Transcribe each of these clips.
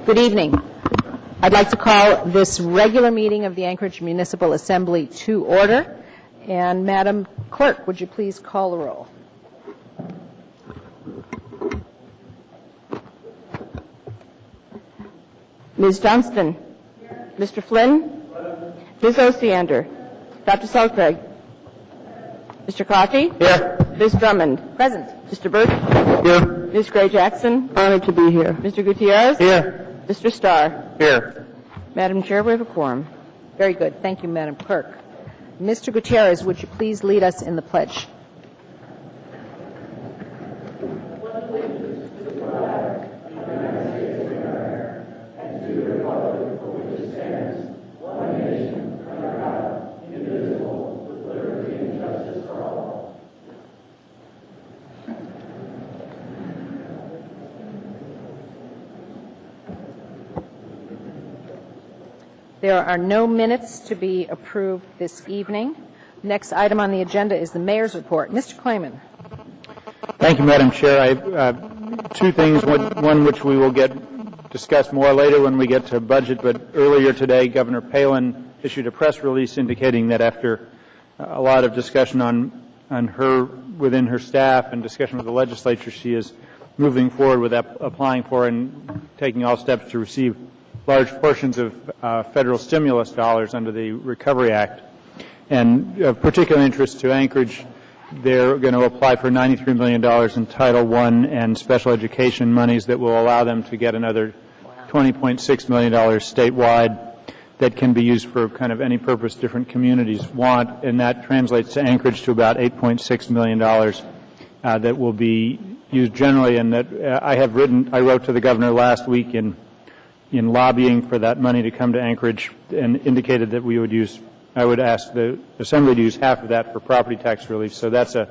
Good evening. I'd like to call this regular meeting of the Anchorage Municipal Assembly to order. And Madam Clerk, would you please call the roll? Ms. Johnston. Here. Mr. Flynn. Ms. Osiander. Dr. Selcraig. Mr. Coffey. Here. Ms. Drummond. Present. Mr. Birch. Here. Ms. Gray Jackson. Honored to be here. Mr. Gutierrez. Here. Mr. Starr. Here. Madam Chair, we have a quorum. Very good. Thank you, Madam Clerk. Mr. Gutierrez, would you please lead us in the pledge? There are no minutes to be approved this evening. Next item on the agenda is the Mayor's report. Mr. Klayman. Thank you, Madam Chair. I have two things, one which we will discuss more later when we get to budget, but earlier today Governor Palin issued a press release indicating that after a lot of discussion on her within her staff and discussion with the legislature, she is moving forward with applying for and taking all steps to receive large portions of federal stimulus dollars under the Recovery Act. And of particular interest to Anchorage, they're going to apply for $93 million in Title I and special education monies that will allow them to get another $20.6 million statewide that can be used for kind of any purpose different communities want, and that translates to Anchorage to about $8.6 million that will be used generally, and that I wrote to the governor last week in lobbying for that money to come to Anchorage and indicated that I would ask the Assembly to use half of that for property tax relief. So that's a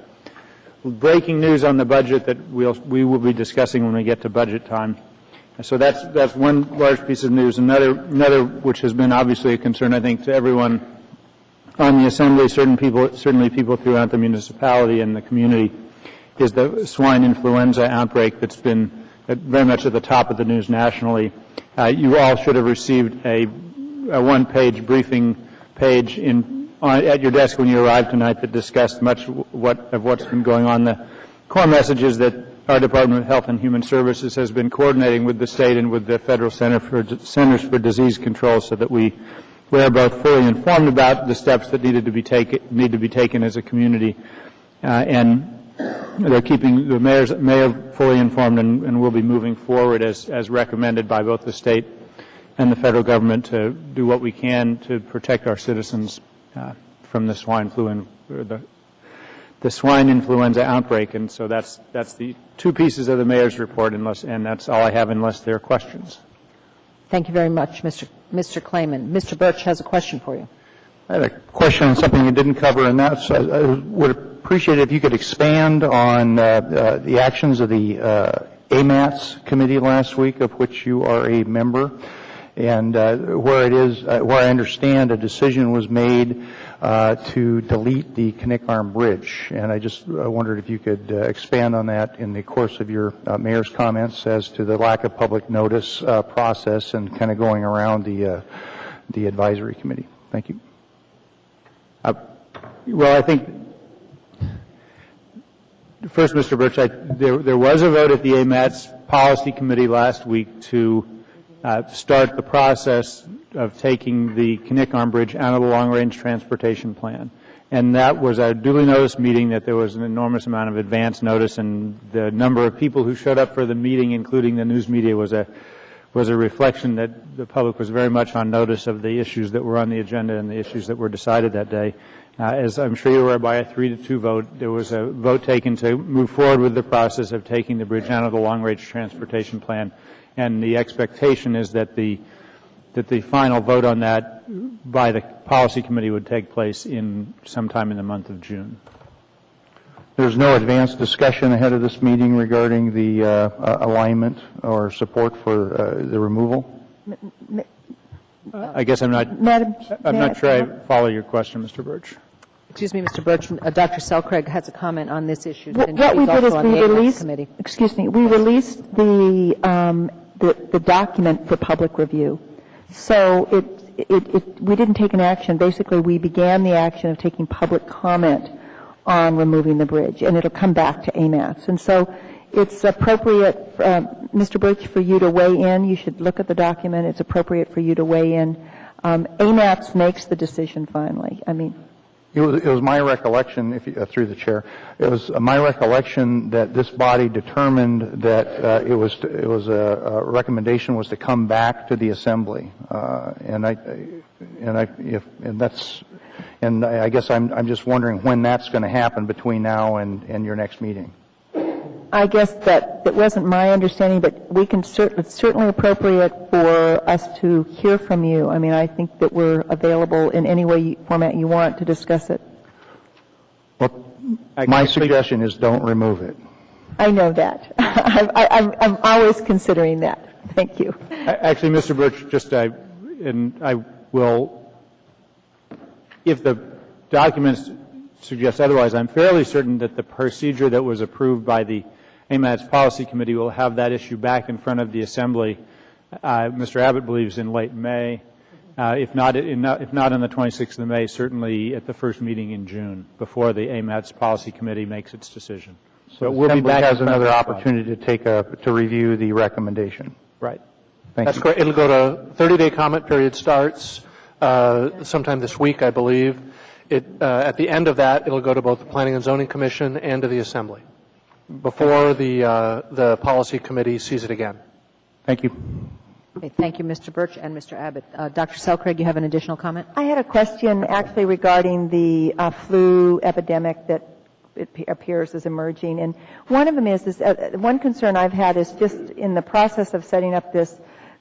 breaking news on the budget that we will be discussing when we get to budget time. So that's one large piece of news. Another which has been obviously a concern, I think, to everyone on the Assembly, certainly people throughout the municipality and the community, is the swine influenza outbreak that's been very much at the top of the news nationally. You all should have received a one-page briefing page at your desk when you arrived tonight that discussed much of what's been going on. The core message is that our Department of Health and Human Services has been coordinating with the state and with the Federal Centers for Disease Control so that we are both fully informed about the steps that need to be taken as a community, and they're keeping the mayor fully informed, and we'll be moving forward as recommended by both the state and the federal government to do what we can to protect our citizens from the swine flu and the swine influenza outbreak. And so that's the two pieces of the mayor's report, and that's all I have unless there are questions. Thank you very much, Mr. Klayman. Mr. Birch has a question for you. I had a question on something you didn't cover, and that's I would appreciate it if you could expand on the actions of the AMATS committee last week, of which you are a member, and where I understand a decision was made to delete the Knik Arm Bridge. And I just wondered if you could expand on that in the course of your mayor's comments as to the lack of public notice process and kind of going around the advisory committee. Thank you. Well, I think first, Mr. Birch, there was a vote at the AMATS Policy Committee last week to start the process of taking the Knik Arm Bridge out of the long-range transportation plan. And that was a duly noticed meeting that there was an enormous amount of advance notice, and the number of people who showed up for the meeting, including the news media, was a reflection that the public was very much on notice of the issues that were on the agenda and the issues that were decided that day. As I'm sure you're aware, by a 3-2 vote, there was a vote taken to move forward with the process of taking the bridge out of the long-range transportation plan. And the expectation is that the final vote on that by the policy committee would take place sometime in the month of June. There's no advanced discussion ahead of this meeting regarding the alignment or support for the removal? I guess I'm not sure I follow your question, Mr. Birch. Excuse me, Mr. Birch. Dr. Selcraig has a comment on this issue. What we did is we released the the document for public review. So we didn't take an action. Basically, we began the action of taking public comment on removing the bridge, and it'll come back to AMATS. And so it's appropriate, Mr. Birch, for you to weigh in. You should look at the document. It's appropriate for you to weigh in. AMATS makes the decision finally. I mean, it was my recollection, through the chair, it was my recollection that this body determined that it was a recommendation was to come back to the assembly, and I guess I'm just wondering when that's going to happen between now and your next meeting. I guess that it wasn't my understanding, but we can it's certainly appropriate for us to hear from you. I mean, I think that we're available in any format you want to discuss it. Well, my suggestion is don't remove it. I know that. I'm always considering that. Thank you. Actually, Mr. Birch, I will, if the documents suggest otherwise, I'm fairly certain that the procedure that was approved by the AMATS Policy Committee will have that issue back in front of the Assembly. Mr. Abbott believes in late May. If not on the 26th of May, certainly at the first meeting in June, before the AMATS Policy Committee makes its decision. So we'll be back has another opportunity to review the recommendation. Right. That's correct. It'll go to 30-day comment period starts sometime this week, I believe. At the end of that, it'll go to both the Planning and Zoning Commission and to the Assembly before the Policy Committee sees it again. Thank you. Okay, thank you, Mr. Birch and Mr. Abbott. Dr. Selcraig, you have an additional comment? I had a question actually regarding the flu epidemic that it appears is emerging. And one of them is one concern I've had is just in the process of setting up this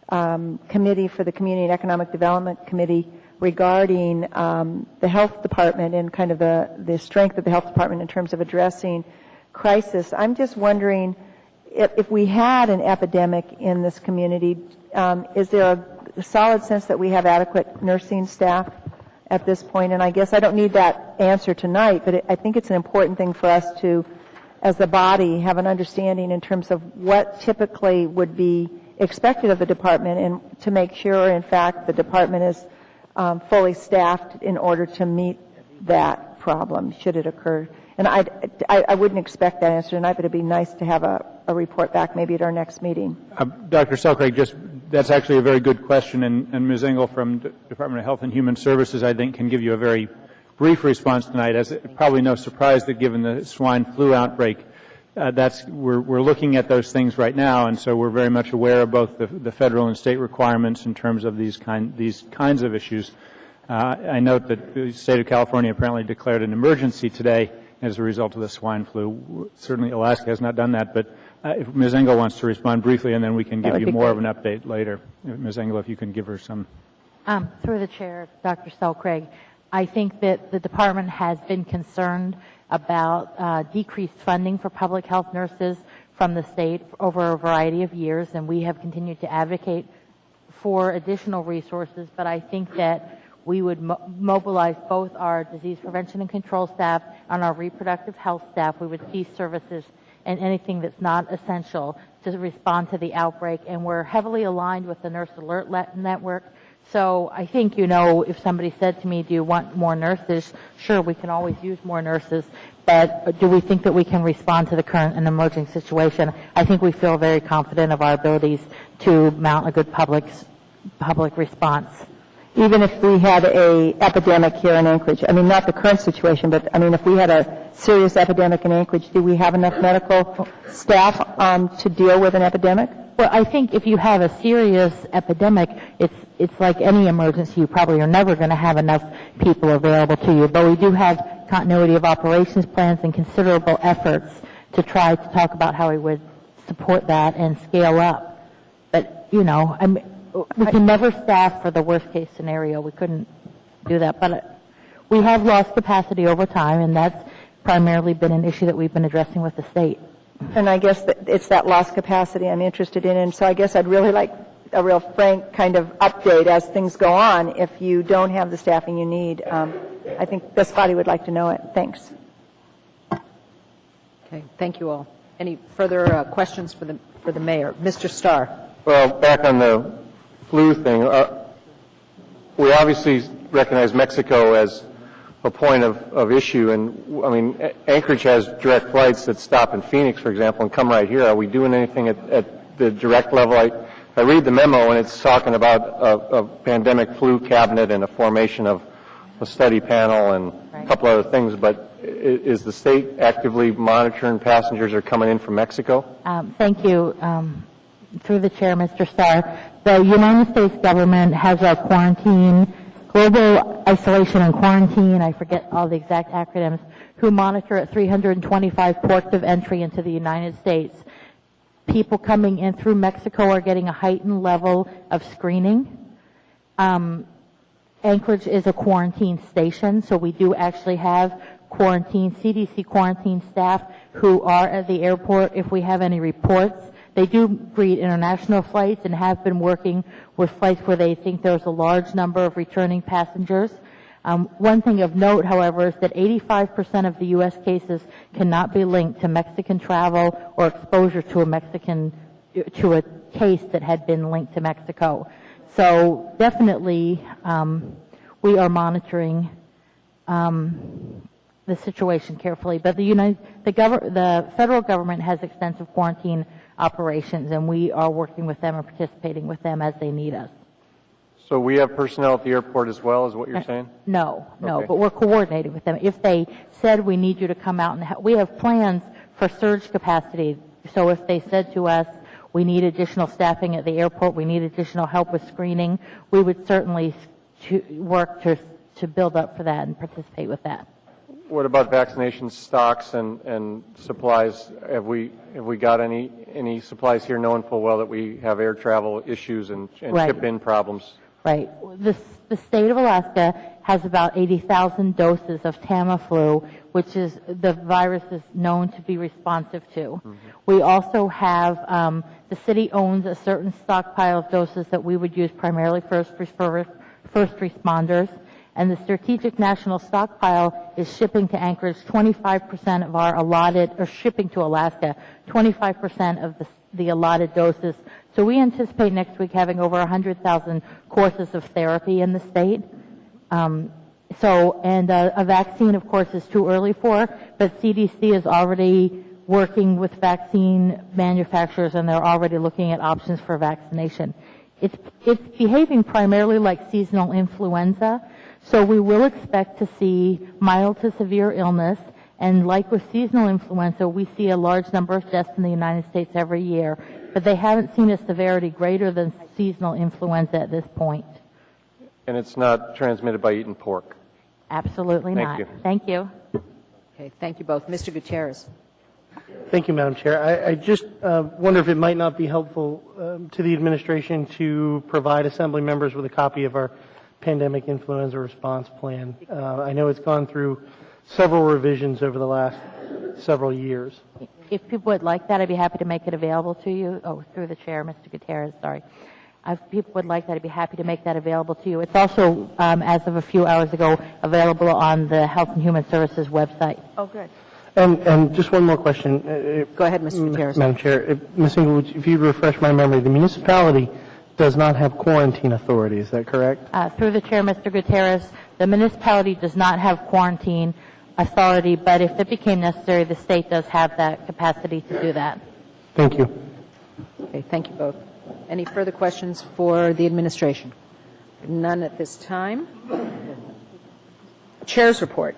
committee for the Community and Economic Development Committee regarding the health department and kind of the strength of the health department in terms of addressing crisis. I'm just wondering if we had an epidemic in this community, is there a solid sense that we have adequate nursing staff at this point? And I guess I don't need that answer tonight, but I think it's an important thing for us to, as the body, have an understanding in terms of what typically would be expected of the department and to make sure, in fact, the department is fully staffed in order to meet that problem, should it occur. And I wouldn't expect that answer tonight, but it'd be nice to have a report back maybe at our next meeting. Dr. Selcraig, that's actually a very good question, and Ms. Engel from the Department of Health and Human Services, I think, can give you a very brief response tonight. As probably no surprise that given the swine flu outbreak, we're looking at those things right now, and so we're very much aware of both the federal and state requirements in terms of these kinds of issues. I note that the state of California apparently declared an emergency today as a result of the swine flu. Certainly Alaska has not done that, but if Ms. Engel wants to respond briefly, and then we can give you more of an update later. Ms. Engel, if you can give her some. Through the chair, Dr. Selcraig, I think that the department has been concerned about decreased funding for public health nurses from the state over a variety of years, and we have continued to advocate for additional resources, but I think that we would mobilize both our disease prevention and control staff and our reproductive health staff. We would cease services and anything that's not essential to respond to the outbreak, and we're heavily aligned with the Nurse Alert Network. So I think, if somebody said to me, do you want more nurses? Sure, we can always use more nurses, but do we think that we can respond to the current and emerging situation? I think we feel very confident of our abilities to mount a good public response. Even if we had a epidemic here in Anchorage, I mean, not the current situation, but I mean, if we had a serious epidemic in Anchorage, do we have enough medical staff to deal with an epidemic? Well, I think if you have a serious epidemic, it's like any emergency. You probably are never going to have enough people available to you. But we do have continuity of operations plans and considerable efforts to try to talk about how we would support that and scale up. But, we can never staff for the worst case scenario. We couldn't do that. But we have lost capacity over time, and that's primarily been an issue that we've been addressing with the state. And I guess it's that lost capacity I'm interested in. And so I guess I'd really like a real frank kind of update as things go on. If you don't have the staffing you need, I think this body would like to know it. Thanks. Okay, thank you all. Any further questions for the mayor? Mr. Starr. Well, back on the flu thing, we obviously recognize Mexico as a point of issue, and I mean, Anchorage has direct flights that stop in Phoenix, for example, and come right here. Are we doing anything at the direct level? I read the memo, and it's talking about a pandemic flu cabinet and a formation of a study panel and a couple other things, but is the state actively monitoring passengers that are coming in from Mexico? Thank you. Through the chair, Mr. Starr. The United States government has a global isolation and quarantine, I forget all the exact acronyms, who monitor at 325 ports of entry into the United States. People coming in through Mexico are getting a heightened level of screening. Anchorage is a quarantine station, so we do actually have CDC quarantine staff who are at the airport if we have any reports. They do greet international flights and have been working with flights where they think there's a large number of returning passengers. One thing of note, however, is that 85% of the U.S. cases cannot be linked to Mexican travel or exposure to a case that had been linked to Mexico. So definitely, we are monitoring the situation carefully. But the federal government has extensive quarantine operations, and we are working with them and participating with them as they need us. So we have personnel at the airport as well, is what you're saying? No, Okay. but we're coordinating with them. If they said we need you to come out and we have plans for surge capacity. So if they said to us, we need additional staffing at the airport, we need additional help with screening, we would certainly work to build up for that and participate with that. What about vaccination stocks and supplies? Have we got any supplies here, knowing full well that we have air travel issues and Right. ship-in problems? Right. The state of Alaska has about 80,000 doses of Tamiflu, which is the virus is known to be responsive to. Mm-hmm. We also have, the city owns a certain stockpile of doses that we would use primarily for first responders. And the Strategic National Stockpile is shipping to Anchorage 25% of our allotted, or shipping to Alaska 25% of the allotted doses. So we anticipate next week having over 100,000 courses of therapy in the state. A vaccine, of course, is too early for, but CDC is already working with vaccine manufacturers, and they're already looking at options for vaccination. It's behaving primarily like seasonal influenza. So we will expect to see mild to severe illness, and like with seasonal influenza, we see a large number of deaths in the United States every year, but they haven't seen a severity greater than seasonal influenza at this point. And it's not transmitted by eating pork? Absolutely not. You. Thank you. Okay, thank you both. Mr. Gutierrez. Thank you, Madam Chair. I just wonder if it might not be helpful to the administration to provide Assembly members with a copy of our pandemic influenza response plan. I know it's gone through several revisions over the last several years. If people would like that, I'd be happy to make it available to you. Oh, through the chair, Mr. Gutierrez, sorry. If people would like that, I'd be happy to make that available to you. It's also, as of a few hours ago, available on the Health and Human Services website. Oh, good. And just one more question. Go ahead, Mr. Gutierrez. Madam Chair, Ms. Inglewood, if you'd refresh my memory, the municipality does not have quarantine authority, is that correct? Through the chair, Mr. Gutierrez, the municipality does not have quarantine authority, but if it became necessary, the state does have that capacity to do that. Thank you. Okay, thank you both. Any further questions for the administration? None at this time. Chair's report.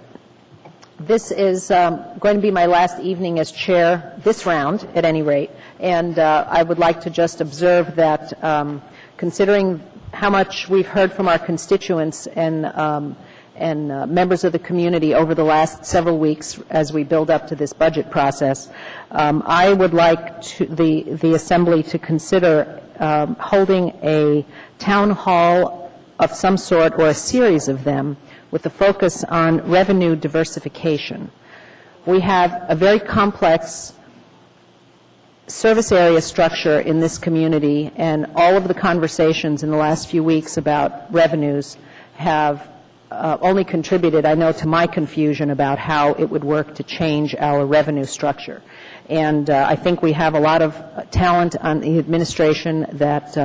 This is going to be my last evening as chair, this round at any rate, and I would like to just observe that considering how much we've heard from our constituents and members of the community over the last several weeks as we build up to this budget process, I would like the Assembly to consider holding a town hall of some sort or a series of them with a focus on revenue diversification. We have a very complex service area structure in this community, and all of the conversations in the last few weeks about revenues have only contributed, I know, to my confusion about how it would work to change our revenue structure. And I think we have a lot of talent on the administration that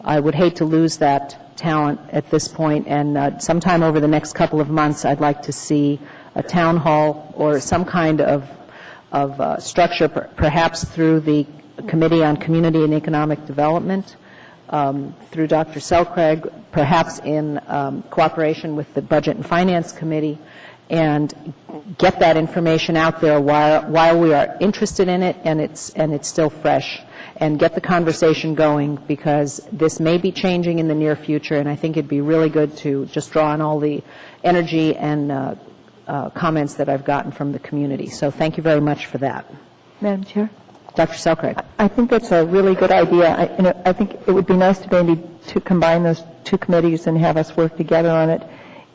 I would hate to lose that talent at this point. And sometime over the next couple of months, I'd like to see a town hall or some kind of structure, perhaps through the Committee on Community and Economic Development, through Dr. Selcraig, perhaps in cooperation with the Budget and Finance Committee, and get that information out there while we are interested in it and it's still fresh, and get the conversation going, because this may be changing in the near future, and I think it'd be really good to just draw on all the energy and comments that I've gotten from the community. So thank you very much for that. Madam Chair? Dr. Selcraig. I think that's a really good idea. I think it would be nice to maybe to combine those two committees and have us work together on it.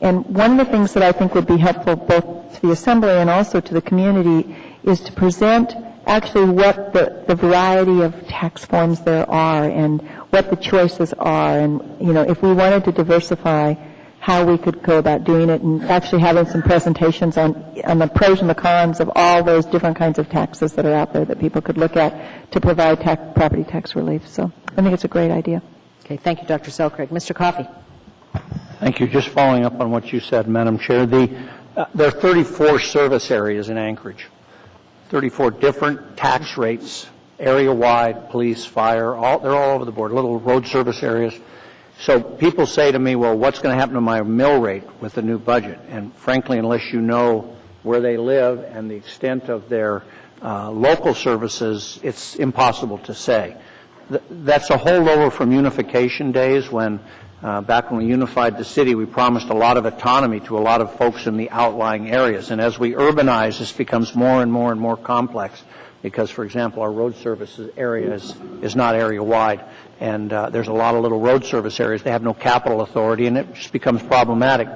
And one of the things that I think would be helpful both to the Assembly and also to the community is to present actually what the variety of tax forms there are and what the choices are. And, if we wanted to diversify, how we could go about doing it, and actually having some presentations on the pros and the cons of all those different kinds of taxes that are out there that people could look at to provide property tax relief. So I think it's a great idea. Okay, thank you, Dr. Selcraig. Mr. Coffey. Thank you. Just following up on what you said, Madam Chair, there are 34 service areas in Anchorage, 34 different tax rates, area-wide, police, fire, they're all over the board, little road service areas. So people say to me, well, what's going to happen to my mill rate with the new budget? And frankly, unless you know where they live and the extent of their local services, it's impossible to say. That's a holdover from unification days when, back when we unified the city, we promised a lot of autonomy to a lot of folks in the outlying areas. And as we urbanize, this becomes more and more and more complex because, for example, our road services area is not area-wide. And there's a lot of little road service areas. They have no capital authority, and it just becomes problematic.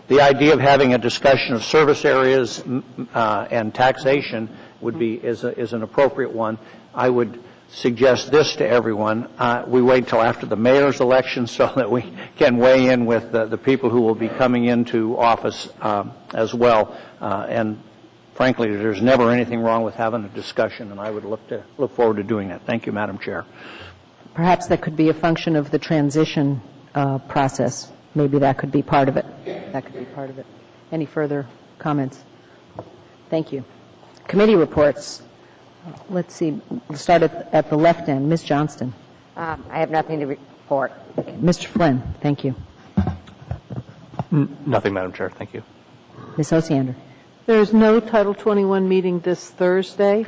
The idea of having a discussion of service areas and taxation is an appropriate one. I would suggest this to everyone. We wait until after the mayor's election so that we can weigh in with the people who will be coming into office as well. And frankly, there's never anything wrong with having a discussion, and I would look forward to doing that. Thank you, Madam Chair. Perhaps that could be a function of the transition process. Maybe that could be part of it. That could be part of it. Any further comments? Thank you. Committee reports. Let's see. We'll start at the left end. Ms. Johnston. I have nothing to report. Okay. Mr. Flynn, thank you. Nothing, Madam Chair. Thank you. Ms. Osiander. There is no Title 21 meeting this Thursday.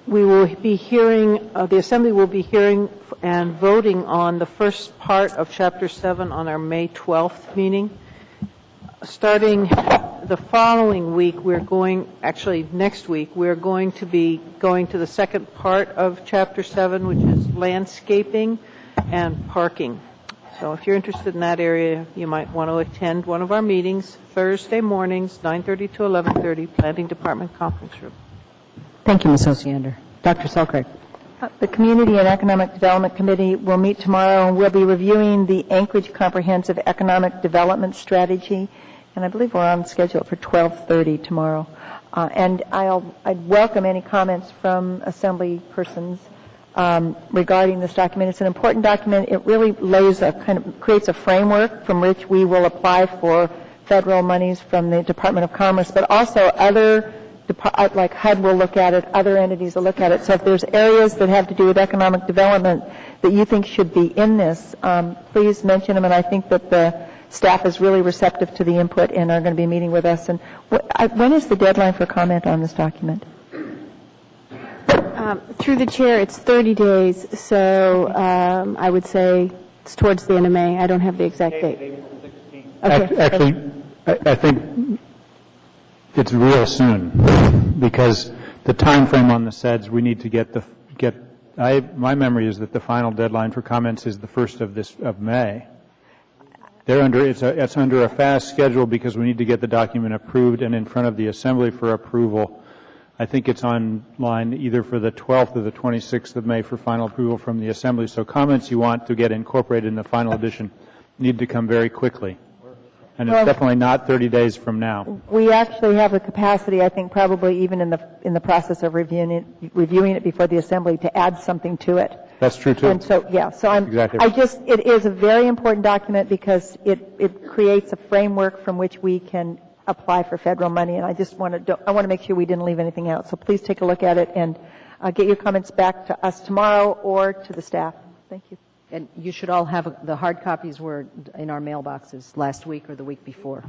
We will be hearing, the Assembly will be hearing and voting on the first part of Chapter 7 on our May 12th meeting. Starting the following week, next week, we're going to be going to the second part of Chapter 7, which is landscaping and parking. So if you're interested in that area, you might want to attend one of our meetings, Thursday mornings, 9:30 to 11:30, Planning Department Conference Room. Thank you, Ms. Osiander. Dr. Selcraig. The Community and Economic Development Committee will meet tomorrow, and we'll be reviewing the Anchorage Comprehensive Economic Development Strategy, and I believe we're on schedule for 12:30 tomorrow. And I'd welcome any comments from Assembly persons regarding this document. It's an important document. It really creates a framework from which we will apply for federal monies from the Department of Commerce, but also other like HUD will look at it, other entities will look at it. So if there's areas that have to do with economic development that you think should be in this, please mention them. And I think that the staff is really receptive to the input and are going to be meeting with us. And when is the deadline for comment on this document? Through the chair, it's 30 days. So I would say it's towards the end of May. I don't have the exact date. Okay. Actually, I think it's real soon because the time frame on the SEDS, we need to my memory is that the final deadline for comments is the 1st of May. It's under a fast schedule because we need to get the document approved and in front of the Assembly for approval. I think it's online either for the 12th or the 26th of May for final approval from the Assembly. So comments you want to get incorporated in the final edition need to come very quickly. And it's Well- definitely not 30 days from now. We actually have the capacity, I think, probably even in the process of reviewing it before the Assembly, to add something to it. That's true, too. And so, yeah, so Exactly. it is a very important document because it creates a framework from which we can apply for federal money, and I want to make sure we didn't leave anything out. So please take a look at it and get your comments back to us tomorrow or to the staff. Thank you. And you should all have, the hard copies were in our mailboxes last week or the week before.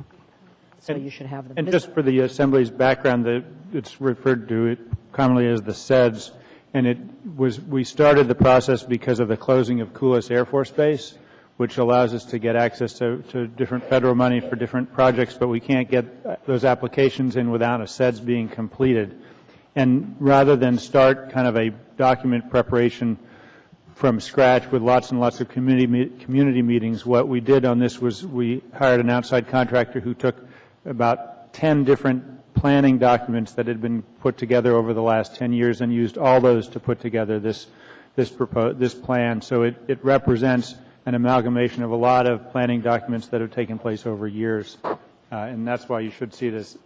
So you should have them. And just for the Assembly's background, it's referred to commonly as the SEDS, and we started the process because of the closing of Coolis Air Force Base, which allows us to get access to different federal money for different projects, but we can't get those applications in without a SEDS being completed. And rather than start kind of a document preparation from scratch with lots and lots of community meetings, what we did on this was we hired an outside contractor who took about 10 different planning documents that had been put together over the last 10 years and used all those to put together this plan. So it represents an amalgamation of a lot of planning documents that have taken place over years. And that's why you should see this.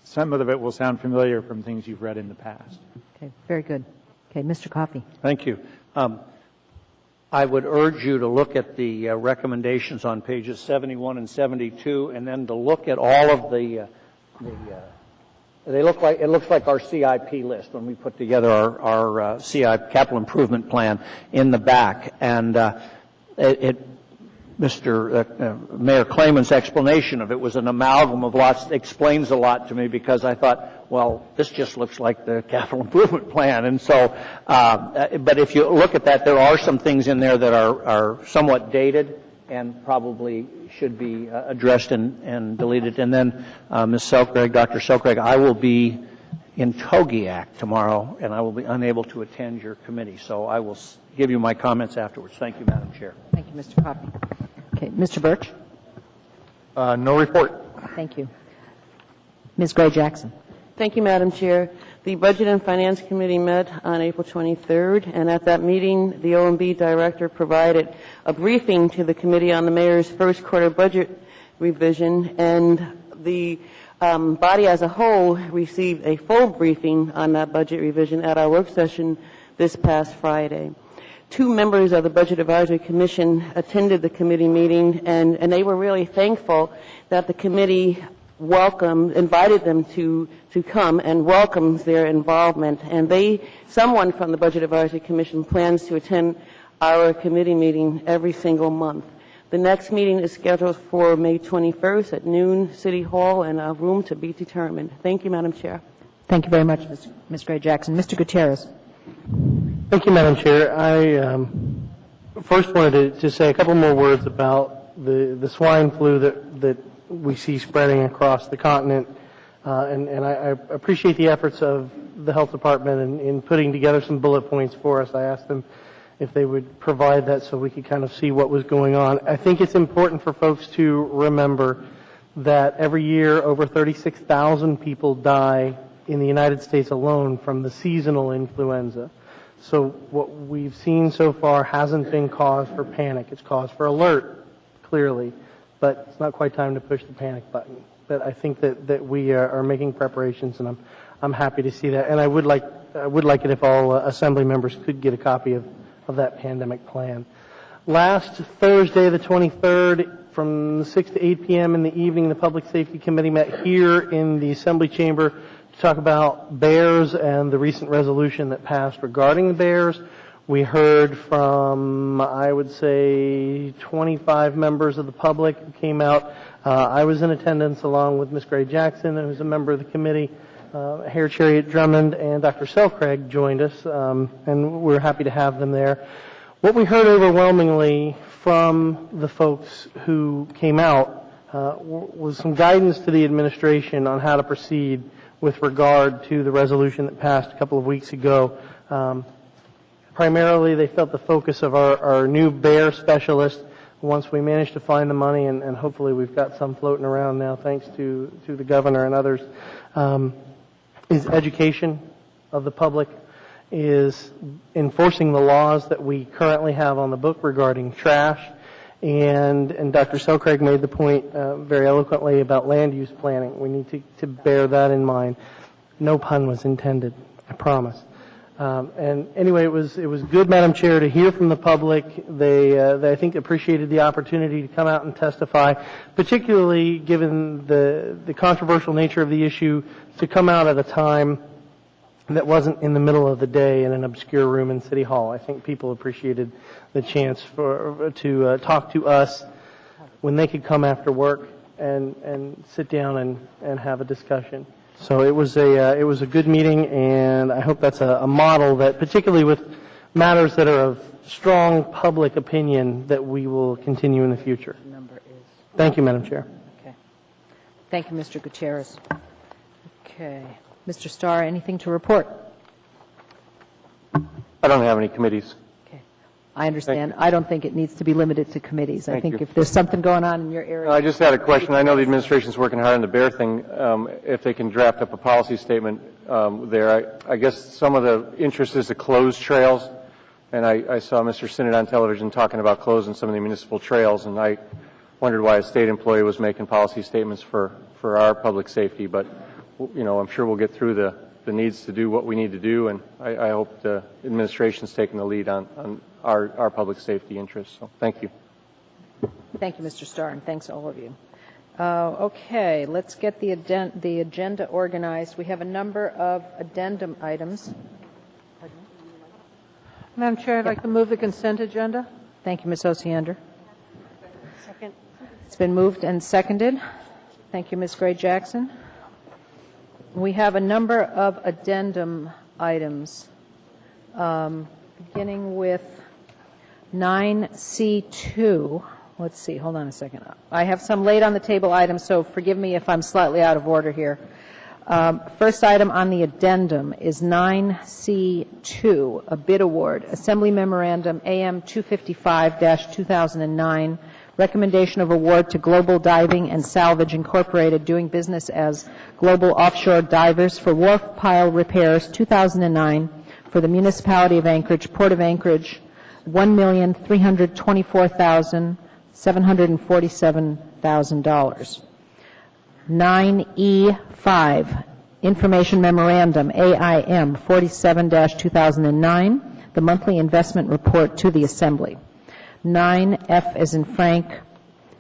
Some of it will sound familiar from things you've read in the past. Okay, very good. Okay, Mr. Coffey. Thank you. I would urge you to look at the recommendations on pages 71 and 72, and then to look at all of it looks like our CIP list when we put together our CIP capital improvement plan in the back, and Mr. Mayor Clayman's explanation of it was an amalgam of lots, explains a lot to me, because I thought, well, this just looks like the capital improvement plan. And so, but if you look at that, there are some things in there that are somewhat dated and probably should be addressed and deleted. And then, Ms. Selcraig, Dr. Selcraig, I will be in Togiak tomorrow, and I will be unable to attend your committee. So I will give you my comments afterwards. Thank you, Madam Chair. Thank you, Mr. Coffey. Okay, Mr. Birch? No report. Thank you. Ms. Gray Jackson? Thank you, Madam Chair. The Budget and Finance Committee met on April 23rd, and at that meeting, the OMB Director provided a briefing to the Committee on the Mayor's first quarter budget revision, and the body as a whole received a full briefing on that budget revision at our work session this past Friday. 2 members of the Budget Advisory Commission attended the committee meeting, and they were really thankful that the committee invited them to come and welcomes their involvement. And someone from the Budget Advisory Commission plans to attend our committee meeting every single month. The next meeting is scheduled for May 21st at noon, City Hall, and a room to be determined. Thank you, Madam Chair. Thank you very much, Ms. Gray Jackson. Mr. Gutierrez? Thank you, Madam Chair. I first wanted to say a couple more words about the swine flu that we see spreading across the continent, and I appreciate the efforts of the Health Department in putting together some bullet points for us. I asked them if they would provide that so we could kind of see what was going on. I think it's important for folks to remember that every year over 36,000 people die in the United States alone from the seasonal influenza. So what we've seen so far hasn't been cause for panic. It's cause for alert, clearly, but it's not quite time to push the panic button. But I think that we are making preparations, and I'm happy to see that. And I would like it if all Assembly members could get a copy of that pandemic plan. Last Thursday, the 23rd, from 6 to 8 p.m. in the evening, the Public Safety Committee met here in the Assembly Chamber to talk about bears and the recent resolution that passed regarding the bears. We heard from, I would say, 25 members of the public who came out. I was in attendance along with Ms. Gray Jackson, who's a member of the committee. Harry Chariot Drummond and Dr. Selcraig joined us, and we're happy to have them there. What we heard overwhelmingly from the folks who came out was some guidance to the administration on how to proceed with regard to the resolution that passed a couple of weeks ago. Primarily, they felt the focus of our new bear specialist, once we managed to find the money, and hopefully we've got some floating around now thanks to the governor and others, is education of the public, is enforcing the laws that we currently have on the book regarding trash, And Dr. Selcraig made the point very eloquently about land use planning. We need to bear that in mind. No pun was intended, I promise. And anyway, it was good, Madam Chair, to hear from the public. They I think appreciated the opportunity to come out and testify, particularly given the controversial nature of the issue, to come out at a time that wasn't in the middle of the day in an obscure room in City Hall. I think people appreciated the chance to talk to us when they could come after work and sit down and have a discussion. So it was a good meeting, and I hope that's a model that, particularly with matters that are of strong public opinion, that we will continue in the future. Thank you, Madam Chair. Okay. Thank you, Mr. Gutierrez. Okay. Mr. Starr, anything to report? I don't have any committees. Okay. I understand. I don't think it needs to be limited to committees. I think if there's something going on in your area. I just had a question. I know the administration's working hard on the bear thing. If they can draft up a policy statement there, I guess some of the interest is to close trails. And I saw Mr. Sinnott on television talking about closing some of the municipal trails, and I wondered why a state employee was making policy statements for our public safety. But you know, I'm sure we'll get through the needs to do what we need to do, and I hope the administration's taking the lead on our public safety interests. So thank you. Thank you, Mr. Starr, and thanks all of you. Okay, let's get the agenda organized. We have a number of addendum items. Madam Chair, I'd like to move the consent agenda. Thank you, Ms. Osiander. Second. It's been moved and seconded. Thank you, Ms. Gray-Jackson. We have a number of addendum items, beginning with 9C2. Let's see, hold on a second. I have some late on the table items, so forgive me if I'm slightly out of order here. First item on the addendum is 9C2, a bid award, Assembly Memorandum AM 255-2009, recommendation of award to Global Diving and Salvage Incorporated, doing business as Global Offshore Divers for wharf pile repairs, 2009, for the Municipality of Anchorage, Port of Anchorage, $1,324,747,000. 9E5, Information Memorandum, AIM 47-2009, the monthly investment report to the Assembly. 9F as in Frank,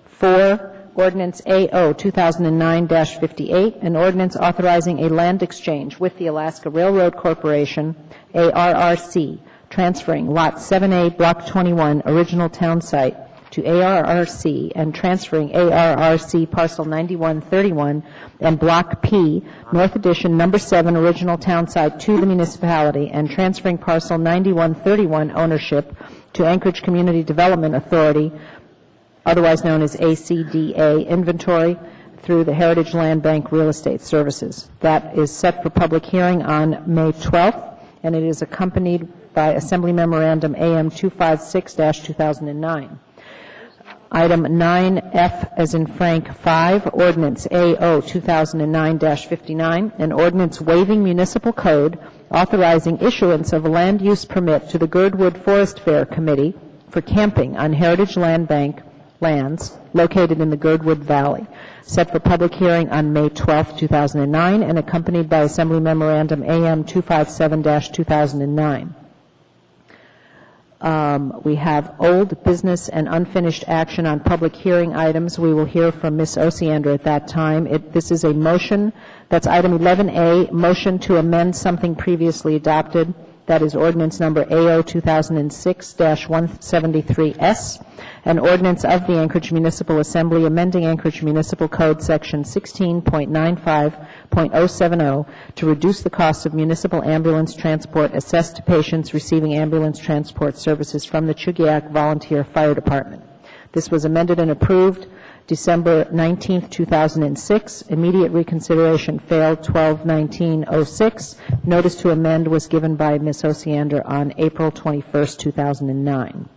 4, Ordinance AO 2009-58, an ordinance authorizing a land exchange with the Alaska Railroad Corporation, ARRC, transferring Lot 7A, Block 21, original town site, to ARRC and transferring ARRC Parcel 9131 and Block P, North Addition, Number 7, original town site to the municipality, and transferring Parcel 9131 ownership to Anchorage Community Development Authority, otherwise known as ACDA, inventory through the Heritage Land Bank Real Estate Services. That is set for public hearing on May 12th, and it is accompanied by Assembly Memorandum AM 256-2009. Item 9F as in Frank 5, Ordinance AO 2009-59, an ordinance waiving municipal code authorizing issuance of a land use permit to the Girdwood Forest Fair Committee for camping on Heritage Land Bank lands located in the Girdwood Valley, set for public hearing on May 12, 2009, and accompanied by Assembly Memorandum AM 257-2009. We have old business and unfinished action on public hearing items. We will hear from Ms. Osiander at that time. This is a motion. That's item 11A, motion to amend something previously adopted. That is ordinance number AO 2006-173S, an ordinance of the Anchorage Municipal Assembly amending Anchorage Municipal Code Section 16.95.070 to reduce the cost of municipal ambulance transport assessed to patients receiving ambulance transport services from the Chugiak Volunteer Fire Department. This was amended and approved December 19, 2006. Immediate reconsideration failed 12/19/06. Notice to amend was given by Ms. Osiander on April 21, 2009.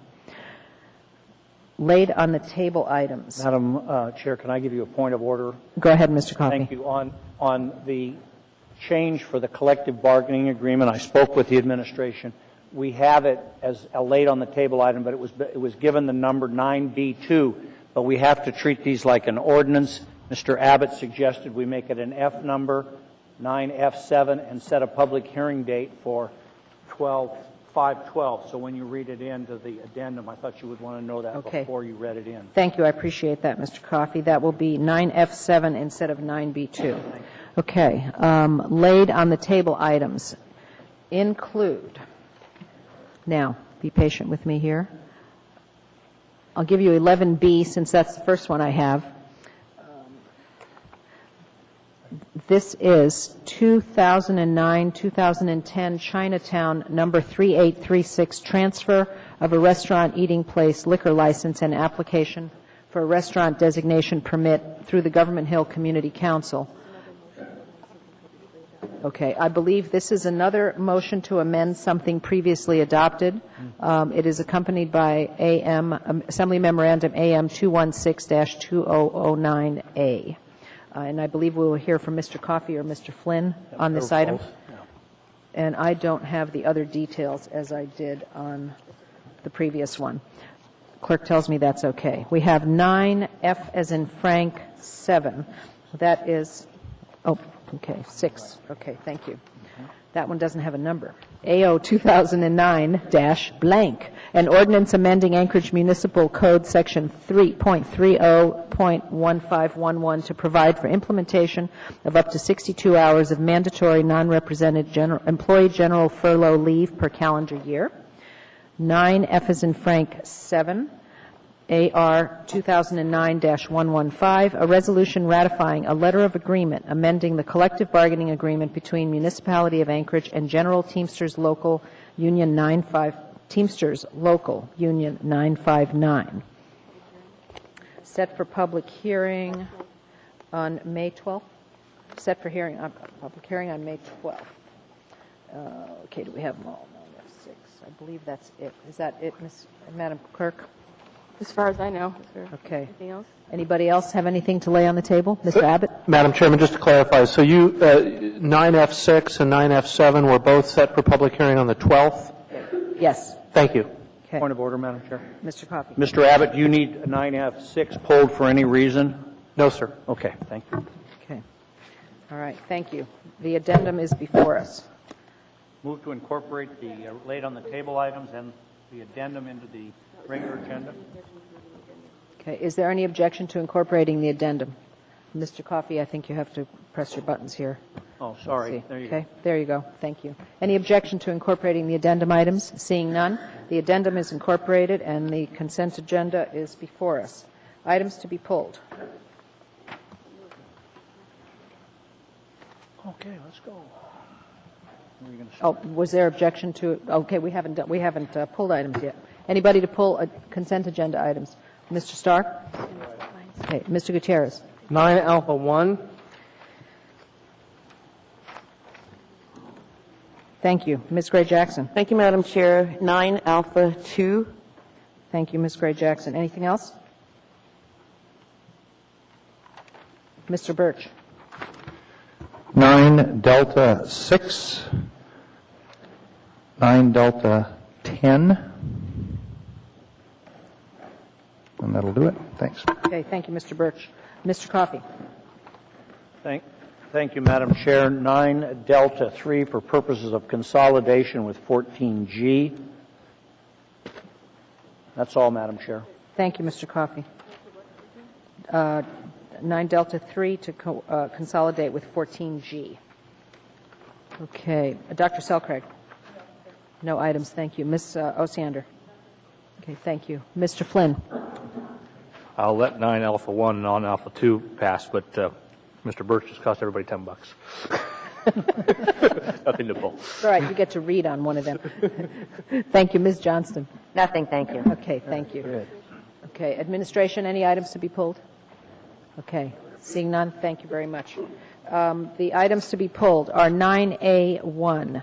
Laid on the table items. Madam Chair, can I give you a point of order? Go ahead, Mr. Coffey. Thank you. On the change for the collective bargaining agreement, I spoke with the administration. we have it as a late on the table item, but it was given the number 9B2, but we have to treat these like an ordinance. Mr. Abbott suggested we make it an F number, 9F7, and set a public hearing date for 5/12. So when you read it into the addendum, I thought you would want to know that Okay. before you read it in. Thank you. I appreciate that, Mr. Coffey. That will be 9F7 instead of 9B2. Okay. Laid on the table items include, now, be patient with me here. I'll give you 11B since that's the first one I have. This is 2009-2010 Chinatown number 3836, transfer of a restaurant eating place liquor license and application for a restaurant designation permit through the Government Hill Community Council. Okay, I believe this is another motion to amend something previously adopted. It is accompanied by Assembly Memorandum AM 216-2009A. And I believe we will hear from Mr. Coffey or Mr. Flynn on this item. And I don't have the other details as I did on the previous one. Clerk tells me that's okay. We have 9F as in Frank 7. That is, oh, okay, 6. Okay, thank you. That one doesn't have a number. AO 2009-blank, an ordinance amending Anchorage Municipal Code Section 3.30.1511 to provide for implementation of up to 62 hours of mandatory non-represented employee general furlough leave per calendar year. 9F as in Frank 7. AR 2009-115, a resolution ratifying a letter of agreement amending the collective bargaining agreement between Municipality of Anchorage and General Teamsters Local Union 959. Set for public hearing on May 12th. Set for public hearing on May 12th. Okay, do we have them all? 9F6. I believe that's it. Is that it, Madam Clerk? As far as I know. Okay. Anything else? Anybody else have anything to lay on the table? Mr. Abbott? Madam Chairman, just to clarify, so you, 9F6 and 9F7 were both set for public hearing on the 12th? Yes. Thank you. Okay. Point of order, Madam Chair. Mr. Coffey? Mr. Abbott, do you need 9F6 pulled for any reason? No, sir. Okay, thank you. Okay. All right, thank you. The addendum is before us. Move to incorporate the laid on the table items and the addendum into the regular agenda. Okay, is there any objection to incorporating the addendum? Mr. Coffey, I think you have to press your buttons here. Oh, sorry. See. There you go. Okay, there you go. Thank you. Any objection to incorporating the addendum items? Seeing none, the addendum is incorporated and the consent agenda is before us. Items to be pulled. Okay, let's go. Oh, was there objection to? Okay, we haven't pulled items yet. Anybody to pull consent agenda items? Mr. Starr? Okay, Mr. Gutierrez. 9 Alpha 1. Thank you. Ms. Gray Jackson. Thank you, Madam Chair. 9 Alpha 2. Thank you, Ms. Gray Jackson. Anything else? Mr. Birch. 9 Delta 6. 9 Delta 10. And that'll do it. Thanks. Okay, thank you, Mr. Birch. Mr. Coffey. Thank you, Madam Chair. 9 Delta 3 for purposes of consolidation with 14G. That's all, Madam Chair. Thank you, Mr. Coffey. 9 Delta 3 to consolidate with 14G. Okay. Dr. Selcraig. No items. Thank you. Ms. Osiander. Okay, thank you. Mr. Flynn. I'll let 9 Alpha 1 and on Alpha 2 pass, but Mr. Birch just cost everybody $10. Nothing to pull. It's all right. You get to read on one of them. Thank you. Ms. Johnston. Nothing, thank you. Okay, thank you. Good. Okay. Administration, any items to be pulled? Okay. Seeing none, thank you very much. The items to be pulled are 9A1.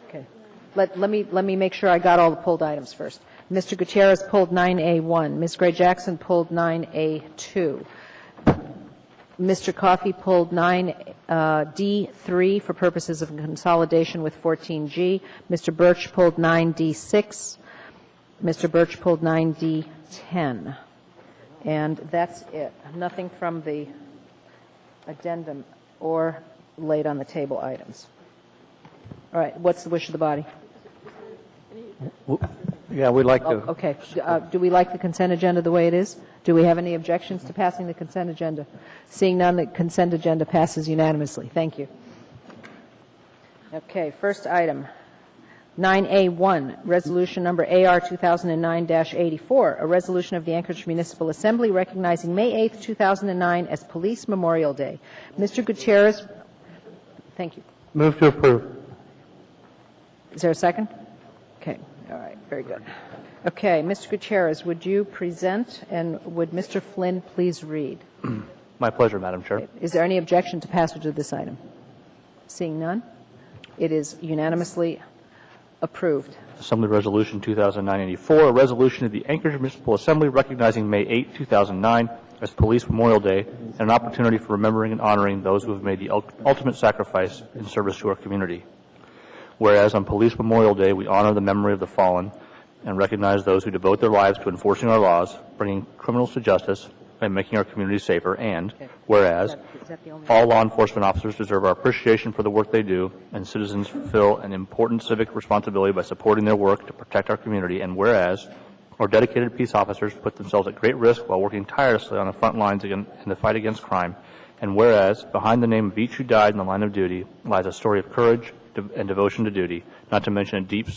Okay. Let me make sure I got all the pulled items first. Mr. Gutierrez pulled 9A1. Ms. Gray Jackson pulled 9A2. Mr. Coffey pulled 9D3 for purposes of consolidation with 14G. Mr. Birch pulled 9D6. Mr. Birch pulled 9D10. And that's it. Nothing from the addendum or laid on the table items. All right, what's the wish of the body? Yeah, we'd like to. Okay. Do we like the consent agenda the way it is? Do we have any objections to passing the consent agenda? Seeing none, the consent agenda passes unanimously. Thank you. Okay, first item, 9A1, resolution number AR 2009-84, a resolution of the Anchorage Municipal Assembly recognizing May 8th, 2009 as Police Memorial Day. Mr. Gutierrez, thank you. Move to approve. Is there a second? Okay. All right. Very good. Okay. Mr. Gutierrez, would you present, and would Mr. Flynn please read? My pleasure, Madam Chair. Is there any objection to passage of this item? Seeing none, it is unanimously approved. Assembly Resolution 2009-84, a resolution of the Anchorage Municipal Assembly recognizing May 8, 2009 as Police Memorial Day and an opportunity for remembering and honoring those who have made the ultimate sacrifice in service to our community. Whereas on Police Memorial Day, we honor the memory of the fallen and recognize those who devote their lives to enforcing our laws, bringing criminals to justice, and making our community safer. And whereas all law enforcement officers deserve our appreciation for the work they do, and citizens fulfill an important civic responsibility by supporting their work to protect our community. And whereas our dedicated peace officers put themselves at great risk while working tirelessly on the front lines in the fight against crime. And whereas behind the name of each who died in the line of duty lies a story of courage and devotion to duty, not to mention a deep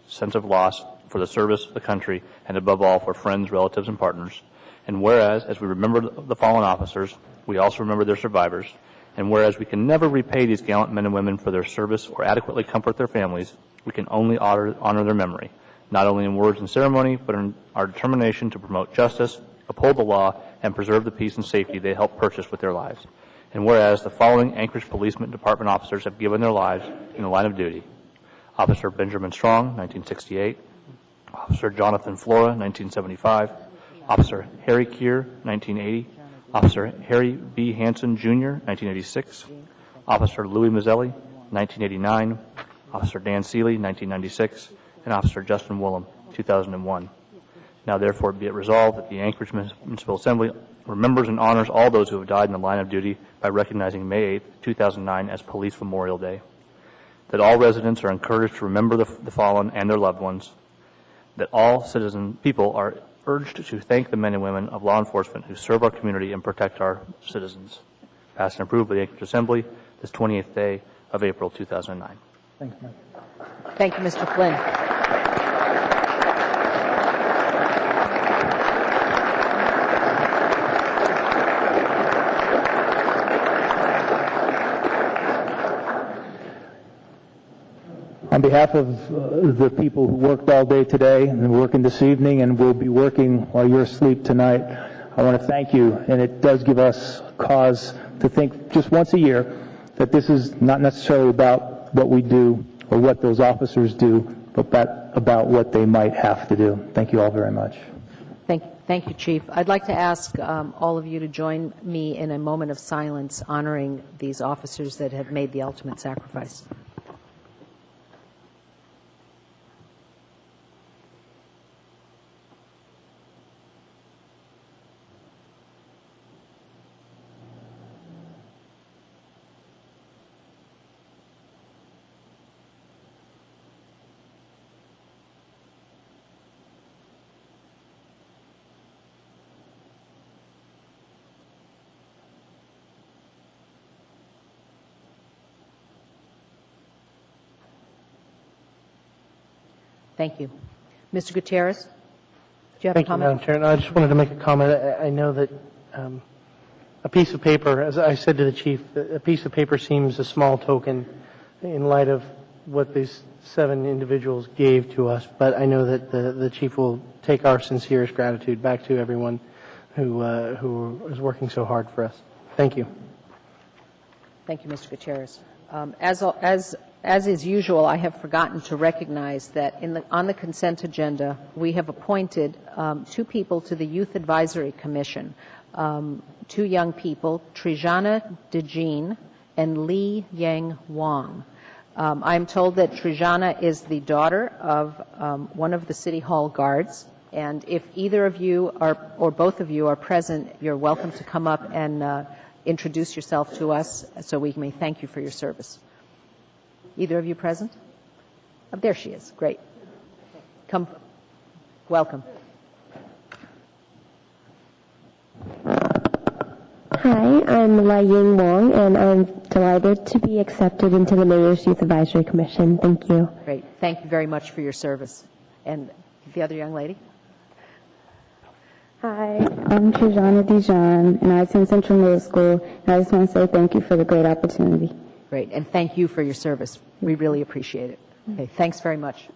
sense of loss for the service of the country, and above all for friends, relatives, and partners. And whereas, as we remember the fallen officers, we also remember their survivors. And whereas we can never repay these gallant men and women for their service or adequately comfort their families, we can only honor their memory, not only in words and ceremony, but in our determination to promote justice, uphold the law, and preserve the peace and safety they helped purchase with their lives. And whereas the following Anchorage Police Department officers have given their lives in the line of duty: Officer Benjamin Strong, 1968, Officer Jonathan Flora, 1975, Officer Harry Keir, 1980, Officer Harry B. Hansen, Jr., 1986, Officer Louis Mazzelli, 1989, Officer Dan Seeley, 1996, and Officer Justin Willem, 2001. Now therefore be it resolved that the Anchorage Municipal Assembly remembers and honors all those who have died in the line of duty by recognizing May 8, 2009 as Police Memorial Day. That all residents are encouraged to remember the fallen and their loved ones. That all people are urged to thank the men and women of law enforcement who serve our community and protect our citizens. Passed and approved by the Anchorage Assembly this 28th day of April 2009. Thanks, Mike. Thank you, Mr. Flynn. On behalf of the people who worked all day today and working this evening and will be working while you're asleep tonight, I want to thank you. And it does give us cause to think just once a year that this is not necessarily about what we do or what those officers do, but about what they might have to do. Thank you all very much. Thank you, Chief. I'd like to ask all of you to join me in a moment of silence honoring these officers that have made the ultimate sacrifice. Thank you. Mr. Gutierrez, do you have a comment? Thank you, Madam Chair. No, I just wanted to make a comment. I know that a piece of paper, as I said to the Chief, a piece of paper seems a small token in light of what these 7 individuals gave to us, but I know that the Chief will take our sincerest gratitude back to everyone who is working so hard for us. Thank you. Thank you, Mr. Gutierrez. As is usual, I have forgotten to recognize that on the consent agenda, we have appointed 2 people to the Youth Advisory Commission. two young people, Trijana DeJean and Li Yang Wang. I'm told that Trijana is the daughter of one of the City Hall guards, and if either of you are, or both of you are present, you're welcome to come up and introduce yourself to us so we may thank you for your service. Either of you present? Oh, there she is. Great. Come. Welcome. Hi, I'm Lai Ying Wong, and I'm delighted to be accepted into the Mayor's Youth Advisory Commission. Thank you. Great. Thank you very much for your service. And the other young lady? Hi, I'm Trijana Dijon, and I attend Central Middle School, and I just want to say thank you for the great opportunity. Great. And thank you for your service. We really appreciate it. Okay. Thanks very much.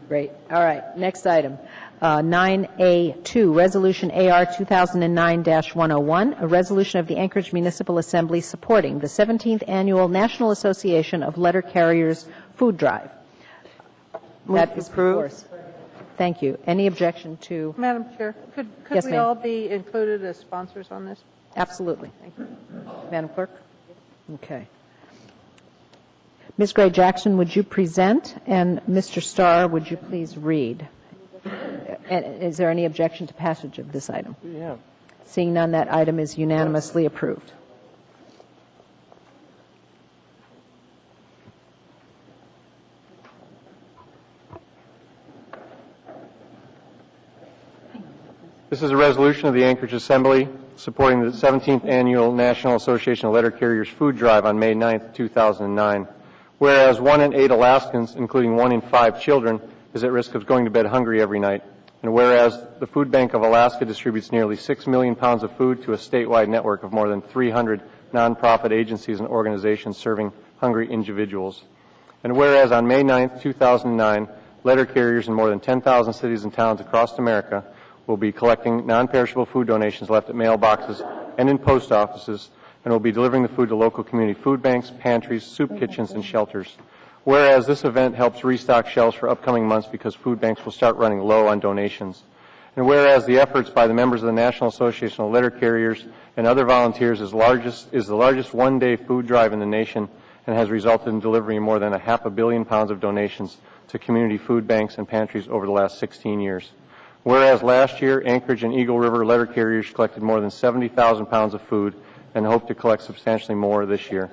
Great. All right. Next item. 9A2, Resolution AR 2009-101, a resolution of the Anchorage Municipal Assembly supporting the 17th Annual National Association of Letter Carriers Food Drive. That is approved. Thank you. Any objection to? Madam Chair, could Yes, we ma'am. all be included as sponsors on this? Absolutely. Thank you. Madam Clerk? Okay. Ms. Gray Jackson, would you present? And Mr. Starr, would you please read? And is there any objection to passage of this item? Yeah. Seeing none, that item is unanimously approved. This is a resolution of the Anchorage Assembly supporting the 17th Annual National Association of Letter Carriers Food Drive on May 9th, 2009. Whereas 1 in 8 Alaskans, including 1 in 5 children, is at risk of going to bed hungry every night. And whereas the Food Bank of Alaska distributes nearly 6 million pounds of food to a statewide network of more than 300 nonprofit agencies and organizations serving hungry individuals. And whereas on May 9th, 2009, letter carriers in more than 10,000 cities and towns across America will be collecting non-perishable food donations left at mailboxes and in post offices, and will be delivering the food to local community food banks, pantries, soup kitchens, and shelters. Whereas this event helps restock shelves for upcoming months because food banks will start running low on donations. And whereas the efforts by the members of the National Association of Letter Carriers and other volunteers is the largest one-day food drive in the nation and has resulted in delivering more than 500 million pounds of donations to community food banks and pantries over the last 16 years. Whereas last year, Anchorage and Eagle River letter carriers collected more than 70,000 pounds of food and hope to collect substantially more this year.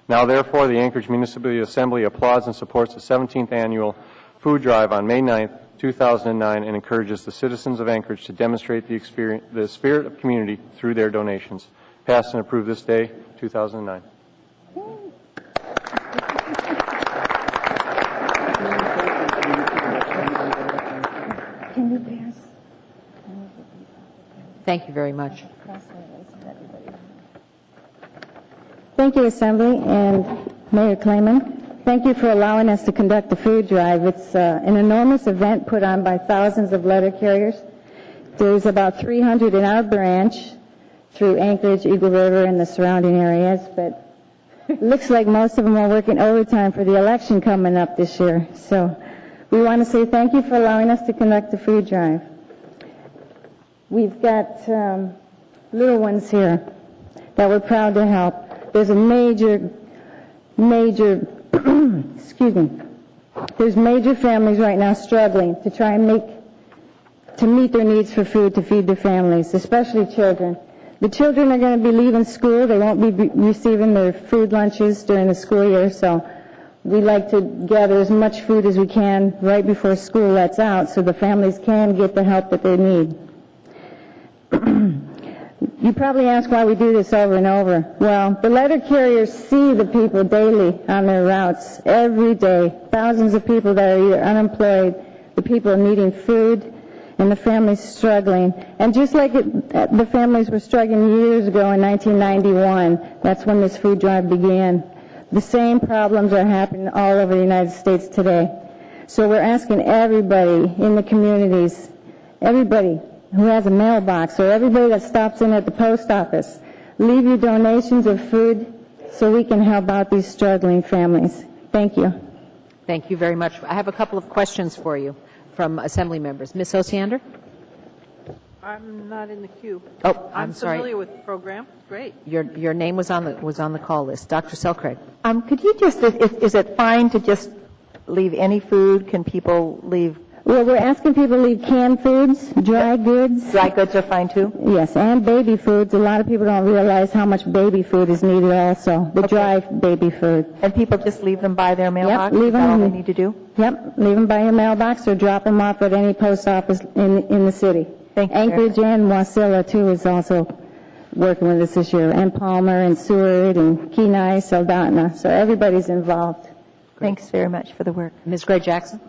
Now, therefore, the Anchorage Municipal Assembly applauds and supports the 17th Annual Food Drive on May 9th, 2009, and encourages the citizens of Anchorage to demonstrate the spirit of community through their donations. Passed and approved this day, 2009. Thank you very much. Thank you, Assembly, and Mayor Klayman. Thank you for allowing us to conduct the food drive. It's an enormous event put on by thousands of letter carriers. There's about 300 in our branch through Anchorage, Eagle River, and the surrounding areas, but it looks like most of them are working overtime for the election coming up this year. So we want to say thank you for allowing us to conduct the food drive. We've got little ones here that we're proud to help. There's a major, excuse me, there's major families right now struggling to try and meet their needs for food to feed their families, especially children. The children are going to be leaving school. They won't be receiving their food lunches during the school year, so we like to gather as much food as we can right before school lets out so the families can get the help that they need. You probably ask why we do this over and over. Well, the letter carriers see the people daily on their routes, every day. Thousands of people that are either unemployed, the people needing food, and the families struggling. And just like the families were struggling years ago in 1991, that's when this food drive began. The same problems are happening all over the United States today. So we're asking everybody in the communities, everybody who has a mailbox or everybody that stops in at the post office, leave your donations of food so we can help out these struggling families. Thank you. Thank you very much. I have a couple of questions for you from Assembly members. Ms. Osiander? I'm not in the queue. Oh, I'm sorry. familiar with the program. Great. Your name was on the call list. Dr. Selcraig. Could you just, is it fine to just leave any food? Can people leave? Well, we're asking people to leave canned foods, dry goods. Dry goods are fine too? Yes, and baby foods. A lot of people don't realize how much baby food is needed also, the dry baby food. And people just leave them by their mailbox? Yep, leave Is that all them. they need to do? Yep, leave them by your mailbox or drop them off at any post office in the city. Thank you. Anchorage and Wasilla, too, is also working with us this year, and Palmer and Seward and Kenai, Soldotna. So everybody's involved. Thanks very much for the work. Ms. Gray Jackson?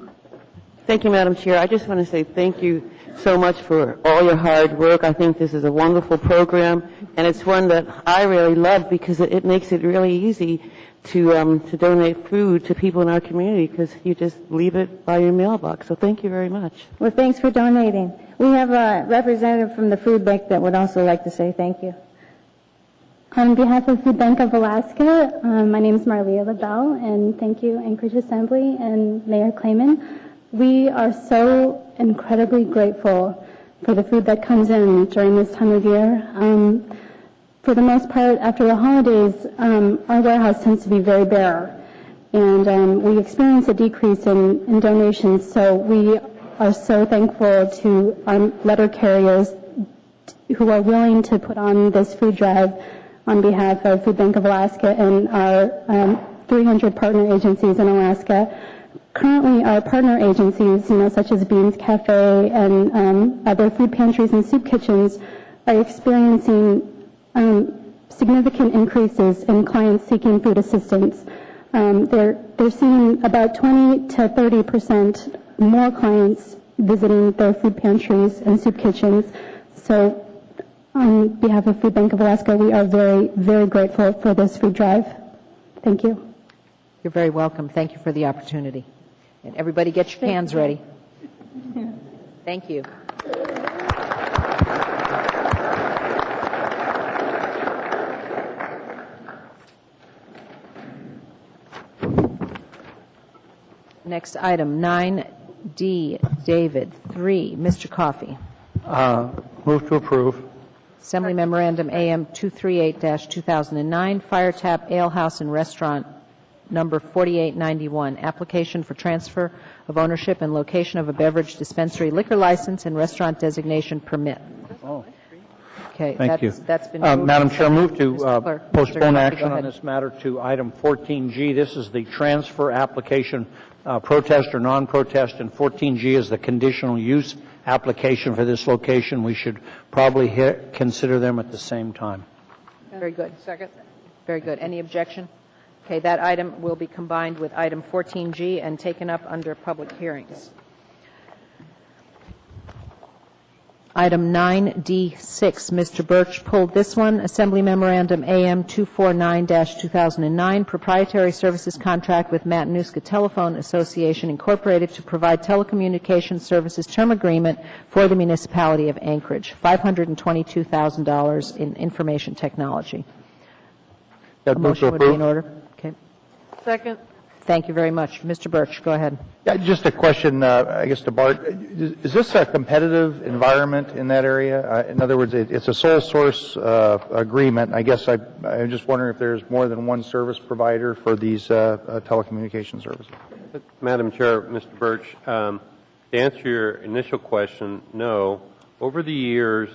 Thank you, Madam Chair. I just want to say thank you so much for all your hard work. I think this is a wonderful program, and it's one that I really love because it makes it really easy to donate food to people in our community because you just leave it by your mailbox. So thank you very much. Well, thanks for donating. We have a representative from the food bank that would also like to say thank you. On behalf of Food Bank of Alaska, my name is Marlia LaBelle, and thank you, Anchorage Assembly and Mayor Clayman. We are so incredibly grateful for the food that comes in during this time of year. For the most part, after the holidays, our warehouse tends to be very bare, and we experience a decrease in donations, so we are so thankful to our letter carriers who are willing to put on this food drive on behalf of Food Bank of Alaska and our 300 partner agencies in Alaska. Currently, our partner agencies, such as Beans Cafe and other food pantries and soup kitchens, are experiencing significant increases in clients seeking food assistance. They're seeing about 20 to 30% more clients visiting their food pantries and soup kitchens. So, on behalf of Food Bank of Alaska, we are very, very grateful for this food drive. Thank you. You're very welcome. Thank you for the opportunity. And everybody get your cans ready. Thank you. Next item, 9D, David. 3, Mr. Coffey. Move to approve. Assembly Memorandum AM 238-2009, Fire Tap Ale House and Restaurant number 4891, application for transfer of ownership and location of a beverage dispensary liquor license and restaurant designation permit. Oh. Okay, Thank you. that's been moved. Madam Chair, move to Mr. Clerk. postpone Mr. Coffey, action go on ahead. this matter to item 14G. This is the transfer application, protest or non-protest, and 14G is the conditional use application for this location. We should probably consider them at the same time. Very good. Second. Very good. Any objection? Okay, that item will be combined with item 14G and taken up under public hearings. Item 9D6, Mr. Birch pulled this one. Assembly Memorandum AM 249-2009, proprietary services contract with Matanuska Telephone Association Incorporated to provide telecommunications services term agreement for the municipality of Anchorage, $522,000 in information technology. A motion would be in order. Okay. Second. Thank you very much. Mr. Birch, go ahead. Yeah, just a question, I guess, to Bart. Is this a competitive environment in that area? In other words, it's a sole source agreement. I guess I'm just wondering if there's more than one service provider for these telecommunication services. Madam Chair, Mr. Birch, to answer your initial question, no. Over the years,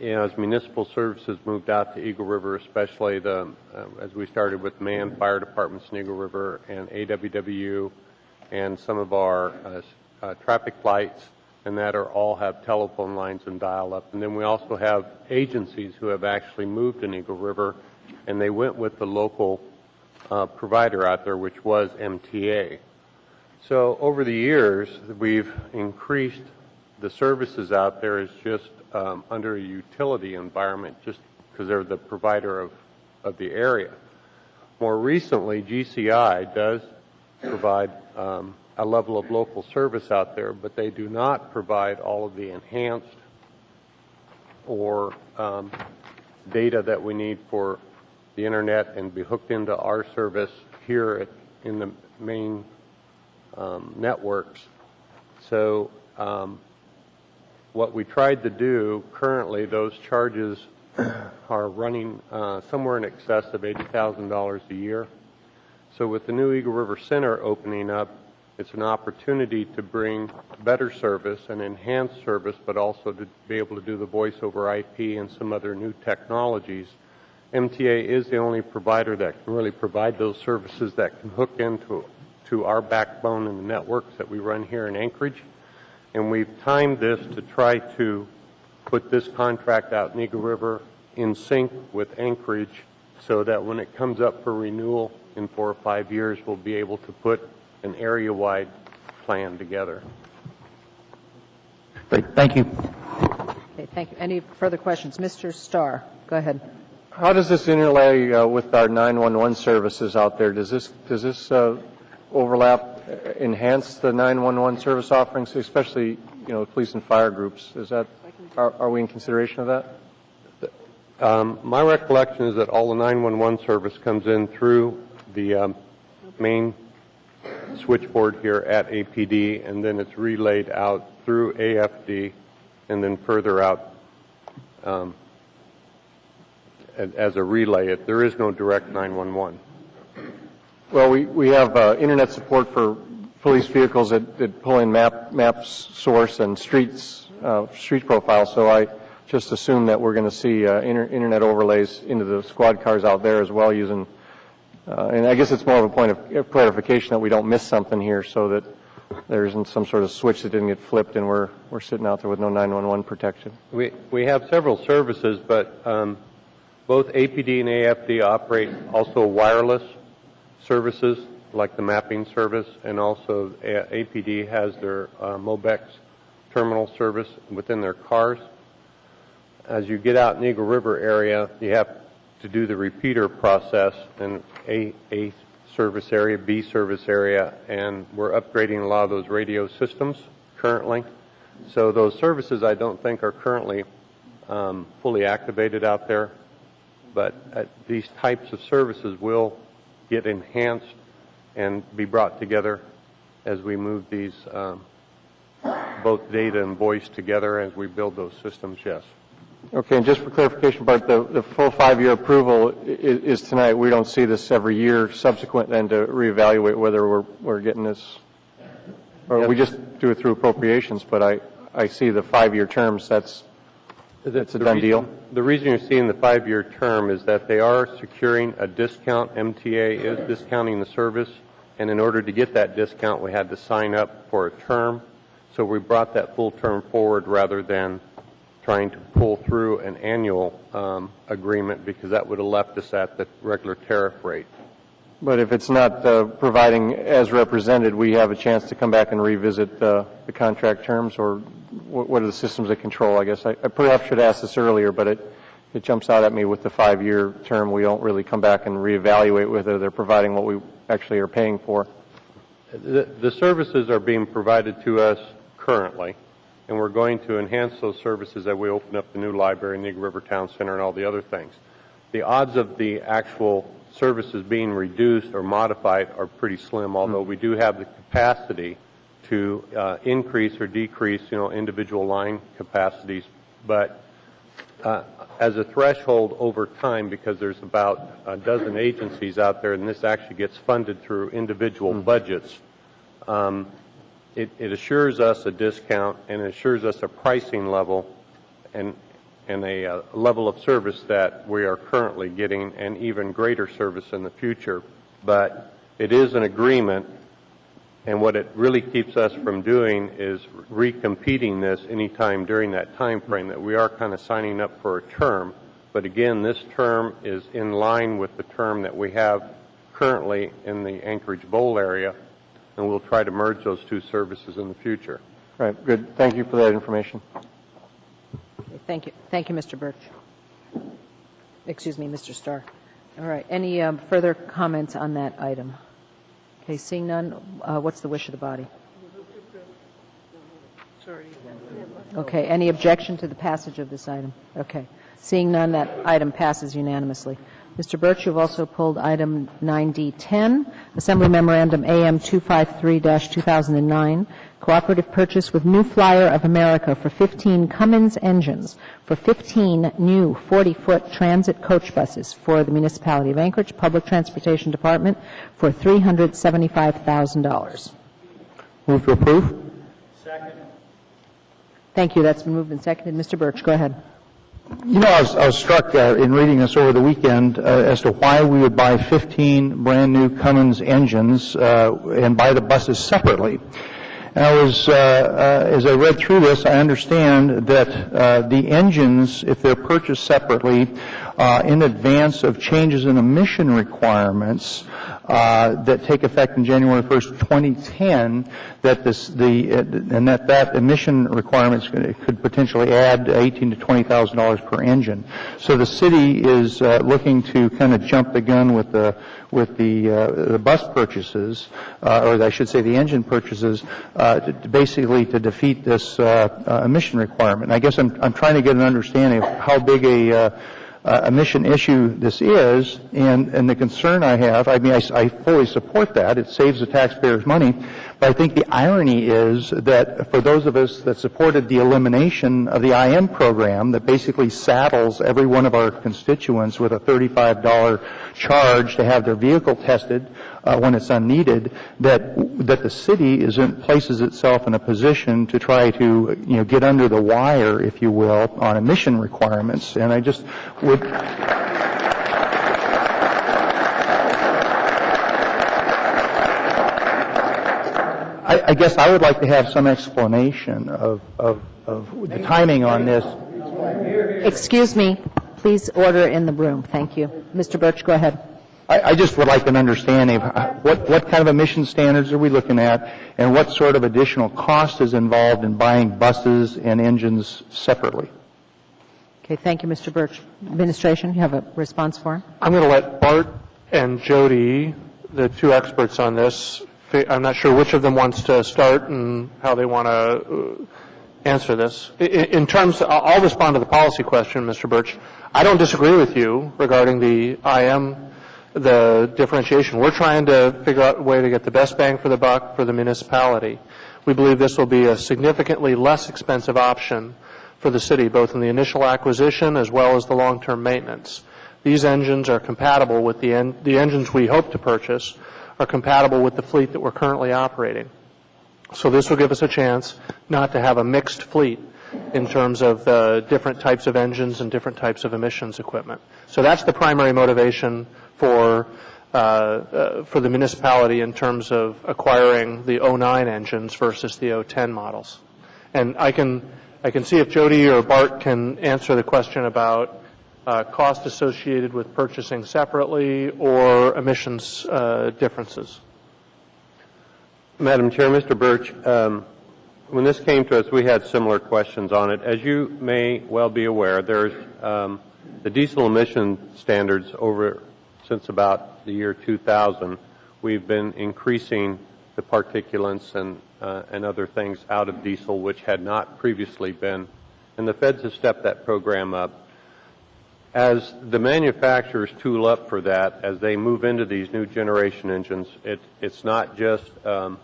as municipal services moved out to Eagle River, especially as we started with manned fire departments in Eagle River and AWW and some of our traffic lights, and that all have telephone lines and dial-up. And then we also have agencies who have actually moved in Eagle River, and they went with the local provider out there, which was MTA. So over the years, we've increased the services out there as just under a utility environment, just because they're the provider of the area. More recently, GCI does provide a level of local service out there, but they do not provide all of the enhanced or data that we need for the internet and be hooked into our service here in the main networks. So what we tried to do currently, those charges are running somewhere in excess of $80,000 a year. So with the new Eagle River Center opening up, it's an opportunity to bring better service and enhanced service, but also to be able to do the voice over IP and some other new technologies. MTA is the only provider that can really provide those services that can hook into our backbone in the networks that we run here in Anchorage. And we've timed this to try to put this contract out in Eagle River in sync with Anchorage so that when it comes up for renewal in 4 or 5 years, we'll be able to put an area-wide plan together. Great. Thank you. Okay, thank you. Any further questions? Mr. Starr, go ahead. How does this interlay with our 911 services out there? Does this overlap, enhance the 911 service offerings, especially police and fire groups? Are we in consideration of that? My recollection is that all the 911 service comes in through the main switchboard here at APD, and then it's relayed out through AFD, and then further out as a relay. There is no direct 911. Well, we have internet support for police vehicles that pull in maps source and street profiles, so I just assume that we're going to see internet overlays into the squad cars out there as well using, and I guess it's more of a point of clarification that we don't miss something here so that there isn't some sort of switch that didn't get flipped and we're sitting out there with no 911 protection. We have several services, but both APD and AFD operate also wireless services like the mapping service, and also APD has their Mobex terminal service within their cars. As you get out in the Eagle River area, you have to do the repeater process in A service area, B service area, and we're upgrading a lot of those radio systems currently. So those services I don't think are currently fully activated out there, but these types of services will get enhanced and be brought together as we move these both data and voice together as we build those systems, yes. Okay, and just for clarification, Bart, the full 5-year approval is tonight. We don't see this every year subsequent then to reevaluate whether we're getting this, or we just do it through appropriations, but I see the 5-year terms, that's a done deal. The reason you're seeing the 5-year term is that they are securing a discount. MTA is discounting the service, and in order to get that discount, we had to sign up for a term. So we brought that full term forward rather than trying to pull through an annual agreement, because that would have left us at the regular tariff rate. But if it's not providing as represented, we have a chance to come back and revisit the contract terms, or what are the systems of control, I guess. I perhaps should ask this earlier, but it jumps out at me with the 5-year term. We don't really come back and reevaluate whether they're providing what we actually are paying for. The services are being provided to us currently, and we're going to enhance those services as we open up the new library in the Eagle River Town Center and all the other things. The odds of the actual services being reduced or modified are pretty slim, although we do have the capacity to increase or decrease, individual line capacities. But as a threshold over time, because there's about a dozen agencies out there, and this actually gets funded through individual budgets, it assures us a discount and assures us a pricing level and a level of service that we are currently getting, and even greater service in the future. But it is an agreement, and what it really keeps us from doing is recompeting this anytime during that time frame, that we are kind of signing up for a term. But again, this term is in line with the term that we have currently in the Anchorage Bowl area, and we'll try to merge those two services in the future. Right, good. Thank you for that information. Thank you. Thank you, Mr. Birch. Excuse me, Mr. Starr. All right. Any further comments on that item? Okay, seeing none, what's the wish of the body? Okay, any objection to the passage of this item? Okay. Seeing none, that item passes unanimously. Mr. Birch, you've also pulled item 9D10, Assembly Memorandum AM 253-2009, cooperative purchase with New Flyer of America for 15 Cummins engines for 15 new 40-foot transit coach buses for the Municipality of Anchorage Public Transportation Department for $375,000. Move to approve. Thank you. That's been moved and seconded. Mr. Birch, go ahead. You know, I was struck in reading this over the weekend as to why we would buy 15 brand-new Cummins engines and buy the buses separately. And I was, as I read through this, I understand that the engines, if they're purchased separately, in advance of changes in emission requirements that take effect in January 1st, 2010, that that emission requirements could potentially add $18,000 to $20,000 per engine. So the city is looking to kind of jump the gun with the bus purchases, or I should say the engine purchases, basically to defeat this emission requirement. And I guess I'm trying to get an understanding of how big a emission issue this is, and the concern I have, I mean, I fully support that. It saves the taxpayers money. But I think the irony is that for those of us that supported the elimination of the IM program that basically saddles every one of our constituents with a $35 charge to have their vehicle tested when it's unneeded, that the city places itself in a position to try to, get under the wire, if you will, on emission requirements. And I just would... I guess I would like to have some explanation of the timing on this. Excuse me. Please order in the room. Thank you. Mr. Birch, go ahead. I just would like an understanding of what kind of emission standards are we looking at, and what sort of additional cost is involved in buying buses and engines separately. Okay, thank you, Mr. Birch. Administration, you have a response for him? I'm going to let Bart and Jody, the two experts on this, I'm not sure which of them wants to start and how they want to answer this. In terms, I'll respond to the policy question, Mr. Birch. I don't disagree with you regarding the differentiation. We're trying to figure out a way to get the best bang for the buck for the municipality. We believe this will be a significantly less expensive option for the city, both in the initial acquisition as well as the long-term maintenance. These engines are compatible with the engines we hope to purchase are compatible with the fleet that we're currently operating. So this will give us a chance not to have a mixed fleet in terms of different types of engines and different types of emissions equipment. So that's the primary motivation for the municipality in terms of acquiring the 09 engines versus the 010 models. And I can see if Jody or Bart can answer the question about cost associated with purchasing separately or emissions differences. Madam Chair, Mr. Birch, when this came to us, we had similar questions on it. As you may well be aware, there's the diesel emission standards since about the year 2000. We've been increasing the particulates and other things out of diesel, which had not previously been, and the feds have stepped that program up. As the manufacturers tool up for that, as they move into these new generation engines, it's not just the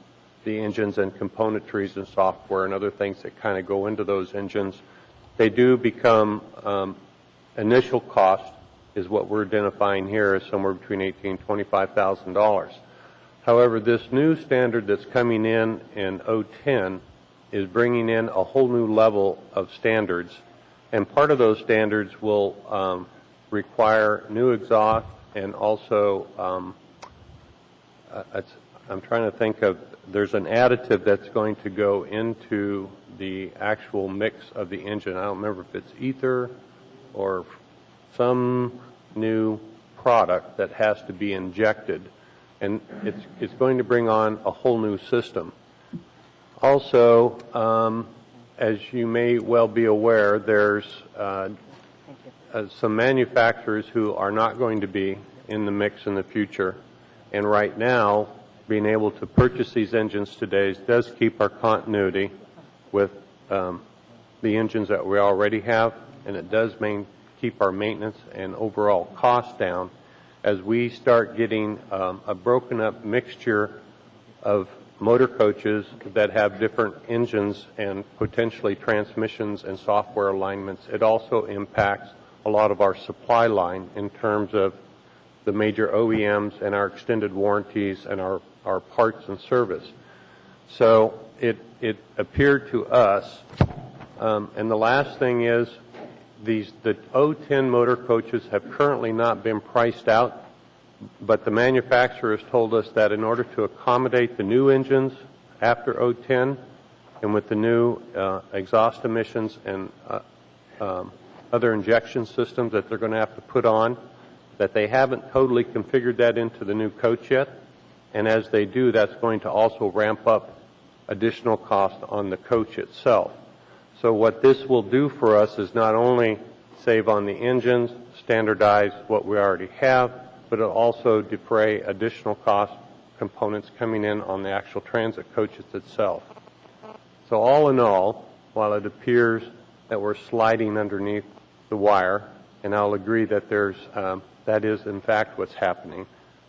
engines and componentries and software and other things that kind of go into those engines. They do become initial cost is what we're identifying here as somewhere between $18,000 and $25,000. However, this new standard that's coming in 010 is bringing in a whole new level of standards. And part of those standards will require new exhaust and also, I'm trying to think of, there's an additive that's going to go into the actual mix of the engine. I don't remember if it's ether or some new product that has to be injected. And it's going to bring on a whole new system. Also, as you may well be aware, there's some manufacturers who are not going to be in the mix in the future. And right now, being able to purchase these engines today does keep our continuity with the engines that we already have, and it does keep our maintenance and overall cost down. as we start getting a broken up mixture of motor coaches that have different engines and potentially transmissions and software alignments, it also impacts a lot of our supply line in terms of the major OEMs and our extended warranties and our parts and service. So it appeared to us, and the last thing is, the 010 motor coaches have currently not been priced out, but the manufacturer has told us that in order to accommodate the new engines after 010 and with the new exhaust emissions and other injection systems that they're going to have to put on, that they haven't totally configured that into the new coach yet. And as they do, that's going to also ramp up additional cost on the coach itself. So what this will do for us is not only save on the engines, standardize what we already have, but it'll also defray additional cost components coming in on the actual transit coaches itself. So all in all, while it appears that we're sliding underneath the wire, and I'll agree that that is in fact what's happening,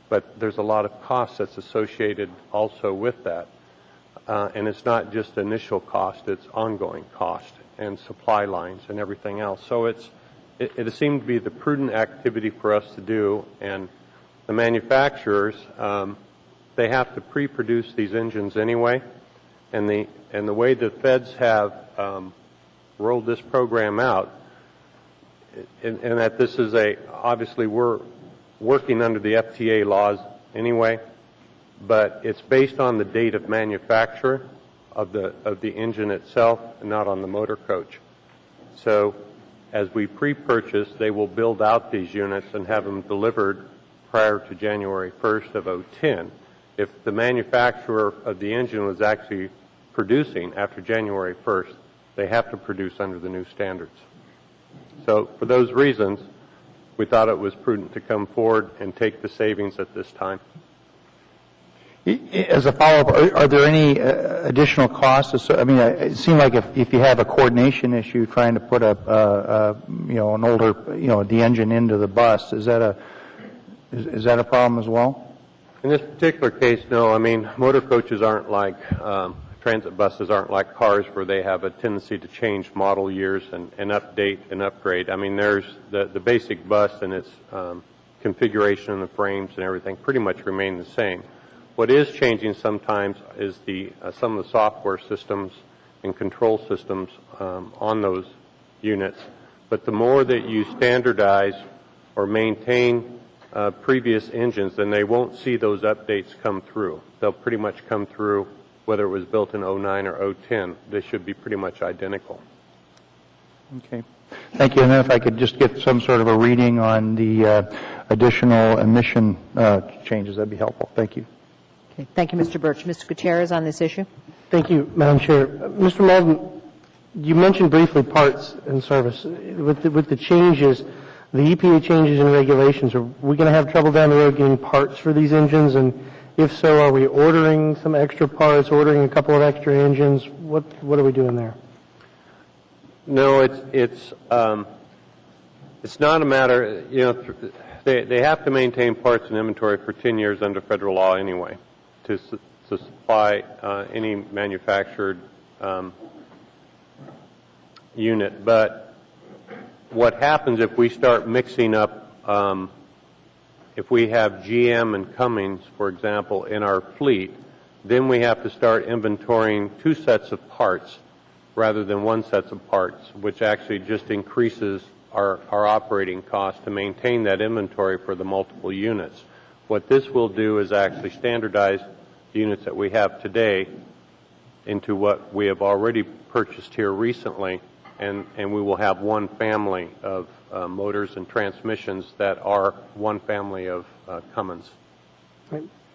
but there's a lot of cost that's associated also with that. And it's not just initial cost, it's ongoing cost and supply lines and everything else. So it seemed to be the prudent activity for us to do, and the manufacturers, they have to pre-produce these engines anyway, and the way the feds have rolled this program out, and that this is obviously we're working under the FTA laws anyway, but it's based on the date of manufacture of the engine itself and not on the motor coach. So as we pre-purchase, they will build out these units and have them delivered prior to January 1st of 2010. If the manufacturer of the engine was actually producing after January 1st, they have to produce under the new standards. So for those reasons, we thought it was prudent to come forward and take the savings at this time. As a follow-up, are there any additional costs? I mean, it seemed like if you have a coordination issue trying to put an older, the engine into the bus, is that a problem as well? In this particular case, no. I mean, motor coaches aren't like transit buses, aren't like cars where they have a tendency to change model years and update and upgrade. I mean, there's the basic bus and its configuration and the frames and everything pretty much remain the same. What is changing sometimes is some of the software systems and control systems on those units. But the more that you standardize or maintain previous engines, then they won't see those updates come through. They'll pretty much come through whether it was built in 09 or 010. They should be pretty much identical. Okay. Thank you. And then if I could just get some sort of a reading on the additional emission changes, that'd be helpful. Thank you. Okay. Thank you, Mr. Birch. Mr. Gutierrez on this issue. Thank you, Madam Chair. Mr. Malden, you mentioned briefly parts and service. With the changes, the EPA changes in regulations, are we going to have trouble down the road getting parts for these engines? And if so, are we ordering some extra parts, ordering a couple of extra engines? What are we doing there? No, it's not a matter, they have to maintain parts and inventory for 10 years under federal law anyway to supply any manufactured unit. But what happens if we start mixing up, if we have GM and Cummins, for example, in our fleet, then we have to start inventorying two sets of parts rather than one set of parts, which actually just increases our operating cost to maintain that inventory for the multiple units. What this will do is actually standardize the units that we have today into what we have already purchased here recently, and we will have one family of motors and transmissions that are one family of Cummins.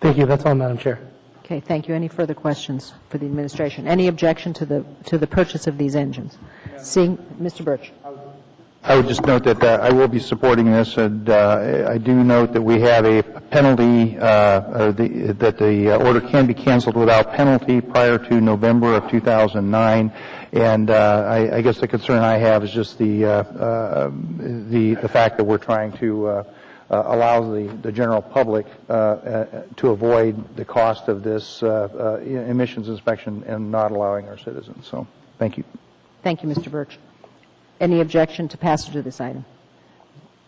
Thank you. That's all, Madam Chair. Okay, thank you. Any further questions for the administration? Any objection to the purchase of these engines? Seeing Mr. Birch. I would just note that I will be supporting this, and I do note that we have a penalty, that the order can be canceled without penalty prior to November of 2009. And I guess the concern I have is just the fact that we're trying to allows the general public to avoid the cost of this emissions inspection and not allowing our citizens. So, thank you. Thank you, Mr. Birch. Any objection to passage of this item?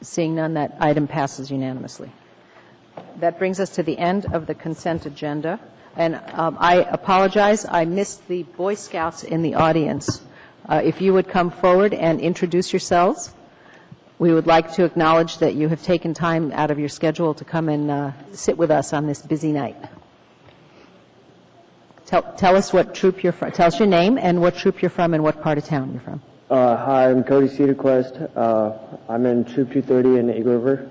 Seeing none, that item passes unanimously. That brings us to the end of the consent agenda. And I apologize, I missed the Boy Scouts in the audience. If you would come forward and introduce yourselves. We would like to acknowledge that you have taken time out of your schedule to come and sit with us on this busy night. Tell us what troop you're from. Tell us your name and what troop you're from and what part of town you're from. Hi, I'm Cody Cedarquist. I'm in Troop 230 in Eagle River.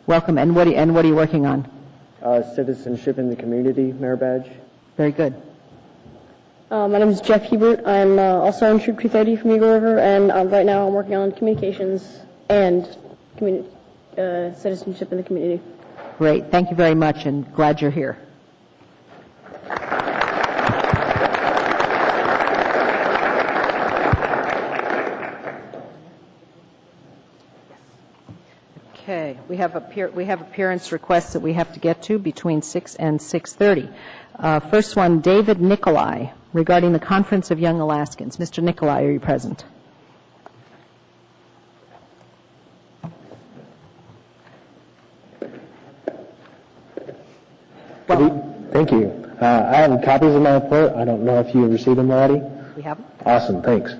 Welcome. And what are you working on? Citizenship in the community, merit badge. Very good. My name is Jeff Hebert. I'm also in Troop 230 from Eagle River, and right now I'm working on communications and citizenship in the community. Great. Thank you very much, and glad you're here. Okay. We have appearance requests that we have to get to between 6 and 6:30. First one, David Nicolai, regarding the Conference of Young Alaskans. Mr. Nicolai, are you present? Thank you. I have copies of my report. I don't know if you have received them already. We haven't. Awesome, thanks.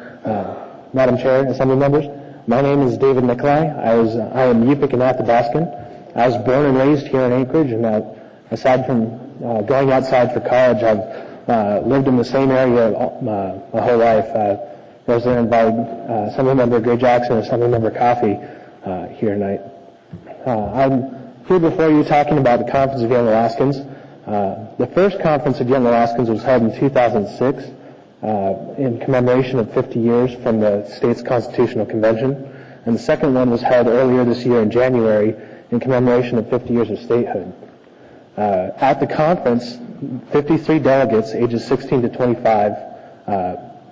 Madam Chair, Assembly members, my name is David Nicolai. I am Yupik and Athabascan. I was born and raised here in Anchorage, and aside from going outside for college, I've lived in the same area my whole life. I was there by Assemblymember Gray Jackson and Assemblymember Coffey here tonight. I'm here before you talking about the Conference of Young Alaskans. The first Conference of Young Alaskans was held in 2006 in commemoration of 50 years from the state's constitutional convention, and the second one was held earlier this year in January in commemoration of 50 years of statehood. At the conference, 53 delegates ages 16 to 25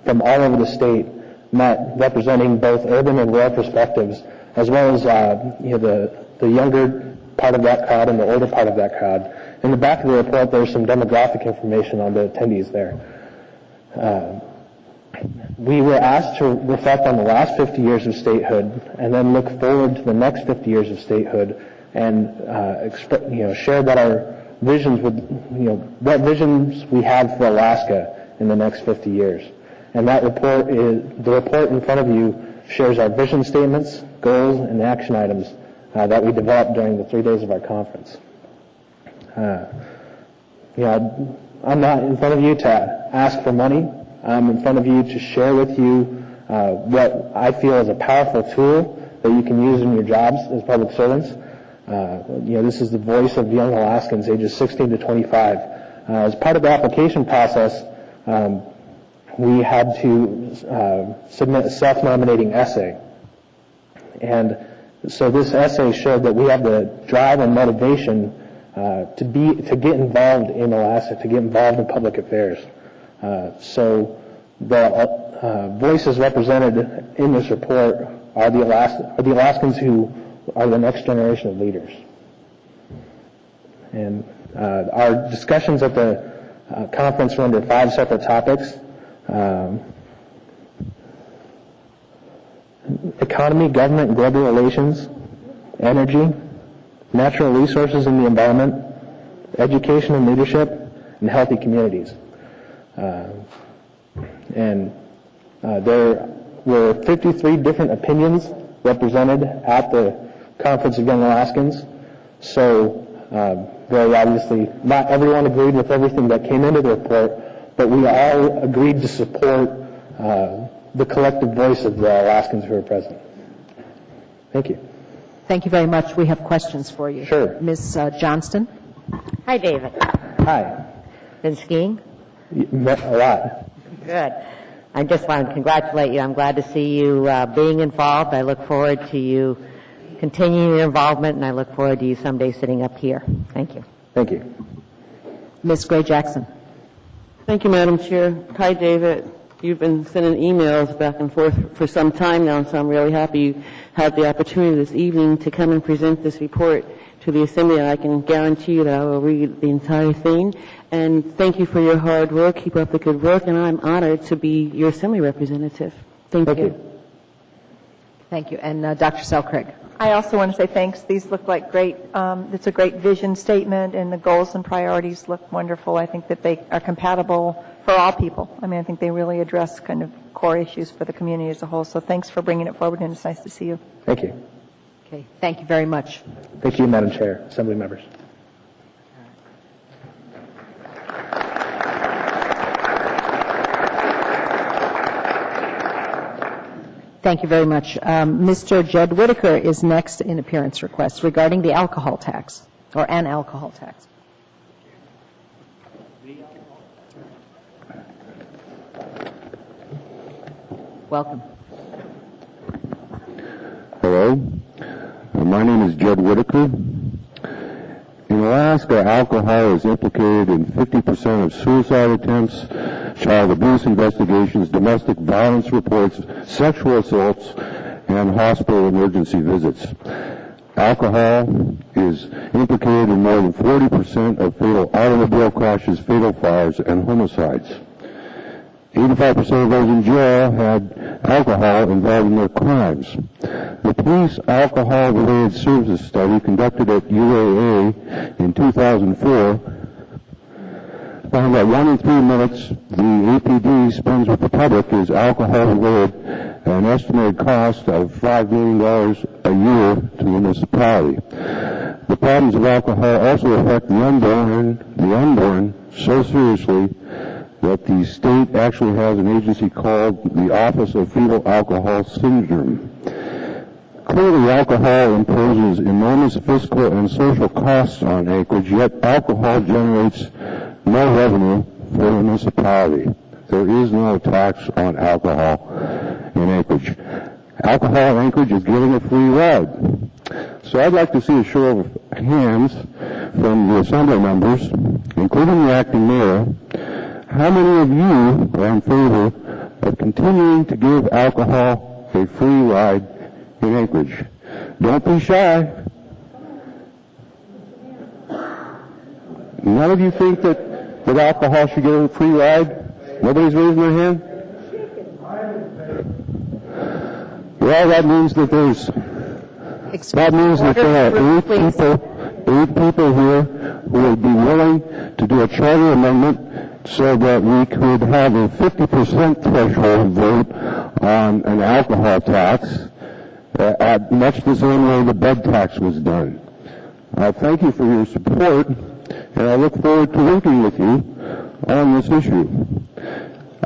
from all over the state met, representing both urban and rural perspectives, as well as the younger part of that crowd and the older part of that crowd. In the back of the report, there's some demographic information on the attendees there. We were asked to reflect on the last 50 years of statehood and then look forward to the next 50 years of statehood and share what our visions what visions we have for Alaska in the next 50 years. And that report the report in front of you shares our vision statements, goals, and action items that we developed during the 3 days of our conference. I'm not in front of you to ask for money. I'm in front of you to share with you what I feel is a powerful tool that you can use in your jobs as public servants. This is the voice of young Alaskans ages 16 to 25. As part of the application process, we had to submit a self-nominating essay. And so this essay showed that we have the drive and motivation to get involved in Alaska, to get involved in public affairs. So the voices represented in this report are the Alaskans who are the next generation of leaders. And our discussions at the conference were under 5 separate topics. Economy, government, and global relations, energy, natural resources and the environment, education and leadership, and healthy communities. There were 53 different opinions represented at the Conference of Young Alaskans. So, very obviously, not everyone agreed with everything that came into the report, but we all agreed to support the collective voice of the Alaskans who are present. Thank you. Thank you very much. We have questions for you. Sure. Ms. Johnston. Hi, David. Hi. Been skiing? A lot. Good. I just want to congratulate you. I'm glad to see you being involved. I look forward to you continuing your involvement, and I look forward to you someday sitting up here. Thank you. Thank you. Ms. Gray Jackson. Thank you, Madam Chair. Hi, David. you've been sending emails back and forth for some time now, so I'm really happy you had the opportunity this evening to come and present this report to the Assembly, and I can guarantee you that I will read the entire thing. And thank you for your hard work. Keep up the good work, and I'm honored to be your Assembly representative. Thank you. Thank you. And Dr. Selcraig. I also want to say thanks. These look like great, it's a great vision statement, and the goals and priorities look wonderful. I think that they are compatible for all people. I mean, I think they really address kind of core issues for the community as a whole. So thanks for bringing it forward, and it's nice to see you. Thank you. Okay. Thank you very much. Thank you, Madam Chair, Assembly members. Thank you very much. Mr. Jed Whitaker is next in appearance requests regarding the alcohol tax, or an alcohol tax. Welcome. Hello. My name is Jed Whitaker. In Alaska, alcohol is implicated in 50% of suicide attempts, child abuse investigations, domestic violence reports, sexual assaults, and hospital emergency visits. Alcohol is implicated in more than 40% of fatal automobile crashes, fatal fires, and homicides. 85% of those in jail had alcohol involved in their crimes. The police alcohol-related services study conducted at UAA in 2004 found that 1 in 3 minutes the APD spends with the public is alcohol-related, an estimated cost of $5 million a year to the municipality. The problems of alcohol also affect the unborn so seriously that the state actually has an agency called the Office of Fetal Alcohol Syndrome. Clearly, alcohol imposes enormous fiscal and social costs on Anchorage, yet alcohol generates no revenue for the municipality. There is no tax on alcohol in Anchorage. Alcohol in Anchorage is getting a free ride. So I'd like to see a show of hands from the Assembly members, including the acting mayor. How many of you are in favor of continuing to give alcohol a free ride in Anchorage? Don't be shy. None of you think that alcohol should get a free ride? Nobody's raising their hand? Well, that means that there are 8 people here who would be willing to do a charter amendment so that we could have a 50% threshold vote on an alcohol tax, at much the same way the bed tax was done. Thank you for your support, and I look forward to working with you on this issue.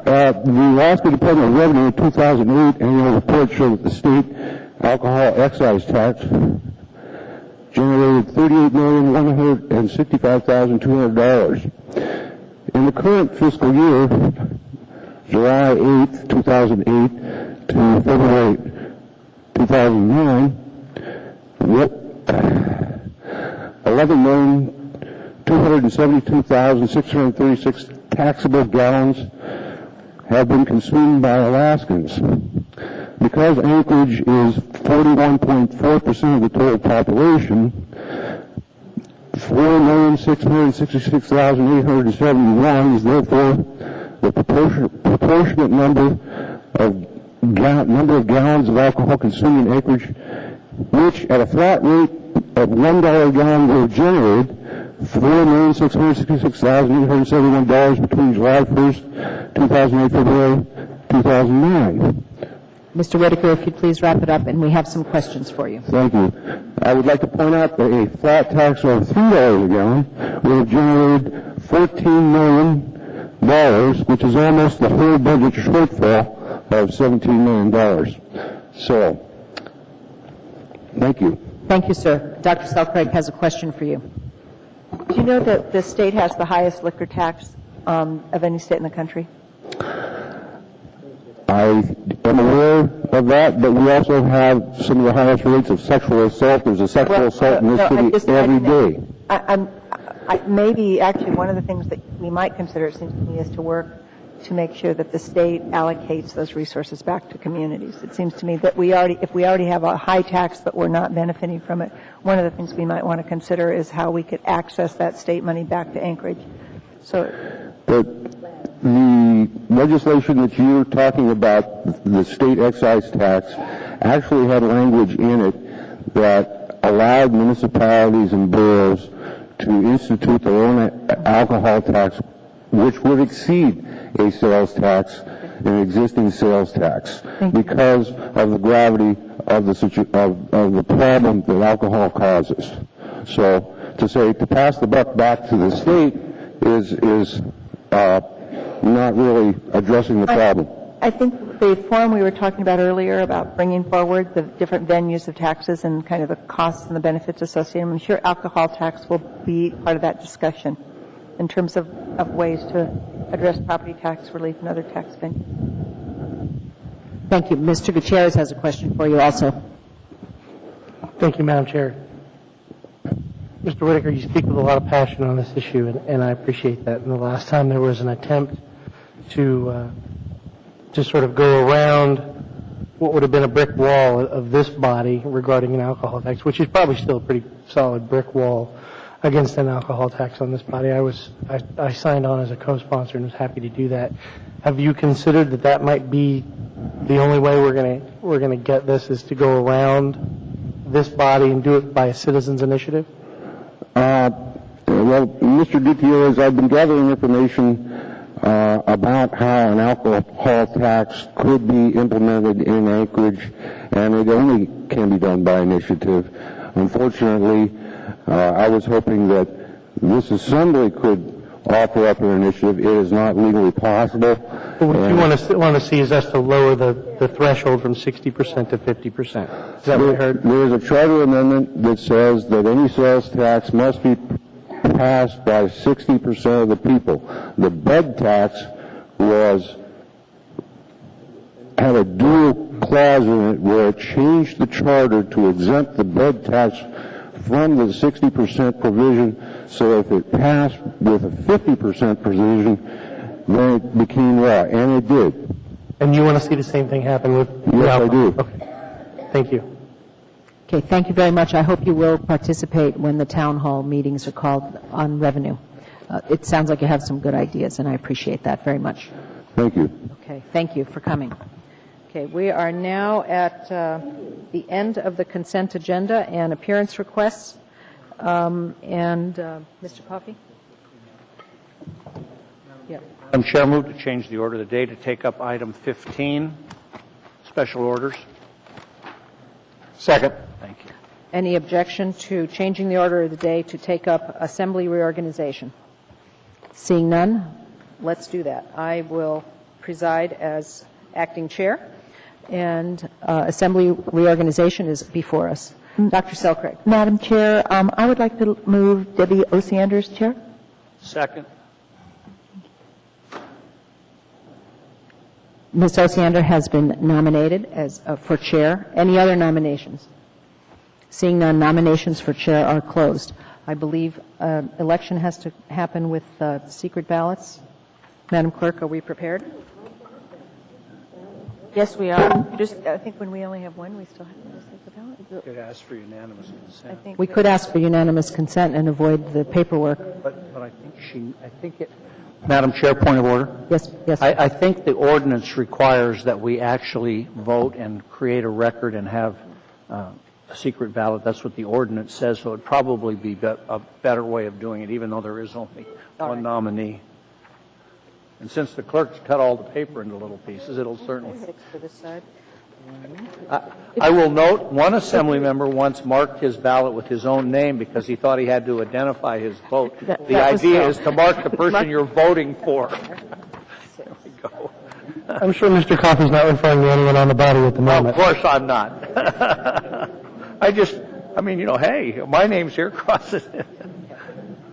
The Alaska Department of Revenue in 2008 annual report showed that the state alcohol excise tax generated $38,165,200. In the current fiscal year, July 8, 2008 to February 2009, $11,272,636 taxable gallons have been consumed by Alaskans. Because Anchorage is 41.4% of the total population, 4,666,871 is therefore the proportionate number of gallons of alcohol consumed in Anchorage, which at a flat rate of $1 a gallon will have generated $4,666,871 between July 1st, 2008, February 2009. Mr. Whitaker, if you'd please wrap it up, and we have some questions for you. Thank you. I would like to point out that a flat tax of $3 a gallon would have generated $14 million, which is almost the whole budget shortfall of $17 million. So, thank you. Thank you, sir. Dr. Selcraig has a question for you. Do you know that the state has the highest liquor tax of any state in the country? I am aware of that, but we also have some of the highest rates of sexual assault. There's a sexual assault in this city every day. Maybe actually one of the things that we might consider, it seems to me, is to work to make sure that the state allocates those resources back to communities. It seems to me that if we already have a high tax but we're not benefiting from it, one of the things we might want to consider is how we could access that state money back to Anchorage. But the legislation that you're talking about, the state excise tax, actually had language in it that allowed municipalities and boroughs to institute their own alcohol tax, which would exceed a sales tax, an existing sales tax, because of the gravity of the problem that alcohol causes. So to pass the buck back to the state is not really addressing the problem. I think the forum we were talking about earlier about bringing forward the different venues of taxes and kind of the costs and the benefits associated, I'm sure alcohol tax will be part of that discussion in terms of ways to address property tax relief and other tax venues. Thank you. Mr. Gutierrez has a question for you also. Thank you, Madam Chair. Mr. Whitaker, you speak with a lot of passion on this issue, and I appreciate that. And the last time there was an attempt to sort of go around what would have been a brick wall of this body regarding an alcohol tax, which is probably still a pretty solid brick wall against an alcohol tax on this body. I signed on as a co-sponsor and was happy to do that. Have you considered that might be the only way we're going to get this, is to go around this body and do it by a citizens initiative? Well, Mr. Gutierrez, I've been gathering information about how an alcohol tax could be implemented in Anchorage, and it only can be done by initiative. Unfortunately, I was hoping that this assembly could offer up an initiative. It is not legally possible. What you want to see is us to lower the threshold from 60% to 50%. Is that what I heard? There is a charter amendment that says that any sales tax must be passed by 60% of the people. The bed tax had a dual clause in it where it changed the charter to exempt the bed tax from the 60% provision, so if it passed with a 50% provision, then it became law, and it did. And you want to see the same thing happen with Yes, I do. Okay. Thank you. Okay, thank you very much. I hope you will participate when the town hall meetings are called on revenue. It sounds like you have some good ideas, and I appreciate that very much. Thank you. Okay, thank you for coming. Okay, we are now at the end of the consent agenda and appearance requests. Mr. Coffey? Yeah. Madam Chair, move to change the order of the day to take up item 15, special orders. Second. Thank you. Any objection to changing the order of the day to take up assembly reorganization? Seeing none, let's do that. I will preside as acting chair, and assembly reorganization is before us. Dr. Selcraig. Madam Chair, I would like to move Debbie Osiander as chair. Second. Ms. Osiander has been nominated as for chair. Any other nominations? Seeing none, nominations for chair are closed. I believe election has to happen with secret ballots. Madam Clerk, are we prepared? Yes, we are. I think when we only have one, we still have to take the ballot. You could ask for unanimous consent. We could ask for unanimous consent and avoid the paperwork. But I think it. Madam Chair, point of order. Yes, yes. I think the ordinance requires that we actually vote and create a record and have a secret ballot. That's what the ordinance says, so it would probably be a better way of doing it, even though there is only one nominee. And since the clerk's cut all the paper into little pieces, it'll certainly. I will note one assembly member once marked his ballot with his own name because he thought he had to identify his vote. The idea is to mark the person you're voting for. There we go. I'm sure Mr. Coffey's not referring to anyone on the body at the moment. Of course I'm not. Hey, my name's here, crosses it.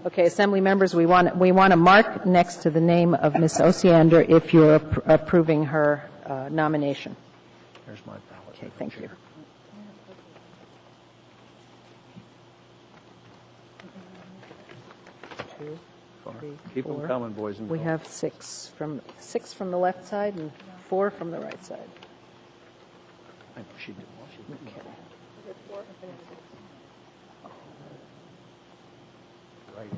Okay, Assembly members, we want a mark next to the name of Ms. Osiander if you're approving her nomination. There's my ballot. Okay, thank you. far. Keep them coming, boys and We girls. have six from the left side and 4 from the right side. I know she did well. She did Okay. right.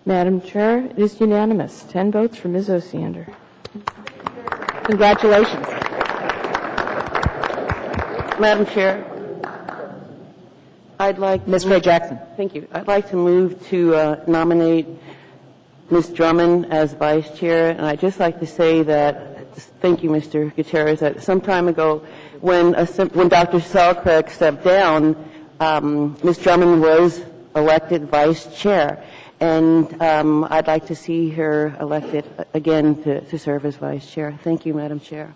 Madam Chair, it is unanimous. 10 votes for Ms. Osiander. Congratulations. Madam Chair, I'd like... Ms. Gray Jackson. Thank you. I'd like to move to nominate Ms. Drummond as vice chair, and I'd just like to say that, thank you, Mr. Gutierrez, that some time ago when Dr. Selcraig stepped down, Ms. Drummond was elected vice chair, and I'd like to see her elected again to serve as vice chair. Thank you, Madam Chair.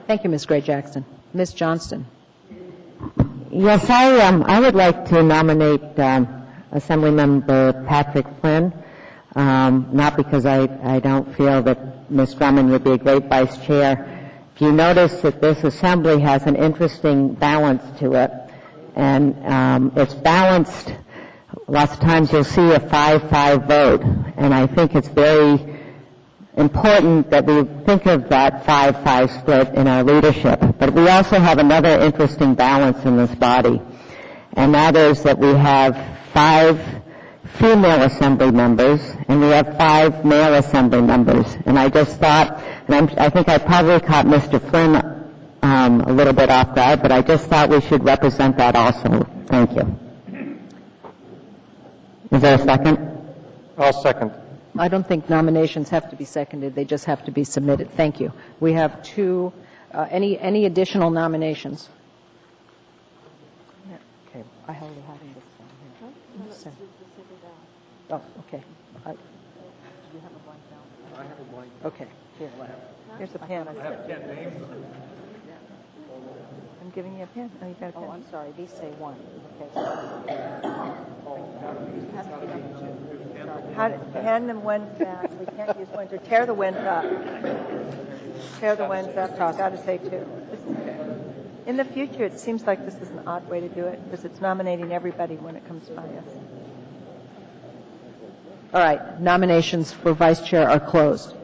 Thank you, Ms. Gray Jackson. Ms. Johnston. Yes, I would like to nominate Assemblymember Patrick Flynn, not because I don't feel that Ms. Drummond would be a great vice chair. If you notice that this assembly has an interesting balance to it, and it's balanced. Lots of times you'll see a 5-5 vote, and I think it's very important that we think of that 5-5 split in our leadership. But we also have another interesting balance in this body, and that is that we have 5 female assembly members and we have 5 male assembly members. And I just thought, and I think I probably caught Mr. Flynn a little bit off guard, but I just thought we should represent that also. Thank you. Is there a second? I'll second. I don't think nominations have to be seconded. They just have to be submitted. Thank you. We have 2, any additional nominations? Okay. I held it having this one here. Oh, okay. Do you have a blank ballot? I have a blank. Okay. Here, Here's a pen. I have 10 names. I'm giving you a pen. Oh, you got a pen. Oh, I'm sorry. These say 1. Okay. Hand them one back. We can't use ones. Or tear the ones up. Tear the ones up. It's got to say 2. In the future, it seems like this is an odd way to do it because it's nominating everybody when it comes by us. All right. Nominations for vice chair are closed.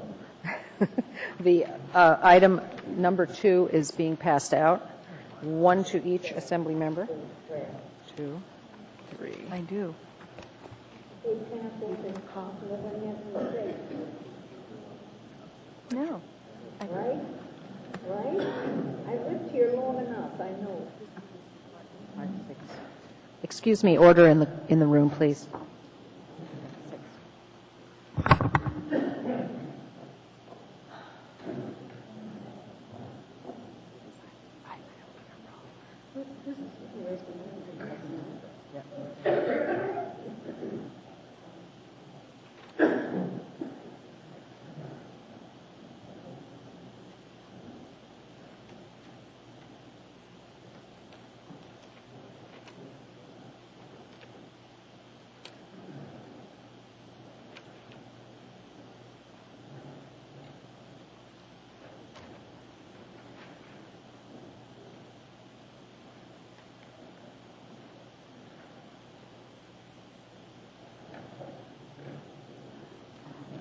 The item number 2 is being passed out. 1 to each assembly member. 2, 3. I do. No. Right? I lived here long enough, I know. Excuse me, order in the room, please.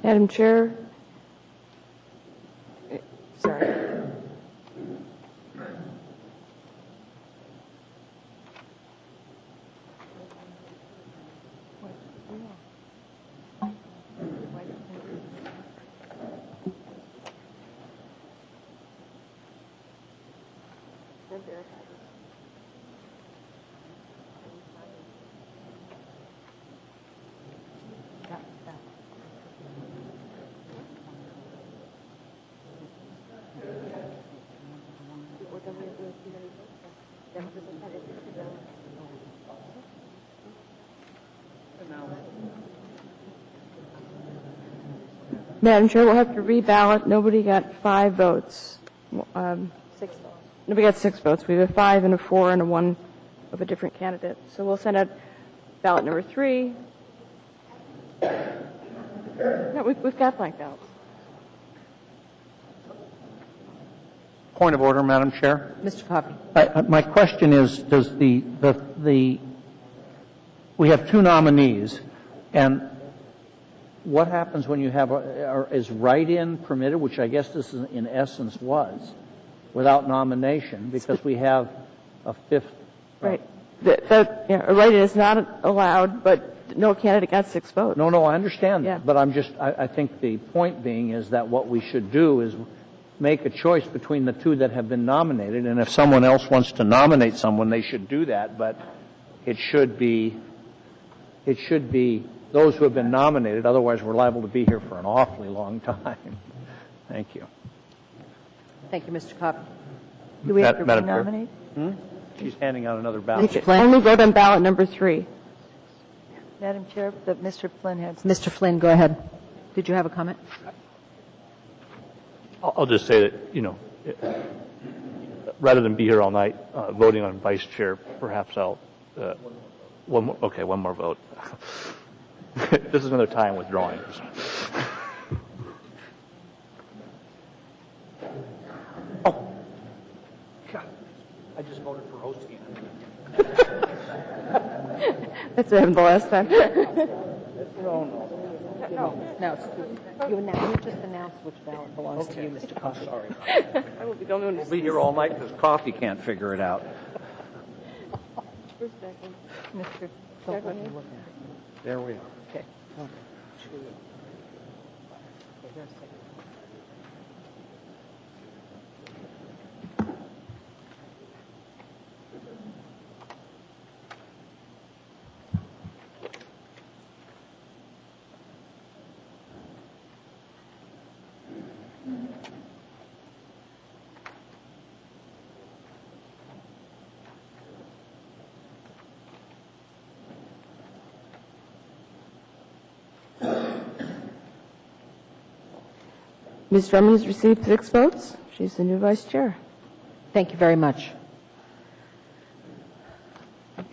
Madam Chair, sorry. Madam Chair, we'll have to reballot. Nobody got 5 votes. 6 votes. Nobody got 6 votes. We have a 5 and a 4 and a 1 of a different candidate. So we'll send out ballot number 3. No, we've got blank ballots. Point of order, Madam Chair. Mr. Coffey. My question is, does we have two nominees, and what happens when you have, is write-in permitted, which I guess this is in essence was, without nomination, because we have a fifth? Right. Write-in is not allowed, but no candidate got 6 votes. No, I understand that, but I think the point being is that what we should do is make a choice between the two that have been nominated, and if someone else wants to nominate someone, they should do that, but it should be those who have been nominated, otherwise we're liable to be here for an awfully long time. Thank you. Thank you, Mr. Coffey. Do we have to Madam Chair. nominate? She's handing out another ballot. Only vote on ballot number 3. Madam Chair, Mr. Flynn had. Mr. Flynn, go ahead. Did you have a comment? I'll just say that, rather than be here all night voting on vice chair, perhaps I'll, one more vote. This is another time withdrawing. Oh, God, I just voted for Hosteen. That's what happened the last time. No. You just announced which ballot belongs to you, Mr. Coffey. Sorry. I will be the only one to We'll be here all night because Coffee can't figure it out. Mr. There we are. Okay. Ms. Drummond has received 6 votes. She's the new vice chair. Thank you very much.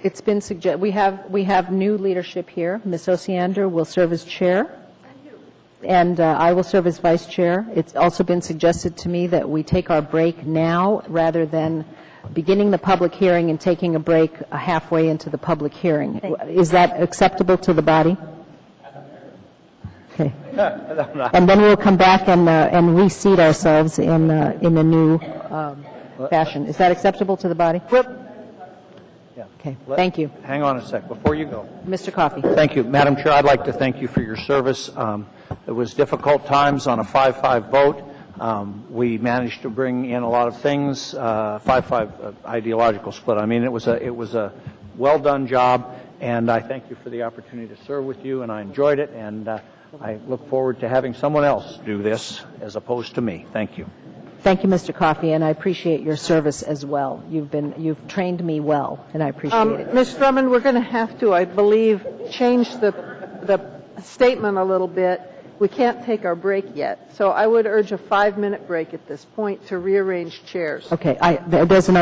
It's been we have new leadership here. Ms. Osiander will serve as chair, and I will serve as vice chair. It's also been suggested to me that we take our break now rather than beginning the public hearing and taking a break halfway into the public hearing. Is that acceptable to the body? Okay. And then we'll come back and reseat ourselves in a new fashion. Is that acceptable to the body? Yeah. Okay. Thank you. Hang on a sec before you go. Mr. Coffey. Thank you. Madam Chair, I'd like to thank you for your service. It was difficult times on a 5-5 vote. We managed to bring in a lot of things, 5-5 ideological split. I mean, it was a well-done job, and I thank you for the opportunity to serve with you, and I enjoyed it, and I look forward to having someone else do this as opposed to me. Thank you. Thank you, Mr. Coffey, and I appreciate your service as well. You've trained me well, and I appreciate it. Ms. Drummond, we're going to have to, I believe, change the statement a little bit. We can't take our break yet, so I would urge a 5-minute break at this point to rearrange chairs. Okay, there's still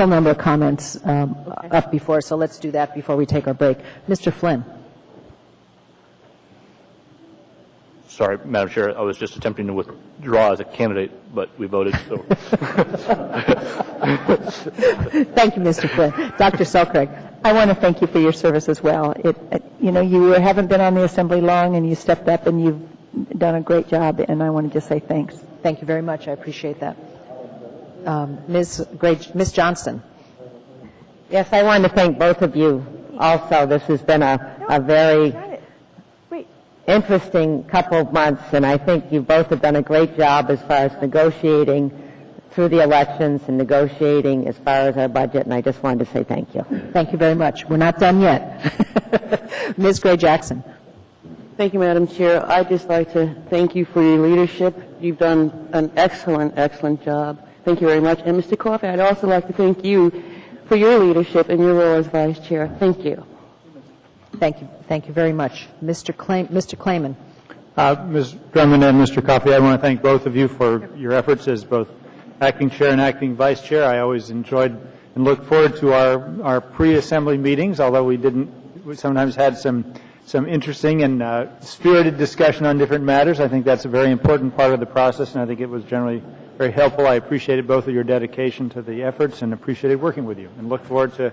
a number of comments up before, so let's do that before we take our break. Mr. Flynn. Sorry, Madam Chair, I was just attempting to withdraw as a candidate, but we voted. So. Thank you, Mr. Flynn. Dr. Selkirk. I want to thank you for your service as well. You haven't been on the Assembly long, and you stepped up, and you've done a great job, and I want to just say thanks. Thank you very much. I appreciate that. Ms. Johnston. Yes, I want to thank both of you also. This has been a very interesting couple of months, and I think you both have done a great job as far as negotiating through the elections and negotiating as far as our budget, and I just wanted to say thank you. Thank you very much. We're not done yet. Ms. Gray Jackson. Thank you, Madam Chair. I'd just like to thank you for your leadership. You've done an excellent job. Thank you very much. And Mr. Coffey, I'd also like to thank you for your leadership and your role as Vice Chair. Thank you. Thank you. Thank you very much. Mr. Klayman. Ms. Drummond and Mr. Coffey, I want to thank both of you for your efforts as both acting chair and acting vice chair. I always enjoyed and looked forward to our pre-assembly meetings, although we sometimes had some some interesting and spirited discussion on different matters. I think that's a very important part of the process, and I think it was generally very helpful. I appreciated both of your dedication to the efforts and appreciated working with you, and look forward to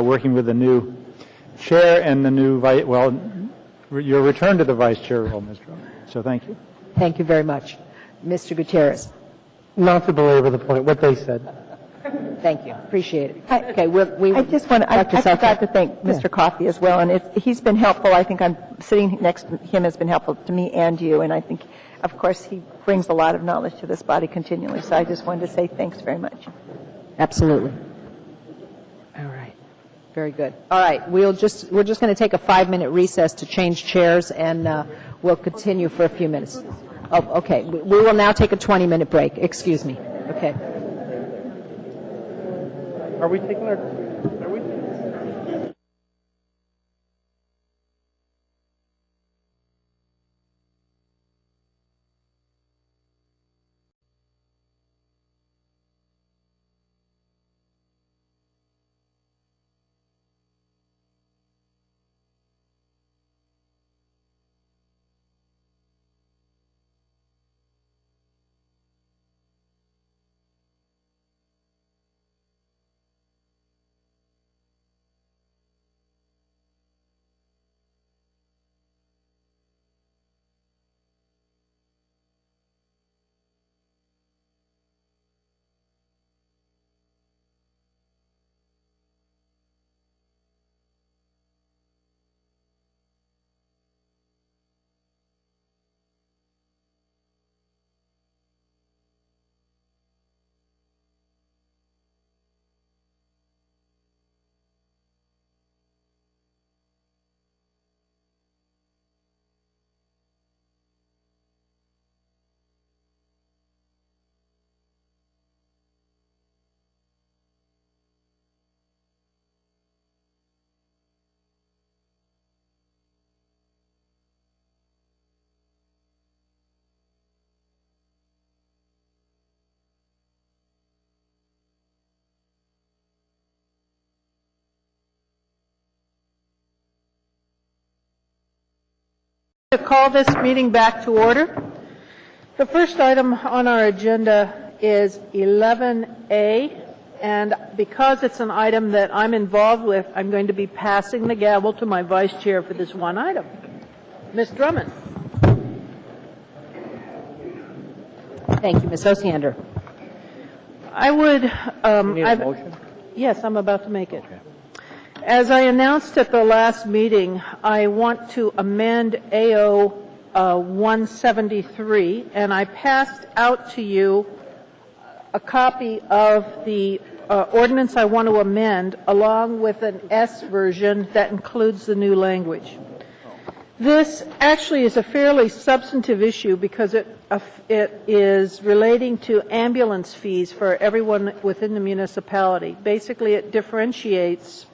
working with the new chair and the new your return to the vice chair role, Ms. Drummond. So thank you. Thank you very much. Mr. Gutierrez. Not to belabor the point, what they said. Thank you. Appreciate it. I just want to, I forgot to thank Mr. Coffey as well, and he's been helpful. I think I'm sitting next to him has been helpful to me and you, and I think, of course, he brings a lot of knowledge to this body continually, so I just wanted to say thanks very much. Absolutely. All right. Very good. All right. We're just going to take a 5-minute recess to change chairs, and we'll continue for a few minutes. Oh, okay. We will now take a 20-minute break. Excuse me. Okay. Are we taking our... To call this meeting back to order. The first item on our agenda is 11A, and because it's an item that I'm involved with, I'm going to be passing the gavel to my vice chair for this one item. Ms. Drummond. Thank you, Ms. Osiander. I would... You need a motion? Yes, I'm about to make it. Okay. As I announced at the last meeting, I want to amend AO 173, and I passed out to you a copy of the ordinance I want to amend, along with an S version that includes the new language. This actually is a fairly substantive issue because it is relating to ambulance fees for everyone within the municipality. Basically, it differentiates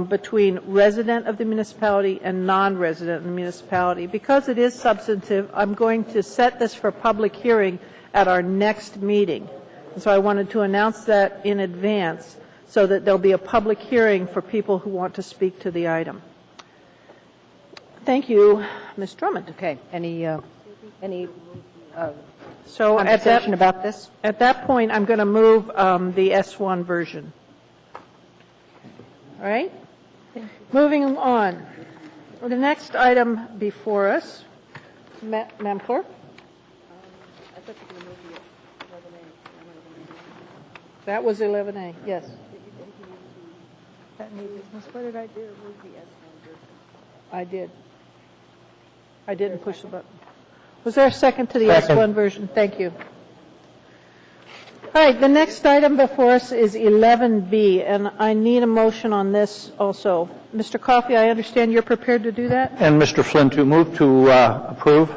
between resident of the municipality and non-resident of the municipality. Because it is substantive, I'm going to set this for public hearing at our next meeting. And so I wanted to announce that in advance so that there'll be a public hearing for people who want to speak to the item. Thank you, Ms. Drummond. Okay. Any so conversation about this? At that point, I'm going to move the S1 version. All right? Moving on. The next item before us, Madam Clerk. That was 11A, yes. That new business, what did I do? Move the S1 version. I did. I didn't push the button. Was there a second to the Second. S1 version? Thank you. All right, the next item before us is 11B, and I need a motion on this also. Mr. Coffey, I understand you're prepared to do that? And Mr. Flynn, to move to approve.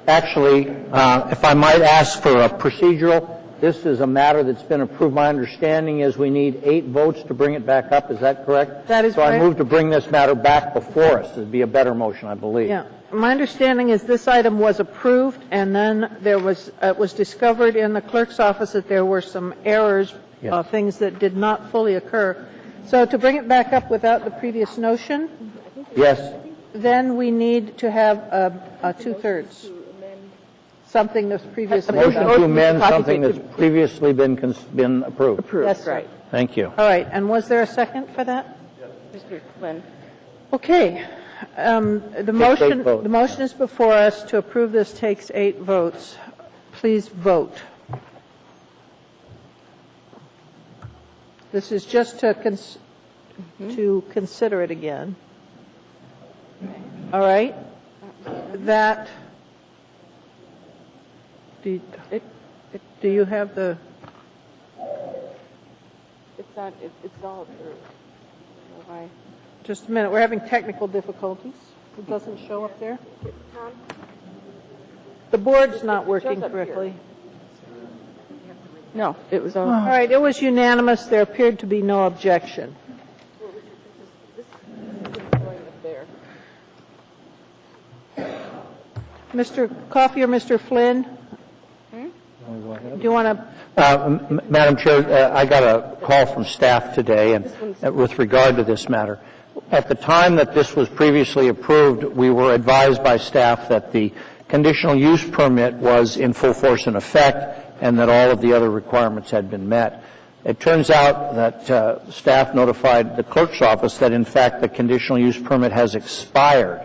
Actually, if I might ask for a procedural, this is a matter that's been approved. My understanding is we need 8 votes to bring it back up. Is that correct? That is correct. So I correct. move to bring this matter back before us. It would be a better motion, I believe. Yeah. My understanding is this item was approved, and then there was it was discovered in the clerk's office that there were some errors, Yes. things that did not fully occur. So to bring it back up without the previous notion, Yes. Then we need to have a two-thirds, something that's previously Motion done. to amend something that's previously been approved. That's right. Thank you. All right, and was there a second for that? Mr. Flynn. Okay. The motion is before us. To approve this takes 8 votes. Please vote. This is just to consider it again. All right? That, do you have the... It's not, it's all approved. Why? Just a minute, we're having technical difficulties. It doesn't show up there. The board's not working correctly. No, it was all. All right, it was unanimous. There appeared to be no objection. Mr. Coffey or Mr. Flynn? Do you want to? Madam Chair, I got a call from staff today and with regard to this matter. At the time that this was previously approved, we were advised by staff that the conditional use permit was in full force and effect and that all of the other requirements had been met. It turns out that staff notified the clerk's office that, in fact, the conditional use permit has expired.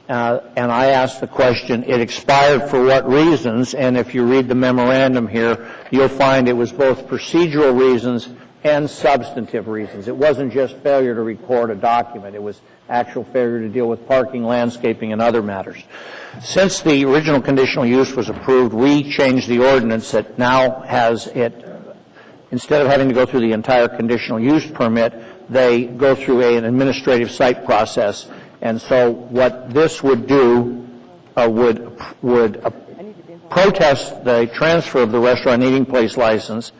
And I asked the question, it expired for what reasons? And if you read the memorandum here, you'll find it was both procedural reasons and substantive reasons. It wasn't just failure to record a document. It was actual failure to deal with parking, landscaping, and other matters. Since the original conditional use was approved, we changed the ordinance that now has it, instead of having to go through the entire conditional use permit, they go through an administrative site process. And so what this would do would protest the transfer of the restaurant eating place license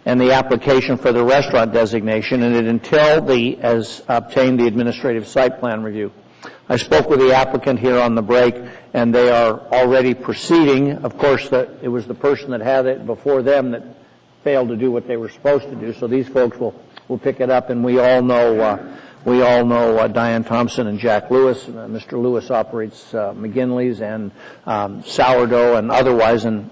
and the application for the restaurant designation, and it until has obtained the administrative site plan review. I spoke with the applicant here on the break, and they are already proceeding. Of course, it was the person that had it before them that failed to do what they were supposed to do. So these folks will pick it up, and we all know Diane Thompson and Jack Lewis. Mr. Lewis operates McGinley's and Sourdough and otherwise, and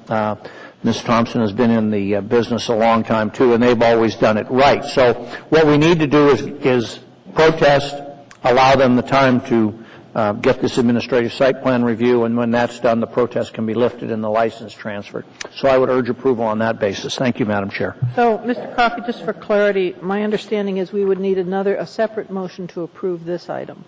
Ms. Thompson has been in the business a long time too, and they've always done it right. So what we need to do is protest, allow them the time to get this administrative site plan review, and when that's done, the protest can be lifted and the license transferred. So I would urge approval on that basis. Thank you, Madam Chair. So, Mr. Coffey, just for clarity, my understanding is we would need a separate motion to approve this item.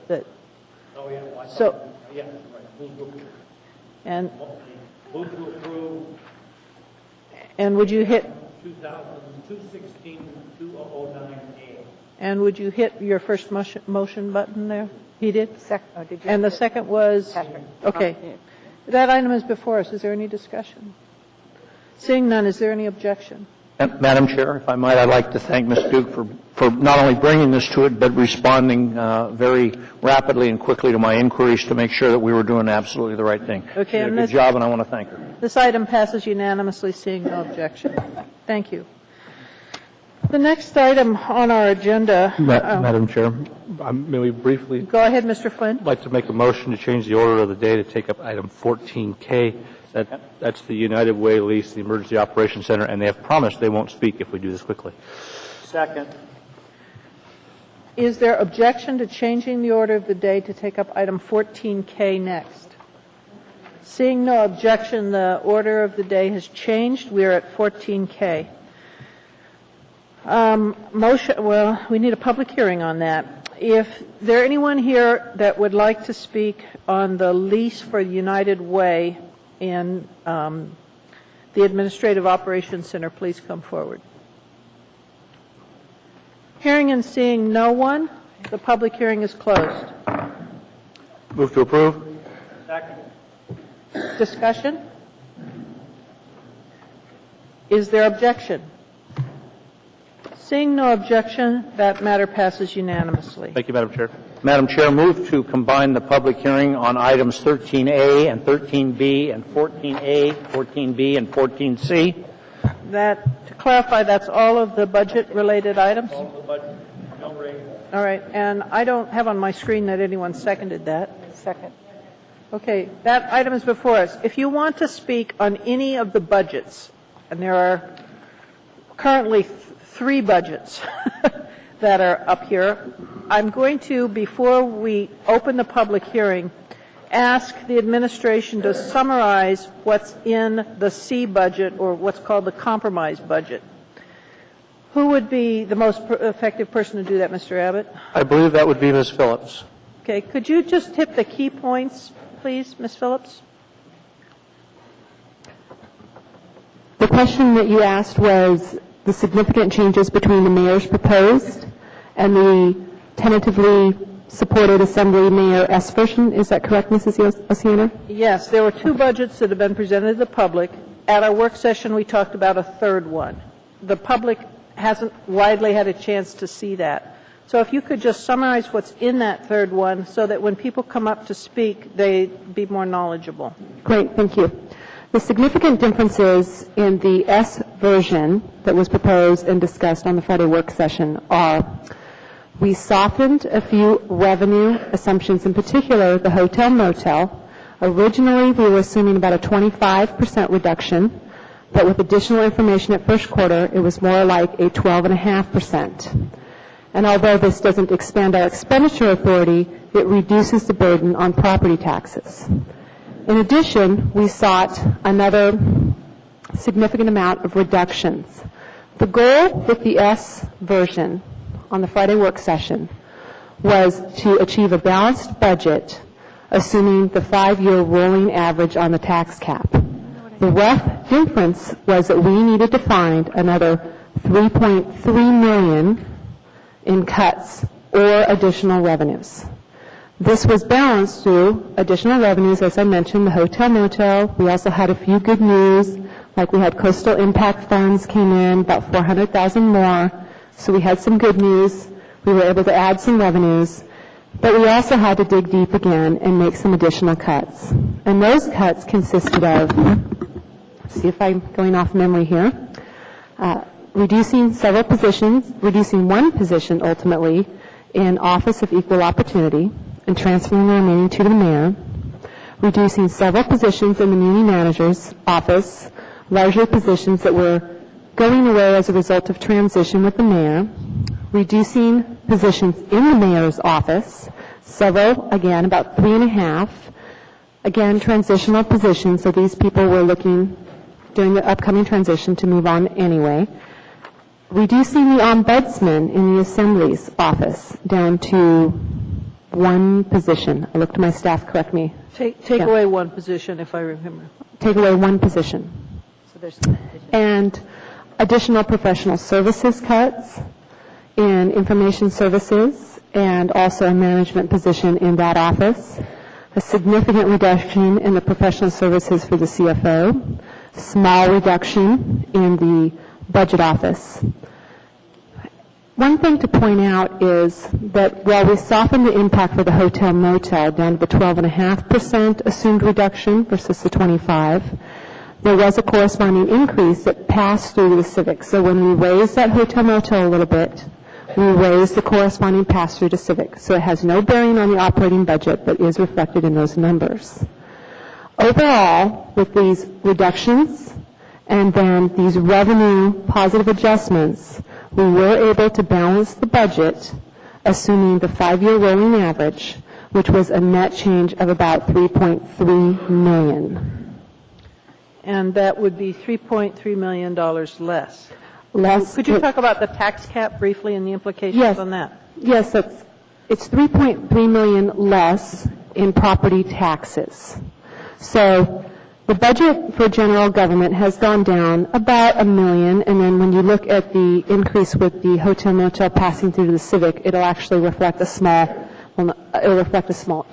And would you hit 216-2009A? And would you hit your first motion button there? He did? And the second was? Patrick. Okay. That item is before us. Is there any discussion? Seeing none, is there any objection? Madam Chair, if I might, I'd like to thank Ms. Duke for not only bringing this to it, but responding very rapidly and quickly to my inquiries to make sure that we were doing absolutely the right thing. Okay, she did a good job, and I want to thank her. This item passes unanimously, seeing no objection. Thank you. The next item on our agenda. Madam Chair, may we briefly? Go ahead, Mr. Flynn. I'd like to make a motion to change the order of the day to take up item 14K. That's the United Way lease, the Emergency Operations Center, and they have promised they won't speak if we do this quickly. Second. Is there objection to changing the order of the day to take up item 14K next? Seeing no objection, the order of the day has changed. We are at 14K. We need a public hearing on that. If there anyone here that would like to speak on the lease for United Way in the Administrative Operations Center, please come forward. Hearing and seeing no one, the public hearing is closed. Move to approve. Second. Discussion? Is there objection? Seeing no objection, that matter passes unanimously. Thank you, Madam Chair. Madam Chair, move to combine the public hearing on items 13A and 13B and 14A, 14B, and 14C. To clarify, that's all of the budget-related items? All of the budget. All right, and I don't have on my screen that anyone seconded that. Second. Okay, that item is before us. If you want to speak on any of the budgets, and there are currently 3 budgets that are up here, I'm going to, before we open the public hearing, ask the administration to summarize what's in the C budget, or what's called the compromise budget. Who would be the most effective person to do that, Mr. Abbott? I believe that would be Ms. Phillips. Okay, could you just hit the key points, please, Ms. Phillips? The question that you asked was the significant changes between the mayor's proposed and the tentatively supported Assembly Mayor S version. Is that correct, Mrs. Oceana? Yes, there were 2 budgets that have been presented to the public. At our work session, we talked about a third one. The public hasn't widely had a chance to see that. So if you could just summarize what's in that third one so that when people come up to speak, they'd be more knowledgeable. Great, thank you. The significant differences in the S version that was proposed and discussed on the Friday work session are: we softened a few revenue assumptions, in particular the hotel motel. Originally, we were assuming about a 25% reduction, but with additional information at first quarter, it was more like a 12.5%. And although this doesn't expand our expenditure authority, it reduces the burden on property taxes. In addition, we sought another significant amount of reductions. The goal with the S version on the Friday work session was to achieve a balanced budget, assuming the 5-year rolling average on the tax cap. The rough difference was that we needed to find another $3.3 million in cuts or additional revenues. This was balanced through additional revenues, as I mentioned, the hotel motel. We also had a few good news, like we had coastal impact funds came in, about $400,000 more. So we had some good news. We were able to add some revenues. But we also had to dig deep again and make some additional cuts. And those cuts consisted of, let's see if I'm going off memory here, reducing several positions, reducing one position ultimately in Office of Equal Opportunity and transferring the remaining 2 to the mayor, reducing several positions in the Muni Manager's office, largely positions that were going away as a result of transition with the mayor, reducing positions in the mayor's office, several, again, about 3.5, again, transitional positions, so these people were looking during the upcoming transition to move on anyway, reducing the ombudsman in the Assembly's office down to 1 position. I looked to my staff, correct me. Take away 1 position, if I remember. Take away 1 position. So there's and additional professional services cuts in information services and also a management position in that office, a significant reduction in the professional services for the CFO, small reduction in the budget office. One thing to point out is that while we softened the impact for the hotel motel down to the 12.5% assumed reduction versus the 25%, there was a corresponding increase that passed through the civic. So when we raised that hotel motel a little bit, we raised the corresponding pass-through to civic. So it has no bearing on the operating budget, but is reflected in those numbers. Overall, with these reductions and then these revenue positive adjustments, we were able to balance the budget, assuming the 5-year rolling average, which was a net change of about $3.3 million. And that would be $3.3 million less. Less. Could you talk about the tax cap briefly and the implications on that? Yes, it's $3.3 million less in property taxes. So the budget for general government has gone down about $1 million, and then when you look at the increase with the hotel motel passing through to the civic, it'll actually reflect a small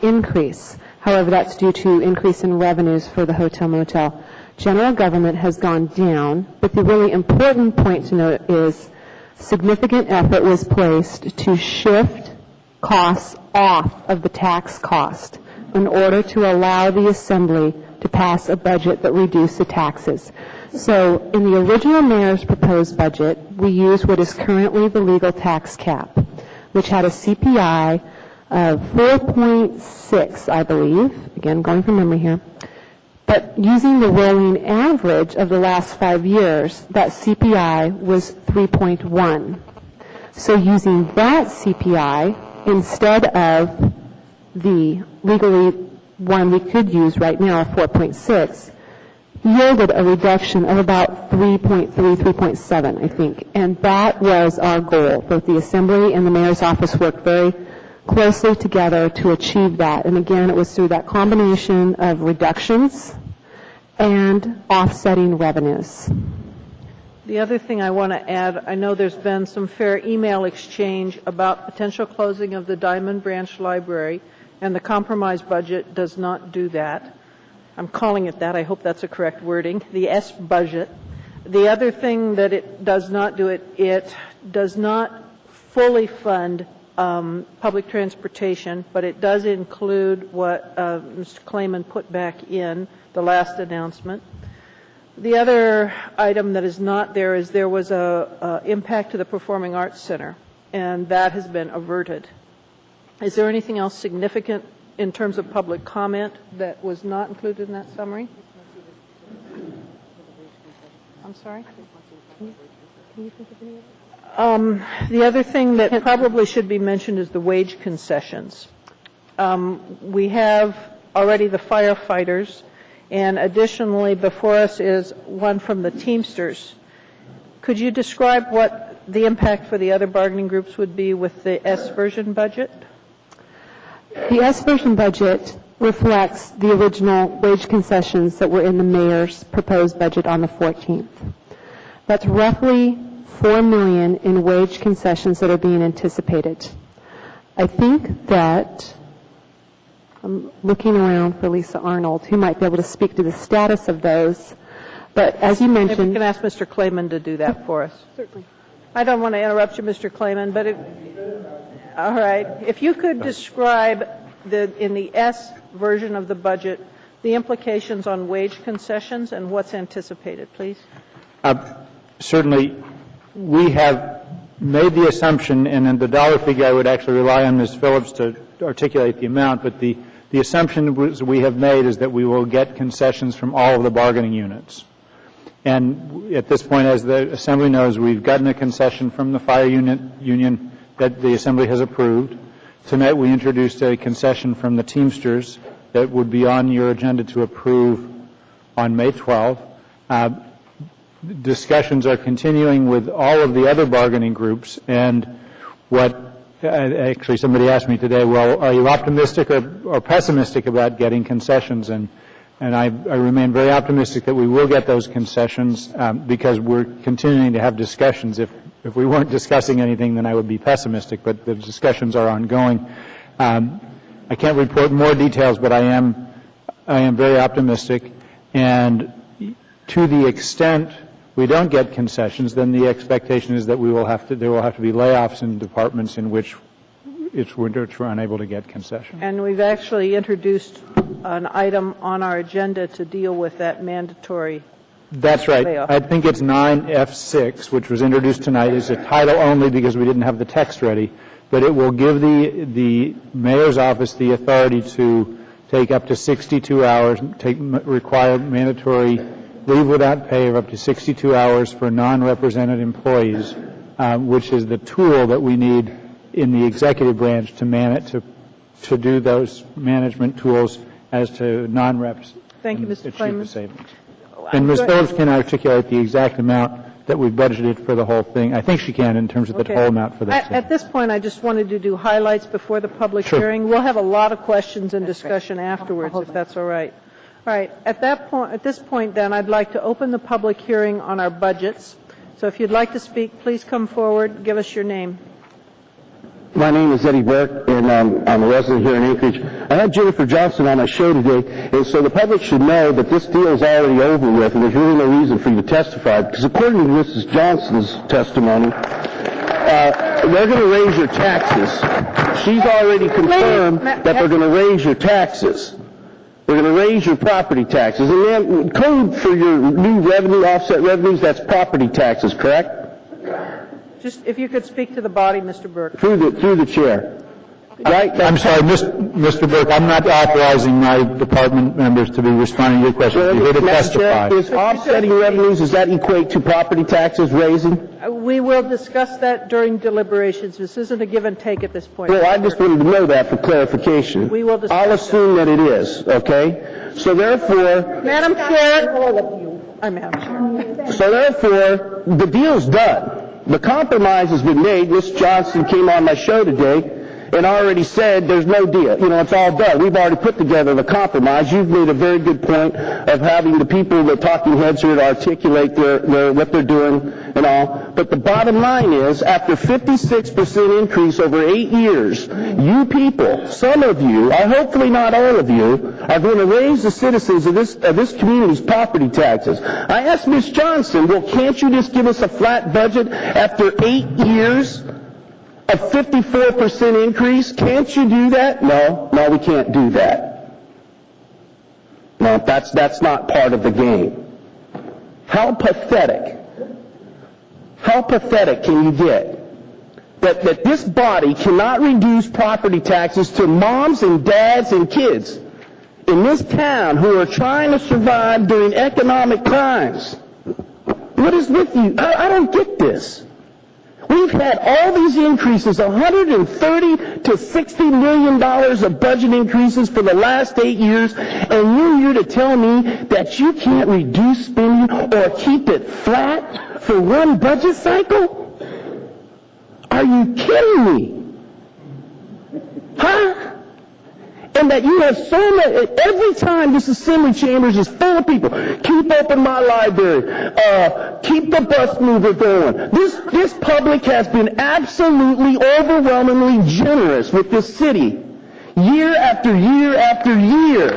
increase. However, that's due to increase in revenues for the hotel motel. General government has gone down, but the really important point to note is significant effort was placed to shift costs off of the tax cost in order to allow the Assembly to pass a budget that reduced the taxes. So in the original mayor's proposed budget, we used what is currently the legal tax cap. which had a CPI of 4.6, I believe, again, going from memory here. But using the rolling average of the last 5 years, that CPI was 3.1. So using that CPI instead of the legally one we could use right now, 4.6, yielded a reduction of about 3.3, 3.7, I think. And that was our goal. Both the Assembly and the Mayor's Office worked very closely together to achieve that. And again, it was through that combination of reductions and offsetting revenues. The other thing I want to add, I know there's been some fair email exchange about potential closing of the Diamond Branch Library, and the compromise budget does not do that. I'm calling it that. I hope that's a correct wording. The S budget. The other thing that it does not do, it does not fully fund public transportation, but it does include what Mr. Klayman put back in the last announcement. The other item that is not there is there was a impact to the Performing Arts Center, and that has been averted. Is there anything else significant in terms of public comment that was not included in that summary? I'm sorry? The other thing that probably should be mentioned is the wage concessions. We have already the firefighters, and additionally before us is one from the Teamsters. Could you describe what the impact for the other bargaining groups would be with the S version budget? The S version budget reflects the original wage concessions that were in the mayor's proposed budget on the 14th. That's roughly $4 million in wage concessions that are being anticipated. I think that I'm looking around for Lisa Arnold, who might be able to speak to the status of those. But as you mentioned, if you can ask Mr. Klayman to do that for us. Certainly. I don't want to interrupt you, Mr. Klayman, but all right. If you could describe in the S version of the budget the implications on wage concessions and what's anticipated, please. Certainly, we have made the assumption, and in the dollar figure I would actually rely on Ms. Phillips to articulate the amount, but the assumption we have made is that we will get concessions from all of the bargaining units. And at this point, as the Assembly knows, we've gotten a concession from the fire union that the Assembly has approved. Tonight we introduced a concession from the Teamsters that would be on your agenda to approve on May 12th. Discussions are continuing with all of the other bargaining groups, and actually somebody asked me today, well, are you optimistic or pessimistic about getting concessions? And I remain very optimistic that we will get those concessions because we're continuing to have discussions. If we weren't discussing anything, then I would be pessimistic, but the discussions are ongoing. I can't report more details, but I am very optimistic. And to the extent we don't get concessions, then the expectation is that there will have to be layoffs in departments in which we're unable to get concessions. And we've actually introduced an item on our agenda to deal with that mandatory. That's right. layoff. I think it's 9F6, which was introduced tonight. It's a title only because we didn't have the text ready, but it will give the mayor's office the authority to take up to 62 hours, require mandatory leave without pay of up to 62 hours for non-represented employees, which is the tool that we need in the executive branch to do those management tools as to non-reps. Thank you, Mr. Klayman. Savings. And Ms. Phillips can articulate the exact amount that we've budgeted for the whole thing. I think she can in terms of the whole amount for that. At this point, I just wanted to do highlights before the public hearing. We'll have a lot of questions and discussion afterwards, if that's all right. All right. At this point, then, I'd like to open the public hearing on our budgets. So if you'd like to speak, please come forward. Give us your name. My name is Eddie Burke, and I'm a resident here in Anchorage. I had Jennifer Johnson on my show today, and so the public should know that this deal is already over with, and there's really no reason for you to testify, because according to Mrs. Johnson's testimony, they're going to raise your taxes. She's already confirmed that they're going to raise your taxes. They're going to raise your property taxes. And then code for your new revenue, offset revenues, that's property taxes, correct? Just if you could speak to the body, Mr. Burke. Through the chair. Right? I'm sorry, Mr. Burke, I'm not authorizing my department members to be responding to your question. You're here to testify. Is offsetting revenues, does that equate to property taxes raising? We will discuss that during deliberations. This isn't a give and take at this point. Well, I just wanted to know that for clarification. We will discuss I'll assume that it is, okay? So therefore... Madam Chair. Madam Chair. So therefore, the deal's done. The compromise has been made. Ms. Johnson came on my show today and already said there's no deal. You know, it's all done. We've already put together the compromise. You've made a very good point of having the people, the talking heads here, to articulate their what they're doing and all. But the bottom line is, after 56% increase over 8 years, you people, some of you, hopefully not all of you, are going to raise the citizens of this community's property taxes. I asked Ms. Johnson, well, can't you just give us a flat budget after 8 years? A 54% increase? Can't you do that? No, we can't do that. No, that's not part of the game. How pathetic can you get that this body cannot reduce property taxes to moms and dads and kids in this town who are trying to survive during economic times? What is with you? I don't get this. We've had all these increases, $130 to $60 million of budget increases for the last 8 years, and you're here to tell me that you can't reduce spending or keep it flat for one budget cycle? Are you kidding me? Huh? And that you have so many, every time this assembly chambers is full of people, keep open my library, keep the bus mover going. This public has been absolutely overwhelmingly generous with this city, year after year after year.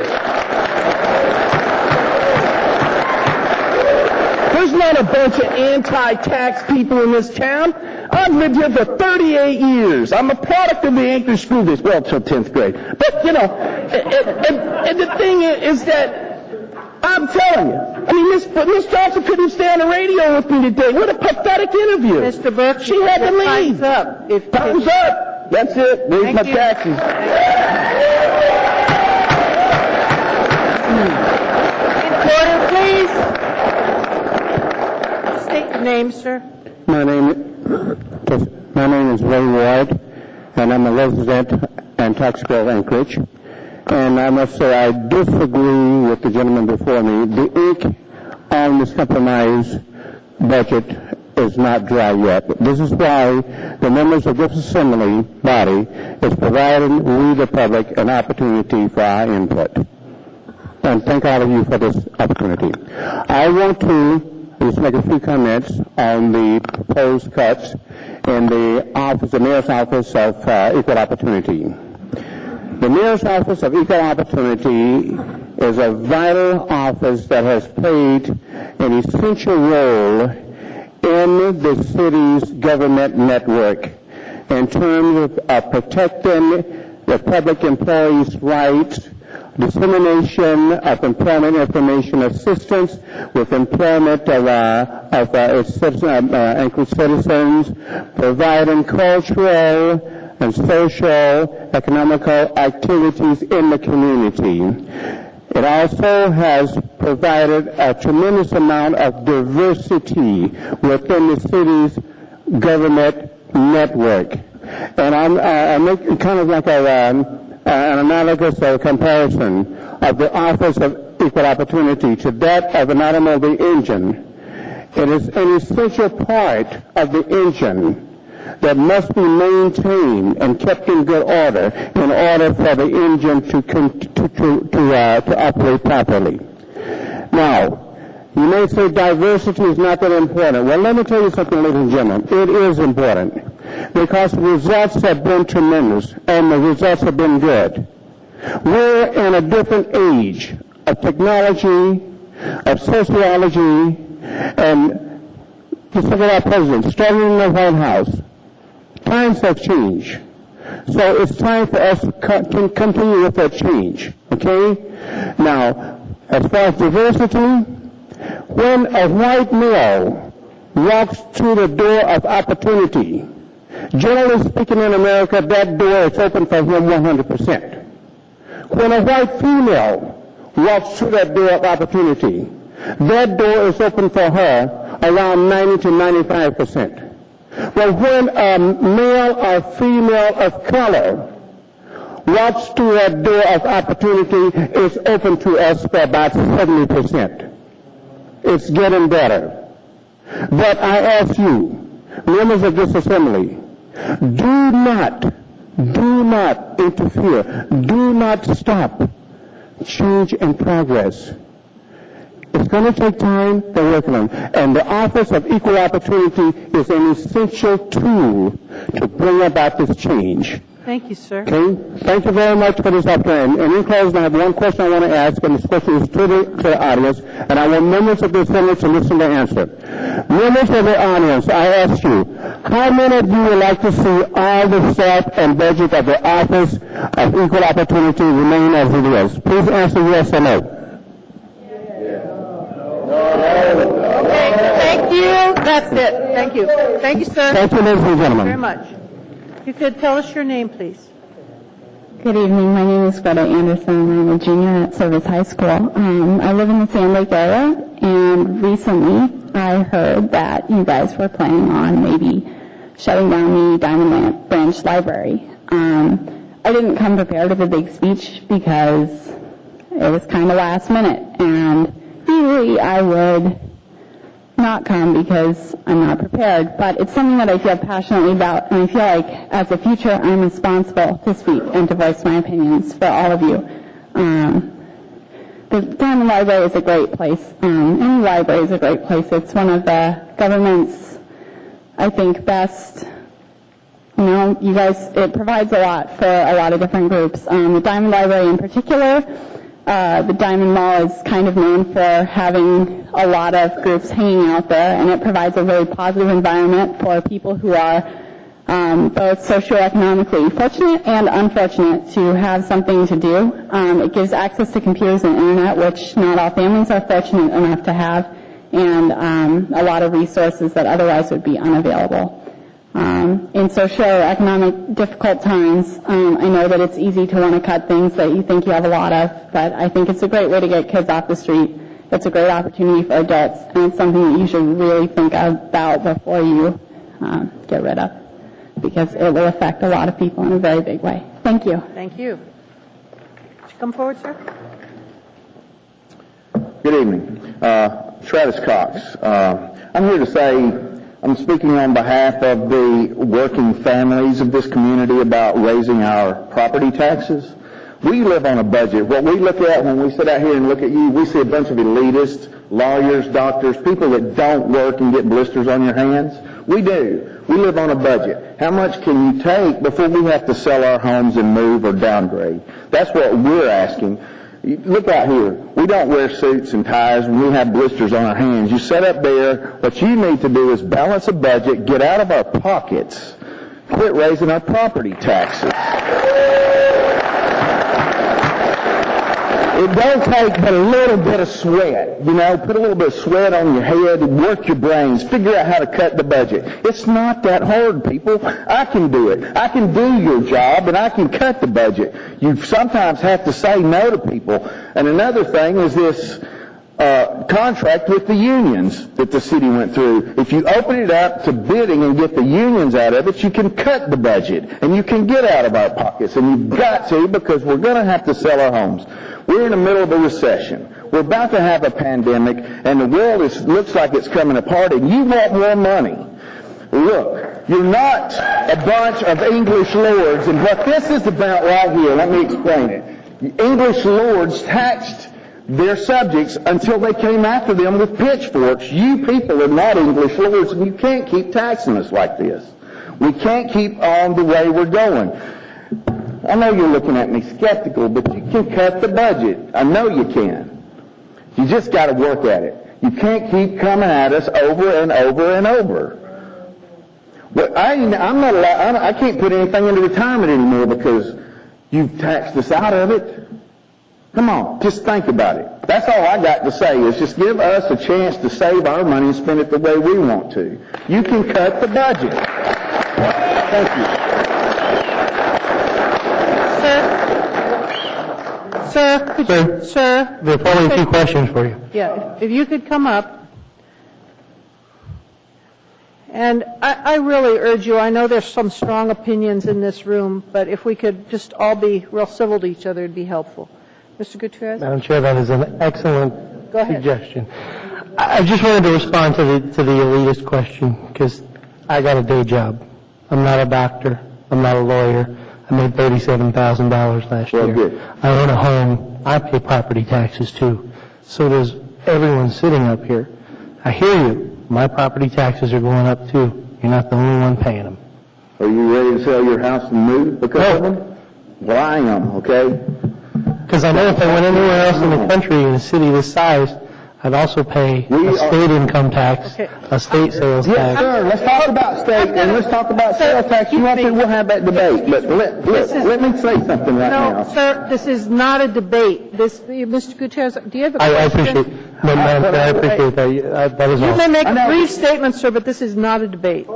There's not a bunch of anti-tax people in this town. I've lived here for 38 years. I'm a product of the Anchorage School District, well, until 10th grade. But, you know, and the thing is that, I'm telling you, I mean, Miss Johnson couldn't stay on the radio with me today. What a pathetic interview. Mr. Burke, she had to leave. Time's up. Time's up. That's it. Raise my taxes. Order, please. State your name, sir. My name is Ray Ward, and I'm a resident in Taxville, Anchorage. And I must say I disagree with the gentleman before me. The ink on this compromise budget is not dry yet. This is why the members of this assembly body is providing we, the public, an opportunity for our input. And thank all of you for this opportunity. I want to just make a few comments on the proposed cuts in the Mayor's Office of Equal Opportunity. The Mayor's Office of Equal Opportunity is a vital office that has played an essential role in the city's government network in terms of protecting the public employees' rights, dissemination of employment information assistance with employment of its Anchorage citizens, providing cultural and social, economical activities in the community. It also has provided a tremendous amount of diversity within the city's government network. And I'm making kind of like an analogous comparison of the Office of Equal Opportunity to that of an automobile engine. It is an essential part of the engine that must be maintained and kept in good order in order for the engine to operate properly. Now, you may say diversity is not that important. Well, let me tell you something, ladies and gentlemen. It is important because the results have been tremendous and the results have been good. We're in a different age of technology, of sociology, and just look at our president, starting in the White House. Times have changed. So it's time for us to continue with that change. Okay? Now, as far as diversity, when a white male walks through the door of opportunity, generally speaking in America, that door is open for him 100%. When a white female walks through that door of opportunity, that door is open for her around 90 to 95%. But when a male or female of color walks through that door of opportunity, it's open to us for about 70%. It's getting better. But I ask you, members of this assembly, do not interfere. Do not stop change and progress. It's going to take time to work on, and the Office of Equal Opportunity is an essential tool to bring about this change. Thank you, sir. Okay? Thank you very much for this opportunity. And in closing, I have one question I want to ask, and this question is to the audience, and I want members of the Assembly to listen to answer. Members of the audience, I ask you, how many of you would like to see all the staff and budget of the Office of Equal Opportunity remain as it is? Please answer yes or no. Okay, thank you. That's it. Thank you. Thank you, sir. Thank you, ladies and gentlemen. Very much. You could tell us your name, please. Good evening. My name is Greta Anderson. I'm a junior at Service High School. I live in the Sand Lake area, and recently I heard that you guys were planning on maybe shutting down the Diamond Branch Library. I didn't come prepared with a big speech because it was kind of last minute, and usually I would not come because I'm not prepared, but it's something that I feel passionately about, and I feel like as a future I'm responsible to speak and to voice my opinions for all of you. The Diamond Library is a great place. Any library is a great place. It's one of the government's, I think, best. You know, you guys, it provides a lot for a lot of different groups. The Diamond Library in particular, the Diamond Mall is kind of known for having a lot of groups hanging out there, and it provides a very positive environment for people who are both socioeconomically fortunate and unfortunate to have something to do. It gives access to computers and internet, which not all families are fortunate enough to have, and a lot of resources that otherwise would be unavailable. In socioeconomic difficult times, I know that it's easy to want to cut things that you think you have a lot of, but I think it's a great way to get kids off the street. It's a great opportunity for adults, and it's something that you should really think about before you get rid of, because it will affect a lot of people in a very big way. Thank you. Thank you. Would you come forward, sir? Good evening. Travis Cox. I'm here to say I'm speaking on behalf of the working families of this community about raising our property taxes. We live on a budget. What we look at when we sit out here and look at you, we see a bunch of elitists, lawyers, doctors, people that don't work and get blisters on your hands. We do. We live on a budget. How much can you take before we have to sell our homes and move or downgrade? That's what we're asking. Look out here. We don't wear suits and ties when we have blisters on our hands. You sit up there. What you need to do is balance a budget, get out of our pockets, quit raising our property taxes. It don't take but a little bit of sweat, you know, put a little bit of sweat on your head and work your brains, figure out how to cut the budget. It's not that hard, people. I can do it. I can do your job and I can cut the budget. You sometimes have to say no to people. And another thing is this contract with the unions that the city went through. If you open it up to bidding and get the unions out of it, you can cut the budget and you can get out of our pockets. And you've got to, because we're going to have to sell our homes. We're in the middle of a recession. We're about to have a pandemic, and the world looks like it's coming apart, and you want more money. Look, you're not a bunch of English lords, and what this is about right here, let me explain it. The English lords taxed their subjects until they came after them with pitchforks. You people are not English lords, and you can't keep taxing us like this. We can't keep on the way we're going. I know you're looking at me skeptical, but you can cut the budget. I know you can. You just got to work at it. You can't keep coming at us over and over and over. But I'm not allowed, I can't put anything into retirement anymore because you've taxed us out of it. Come on, just think about it. That's all I got to say is just give us a chance to save our money and spend it the way we want to. You can cut the budget. Thank you. Sir, There are probably a few questions for you. yeah, if you could come up. And I really urge you, I know there's some strong opinions in this room, but if we could just all be real civil to each other, it'd be helpful. Mr. Gutierrez? Madam Chair, that is an excellent Go ahead. suggestion. I just wanted to respond to the elitist question because I got a day job. I'm not a doctor. I'm not a lawyer. I made $37,000 last year. Good. I own a home. I pay property taxes too. So does everyone sitting up here. I hear you. My property taxes are going up too. You're not the only one paying them. Are you ready to sell your house and move because of them? Well, I am, okay? Because I know if I went anywhere else in the country in a city this size, I'd also pay a state income tax, a state sales Yes, tax. sir. Let's talk about state and let's talk about sales tax. You want to, we'll have that debate. But let me say something right now. No, sir, this is not a debate. Mr. Gutierrez, do you have a question? I appreciate I appreciate that. That is all. You may make a brief statement, sir, but this is not a debate.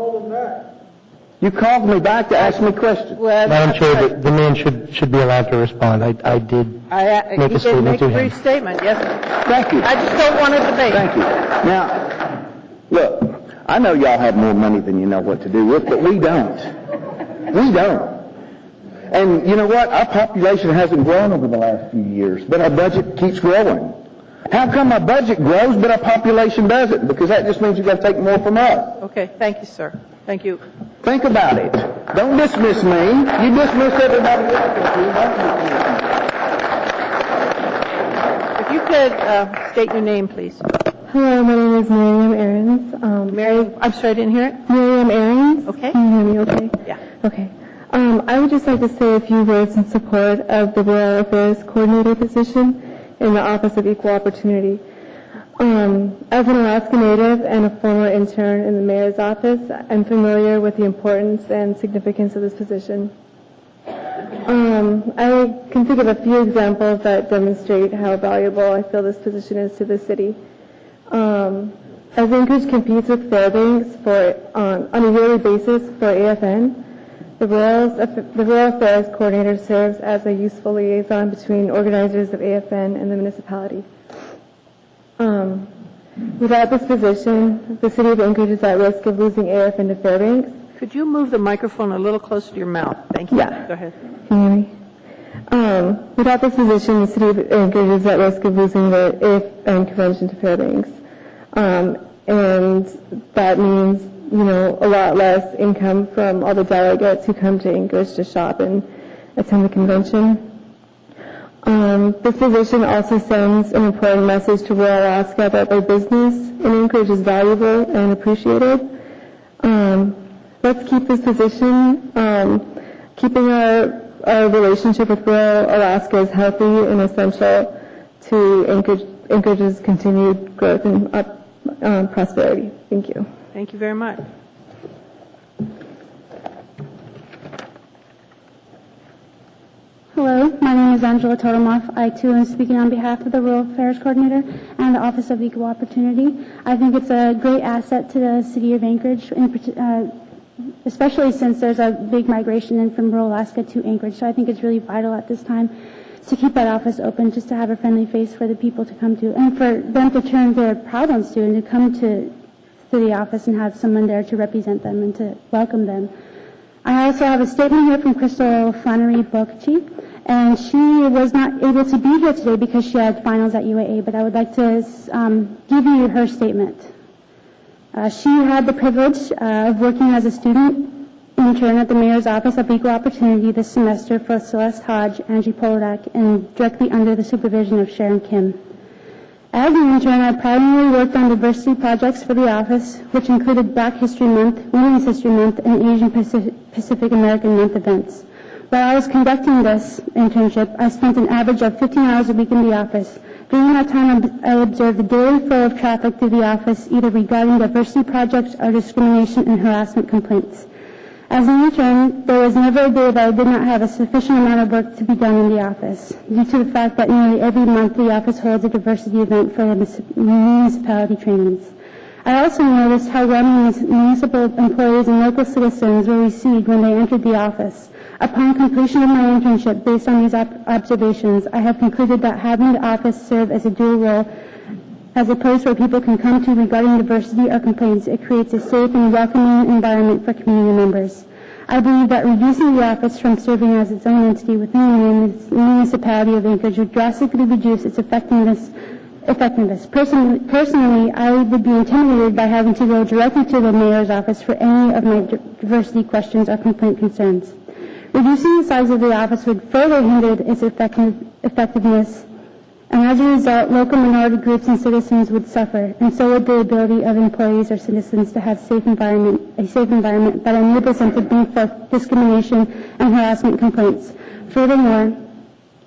You called me back to ask me questions. Madam Chair, the man should be allowed to respond. I did make a statement to Make a brief him. statement, yes. Thank you. I just don't want a debate. Thank you. Now, look, I know y'all have more money than you know what to do with, but we don't. We don't. And you know what? Our population hasn't grown over the last few years, but our budget keeps growing. How come our budget grows, but our population doesn't? Because that just means you've got to take more from us. Okay, thank you, sir. Thank you. Think about it. Don't dismiss me. You dismiss everybody else. If you could state your name, please. Hello, my name is Miriam Ahrens. I'm sorry, I didn't hear it. Miriam Ahrens. Okay. Can you hear me okay? Yeah. Okay. I would just like to say a few words in support of the Rural Affairs Coordinator position in the Office of Equal Opportunity. As an Alaska Native and a former intern in the Mayor's office, I'm familiar with the importance and significance of this position. I can think of a few examples that demonstrate how valuable I feel this position is to the city. As Anchorage competes with Fairbanks on a yearly basis for AFN, the Rural Affairs Coordinator serves as a useful liaison between organizers of AFN and the municipality. Without this position, the city of Anchorage is at risk of losing AFN to Fairbanks. Could you move the microphone a little closer to your mouth? Thank you. Yeah. Go ahead. Can you hear me? Without this position, the city of Anchorage is at risk of losing the AFN convention to Fairbanks. And that means, a lot less income from all the delegates who come to Anchorage to shop and attend the convention. This position also sends an important message to rural Alaska that their business in Anchorage is valuable and appreciated. Let's keep this position. Keeping our relationship with rural Alaska is healthy and essential to Anchorage's continued growth and prosperity. Thank you. Thank you very much. Hello, my name is Angela Totemoff. I too am speaking on behalf of the Rural Affairs Coordinator and the Office of Equal Opportunity. I think it's a great asset to the city of Anchorage, especially since there's a big migration in from rural Alaska to Anchorage. So I think it's really vital at this time to keep that office open, just to have a friendly face for the people to come to, and for them to turn their problems to, and to come to the office and have someone there to represent them and to welcome them. I also have a statement here from Crystal Flannery Bokchi, and she was not able to be here today because she had finals at UAA, but I would like to give you her statement. She had the privilege of working as a student intern at the Mayor's Office of Equal Opportunity this semester for Celeste Hodge, Angie Polodak, and directly under the supervision of Sharon Kim. As an intern, I primarily worked on diversity projects for the office, which included Black History Month, Women's History Month, and Asian Pacific American Month events. While I was conducting this internship, I spent an average of 15 hours a week in the office. During that time, I observed the daily flow of traffic through the office, either regarding diversity projects or discrimination and harassment complaints. As an intern, there was never a day that I did not have a sufficient amount of work to be done in the office, due to the fact that nearly every month the office holds a diversity event for the municipality trainings. I also noticed how well municipal employees and local citizens were received when they entered the office. Upon completion of my internship, based on these observations, I have concluded that having the office serve as a dual role, as a place where people can come to regarding diversity or complaints, it creates a safe and welcoming environment for community members. I believe that reducing the office from serving as its own entity within the municipality of Anchorage would drastically reduce its effectiveness. Personally, I would be intimidated by having to go directly to the mayor's office for any of my diversity questions or complaint concerns. Reducing the size of the office would further hinder its effectiveness, and as a result, local minority groups and citizens would suffer, and so would the ability of employees or citizens to have a safe environment that enables them to bring forth discrimination and harassment complaints. Furthermore,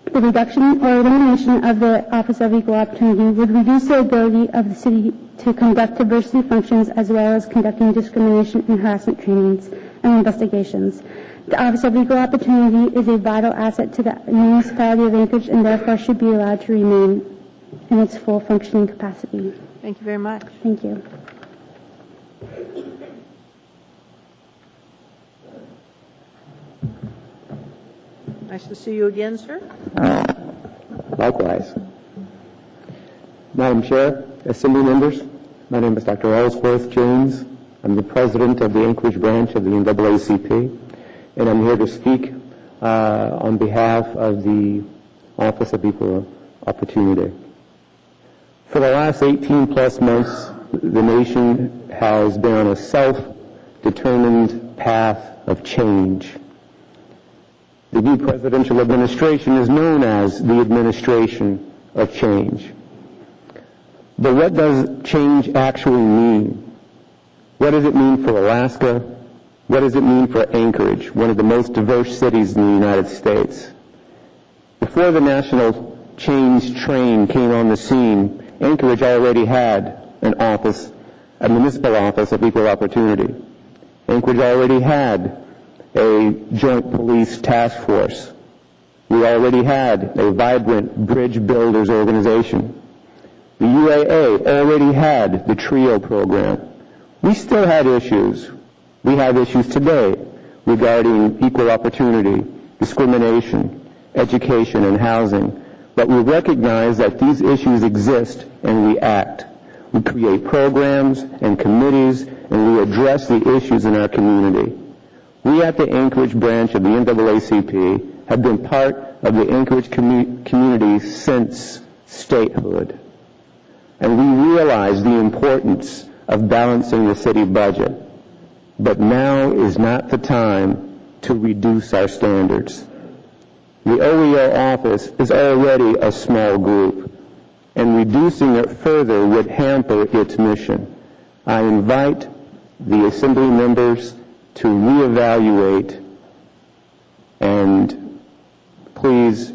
the reduction or elimination of the Office of Equal Opportunity would reduce the ability of the city to conduct diversity functions as well as conducting discrimination and harassment trainings and investigations. The Office of Equal Opportunity is a vital asset to the municipality of Anchorage and therefore should be allowed to remain in its full functioning capacity. Thank you very much. Thank you. Nice to see you again, sir. Likewise. Madam Chair, Assembly members, my name is Dr. Ellsworth James. I'm the president of the Anchorage branch of the NAACP, and I'm here to speak on behalf of the Office of Equal Opportunity. For the last 18 plus months, the nation has been on a self-determined path of change. The new presidential administration is known as the administration of change. But what does change actually mean? What does it mean for Alaska? What does it mean for Anchorage, one of the most diverse cities in the United States? Before the national change train came on the scene, Anchorage already had an office, a municipal office of equal opportunity. Anchorage already had a joint police task force. We already had a vibrant bridge builders organization. The UAA already had the TRIO program. We still had issues. We have issues today regarding equal opportunity, discrimination, education, and housing. But we recognize that these issues exist and we act. We create programs and committees and we address the issues in our community. We at the Anchorage branch of the NAACP have been part of the Anchorage community since statehood. And we realize the importance of balancing the city budget. But now is not the time to reduce our standards. The OEO office is already a small group, and reducing it further would hamper its mission. I invite the Assembly members to reevaluate and please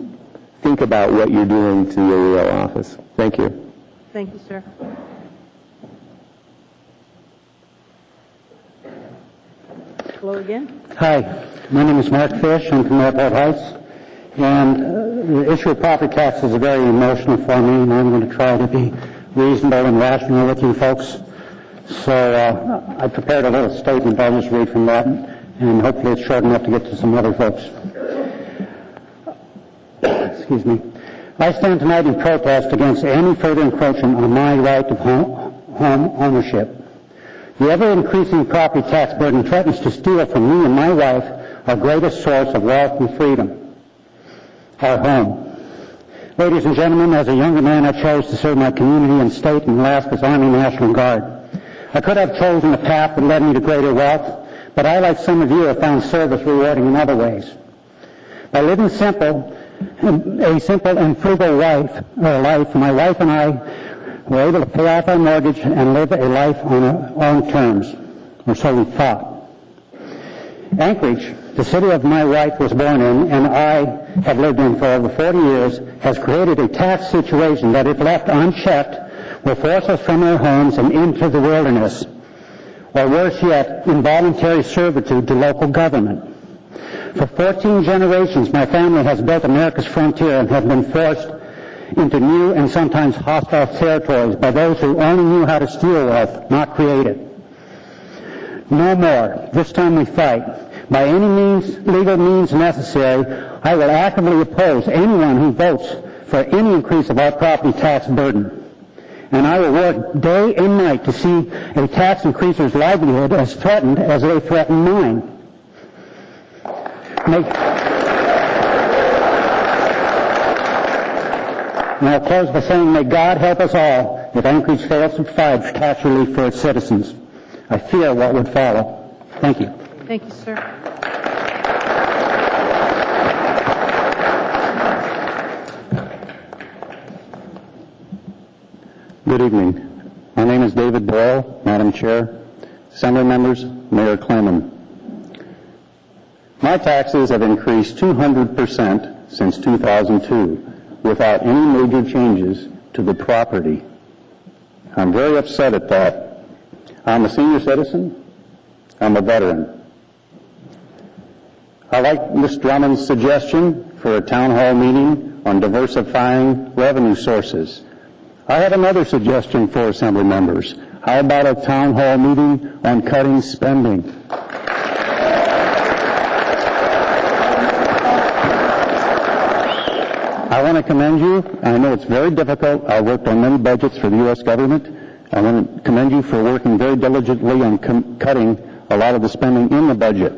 think about what you're doing to the OEO office. Thank you. Thank you, sir. Hello again. Hi, my name is Mark Fish. I'm from Airport Heights. And the issue of property tax is very emotional for me, and I'm going to try to be reasonable and rational with you folks. So I prepared a little statement. I'll just read from that, and hopefully it's short enough to get to some other folks. Excuse me. I stand tonight in protest against any further encroachment on my right of home ownership. The ever-increasing property tax burden threatens to steal from me and my wife our greatest source of wealth and freedom, our home. Ladies and gentlemen, as a younger man, I chose to serve my community and state in Alaska's Army National Guard. I could have chosen a path that led me to greater wealth, but I, like some of you, have found service rewarding in other ways. By living a simple and frugal life, my wife and I were able to pay off our mortgage and live a life on our own terms, or so we thought. Anchorage, the city of my wife was born in and I have lived in for over 40 years, has created a tax situation that, if left unchecked, will force us from our homes and into the wilderness. or worse yet, involuntary servitude to local government. For 14 generations, my family has built America's frontier and have been forced into new and sometimes hostile territories by those who only knew how to steal wealth, not create it. No more. This time we fight. By any means, legal means necessary, I will actively oppose anyone who votes for any increase of our property tax burden. And I will work day and night to see a tax increaser's livelihood as threatened as they threaten mine. And I'll close by saying, may God help us all if Anchorage fails to provide tax relief for its citizens. I fear what would follow. Thank you. Thank you, sir. Good evening. My name is David Boyle, Madam Chair, Assembly members, Mayor Clayman. My taxes have increased 200% since 2002 without any major changes to the property. I'm very upset at that. I'm a senior citizen. I'm a veteran. I like Ms. Drummond's suggestion for a town hall meeting on diversifying revenue sources. I have another suggestion for Assembly members. How about a town hall meeting on cutting spending? I want to commend you. I know it's very difficult. I worked on many budgets for the U.S. government. I want to commend you for working very diligently on cutting a lot of the spending in the budget.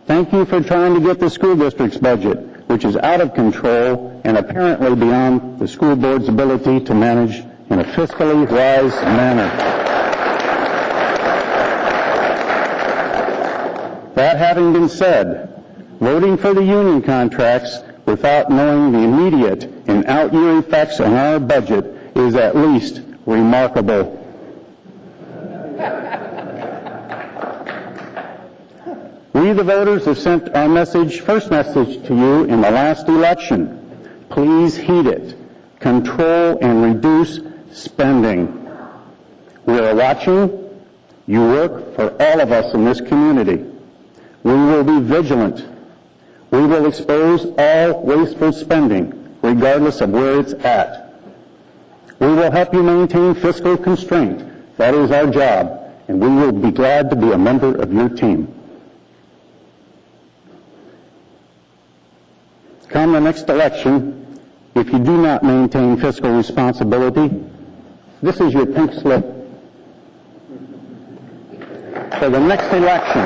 Thank you for trying to get the school district's budget, which is out of control and apparently beyond the school board's ability to manage in a fiscally wise manner. That having been said, voting for the union contracts without knowing the immediate and out-year effects on our budget is at least remarkable. We, the voters, have sent our first message to you in the last election. Please heed it. Control and reduce spending. We are watching. You work for all of us in this community. We will be vigilant. We will expose all wasteful spending, regardless of where it's at. We will help you maintain fiscal constraint. That is our job, and we will be glad to be a member of your team. Come the next election, if you do not maintain fiscal responsibility, this is your pink slip. For the next election,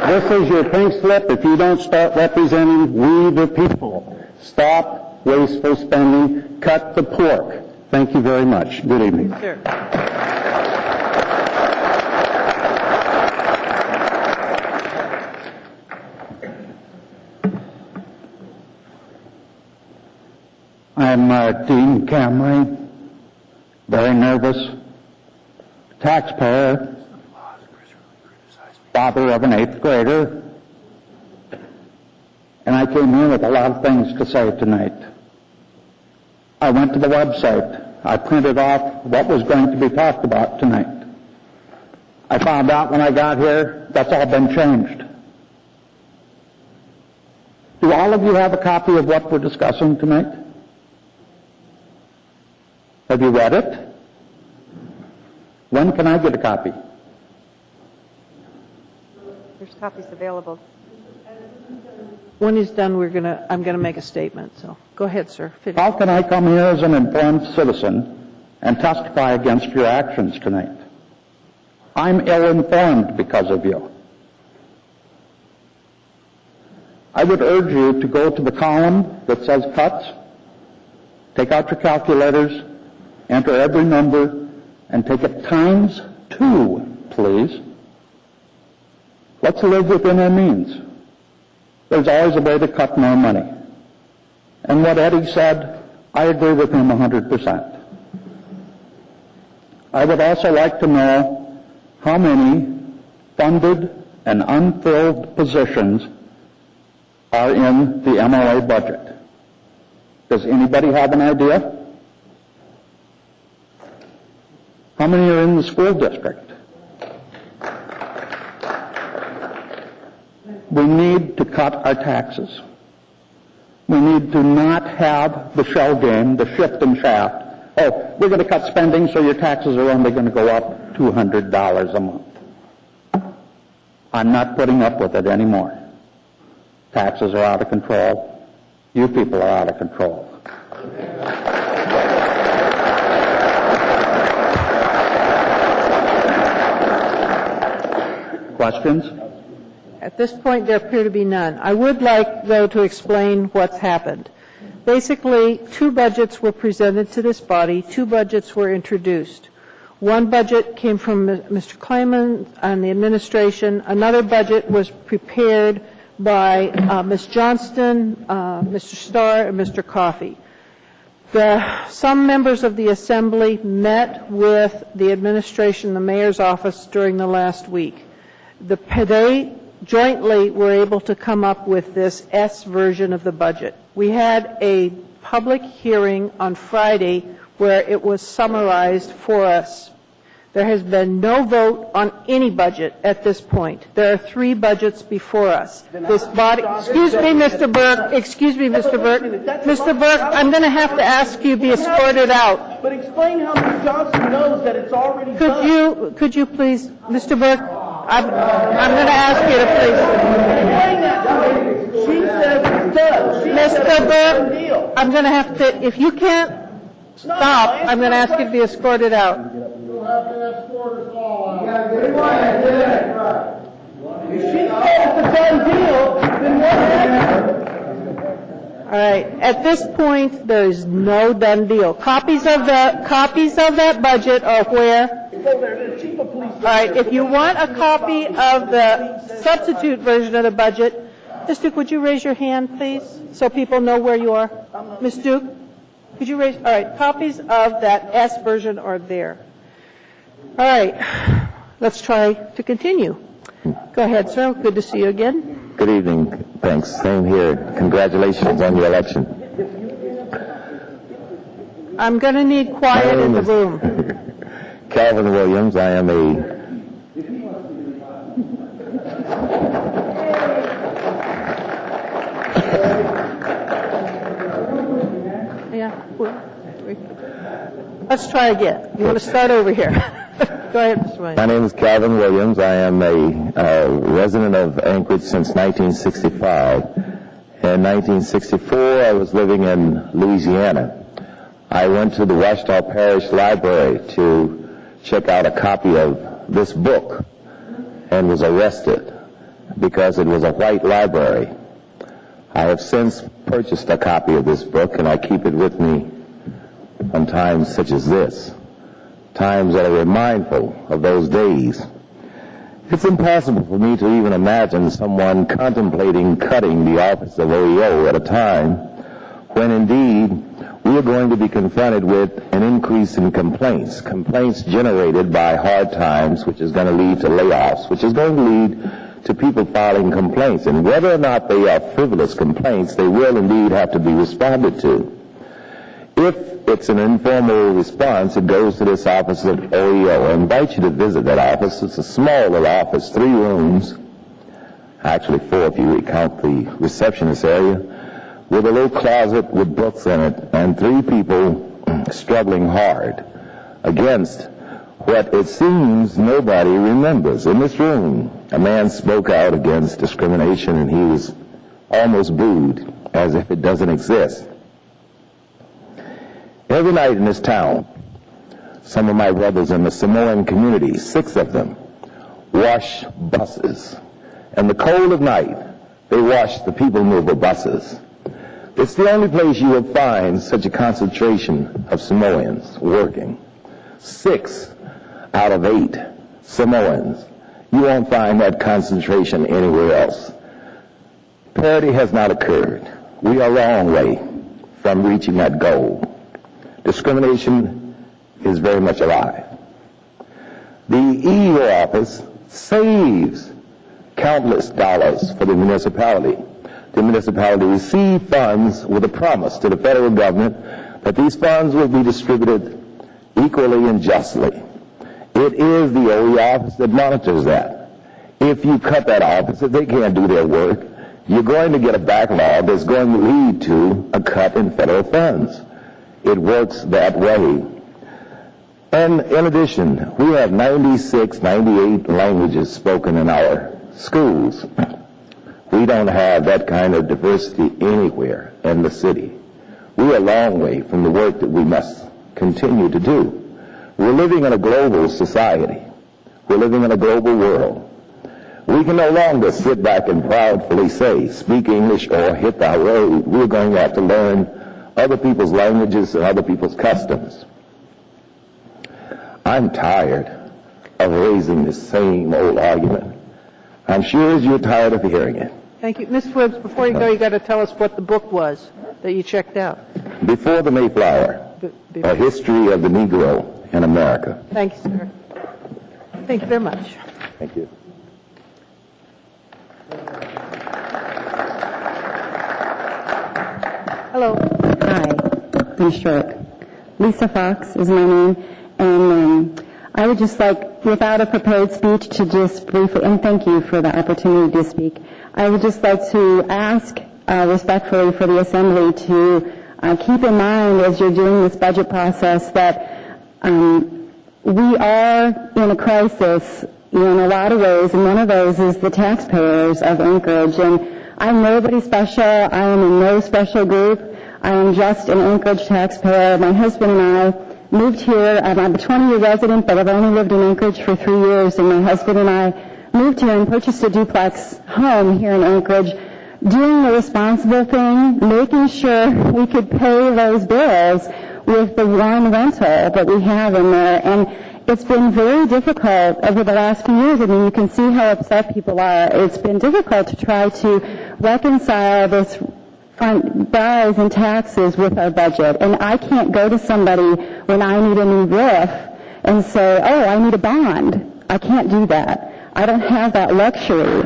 this is your pink slip if you don't start representing we the people. Stop wasteful spending. Cut the pork. Thank you very much. Good evening. Sure. I'm Dean Camry, very nervous, taxpayer, father of an 8th grader, and I came here with a lot of things to say tonight. I went to the website. I printed off what was going to be talked about tonight. I found out when I got here that's all been changed. Do all of you have a copy of what we're discussing tonight? Have you read it? When can I get a copy? There's copies available. When he's done, I'm going to make a statement. So go ahead, sir. Finish. How can I come here as an informed citizen and testify against your actions tonight? I'm ill-informed because of you. I would urge you to go to the column that says cuts, take out your calculators, enter every number, and take it times 2, please. Let's live within our means. There's always a way to cut more money. And what Eddie said, I agree with him 100%. I would also like to know how many funded and unfilled positions are in the MLA budget. Does anybody have an idea? How many are in the school district? We need to cut our taxes. We need to not have the shell game, the shift and shaft. Oh, we're going to cut spending, so your taxes are only going to go up $200 a month. I'm not putting up with it anymore. Taxes are out of control. You people are out of control. Questions? At this point, there appear to be none. I would like, though, to explain what's happened. Basically, two budgets were presented to this body, two budgets were introduced. One budget came from Mr. Klayman and the administration. Another budget was prepared by Ms. Johnston, Mr. Starr, and Mr. Coffey. Some members of the Assembly met with the administration, the mayor's office, during the last week. They jointly were able to come up with this S version of the budget. We had a public hearing on Friday where it was summarized for us. There has been no vote on any budget at this point. There are three budgets before us. This body, excuse me, Mr. Burke, Mr. Burke, I'm going to have to ask you to be escorted out. But explain how Ms. Johnson knows that it's already done. Could you please, Mr. Burke, I'm going to ask you to please. She says it's done. Mr. Burke, I'm going to have to, if you can't stop, I'm going to ask you to be escorted out. You'll have to escort us all out. If she says it's a done deal, then what happened? All right. At this point, there is no done deal. Copies of that budget are where? All right. If you want a copy of the substitute version of the budget, Ms. Duke, would you raise your hand, please, so people know where you are? Ms. Duke, could you raise? All right. Copies of that S version are there. All right. Let's try to continue. Go ahead, sir. Good to see you again. Good evening. Thanks. Same here. Congratulations on your election. I'm going to need quiet in the room. Calvin Williams. I am a Let's try again. You want to start over here? Go ahead, Mr. Williams. My name is Calvin Williams. I am a resident of Anchorage since 1965. In 1964, I was living in Louisiana. I went to the Ouachita Parish Library to check out a copy of this book and was arrested because it was a white library. I have since purchased a copy of this book, and I keep it with me on times such as this, times that are mindful of those days. It's impossible for me to even imagine someone contemplating cutting the office of OEO at a time when indeed we are going to be confronted with an increase in complaints generated by hard times, which is going to lead to layoffs, which is going to lead to people filing complaints. And whether or not they are frivolous complaints, they will indeed have to be responded to. If it's an informal response, it goes to this office of OEO. I invite you to visit that office. It's a small little office, 3 rooms, actually 4 if you count the receptionist area, with a little closet with books in it, and 3 people struggling hard against what it seems nobody remembers. In this room, a man spoke out against discrimination, and he was almost booed as if it doesn't exist. Every night in this town, some of my brothers in the Samoan community, 6 of them, wash buses. In the cold of night, they wash the people mover buses. It's the only place you will find such a concentration of Samoans working. 6 out of 8 Samoans. You won't find that concentration anywhere else. Parity has not occurred. We are a long way from reaching that goal. Discrimination is very much alive. The EEO office saves countless dollars for the municipality. The municipality receives funds with a promise to the federal government that these funds will be distributed equally and justly. It is the OE office that monitors that. If you cut that office, if they can't do their work, you're going to get a backlog that's going to lead to a cut in federal funds. It works that way. And in addition, we have 96, 98 languages spoken in our schools. We don't have that kind of diversity anywhere in the city. We're a long way from the work that we must continue to do. We're living in a global society. We're living in a global world. We can no longer sit back and proudly say, speak English or hit the road. We're going to have to learn other people's languages and other people's customs. I'm tired of raising the same old argument. I'm sure as you're tired of hearing it. Thank you. Ms. Swibbs, before you go, you got to tell us what the book was that you checked out. Before the Mayflower, A History of the Negro in America. Thank you, sir. Thank you very much. Thank you. Hello. Hi, I'm short. Lisa Fox is my name, and I would just like, without a prepared speech, to just briefly, and thank you for the opportunity to speak, I would just like to ask respectfully for the Assembly to keep in mind as you're doing this budget process that we are in a crisis in a lot of ways, and one of those is the taxpayers of Anchorage. And I'm nobody special. I am in no special group. I am just an Anchorage taxpayer. My husband and I moved here. I'm a 20-year resident, but I've only lived in Anchorage for 3 years, and my husband and I moved here and purchased a duplex home here in Anchorage, doing the responsible thing, making sure we could pay those bills with the one rental that we have in there. And it's been very difficult over the last few years. I mean, you can see how upset people are. It's been difficult to try to reconcile this rise in taxes with our budget. And I can't go to somebody when I need a new roof and say, oh, I need a bond. I can't do that. I don't have that luxury.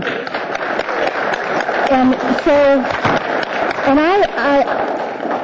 And so, and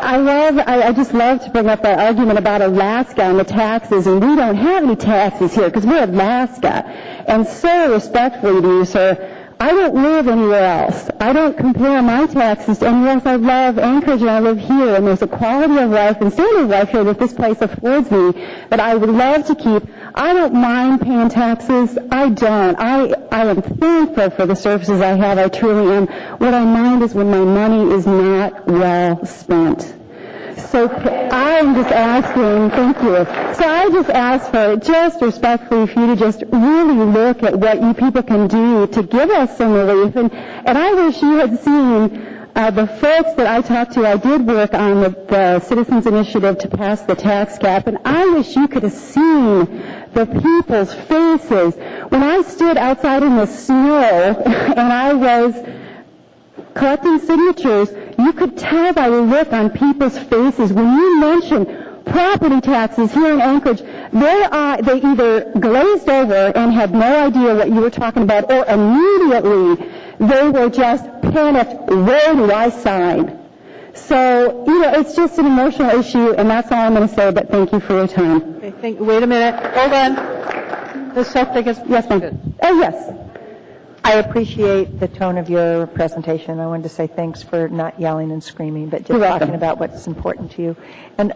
I just love to bring up that argument about Alaska and the taxes, and we don't have any taxes here because we're Alaska. And so respectfully to you, sir, I don't live anywhere else. I don't compare my taxes to anywhere else. I love Anchorage and I live here, and there's a quality of life and standard of life here that this place affords me that I would love to keep. I don't mind paying taxes. I don't. I am thankful for the services I have. I truly am. What I mind is when my money is not well spent. So I'm just asking, thank you. So I just ask for, just respectfully, for you to just really look at what you people can do to give us some relief. And I wish you had seen the folks that I talked to. I did work on the Citizens Initiative to pass the tax cap, and I wish you could have seen the people's faces. When I stood outside in the snow and I was collecting signatures, you could tell by the look on people's faces when you mentioned property taxes here in Anchorage. They either glazed over and had no idea what you were talking about, or immediately they were just panicked. Where do I sign? So, it's just an emotional issue, and that's all I'm going to say, but thank you for your time. Okay, wait a minute. Hold on. Ms. Suffolk, yes, ma'am. Oh, yes. I appreciate the tone of your presentation. I wanted to say thanks for not yelling and screaming, but just talking about what's important to you. And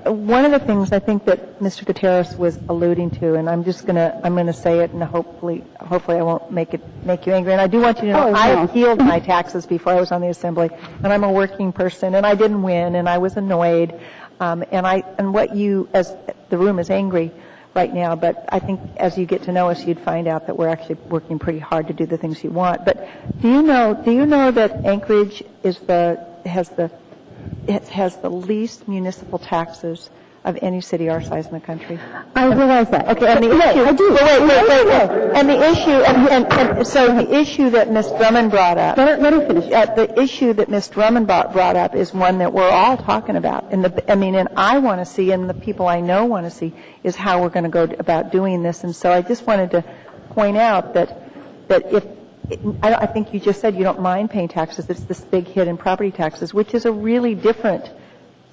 one of the things I think that Mr. Gutierrez was alluding to, and I'm going to say it, and hopefully I won't make you angry. And I do want you to know I appealed my taxes before I was on the Assembly, and I'm a working person, and I didn't win, and I was annoyed. And what you, as the room is angry right now, but I think as you get to know us, you'd find out that we're actually working pretty hard to do the things you want. But do you know that Anchorage has the least municipal taxes of any city our size in the country? I realize that. Okay, and the issue. I do. Wait. And the issue, so the issue that Ms. Drummond brought up. Let her finish. The issue that Ms. Drummond brought up is one that we're all talking about. And I want to see, and the people I know want to see, is how we're going to go about doing this. And so I just wanted to point out that I think you just said you don't mind paying taxes. It's this big hit in property taxes, which is a really different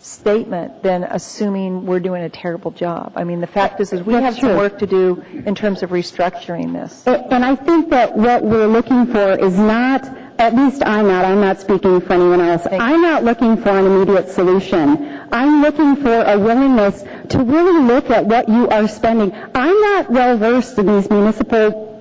statement than assuming we're doing a terrible job. I mean, the fact is we have That's some true. work to do in terms of restructuring this. And I think that what we're looking for is not, at least I'm not speaking for anyone else, I'm not looking for an immediate solution. I'm looking for a willingness to really look at what you are spending. I'm not well versed in these municipal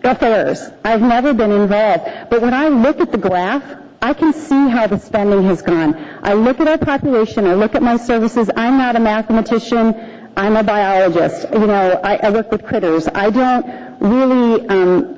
affairs. I've never been involved. But when I look at the graph, I can see how the spending has gone. I look at our population, I look at my services. I'm not a mathematician, I'm a biologist. You know, I work with critters. I don't really,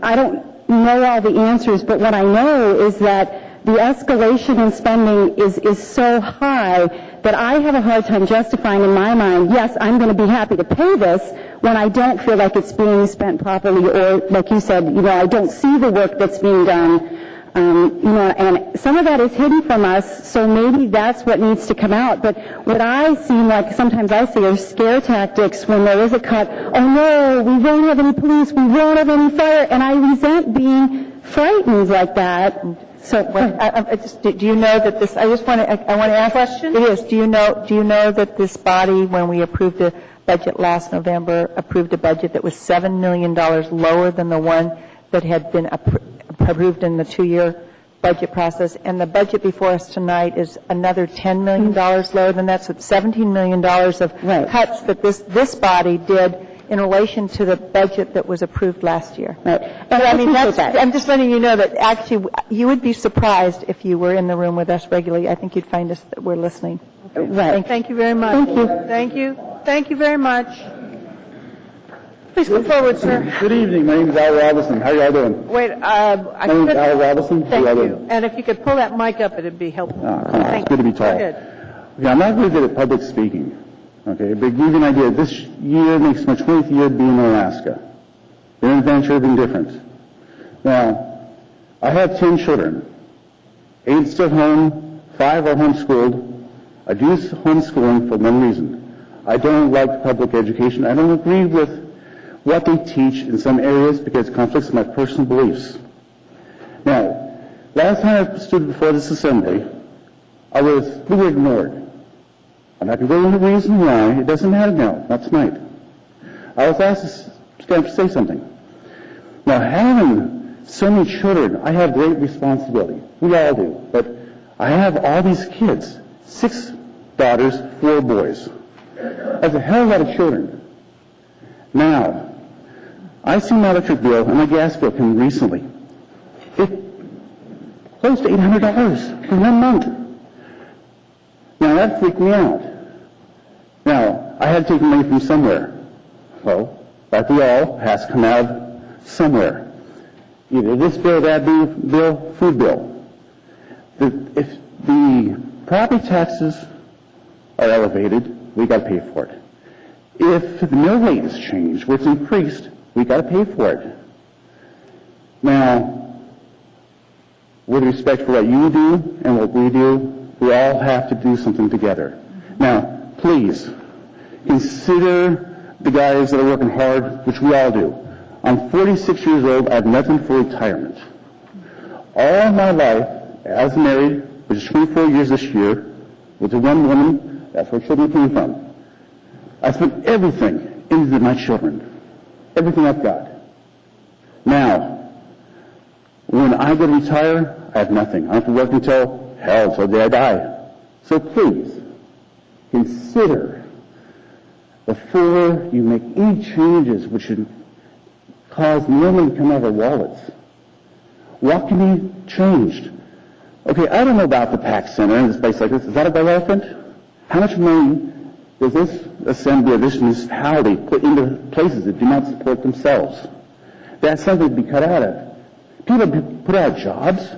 I don't know all the answers, but what I know is that the escalation in spending is so high that I have a hard time justifying in my mind, yes, I'm going to be happy to pay this when I don't feel like it's being spent properly, or like you said, you know, I don't see the work that's being done. You know, and some of that is hidden from us, so maybe that's what needs to come out. But what I seem like, sometimes I see, are scare tactics when there is a cut. Oh no, we won't have any police, we won't have any fire, and I resent being frightened like that. So, do you know that this? I want to ask. Question. It is. Do you know that this body, when we approved the budget last November, approved a budget that was $7 million lower than the one that had been approved in the 2-year budget process, and the budget before us tonight is another $10 million lower than that, so it's $17 million of cuts that this body did in relation to the budget that was approved last year. Right. And I mean, I'm just letting you know that actually you would be surprised if you were in the room with us regularly. I think you'd find us that we're listening. Okay. Right. Thank you very much. Thank you. Thank you. Thank you very much. Please come forward, sir. Good evening. My name is Al Robinson. How are y'all doing? Wait, My name is Al Robinson. Thank you. And if you could pull that mic up, it'd be helpful. It's good to be tall. Good. Okay, I'm not very good at public speaking. Okay, but to give you an idea, this year makes my 20th year being in Alaska. An adventure, been different. Now, I have 10 children. 8 still home, 5 are homeschooled. I do homeschooling for one reason. I don't like public education. I don't agree with what they teach in some areas because it conflicts with my personal beliefs. Now, last time I stood before this assembly, we were ignored. I'm not going to go into the reason why. It doesn't matter now, not tonight. I was asked to stand up to say something. Now, having so many children, I have great responsibility. We all do. But I have all these kids, 6 daughters, 4 boys. That's a hell of a lot of children. Now, I see my electric bill and my gas bill come recently. It's close to $800 for 1 month. Now, that freaked me out. Now, I had to take money from somewhere. Well, like we all, has to come out somewhere. Either this bill, that bill, food bill. If the property taxes are elevated, we got to pay for it. If the mill rate is changed, where it's increased, we got to pay for it. Now, with respect for what you do and what we do, we all have to do something together. Now, please, consider the guys that are working hard, which we all do. I'm 46 years old. I have nothing for retirement. All my life, as married, which is 24 years this year, with one woman, that's where children came from. I spent everything into my children. Everything I've got. Now, when I go to retire, I have nothing. I have to work until the day I die. So please, consider before you make any changes which should cause more money to come out of our wallets. What can be changed? Okay, I don't know about the PAC Center in a space like this. Is that about elephant? How much money does this assembly or this municipality put into places that do not support themselves? That's something to be cut out of. People put out jobs.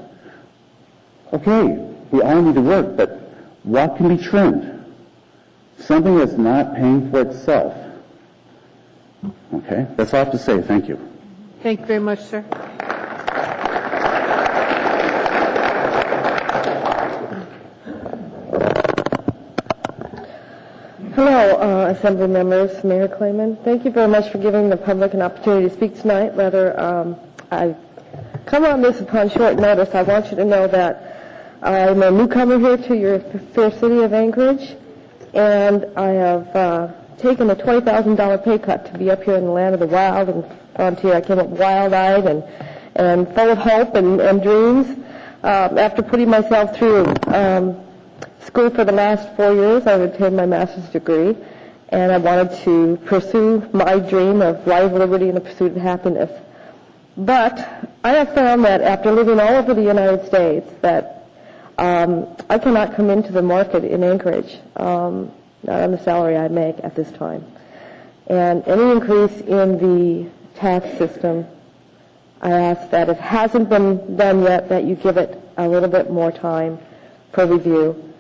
Okay, we all need to work, but what can be trimmed? Something that's not paying for itself. Okay, that's all I have to say. Thank you. Thank you very much, sir. Hello, Assembly members, Mayor Clayman. Thank you very much for giving the public an opportunity to speak tonight. Rather, I've come on this upon short notice. I want you to know that I'm a newcomer here to your fair city of Anchorage, and I have taken a $20,000 pay cut to be up here in the land of the wild and frontier. I came up wild-eyed and full of hope and dreams. After putting myself through school for the last 4 years, I obtained my master's degree, and I wanted to pursue my dream of life, liberty, and the pursuit of happiness. But I have found that after living all over the United States that I cannot come into the market in Anchorage, not on the salary I make at this time. And any increase in the tax system, I ask that if it hasn't been done yet, that you give it a little bit more time for review,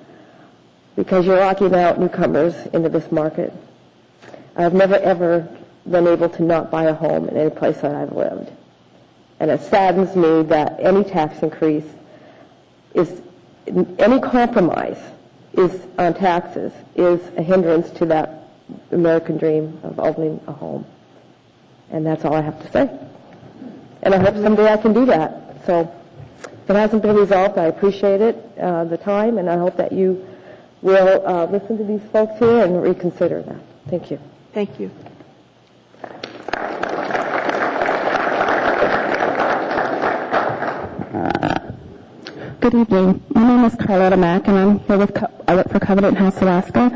because you're locking out newcomers into this market. I've never, ever been able to not buy a home in any place that I've lived. And it saddens me that any tax increase is, any compromise is on taxes is a hindrance to that American dream of owning a home. And that's all I have to say. And I hope someday I can do that. So if it hasn't been resolved, I appreciate it, the time, and I hope that you will listen to these folks here and reconsider that. Thank you. Thank you. Good evening. My name is Carlotta Mack, and I'm here with I work for Covenant House, Alaska.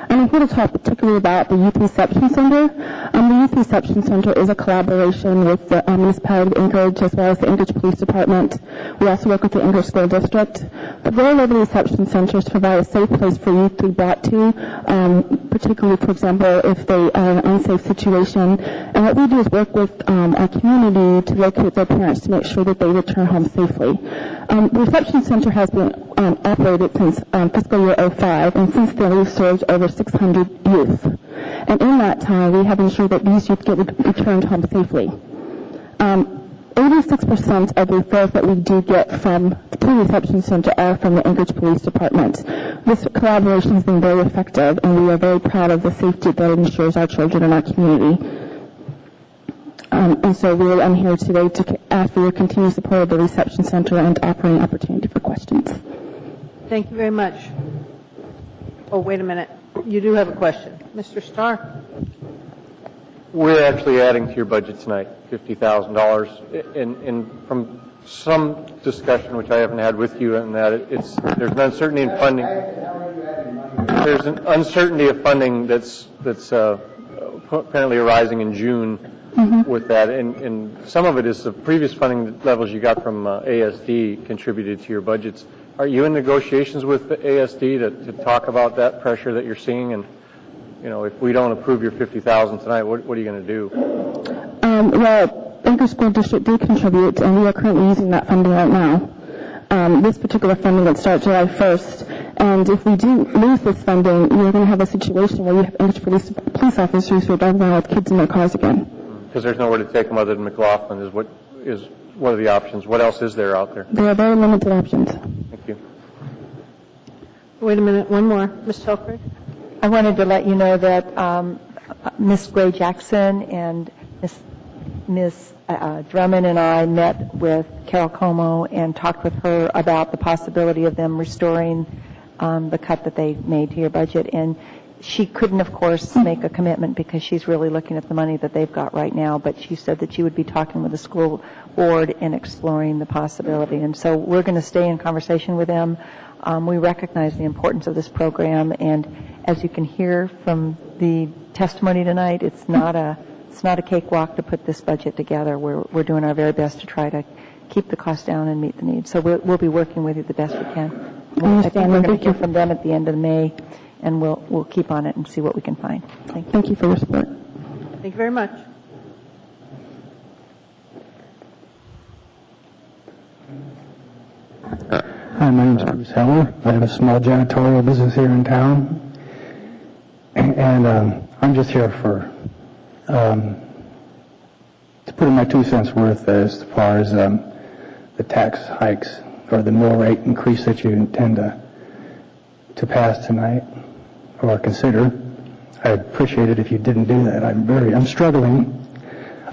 And I'm here to talk particularly about the Youth Reception Center. The Youth Reception Center is a collaboration with the municipality of Anchorage as well as the Anchorage Police Department. We also work with the Anchorage School District. The goal of the reception center is to provide a safe place for youth to be brought to, particularly, for example, if they are in an unsafe situation. And what we do is work with our community to locate their parents to make sure that they return home safely. The reception center has been operated since fiscal year 05, and since then we've served over 600 youth. And in that time, we have ensured that these youth get returned home safely. 86% of the referrals that we do get from the reception center are from the Anchorage Police Department. This collaboration has been very effective, and we are very proud of the safety that it ensures our children in our community. And so I'm here today to ask for your continued support of the reception center and offer an opportunity for questions. Thank you very much. Oh, wait a minute. You do have a question. Mr. Starr? We're actually adding to your budget tonight, $50,000. And from some discussion, which I haven't had with you, and that there's an uncertainty in funding. There's an uncertainty of funding that's apparently arising in June with that. And some of it is the previous funding levels you got from ASD contributed to your budgets. Are you in negotiations with the ASD to talk about that pressure that you're seeing? And, you know, if we don't approve your $50,000 tonight, what are you going to do? Well, Anchorage School District did contribute, and we are currently using that funding right now. This particular funding will start July 1st, and if we do lose this funding, we're going to have a situation where you have Anchorage police officers who are driving around with kids in their cars again. Because there's nowhere to take them other than McLaughlin is what are the options? What else is there out there? There are very limited options. Thank you. Wait a minute. One more. Ms. Telford? I wanted to let you know that Ms. Gray Jackson and Ms. Drummond and I met with Carol Como and talked with her about the possibility of them restoring the cut that they made to your budget. And she couldn't, of course, make a commitment because she's really looking at the money that they've got right now, but she said that she would be talking with the school board and exploring the possibility. And so we're going to stay in conversation with them. We recognize the importance of this program, and as you can hear from the testimony tonight, it's not a cakewalk to put this budget together. We're doing our very best to try to keep the cost down and meet the needs. So we'll be working with you the best we can. I think we're going to hear from them at the end of May, and we'll keep on it and see what we can find. Thank you. Thank you for your support. Thank you very much. Hi, my name is Bruce Heller. I have a small janitorial business here in town, and I'm just here for to put in my 2 cents worth as far as the tax hikes or the mill rate increase that you intend to pass tonight or consider. I'd appreciate it if you didn't do that. I'm struggling.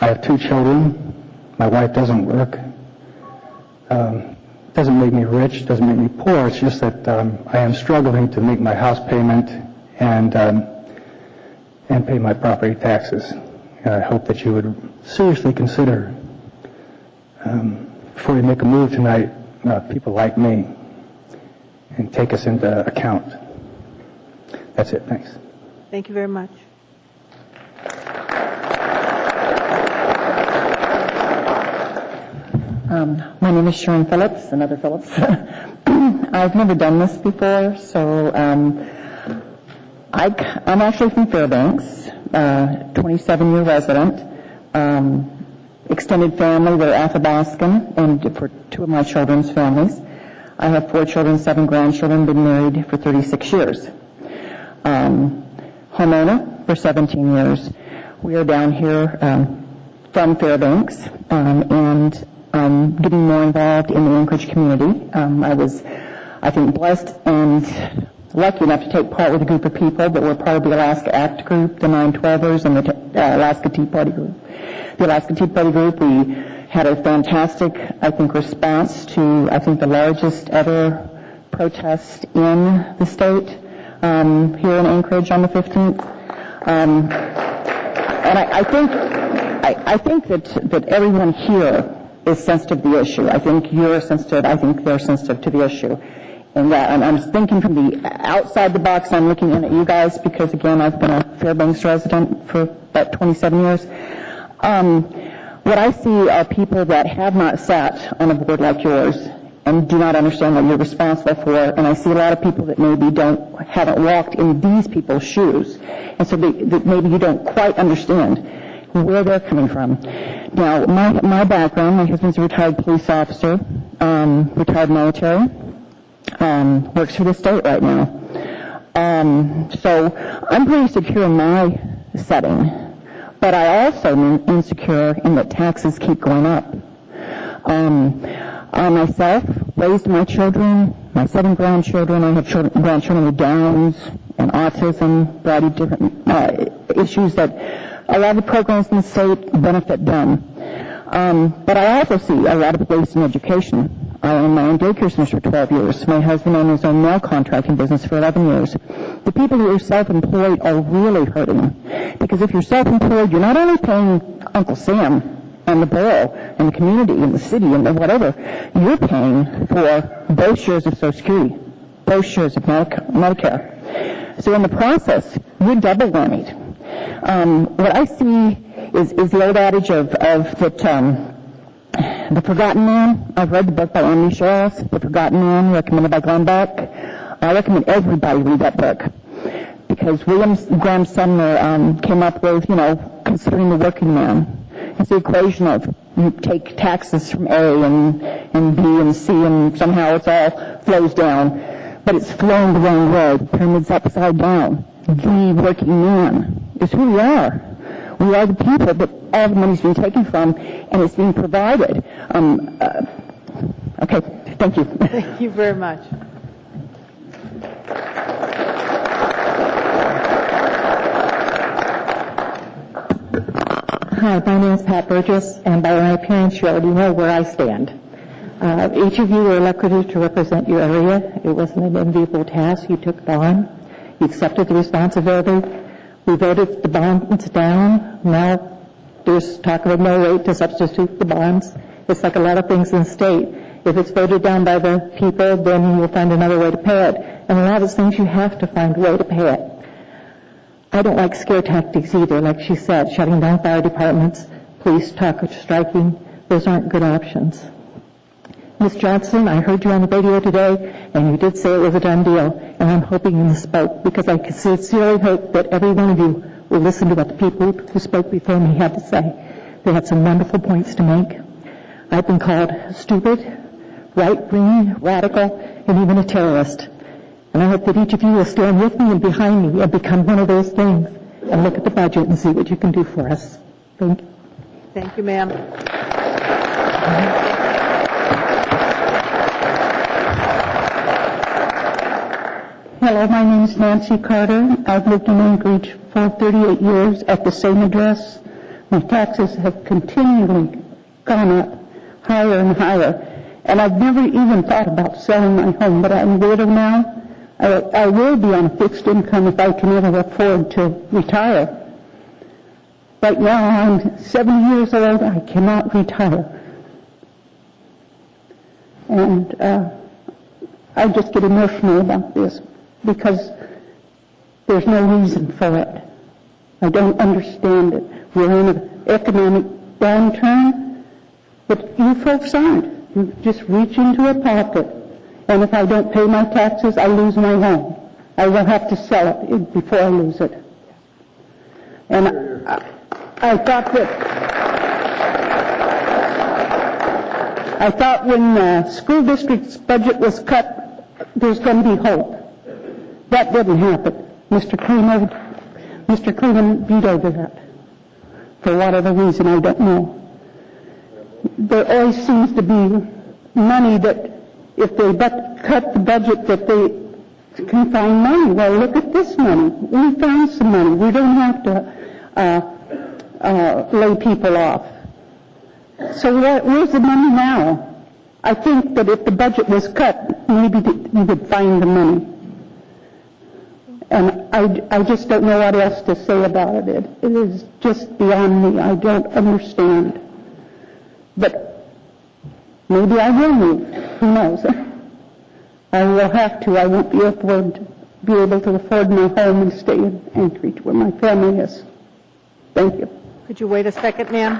I have 2 children. My wife doesn't work. doesn't make me rich, doesn't make me poor. It's just that I am struggling to make my house payment and pay my property taxes. And I hope that you would seriously consider, before you make a move tonight, people like me, and take us into account. That's it. Thanks. Thank you very much. My name is Sharon Phillips, another Phillips. I've never done this before, so I'm actually from Fairbanks, 27-year resident, extended family, we're Athabascan, and for two of my children's families. I have 4 children, 7 grandchildren, been married for 36 years. Homeowner for 17 years. We are down here from Fairbanks, and I'm getting more involved in the Anchorage community. I was, I think, blessed and lucky enough to take part with a group of people that were part of the Alaska ACT group, the 912ers, and the Alaska Tea Party group. The Alaska Tea Party group, we had a fantastic, I think, response to, I think, the largest ever protest in the state here in Anchorage on the 15th. And I think that everyone here is sensitive to the issue. I think you're sensitive. I think they're sensitive to the issue. And I'm thinking from the outside the box. I'm looking in at you guys because, again, I've been a Fairbanks resident for about 27 years. What I see are people that have not sat on a board like yours and do not understand what you're responsible for. And I see a lot of people that maybe haven't walked in these people's shoes, and so that maybe you don't quite understand where they're coming from. Now, my background, my husband's a retired police officer, retired military, works for the state right now. So I'm pretty secure in my setting, but I also am insecure in that taxes keep going up. Myself, raised my children, my 7 grandchildren. I have grandchildren with Downs and autism, a variety of different issues that a lot of the programs in the state benefit them. But I also see a lot of waste in education. I own my own daycare center for 12 years. My husband owned his own mail contracting business for 11 years. The people who are self-employed are really hurting. Because if you're self-employed, you're not only paying Uncle Sam and the borough and the community and the city and whatever, you're paying for both shares of Social Security, both shares of Medicare. So in the process, you're double whammied. What I see is the old adage of The Forgotten Man. I've read the book by Andy Charles, The Forgotten Man, recommended by Glenn Beck. I recommend everybody read that book because William Graham Sumner came up with, considering the working man. It's the equation of you take taxes from A and B and C and somehow it all flows down. But it's flowing the wrong way. The pyramid's upside down. The working man is who we are. We are the people that all the money's been taken from and it's being provided. Okay, thank you. Thank you very much. Hi, my name is Pat Burgess, and by my appearance, you already know where I stand. Each of you were elected to represent your area. It wasn't an enviable task you took on. You accepted the responsibility. We voted the bonds down. Now there's talk of a mill rate to substitute the bonds. It's like a lot of things in the state. If it's voted down by the people, then you'll find another way to pay it. And a lot of those things you have to find a way to pay it. I don't like scare tactics either, like she said, shutting down fire departments, police talk of striking. Those aren't good options. Ms. Johnson, I heard you on the radio today, and you did say it was a done deal, and I'm hoping you misspoke, because I sincerely hope that every one of you will listen to what the people who spoke before me had to say. They had some wonderful points to make. I've been called stupid, right-wing, radical, and even a terrorist. And I hope that each of you will stand with me and behind me and become one of those things and look at the budget and see what you can do for us. Thank you. Thank you, ma'am. Hello, my name is Nancy Carter. I've lived in Anchorage for 38 years at the same address. My taxes have continually gone up higher and higher. And I've never even thought about selling my home, but I'm a widow now. I will be on fixed income if I can ever afford to retire. Right now, I'm 70 years old. I cannot retire. And I just get emotional about this because there's no reason for it. I don't understand it. We're in an economic downturn, but you folks aren't. You just reach into a pocket, and if I don't pay my taxes, I lose my home. I will have to sell it before I lose it. And I thought when the school district's budget was cut, there's going to be hope. That didn't happen. Mr. Cleveland vetoed that. For whatever reason, I don't know. There always seems to be money that if they cut the budget that they can find money. Well, look at this money. We found some money. We don't have to lay people off. So where's the money now? I think that if the budget was cut, maybe we would find the money. And I just don't know what else to say about it. It is just beyond me. I don't understand. But maybe I will move. Who knows? I will have to. I won't be able to afford my home and stay in Anchorage where my family is. Thank you. Could you wait a second, ma'am?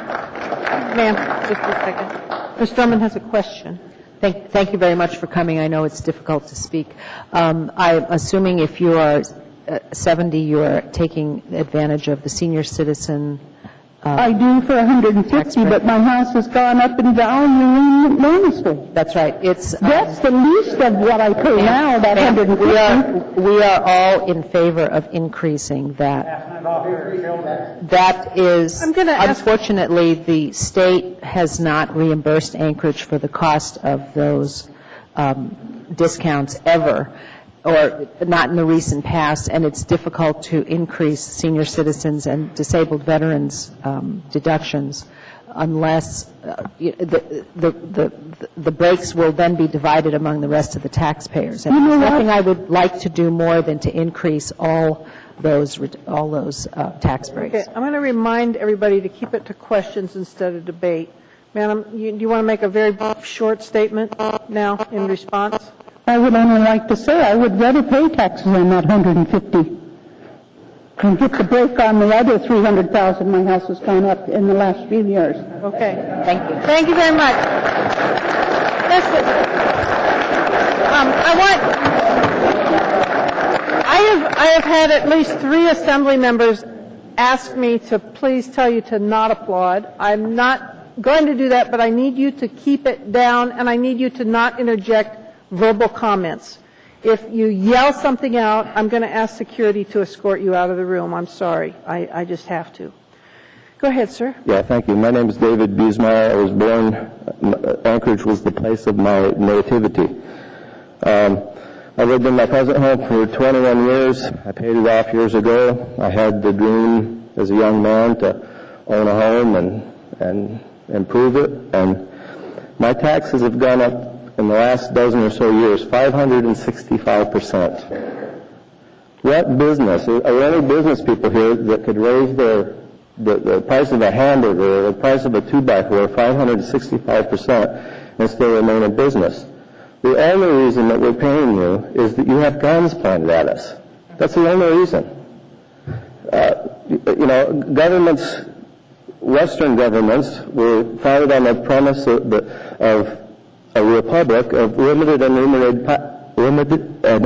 Ma'am, just a second. Ms. Drummond has a question. Thank you very much for coming. I know it's difficult to speak. I'm assuming if you are 70, you are taking advantage of the senior citizen. I do for 150, but my house has gone up in value enormously. That's right. That's the least of what I pay now, that 150. We are all in favor of increasing that. That is, unfortunately, the state has not reimbursed Anchorage for the cost of those discounts ever, or not in the recent past, and it's difficult to increase senior citizens and disabled veterans deductions unless the breaks will then be divided among the rest of the taxpayers. And there's nothing I would like to do more than to increase all those tax breaks. Okay, I'm going to remind everybody to keep it to questions instead of debate. Madam, do you want to make a very short statement now in response? I would only like to say I would rather pay taxes on that 150 and get the break on the other 300,000 my house has gone up in the last few years. Okay. Thank you. Thank you very much. Listen, I have had at least 3 assembly members ask me to please tell you to not applaud. I'm not going to do that, but I need you to keep it down, and I need you to not interject verbal comments. If you yell something out, I'm going to ask security to escort you out of the room. I'm sorry. I just have to. Go ahead, sir. Yeah, thank you. My name is David Biesmeyer. I was born, Anchorage was the place of my nativity. I lived in my present home for 21 years. I paid it off years ago. I had the dream as a young man to own a home and improve it. And my taxes have gone up in the last dozen or so years, 565%. What business, are there any business people here that could raise the price of a hamburger or the price of a 2x4 565% and still remain in business? The only reason that we're paying you is that you have guns pointed at us. That's the only reason. Governments, Western governments, were founded on the premise of a republic of limited and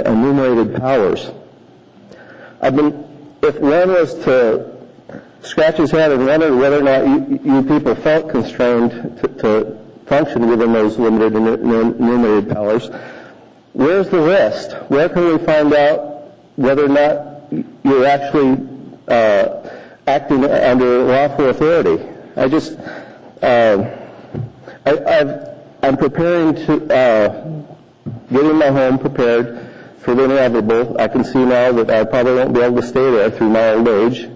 enumerated powers. If one was to scratch his head and wonder whether or not you people felt constrained to function within those limited and enumerated powers, where's the rest? Where can we find out whether or not you're actually acting under lawful authority? I'm preparing to, getting my home prepared for the inevitable. I can see now that I probably won't be able to stay there through my old age.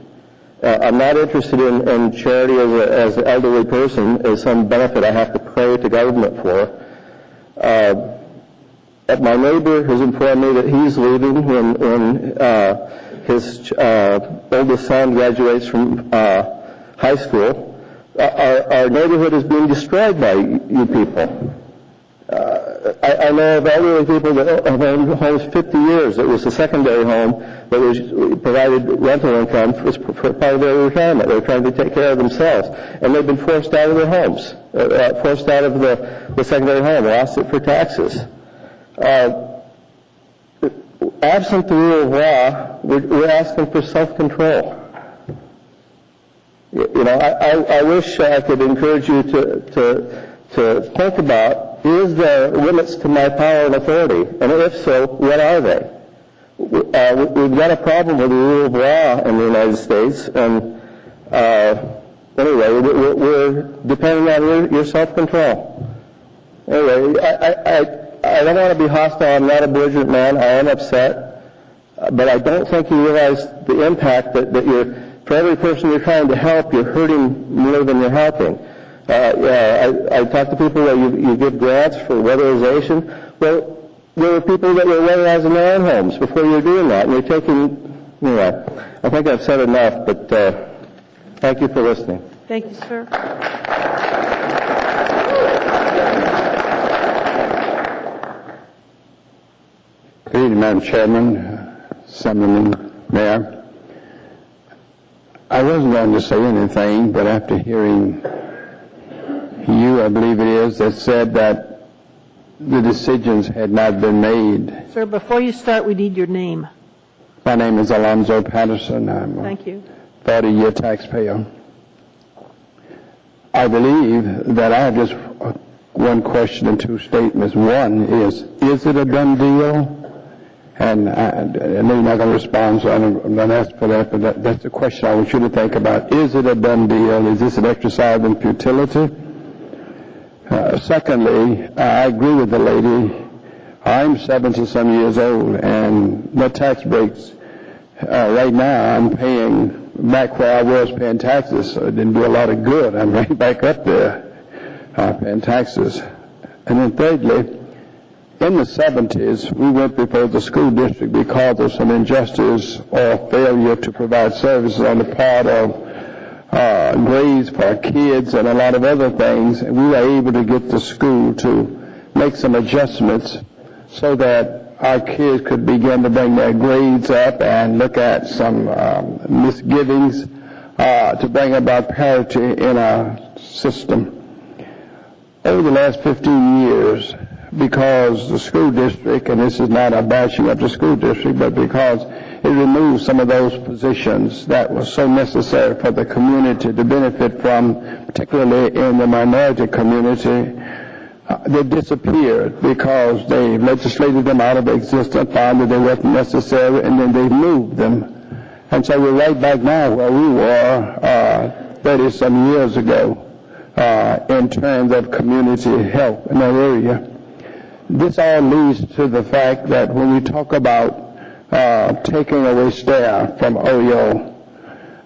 I'm not interested in charity as an elderly person, as some benefit I have to pray to government for. My neighbor has informed me that he's leaving when his oldest son graduates from high school. Our neighborhood is being destroyed by you people. I know of elderly people that have owned homes 50 years. It was a secondary home that was provided rental income for part of their retirement. They're trying to take care of themselves. And they've been forced out of their homes, forced out of the secondary home, lost it for taxes. Absent the rule of law, we're asking for self-control. I wish I could encourage you to think about, is there limits to my power and authority? And if so, what are they? We've got a problem with the rule of law in the United States, and anyway, we're depending on your self-control. Anyway, I don't want to be hostile. I'm not a belligerent man. I am upset, but I don't think you realize the impact that for every person you're trying to help, you're hurting more than you're helping. I talk to people where you give grants for weatherization. Well, there were people that were weatherizing their own homes before you were doing that, and you're taking, anyway, I think I've said enough, but thank you for listening. Thank you, sir. Good evening, Madam Chairman, Assemblyman, Mayor. I wasn't going to say anything, but after hearing you, I believe it is, that said that the decisions had not been made. Sir, before you start, we need your name. My name is Alonzo Patterson. I'm Thank you. a 30-year taxpayer. I believe that I have just one question and two statements. One is it a done deal? And I know you're not going to respond, so I'm not asking for that, but that's the question I want you to think about. Is it a done deal? Is this an exercise in futility? Secondly, I agree with the lady. I'm 70-some years old, and the tax breaks, right now I'm paying back where I was paying taxes, so it didn't do a lot of good. I'm right back up there paying taxes. And then thirdly, in the 70s, we went before the school district because of some injustice or failure to provide services on the part of grades for our kids and a lot of other things. And we were able to get the school to make some adjustments so that our kids could begin to bring their grades up and look at some misgivings to bring about parity in our system. Over the last 15 years, because the school district, and this is not a bashing of the school district, but because it removed some of those positions that were so necessary for the community to benefit from, particularly in the minority community, they disappeared because they legislated them out of existence, found that they weren't necessary, and then they moved them. And so we're right back now where we were 30-some years ago in terms of community help in that area. This all leads to the fact that when we talk about taking away staff from OEO,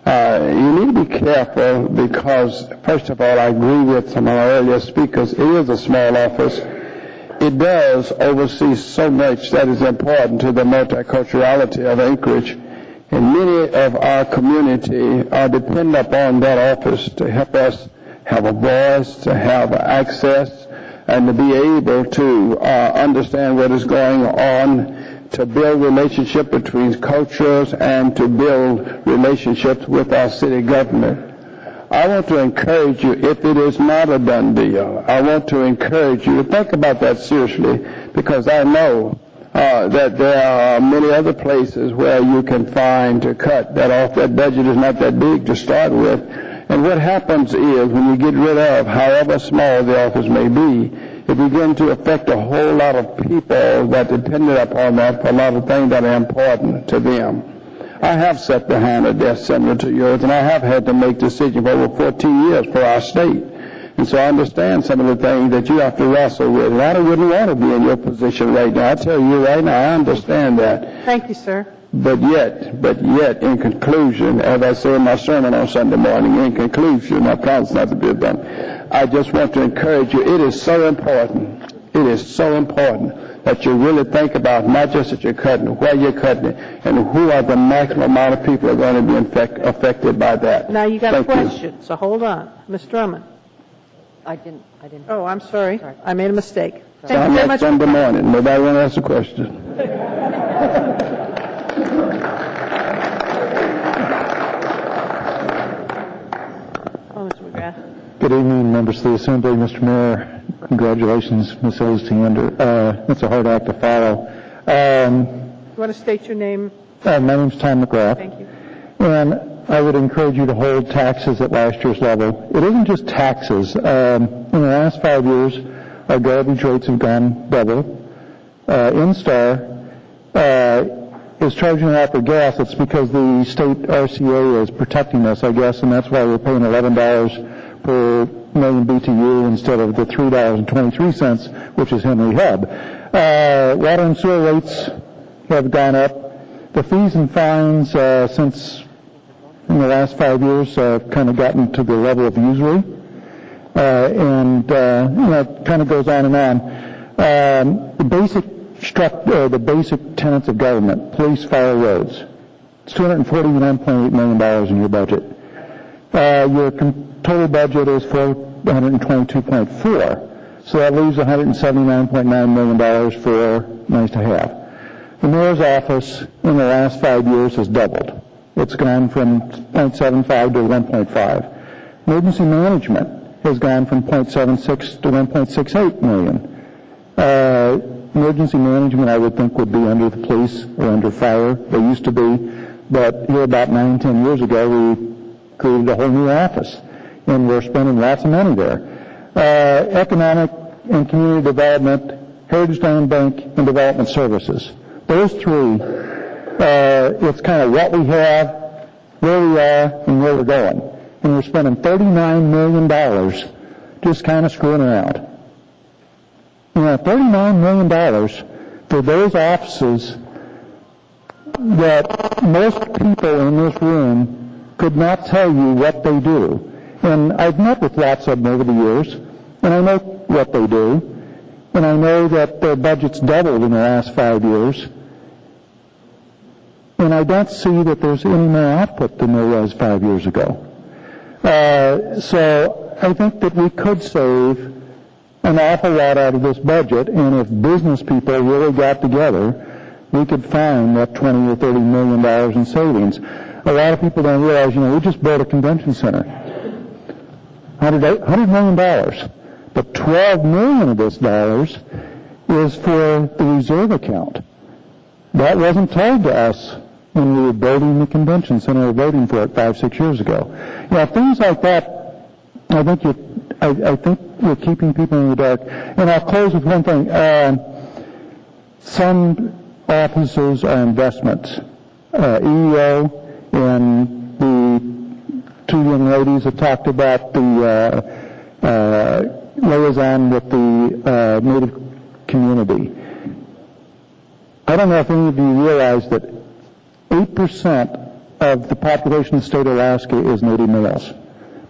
you need to be careful because, first of all, I agree with some of our earlier speakers. It is a small office. It does oversee so much that is important to the multiculturality of Anchorage, and many of our community are dependent upon that office to help us have a voice, to have access, and to be able to understand what is going on, to build relationship between cultures, and to build relationships with our city government. I want to encourage you, if it is not a done deal, I want to encourage you to think about that seriously, because I know that there are many other places where you can find to cut that off. That budget is not that big to start with. And what happens is when you get rid of, however small the office may be, it begins to affect a whole lot of people that depended upon that for a lot of things that are important to them. I have sat behind a desk similar to yours, and I have had to make decisions for over 14 years for our state. And so I understand some of the things that you have to wrestle with. And I wouldn't want to be in your position right now. I tell you right now, I understand that. Thank you, sir. But yet, in conclusion, as I say in my sermon on Sunday morning, in conclusion, I promise not to be done. I just want to encourage you. It is so important. It is so important that you really think about not just that you're cutting, where you're cutting it, and who are the maximum amount of people that are going to be affected by that. Now you got a Thank you. question, so hold on. Ms. Drummond. I didn't. Oh, I'm sorry. I made a mistake. Thank you Sound very like much. Sunday morning. Nobody want to ask a question. Oh, Mr. McGrath. Good evening, members of the Assembly. Mr. Mayor, congratulations, Ms. Ostiander. It's a hard act to follow. You want to state your name? My name's Tom McGrath. Thank you. And I would encourage you to hold taxes at last year's level. It isn't just taxes. In the last 5 years, our garbage rates have gone double. Instar is charging a lot for gas. It's because the state RCA is protecting us, I guess, and that's why we're paying $11 per million BTU instead of the $3.23, which is Henry Hub. Water and sewer rates have gone up. The fees and fines since in the last 5 years kind of gotten to the level of usury, and it kind of goes on and on. The basic tenets of government: police, fire, roads. It's $249.8 million in your budget. Your total budget is $422.4, so that leaves $179.9 million for nice to have. The mayor's office in the last 5 years has doubled. It's gone from 0.75 to 1.5. Emergency management has gone from 0.76 to 1.68 million. Emergency management, I would think, would be under the police or under fire. They used to be, but here about 9-10 years ago, we created a whole new office, and we're spending lots of money there. Economic and community development, Heritage Land Bank, and development services. Those three, it's kind of what we have, where we are, and where we're going. And we're spending $39 million just kind of screwing around. $39 million for those offices that most people in this room could not tell you what they do. And I've met with lots of them over the years, and I know what they do, and I know that their budget's doubled in the last 5 years, and I don't see that there's any more output than there was 5 years ago. So I think that we could save an awful lot out of this budget, and if business people really got together, we could find that $20 or $30 million in savings. A lot of people don't realize, we just built a convention center. $100 million. But $12 million of this dollars is for the reserve account. That wasn't told to us when we were building the convention center or voting for it 5-6 years ago. Things like that, I think we're keeping people in the dark. And I'll close with one thing. Some offices are investments. EEO and the two young ladies that talked about the liaison with the Native community. I don't know if any of you realize that 8% of the population of the state of Alaska is Native males.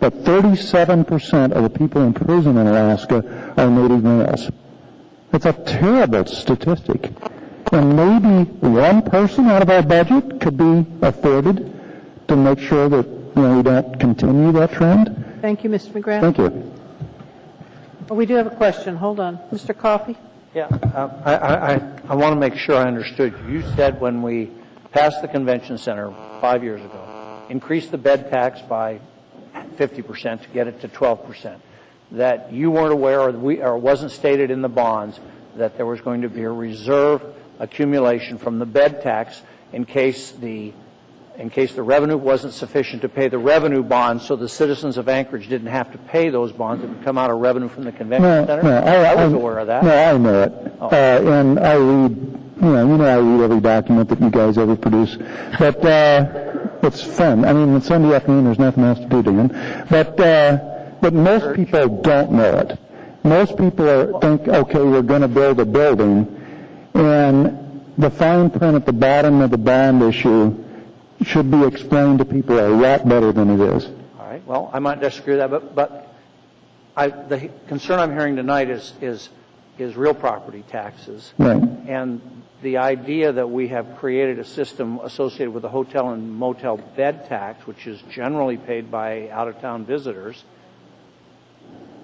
But 37% of the people in prison in Alaska are Native males. It's a terrible statistic. And maybe one person out of our budget could be afforded to make sure that we don't continue that trend. Thank you, Mr. McGrath. Thank you. Oh, we do have a question. Hold on. Mr. Coffey? Yeah, I want to make sure I understood you. You said when we passed the convention center 5 years ago, increased the bed tax by 50% to get it to 12%, that you weren't aware or wasn't stated in the bonds that there was going to be a reserve accumulation from the bed tax in case the revenue wasn't sufficient to pay the revenue bonds, so the citizens of Anchorage didn't have to pay those bonds. It would come out of revenue from the convention center. No, I was aware of that. No, I know it. Oh. And I read, I read every document that you guys ever produce. But it's fun. I mean, on Sunday afternoon, there's nothing else to do, Dan. But most people don't know it. Most people think, okay, we're going to build a building, and the fine print at the bottom of the bond issue should be explained to people a lot better than it is. All right. Well, I might disagree with that, but the concern I'm hearing tonight is is real property taxes. Right. And the idea that we have created a system associated with the hotel and motel bed tax, which is generally paid by out-of-town visitors,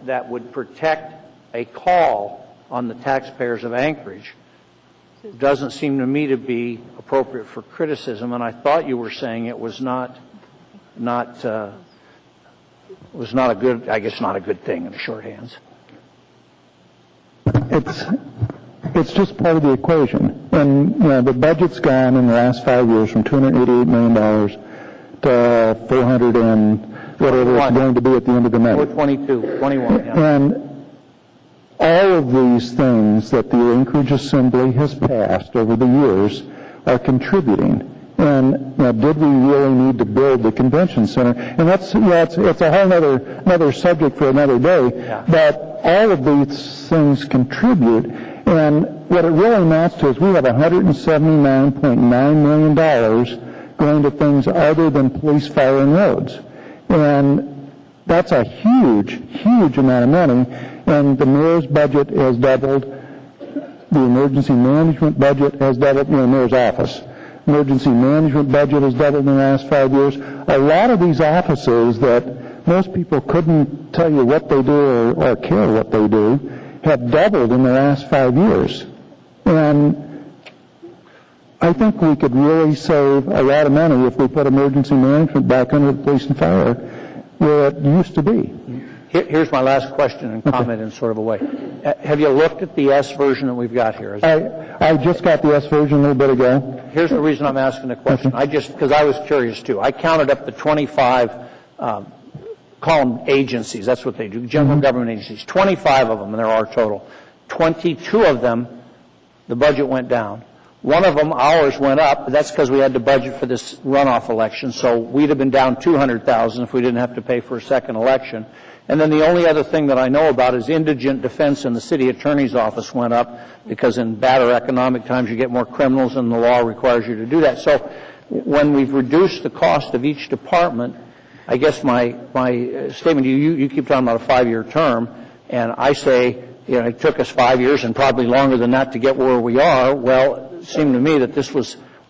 that would protect a call on the taxpayers of Anchorage, doesn't seem to me to be appropriate for criticism. And I thought you were saying it was not a good, I guess not a good thing in the shorthands. It's just part of the equation. And, the budget's gone in the last 5 years from $288 million to 400 and whatever it's going to be at the end of the night. 422, 21, yeah. And all of these things that the Anchorage Assembly has passed over the years are contributing. And did we really need to build the convention center? And that's it's a whole another subject for another day. Yeah. But all of these things contribute. And what it really amounts to is we have $179.9 million going to things other than police, fire, and roads. And that's a huge, huge amount of money. And the mayor's budget has doubled. The emergency management budget has doubled. Mayor's office. Emergency management budget has doubled in the last 5 years. A lot of these offices that most people couldn't tell you what they do or care what they do have doubled in the last 5 years. And I think we could really save a lot of money if we put emergency management back under the police and fire where it used to be. Here's my last question and comment in sort of a way. Have you looked at the S version that we've got here? I just got the S version a little bit ago. Here's the reason I'm asking the question. Because I was curious too. I counted up the 25, call them agencies. That's what they do. General government agencies. 25 of them, and there are total. 22 of them, the budget went down. One of them, ours, went up, but that's because we had to budget for this runoff election. So we'd have been down $200,000 if we didn't have to pay for a second election. And then the only other thing that I know about is indigent defense in the city attorney's office went up because in badder economic times you get more criminals and the law requires you to do that. So when we've reduced the cost of each department, I guess my statement to you keep talking about a 5-year term, and I say, it took us 5 years and probably longer than that to get where we are. Well, it seemed to me that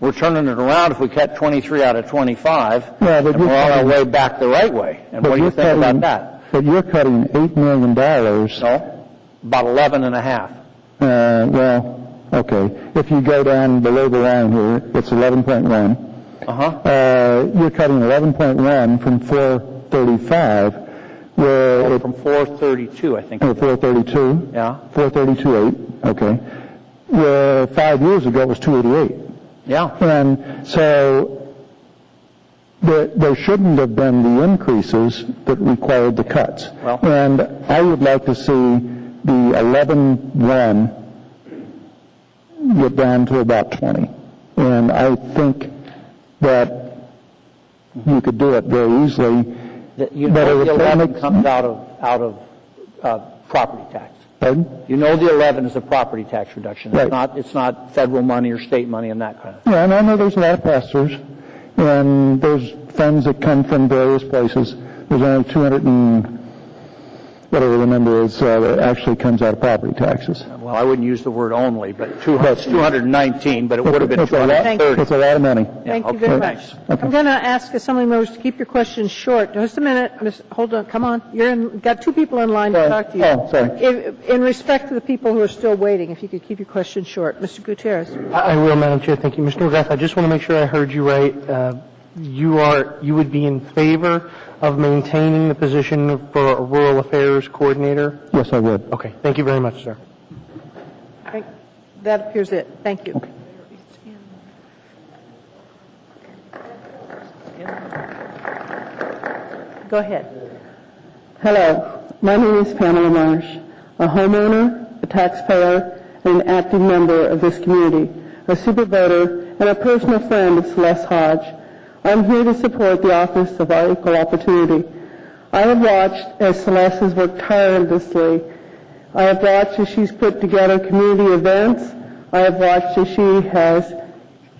we're turning it around if we cut 23 out of 25, and we're on our way back the right way. And what do you think about that? But you're cutting $8 million. No, about 11 and a half. Well, okay. If you go down below the line here, it's 11.1. You're cutting 11.1 from 435, where from 432, I think. Oh, 432. Yeah. 432.8. Okay. Where 5 years ago it was 288. Yeah. And so there shouldn't have been the increases that required the cuts. Well, and I would like to see the 11.1 get down to about 20. And I think that you could do it very easily. The 11 comes out of property tax. Pardon? You know the 11 is a property tax reduction. Right. It's not federal money or state money and that kind of thing. Yeah, and I know there's a lot of pass-throughs. And there's funds that come from various places. There's only 200 and whatever the number is that actually comes out of property taxes. Well, I wouldn't use the word only, but it's 219, but it would have been 230. It's a lot of money. Thank you very much. I'm going to ask Assembly members to keep your questions short. Just a minute. Hold on. Come on. You've got two people in line to talk to you. Oh, sorry. In respect to the people who are still waiting, if you could keep your questions short. Mr. Gutierrez. I will, Madam Chair. Thank you. Mr. McGrath, I just want to make sure I heard you right. You would be in favor of maintaining the position for a rural affairs coordinator? Yes, I would. Okay. Thank you very much, sir. That appears it. Thank you. Okay. Go ahead. Hello. My name is Pamela Marsh, a homeowner, a taxpayer, and an active member of this community, a super voter, and a personal friend of Celeste Hodge. I'm here to support the Office of Our Equal Opportunity. I have watched as Celeste has worked tirelessly. I have watched as she's put together community events. I have watched as she has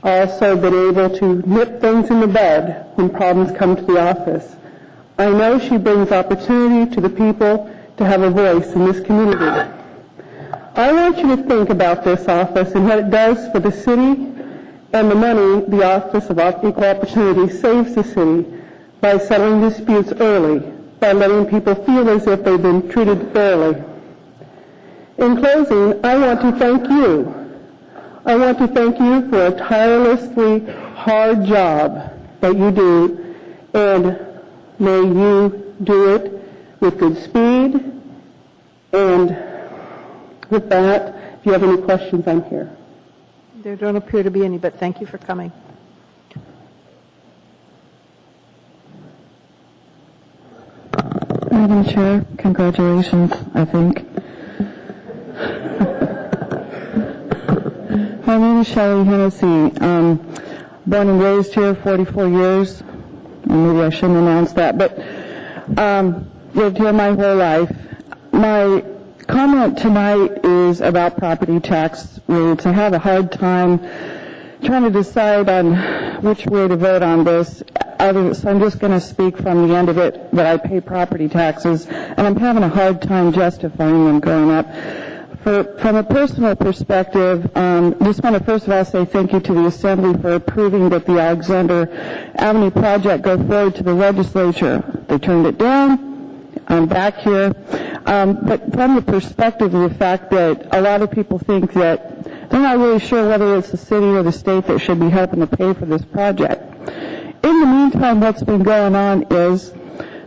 also been able to nip things in the bud when problems come to the office. I know she brings opportunity to the people to have a voice in this community. I want you to think about this office and what it does for the city and the money the Office of Equal Opportunity saves the city by settling disputes early, by letting people feel as if they've been treated fairly. In closing, I want to thank you. I want to thank you for a tirelessly hard job that you do, and may you do it with good speed. And with that, if you have any questions, I'm here. There don't appear to be any, but thank you for coming. Madam Chair, congratulations, I think. My name is Shelley Hennessy. Born and raised here 44 years. And maybe I shouldn't announce that, but lived here my whole life. My comment tonight is about property tax rates. I have a hard time trying to decide on which way to vote on this. So I'm just going to speak from the end of it that I pay property taxes, and I'm having a hard time justifying them going up. From a personal perspective, just want to first of all say thank you to the Assembly for approving that the Alexander Avenue project go forward to the legislature. They turned it down. I'm back here. But from the perspective of the fact that a lot of people think that they're not really sure whether it's the city or the state that should be helping to pay for this project. In the meantime, what's been going on is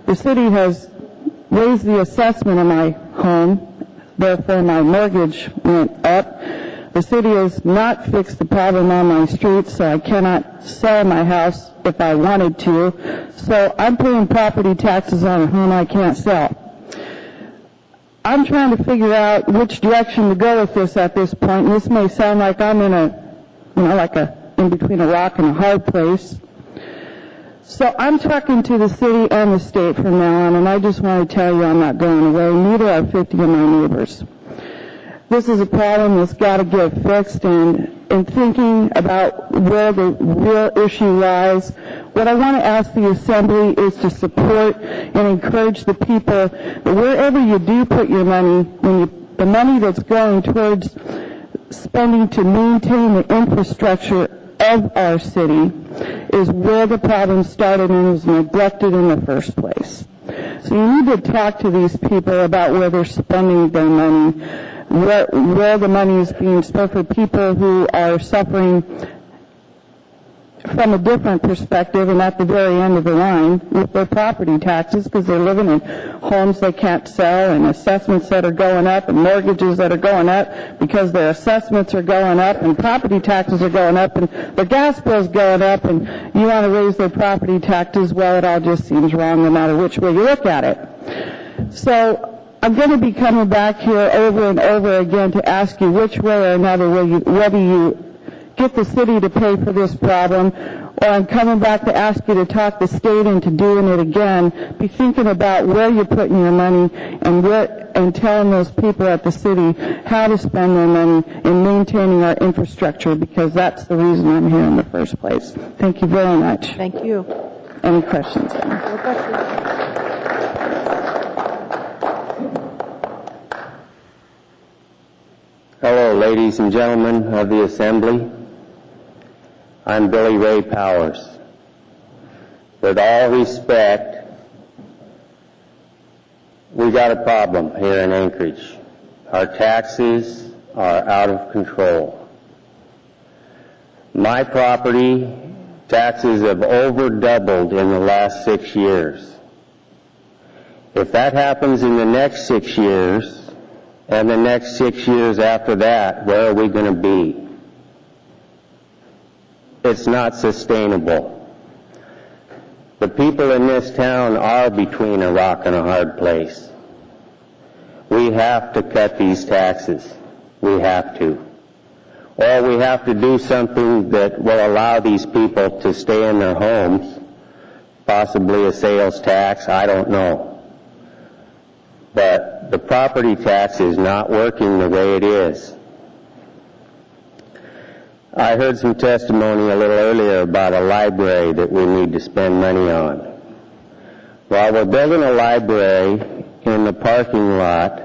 the city has raised the assessment of my home. Therefore, my mortgage went up. The city has not fixed the problem on my streets, so I cannot sell my house if I wanted to. So I'm paying property taxes on a home I can't sell. I'm trying to figure out which direction to go with this at this point. And this may sound like I'm in in between a rock and a hard place. So I'm talking to the city and the state from now on, and I just want to tell you I'm not going away. Neither are 50 of my neighbors. This is a problem that's got to get fixed, and in thinking about where the real issue lies, what I want to ask the Assembly is to support and encourage the people that wherever you do put your money, the money that's going towards spending to maintain the infrastructure of our city is where the problem started and was neglected in the first place. So you need to talk to these people about where they're spending their money, where the money is being spent for people who are suffering from a different perspective and at the very end of the line with their property taxes because they're living in homes they can't sell and assessments that are going up and mortgages that are going up because their assessments are going up and property taxes are going up and their gas bill's going up and you want to raise their property taxes. Well, it all just seems wrong no matter which way you look at it. So I'm going to be coming back here over and over again to ask you which way or another whether you get the city to pay for this problem, or I'm coming back to ask you to talk the state into doing it again. Be thinking about where you're putting your money and telling those people at the city how to spend their money in maintaining our infrastructure, because that's the reason I'm here in the first place. Thank you very much. Thank you. Any questions? Hello, ladies and gentlemen of the Assembly. I'm Billy Ray Powers. With all respect, we got a problem here in Anchorage. Our taxes are out of control. My property taxes have over doubled in the last 6 years. If that happens in the next 6 years, and the next 6 years after that, where are we going to be? It's not sustainable. The people in this town are between a rock and a hard place. We have to cut these taxes. We have to. Or we have to do something that will allow these people to stay in their homes, possibly a sales tax, I don't know. But the property tax is not working the way it is. I heard some testimony a little earlier about a library that we need to spend money on. While we're building a library in the parking lot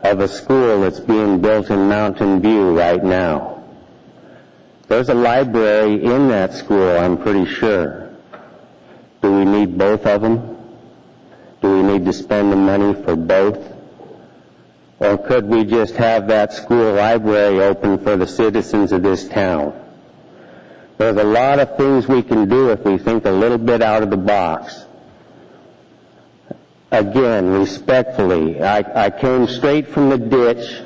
of a school that's being built in Mountain View right now. There's a library in that school, I'm pretty sure. Do we need both of them? Do we need to spend the money for both? Or could we just have that school library open for the citizens of this town? There's a lot of things we can do if we think a little bit out of the box. Again, respectfully, I came straight from the ditch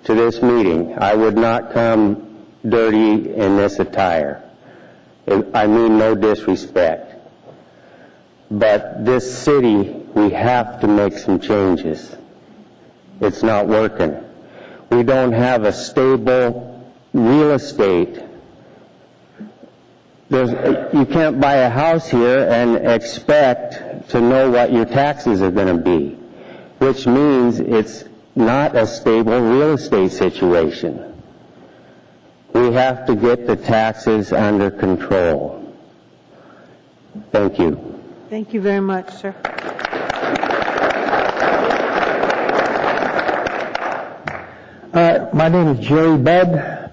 to this meeting. I would not come dirty in this attire. I mean no disrespect. But this city, we have to make some changes. It's not working. We don't have a stable real estate. You can't buy a house here and expect to know what your taxes are going to be, which means it's not a stable real estate situation. We have to get the taxes under control. Thank you. Thank you very much, sir. My name is Jerry Budd.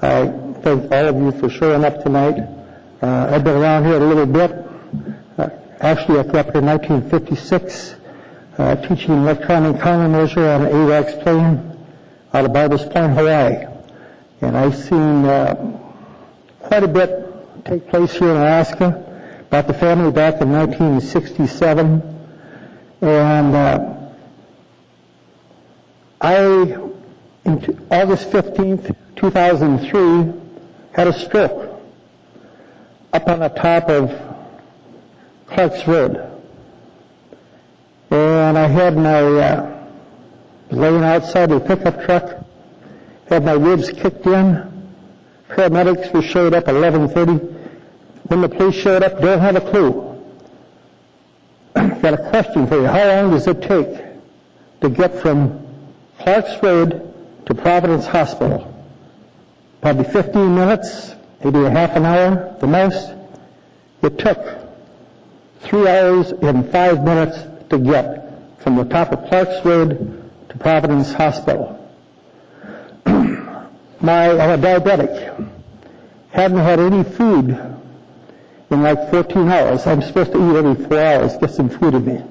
I thank all of you for showing up tonight. I've been around here a little bit. Actually, I grew up here in 1956, teaching electronic countermeasure on an AWACS plane out of Barbers Point, Hawaii. And I've seen quite a bit take place here in Alaska. Brought the family back in 1967. And in August 15th, 2003, had a stroke up on the top of Clark's Road. And I had laying outside the pickup truck, had my ribs kicked in. Paramedics showed up at 11:30. When the police showed up, don't have a clue. Got a question for you. How long does it take to get from Clark's Road to Providence Hospital? Probably 15 minutes, maybe a half an hour, the most. It took 3 hours and 5 minutes to get from the top of Clark's Road to Providence Hospital. I'm a diabetic. Hadn't had any food in like 14 hours. I'm supposed to eat every 4 hours, get some food in me.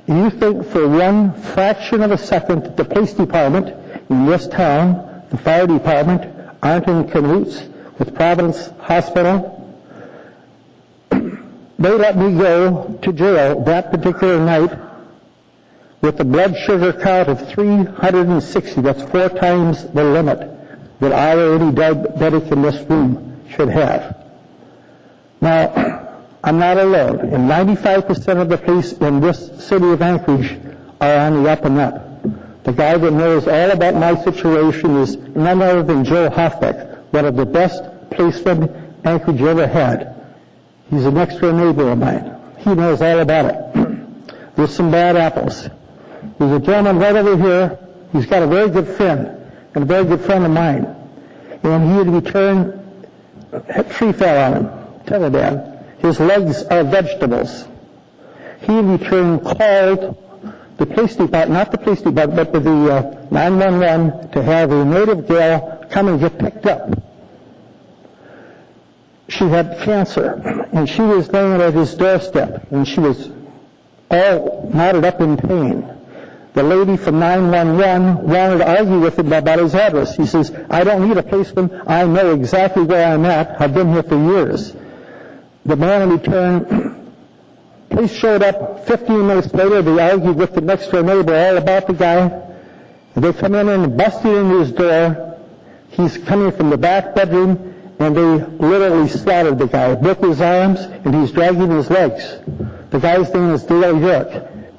You think for one fraction of a second that the police department in this town, the fire department, aren't in cahoots with Providence Hospital? They let me go to jail that particular night with a blood sugar count of 360. That's 4 times the limit that I or any diabetic in this room should have. Now, I'm not alone, and 95% of the police in this city of Anchorage are on the up and up. The guy that knows all about my situation is none other than Joe Hoffbeck, one of the best policemen Anchorage ever had. He's a next door neighbor of mine. He knows all about it. There's some bad apples. There's a gentleman right over here. He's got a very good friend, and a very good friend of mine. And he had returned, a tree fell on him. Tell her, Dad. His legs are vegetables. He in return called the police department, not the police department, but the 911 to have a native gal come and get picked up. She had cancer, and she was laying at his doorstep, and she was all knotted up in pain. The lady from 911 wanted to argue with him about his address. He says, I don't need a policeman. I know exactly where I'm at. I've been here for years. The man in return, police showed up 15 minutes later. They argued with the next door neighbor all about the guy. They come in and busted into his door. He's coming from the back bedroom, and they literally slaughtered the guy. Broke his arms, and he's dragging his legs. The guy's name is Dale York.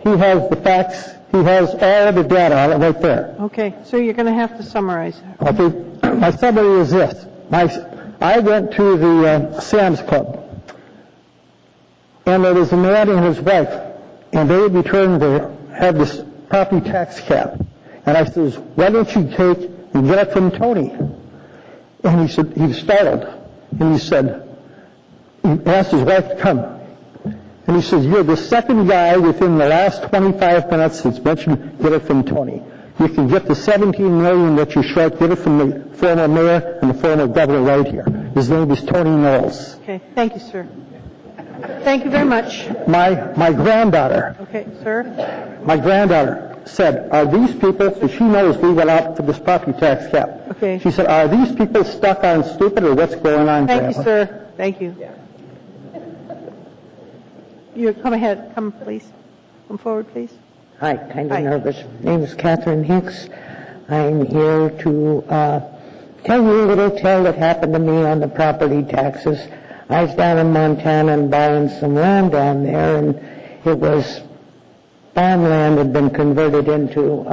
He has the facts. He has all the data on it right there. Okay, so you're going to have to summarize. Okay, my summary is this. I went to the Sam's Club, and there was a man and his wife, and they had returned to have this property tax cap. And I says, why don't you take and get it from Tony? And he said, he was startled. And he said, he asked his wife to come. And he says, you're the second guy within the last 25 minutes that's mentioned, get it from Tony. You can get the $17 million that you short, get it from the former mayor and the former governor right here. His name is Tony Knowles. Okay, thank you, sir. Thank you very much. My granddaughter. Okay, sir. My granddaughter said, are these people, so she knows we went out for this property tax cap. Okay. She said, are these people stuck on stupid or what's going on, Thank Grandma? you, sir. Thank you. You come ahead. Come, please. Come forward, please. Hi, kind of nervous. Name is Catherine Hicks. I'm here to tell you a little tale that happened to me on the property taxes. I was down in Montana and buying some land down there, and it was farmland had been converted into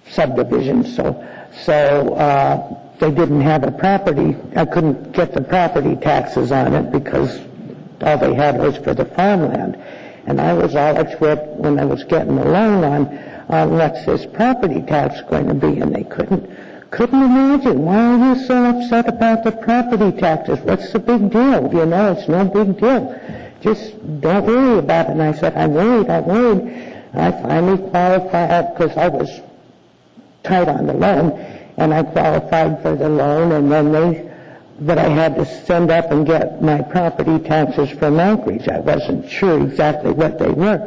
subdivisions. So they didn't have a property. I couldn't get the property taxes on it because all they had was for the farmland. And I was all upset when I was getting the loan on what's this property tax going to be, and they couldn't imagine. Why are you so upset about the property taxes? What's the big deal? You know, it's no big deal. Just don't worry about it. And I said, I'm worried. I finally qualified because I was tight on the loan, and I qualified for the loan, and then but I had to send up and get my property taxes from Anchorage. I wasn't sure exactly what they were.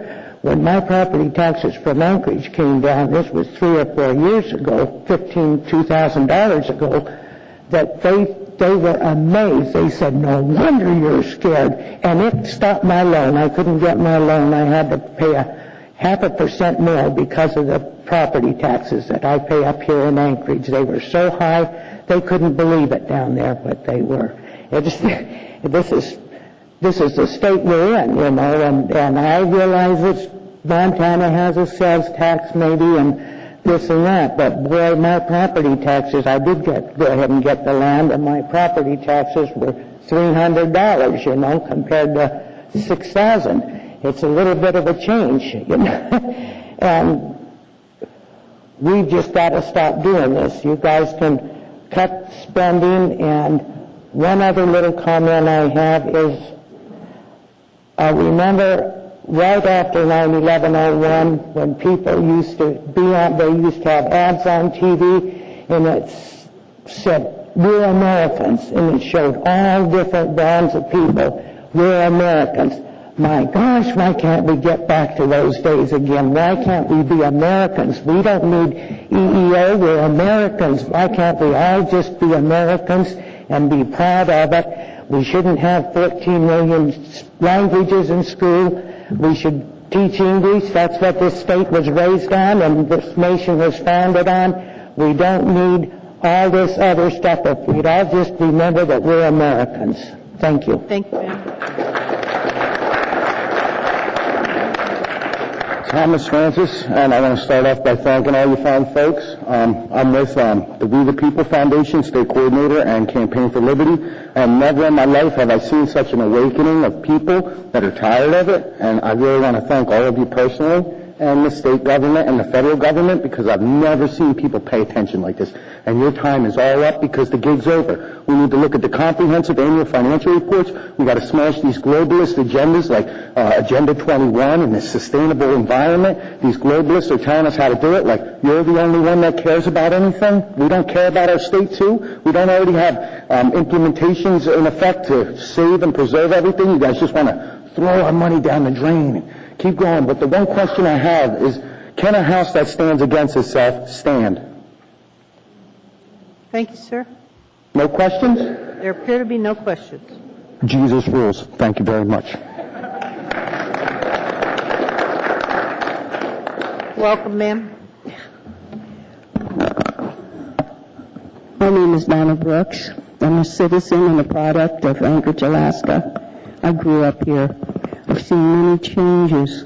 When my property taxes from Anchorage came down, this was 3 or 4 years ago, $2,000 ago, that they were amazed. They said, no wonder you're scared. And it stopped my loan. I couldn't get my loan. I had to pay a 0.5% more because of the property taxes that I pay up here in Anchorage. They were so high, they couldn't believe it down there, but they were. This is the state we're in, you know, and I realize that Montana has a sales tax maybe and this and that, but boy, my property taxes, I did go ahead and get the land, and my property taxes were $300, you know, compared to $6,000. It's a little bit of a change, you know, and we've just got to stop doing this. You guys can cut spending, and one other little comment I have is, I remember right after 9/11/01 when people used to they used to have ads on TV, and it said, we're Americans, and it showed all different brands of people. We're Americans. My gosh, why can't we get back to those days again? Why can't we be Americans? We don't need EEO, we're Americans. Why can't we all just be Americans and be proud of it? We shouldn't have 14 million languages in school. We should teach English. That's what this state was raised on and this nation was founded on. We don't need all this other stuff. If we'd all just remember that we're Americans. Thank you. Thank you, ma'am. Thomas Francis, and I want to start off by thanking all you fine folks. I'm with the We the People Foundation State Coordinator and Campaign for Liberty, and never in my life have I seen such an awakening of people that are tired of it, and I really want to thank all of you personally, and the state government and the federal government, because I've never seen people pay attention like this. And your time is all up because the gig's over. We need to look at the comprehensive annual financial reports. We got to smash these globalist agendas like Agenda 21 and the sustainable environment. These globalists are telling us how to do it like you're the only one that cares about anything. We don't care about our state too. We don't already have implementations in effect to save and preserve everything. You guys just want to throw our money down the drain. Keep going, but the one question I have is, can a house that stands against itself stand? Thank you, sir. No questions? There appear to be no questions. Jesus rules. Thank you very much. Welcome, ma'am. My name is Donna Brooks. I'm a citizen and a product of Anchorage, Alaska. I grew up here. I've seen many changes.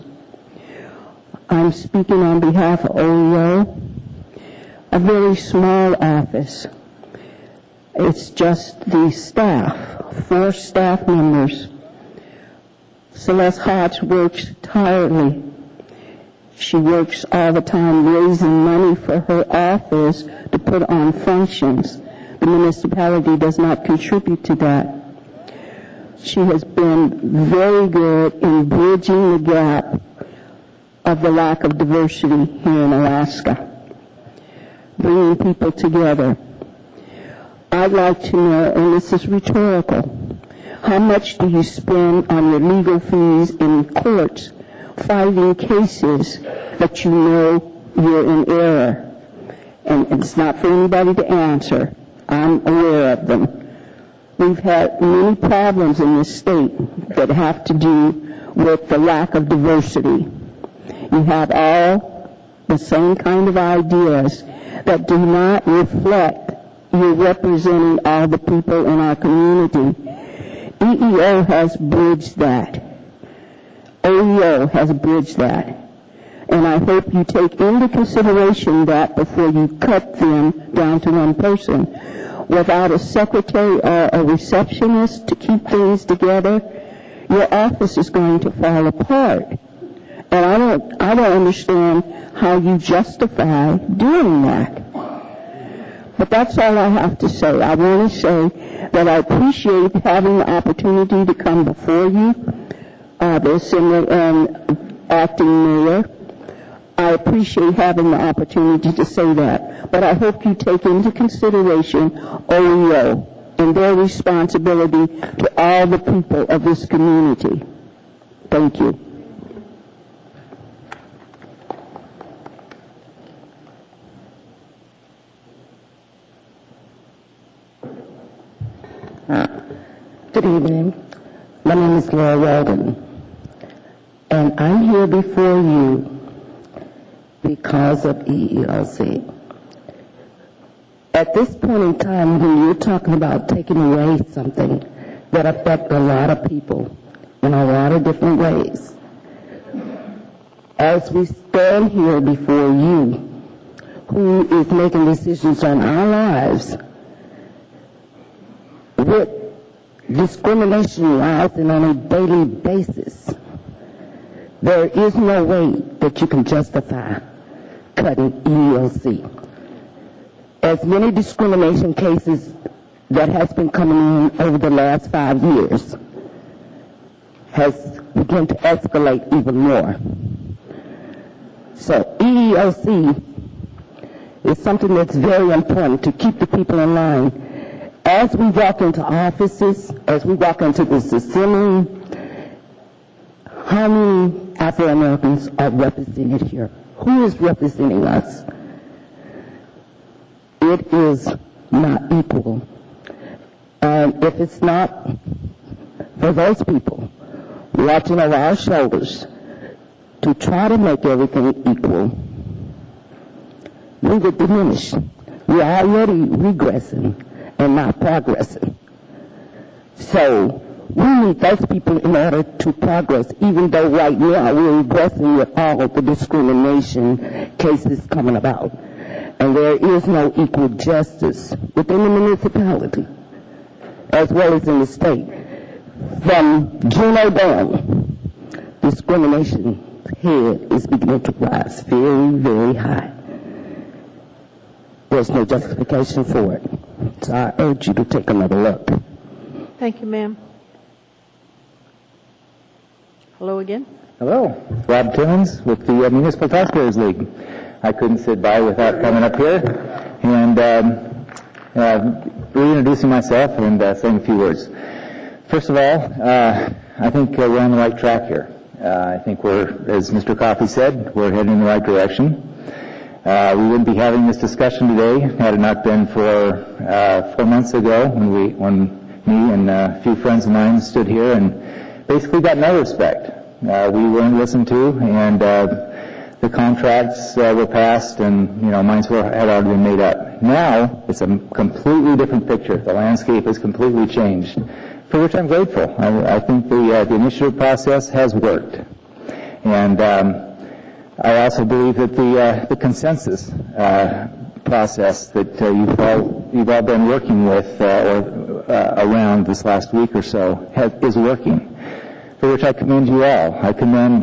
I'm speaking on behalf of OEO, a very small office. It's just the staff, 4 staff members. Celeste Hodge works tirelessly. She works all the time raising money for her office to put on functions. The municipality does not contribute to that. She has been very good in bridging the gap of the lack of diversity here in Alaska, bringing people together. I'd like to know, and this is rhetorical, how much do you spend on your legal fees in courts fighting cases that you know you're in error? And it's not for anybody to answer. I'm aware of them. We've had many problems in this state that have to do with the lack of diversity. You have all the same kind of ideas that do not reflect you're representing all the people in our community. EEO has bridged that. OEO has bridged that. And I hope you take into consideration that before you cut them down to one person. Without a secretary or a receptionist to keep things together, your office is going to fall apart. And I don't understand how you justify doing that. But that's all I have to say. I want to say that I appreciate having the opportunity to come before you, the Assembly and Acting Mayor. I appreciate having the opportunity to say that. But I hope you take into consideration OEO and their responsibility to all the people of this community. Thank you. Good evening. My name is Laura Weldon, and I'm here before you because of EEOC. At this point in time, when you're talking about taking away something that affects a lot of people in a lot of different ways, as we stand here before you, who is making decisions on our lives, with discrimination rising on a daily basis, there is no way that you can justify cutting EEOC. As many discrimination cases that has been coming in over the last 5 years has begun to escalate even more. So EEOC is something that's very important to keep the people in line. As we walk into offices, as we walk into this assembly, how many Afro-Americans are represented here? Who is representing us? It is not equal. And if it's not for those people watching over our shoulders to try to make everything equal, we would diminish. We're already regressing and not progressing. So we need those people in order to progress, even though right now we're regressing with all of the discrimination cases coming about. And there is no equal justice within the municipality, as well as in the state. From Juneau down, discrimination head is beginning to rise very, very high. There's no justification for it. So I urge you to take another look. Thank you, ma'am. Hello again. Hello, Rob Timmons with the Municipal Taxpayers League. I couldn't sit by without coming up here and reintroducing myself and saying a few words. First of all, I think we're on the right track here. I think we're, as Mr. Coffey said, we're heading in the right direction. We wouldn't be having this discussion today had it not been for 4 months ago when me and a few friends of mine stood here and basically got no respect. We weren't listened to, and the contracts were passed, and minds had already been made up. Now it's a completely different picture. The landscape has completely changed, for which I'm grateful. I think the initiative process has worked, and I also believe that the consensus process that you've all been working with around this last week or so is working, for which I commend you all. I commend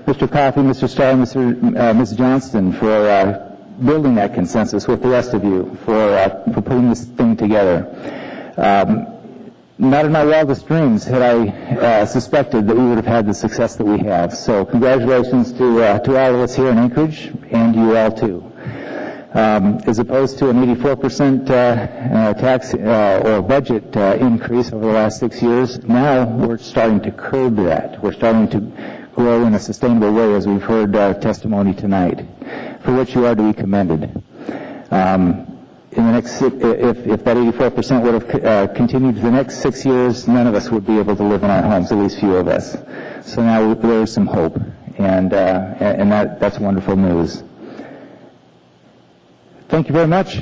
Mr. Coffey, Mr. Starr, Ms. Johnston for building that consensus with the rest of you, for putting this thing together. Not in my wildest dreams had I suspected that we would have had the success that we have. So congratulations to all of us here in Anchorage, and you all too. As opposed to an 84% tax or budget increase over the last 6 years, now we're starting to curb that. We're starting to grow in a sustainable way, as we've heard testimony tonight, for which you are to be commended. In the next, if that 84% would have continued to the next 6 years, none of us would be able to live in our homes, at least few of us. So now there's some hope, and that's wonderful news. Thank you very much.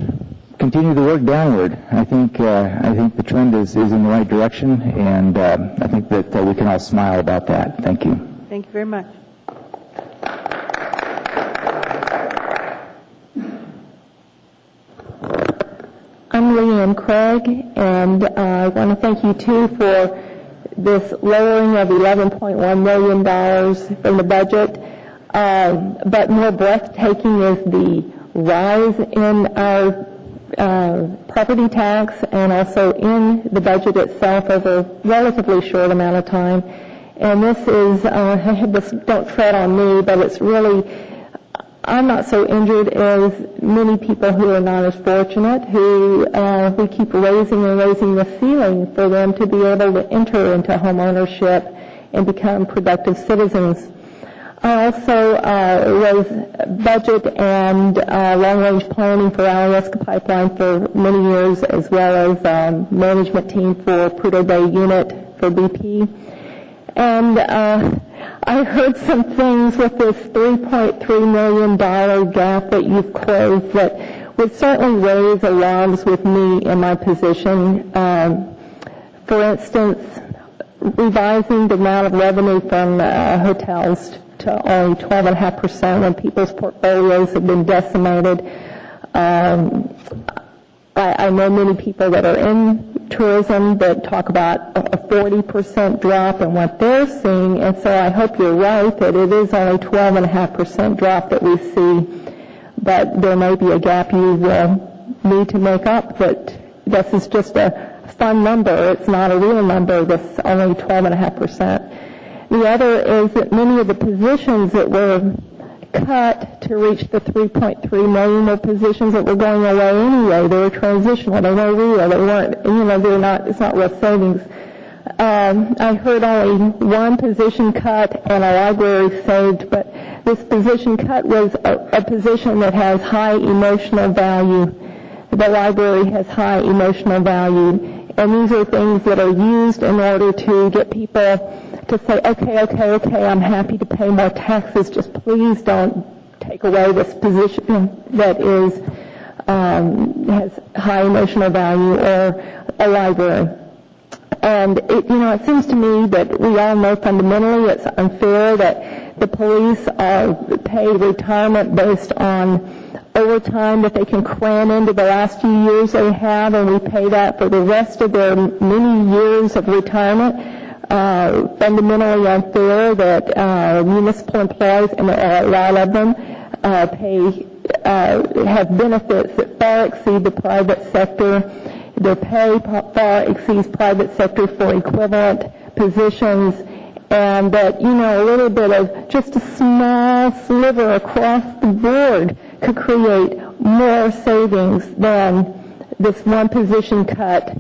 Continue to work downward. I think the trend is in the right direction, and I think that we can all smile about that. Thank you. Thank you very much. I'm Leanne Craig, and I want to thank you too for this lowering of $11.1 million from the budget. But more breathtaking is the rise in our property tax and also in the budget itself over a relatively short amount of time. And this is, I had this, don't tread on me, but it's really, I'm not so injured as many people who are not as fortunate, who we keep raising and raising the ceiling for them to be able to enter into home ownership and become productive citizens. I also was budget and long-range planning for Alaska Pipeline for many years, as well as management team for Prudhoe Bay unit for BP. And I heard some things with this $3.3 million gap that you've closed that would certainly raise alarms with me in my position. For instance, revising the amount of revenue from hotels to only 12.5% when people's portfolios have been decimated. I know many people that are in tourism that talk about a 40% drop in what they're seeing, and so I hope you're right that it is only 12.5% drop that we see, but there may be a gap you will need to make up. But this is just a fun number. It's not a real number. That's only 12.5%. The other is that many of the positions that were cut to reach the 3.3 million were positions that were going away anyway. They were transitional. They weren't real. They weren't, they're not, it's not real savings. I heard only one position cut and a library saved, but this position cut was a position that has high emotional value. The library has high emotional value. And these are things that are used in order to get people to say, okay, I'm happy to pay more taxes, just please don't take away this position that is has high emotional value, or a library. And it seems to me that we all know fundamentally it's unfair that the police are paid retirement based on overtime that they can cram into the last few years they have, and we pay that for the rest of their many years of retirement. Fundamentally unfair that municipal employees, and a lot of them, have benefits that far exceed the private sector. Their pay far exceeds private sector for equivalent positions, and that, a little bit of just a small sliver across the board could create more savings than this one position cut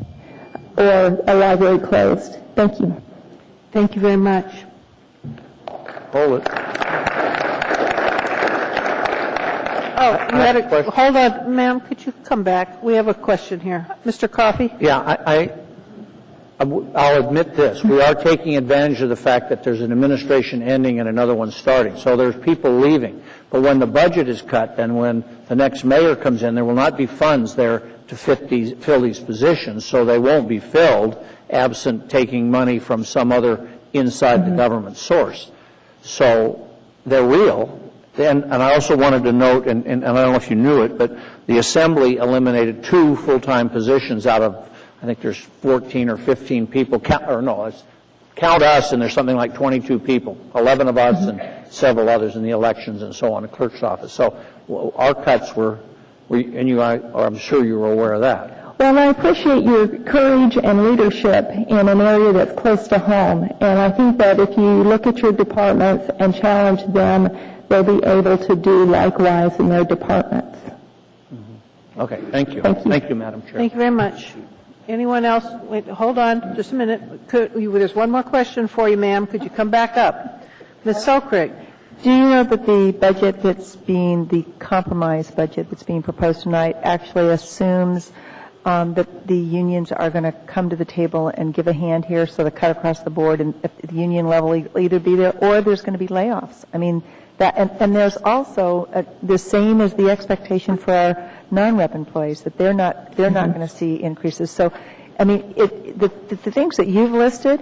or a library closed. Thank you. Thank you very much. Hold it. Hold on, ma'am. Could you come back? We have a question here. Mr. Coffey? Yeah, I'll admit this. We are taking advantage of the fact that there's an administration ending and another one starting. So there's people leaving. But when the budget is cut, then when the next mayor comes in, there will not be funds there to fill these positions, so they won't be filled absent taking money from some other inside the government source. So they're real. And I also wanted to note, and I don't know if you knew it, but the Assembly eliminated 2 full-time positions out of, I think there's 14 or 15 people. Count us, and there's something like 22 people, 11 of us and several others in the elections and so on, the clerk's office. So our cuts were, and I'm sure you were aware of that. Well, I appreciate your courage and leadership in an area that's close to home. And I think that if you look at your departments and challenge them, they'll be able to do likewise in their departments. Okay, thank you. Thank you, Madam Chair. Thank you very much. Anyone else? Wait, hold on just a minute. There's one more question for you, ma'am. Could you come back up? Ms. Selkirk. Do you know that the budget the compromise budget that's being proposed tonight actually assumes that the unions are going to come to the table and give a hand here, so the cut across the board and at the union level either be there or there's going to be layoffs? I mean, that, and there's also the same as the expectation for our non-rep employees, that they're not going to see increases. So, I mean, the things that you've listed,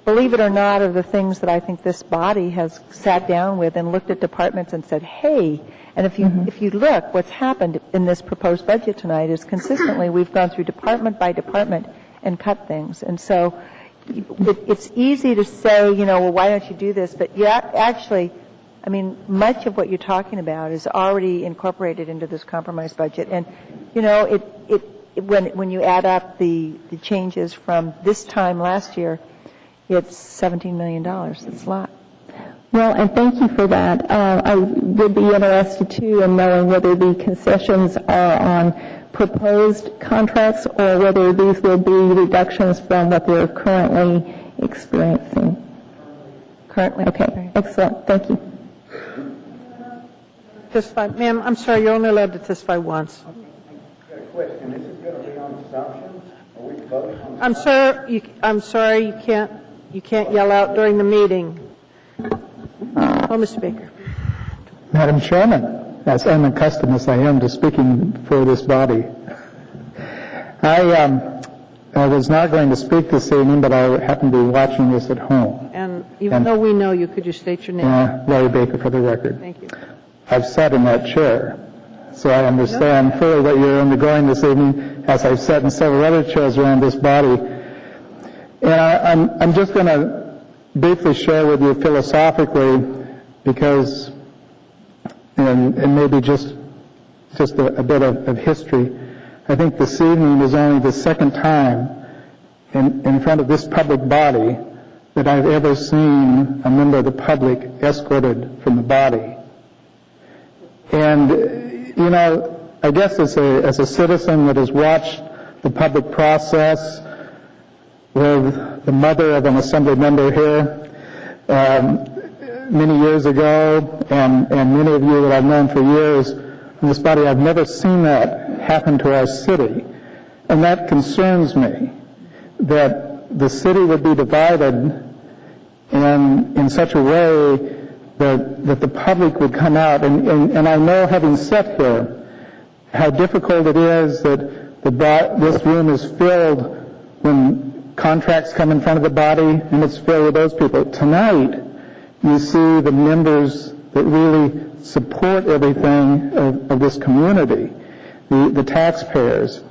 believe it or not, are the things that I think this body has sat down with and looked at departments and said, hey, and if you look, what's happened in this proposed budget tonight is consistently we've gone through department by department and cut things. And so it's easy to say, well, why don't you do this? But actually, I mean, much of what you're talking about is already incorporated into this compromise budget. And, when you add up the changes from this time last year, it's $17 million. It's a lot. Well, and thank you for that. I would be interested, too, in knowing whether the concessions are on proposed contracts or whether these will be reductions from what they're currently experiencing. Currently. Okay, excellent. Thank you. Testify. Ma'am, I'm sorry, you're only allowed to testify once. Question. This is going to be on assumptions? Are we voting on I'm sorry, you can't yell out during the meeting. Oh, Mr. Baker. Madam Chairman, as unaccustomed as I am to speaking for this body, I was not going to speak this evening, but I happen to be watching this at home. And even though we know you, could you state your name? Larry Baker, for the record. Thank you. I've sat in that chair, so I understand fully what you're undergoing this evening, as I've sat in several other chairs around this body. And I'm just going to briefly share with you philosophically, because, and maybe just a bit of history. I think this evening is only the second time in front of this public body that I've ever seen a member of the public escorted from the body. And, I guess as a citizen that has watched the public process with the mother of an assembly member here many years ago, and many of you that I've known for years in this body, I've never seen that happen to our city. And that concerns me, that the city would be divided in such a way that the public would come out. And I know, having sat here, how difficult it is that this room is filled when contracts come in front of the body, and it's filled with those people. Tonight, you see the members that really support everything of this community, the taxpayers.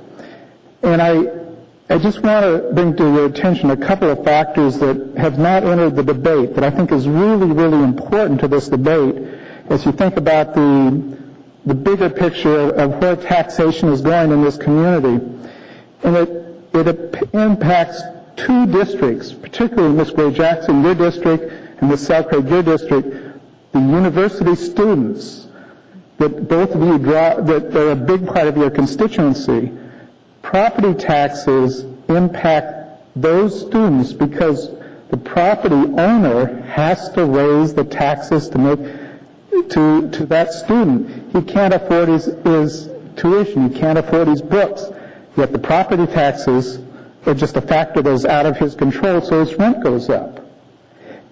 And I just want to bring to your attention a couple of factors that have not entered the debate that I think is really, really important to this debate as you think about the bigger picture of where taxation is going in this community. And it impacts two districts, particularly Ms. Gray-Jackson, your district, and Ms. Selkirk, your district, the university students that both of you that are a big part of your constituency. Property taxes impact those students because the property owner has to raise the taxes to make to that student. He can't afford his tuition. He can't afford his books. Yet the property taxes are just a factor that is out of his control, so his rent goes up.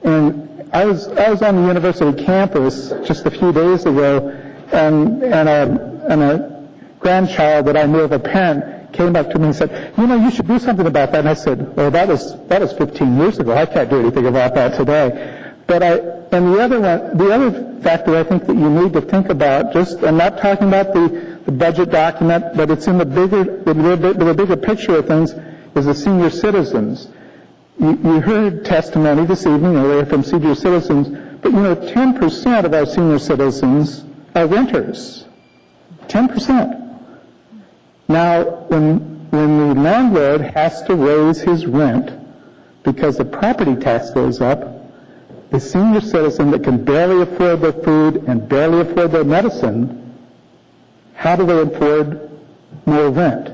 And I was on the university campus just a few days ago, and a grandchild that I knew of, a parent, came up to me and said, you should do something about that. And I said, well, that was 15 years ago. I can't do anything about that today. And the other factor I think that you need to think about, I'm not talking about the budget document, but it's in the bigger picture of things, is the senior citizens. You heard testimony this evening earlier from senior citizens, but 10% of our senior citizens are renters. 10%. Now, when when the landlord has to raise his rent because the property tax goes up, the senior citizen that can barely afford their food and barely afford their medicine, how do they afford more rent?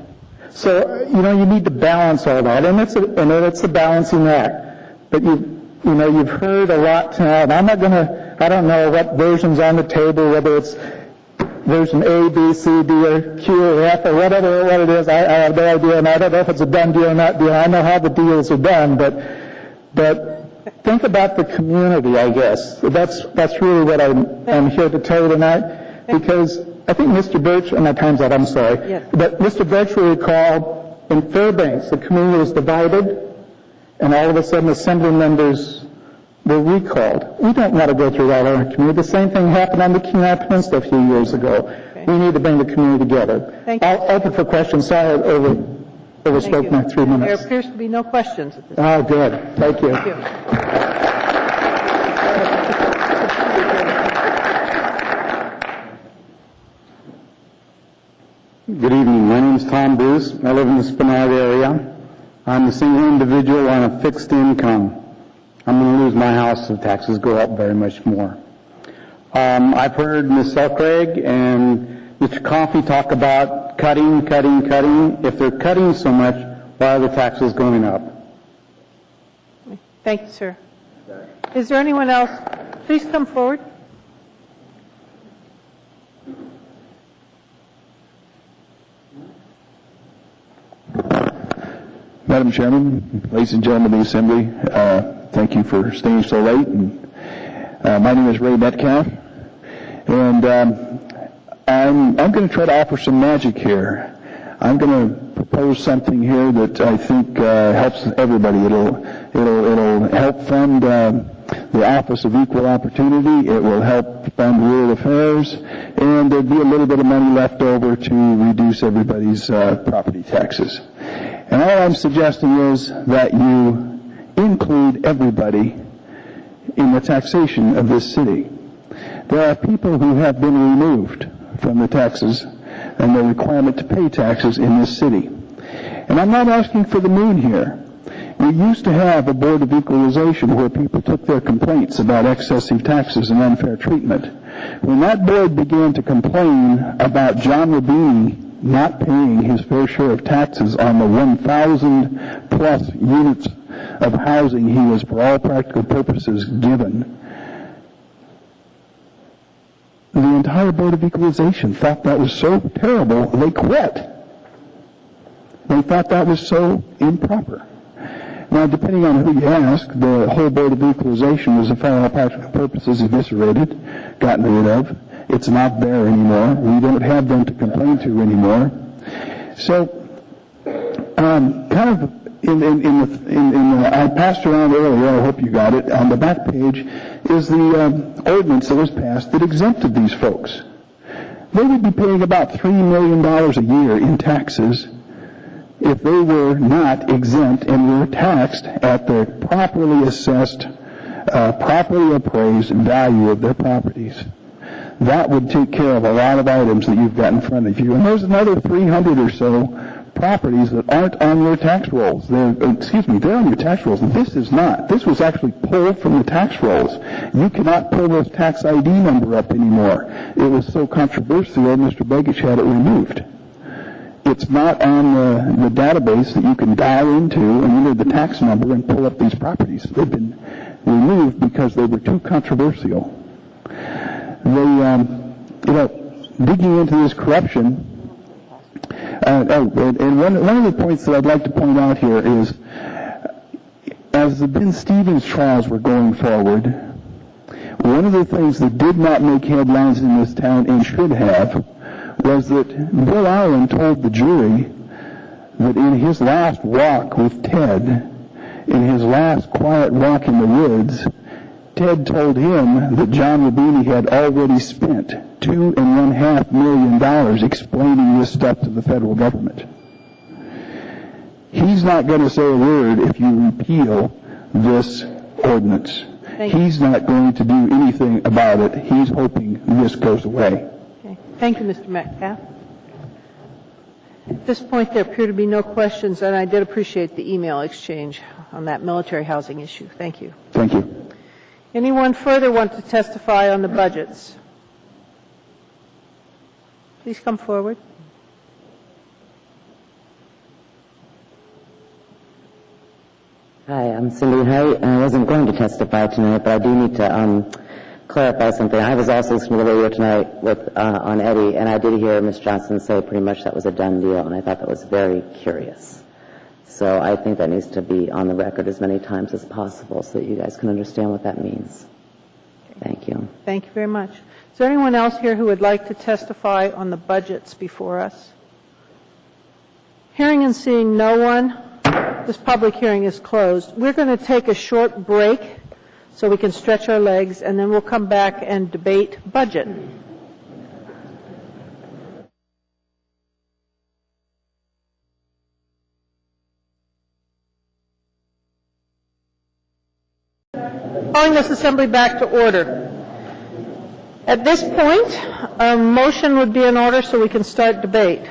So, you need to balance all that, and it's a balancing act. But you've heard a lot tonight, and I don't know what version's on the table, whether it's version A, B, C, D, or Q, or F, or what it is. I have no idea, and I don't know if it's a done deal or not deal. I know how the deals are done, but think about the community, I guess. That's really what I'm here to tell you tonight, because I think Mr. Birch, and my time's out, I'm sorry, yes. But Mr. Birch will recall in Fairbanks, the community was divided, and all of a sudden assembly members were recalled. We don't want to go through that in our community. The same thing happened on the Kenai Peninsula a few years ago. Okay. We need to bring the community together. Thank you. I'll open for questions. Sorry, I overspoke my 3 minutes. There appears to be no questions at this point. Oh, good. Thank you. Thank you. Good evening. My name is Tom Bruce. I live in the Spenard area. I'm a single individual on a fixed income. I'm going to lose my house if taxes go up very much more. I've heard Ms. Selcraig and Mr. Coffey talk about cutting. If they're cutting so much, why are the taxes going up? Thank you, sir. Is there anyone else? Please come forward. Madam Chairman, ladies and gentlemen of the Assembly, thank you for staying so late. And, my name is Ray Metcalf, and I'm going to try to offer some magic here. I'm going to propose something here that I think helps everybody. It'll help fund the Office of Equal Opportunity. It will help fund rural affairs, and there'll be a little bit of money left over to reduce everybody's property taxes. And all I'm suggesting is that you include everybody in the taxation of this city. There are people who have been removed from the taxes and the requirement to pay taxes in this city. And I'm not asking for the moon here. We used to have a Board of Equalization where people took their complaints about excessive taxes and unfair treatment. When that board began to complain about John Rubini not paying his fair share of taxes on the 1,000 plus units of housing he was, for all practical purposes, given, the entire Board of Equalization thought that was so terrible, they quit. They thought that was so improper. Now, depending on who you ask, the whole Board of Equalization was, for all practical purposes, eviscerated, gotten rid of. It's not there anymore. We don't have them to complain to anymore. So, kind of I passed around earlier, I hope you got it, on the back page is the ordinance that was passed that exempted these folks. They would be paying about $3 million a year in taxes if they were not exempt and were taxed at the properly assessed, properly appraised value of their properties. That would take care of a lot of items that you've got in front of you. And there's another 300 or so properties that aren't on your tax rolls. They're on your tax rolls. This is not. This was actually pulled from the tax rolls. You cannot pull this tax ID number up anymore. It was so controversial, Mr. Begich had it removed. It's not on the database that you can dial into and enter the tax number and pull up these properties. They've been removed because they were too controversial. Digging into this corruption, and one of the points that I'd like to point out here is, as the Ben Stevens trials were going forward, one of the things that did not make headlines in this town and should have was that Bill Allen told the jury that in his last walk with Ted, in his last quiet walk in the woods, Ted told him that John Rubini had already spent $2.5 million explaining this stuff to the federal government. He's not going to say a word if you repeal this ordinance. He's not going to do anything about it. He's hoping this goes away. Okay. Thank you, Mr. Metcalf. At this point, there appear to be no questions, and I did appreciate the email exchange on that military housing issue. Thank you. Thank you. Anyone further want to testify on the budgets? Please come forward. Hi, I'm Cindy Height, and I wasn't going to testify tonight, but I do need to clarify something. I was also listening to the radio tonight with on Eddie, and I did hear Ms. Johnson say pretty much that was a done deal, and I thought that was very curious. So I think that needs to be on the record as many times as possible so that you guys can understand what that means. Thank you. Thank you very much. Is there anyone else here who would like to testify on the budgets before us? Hearing and seeing no one, this public hearing is closed. We're going to take a short break so we can stretch our legs, and then we'll come back and debate budget. Calling this assembly back to order. At this point, a motion would be in order so we can start debate.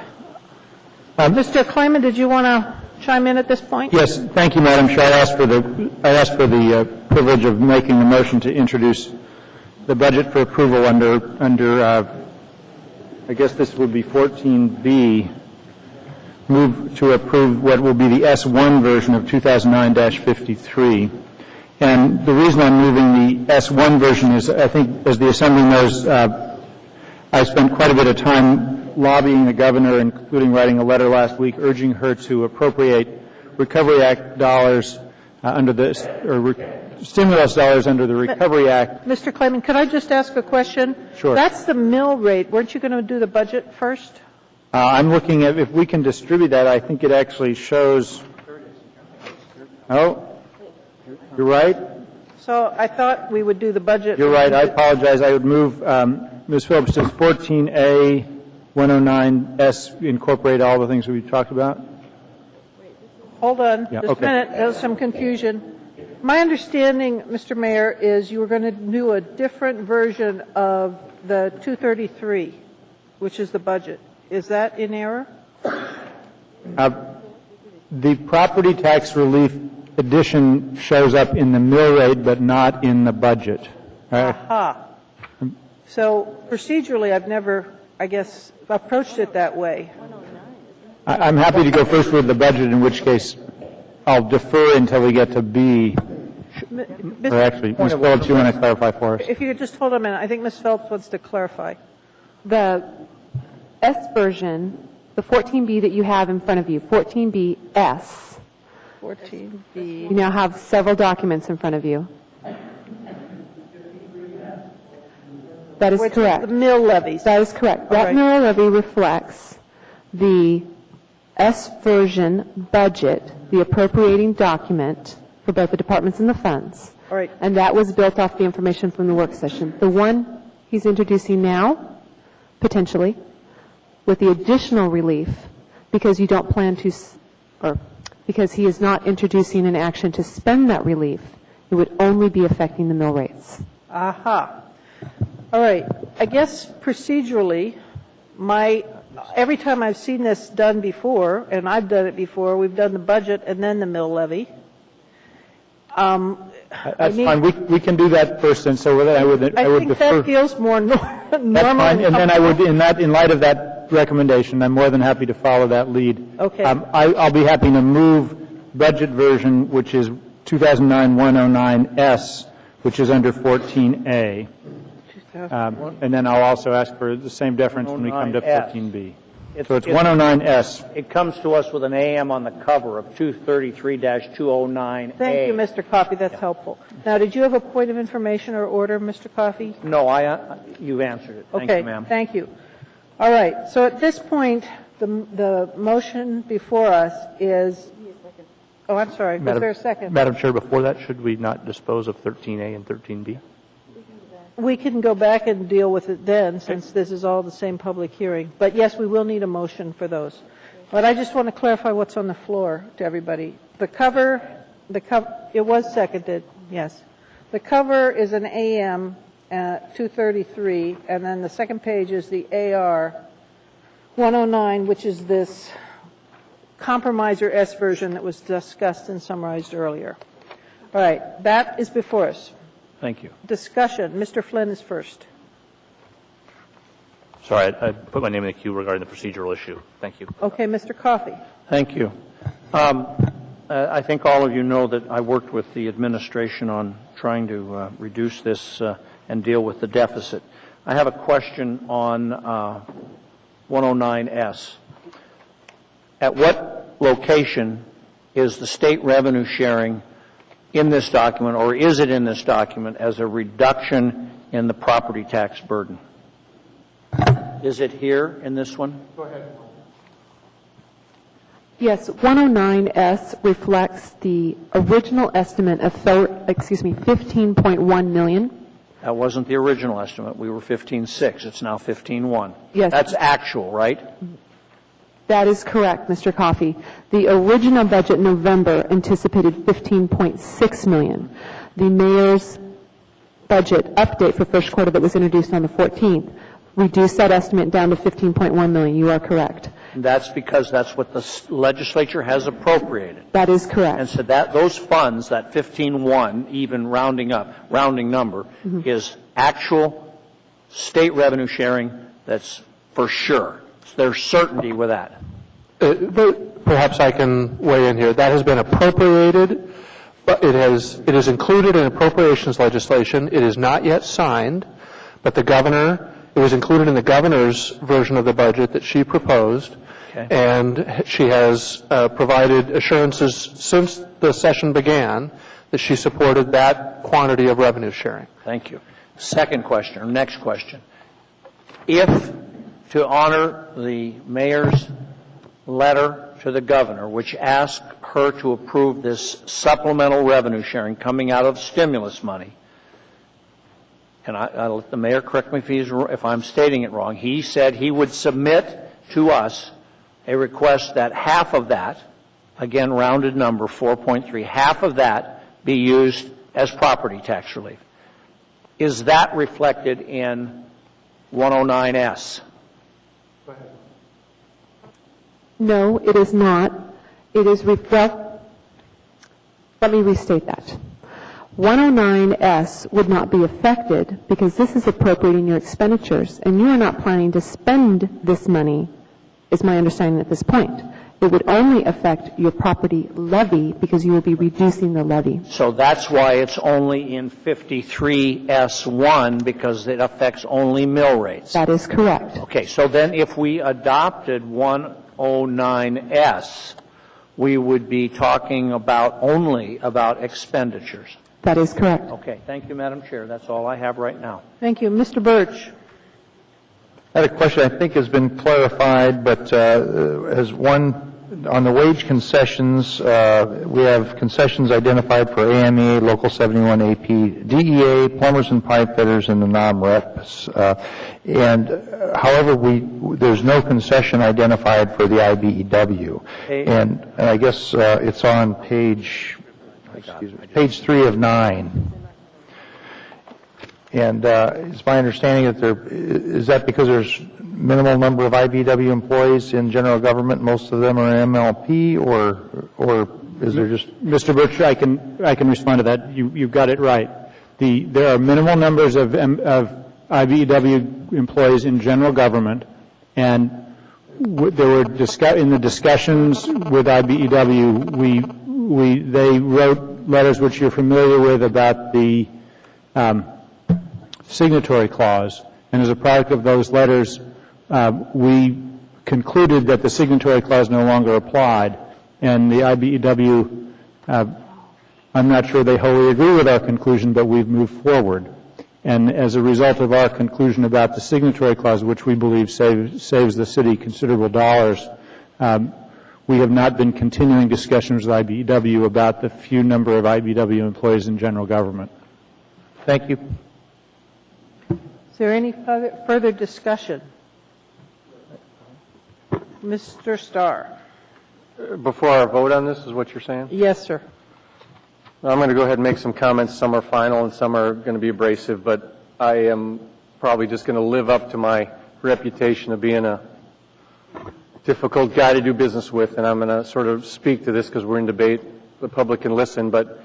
Mr. Klayman, did you want to chime in at this point? Yes, thank you, Madam Chair. I asked for the privilege of making the motion to introduce the budget for approval under I guess this would be 14B. Move to approve what will be the S1 version of 2009-53. And the reason I'm moving the S1 version is, I think, as the Assembly knows, I spent quite a bit of time lobbying the governor, including writing a letter last week urging her to appropriate Recovery Act dollars stimulus dollars under the Recovery Act. Mr. Klayman, could I just ask a question? Sure. That's the mill rate. Weren't you going to do the budget first? I'm looking at if we can distribute that. I think it actually shows. Oh, you're right. So I thought we would do the budget. You're right. I apologize. I would move Ms. Phillips to 14A 109S, incorporate all the things we talked about. Hold on Yeah, just okay. a minute. There's some confusion. My understanding, Mr. Mayor, is you were going to do a different version of the 233, which is the budget. Is that in error? The property tax relief addition shows up in the mill rate, but not in the budget. Aha. So procedurally, I've never, I guess, approached it that way. I'm happy to go first with the budget, in which case I'll defer until we get to B. Or actually, Ms. Phillips, you want to clarify for us? If you could just hold a minute. I think Ms. Phelps wants to clarify. The S version, the 14B that you have in front of you, 14B-S. 14B. You now have several documents in front of you. That is correct. The mill levies. That is correct. That mill levy reflects the S version budget, the appropriating document for both the departments and the funds. All right. And that was built off the information from the work session. The one he's introducing now, potentially, with the additional relief, because you don't plan to, or because he is not introducing an action to spend that relief, it would only be affecting the mill rates. Aha. All right. I guess procedurally, every time I've seen this done before, and I've done it before, we've done the budget and then the mill levy. That's fine. We can do that first, and so I would I defer. think that feels more normal. That's fine. And then I would, in light of that recommendation, I'm more than happy to follow that lead. Okay. I'll be happy to move budget version, which is 2009-109S, which is under 14A. And then I'll also ask for the same deference when we come to 14B. So it's 109S. It comes to us with an AM on the cover of 233-209A. Thank you, Mr. Coffey. That's helpful. Now, did you have a point of information or order, Mr. Coffey? No, you've answered it. Thank you, ma'am. Thank you. All right. So at this point, the motion before us is. Oh, I'm sorry. Was there a second? Madam Chair, before that, should we not dispose of 13A and 13B? We can go back and deal with it then, since this is all the same public hearing. But yes, we will need a motion for those. But I just want to clarify what's on the floor to everybody. The cover, it was seconded, yes. The cover is an AM 233, and then the second page is the AR 109, which is this compromiser S version that was discussed and summarized earlier. All right, that is before us. Thank you. Discussion. Mr. Flynn is first. Sorry, I put my name in the queue regarding the procedural issue. Thank you. Okay, Mr. Coffey. Thank you. I think all of you know that I worked with the administration on trying to reduce this and deal with the deficit. I have a question on 109S. At what location is the state revenue sharing in this document, or is it in this document as a reduction in the property tax burden? Is it here in this one? Go ahead. Yes, 109S reflects the original estimate of, 15.1 million. That wasn't the original estimate. We were 15.6. It's now 15.1. Yes. That's actual, right? That is correct, Mr. Coffey. The original budget in November anticipated 15.6 million. The mayor's budget update for first quarter that was introduced on the 14th reduced that estimate down to 15.1 million. You are correct. And that's because that's what the legislature has appropriated. That is correct. And so that those funds, that 15.1, even rounding number, is actual state revenue sharing. That's for sure. There's certainty with that. Perhaps I can weigh in here. That has been appropriated, but it is included in appropriations legislation. It is not yet signed, but it was included in the governor's version of the budget that she proposed, and she has provided assurances since the session began that she supported that quantity of revenue sharing. Thank you. Second question, or next question. If, to honor the mayor's letter to the governor, which asked her to approve this supplemental revenue sharing coming out of stimulus money, and I'll let the mayor correct me if I'm stating it wrong, he said he would submit to us a request that half of that, again rounded number, 4.3, half of that be used as property tax relief. Is that reflected in 109S? No, it is not. It is let me restate that. 109S would not be affected because this is appropriating your expenditures, and you are not planning to spend this money, is my understanding at this point. It would only affect your property levy because you will be reducing the levy. So that's why it's only in 53S1, because it affects only mill rates. That is correct. Okay, so then if we adopted 109S, we would be talking only about expenditures. That is correct. Okay, thank you, Madam Chair. That's all I have right now. Thank you. Mr. Birch. I had a question I think has been clarified, but as one on the wage concessions, we have concessions identified for AME, Local 71 AP, DEA, plumbers and pipe fitters, and the non-reps. However, there's no concession identified for the IBEW. And I guess it's on page 3 of 9. And it's my understanding that is that because there's minimal number of IBEW employees in general government, most of them are MLP, or is there just... Mr. Birch, I can respond to that. You've got it right. There are minimal numbers of IBEW employees in general government, and there were in the discussions with IBEW, they wrote letters which you're familiar with about the signatory clause, and as a product of those letters, we concluded that the signatory clause no longer applied, and the IBEW, I'm not sure they wholly agree with our conclusion, but we've moved forward. And as a result of our conclusion about the signatory clause, which we believe saves the city considerable dollars, we have not been continuing discussions with IBEW about the few number of IBEW employees in general government. Thank you. Is there any further discussion? Mr. Starr. Before our vote on this is what you're saying? Yes, sir. I'm going to go ahead and make some comments. Some are final and some are going to be abrasive, but I am probably just going to live up to my reputation of being to difficult guy to do business with, and I'm going to sort of speak to this because we're in debate. The public can listen, but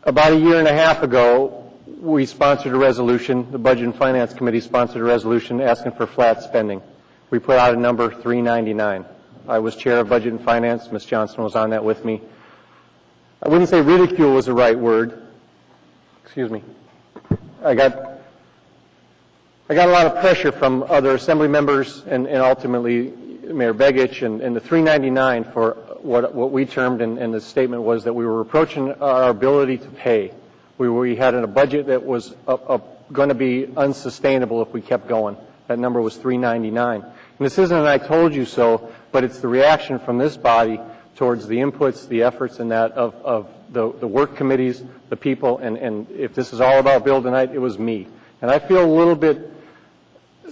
about a year and a half ago, we sponsored a resolution, the Budget and Finance Committee sponsored a resolution asking for flat spending. We put out a number, $399. I was chair of Budget and Finance. Ms. Johnson was on that with me. I wouldn't say ridicule was the right word. Excuse me. I got a lot of pressure from other assembly members and ultimately Mayor Begich and the $399 for what we termed, and the statement was that we were approaching our ability to pay. We had a budget that was going to be unsustainable if we kept going. That number was $399. And this isn't an I told you so, but it's the reaction from this body towards the inputs, the efforts, and that of the work committees, the people, and if this is all about Bill tonight, it was me. And I feel a little bit,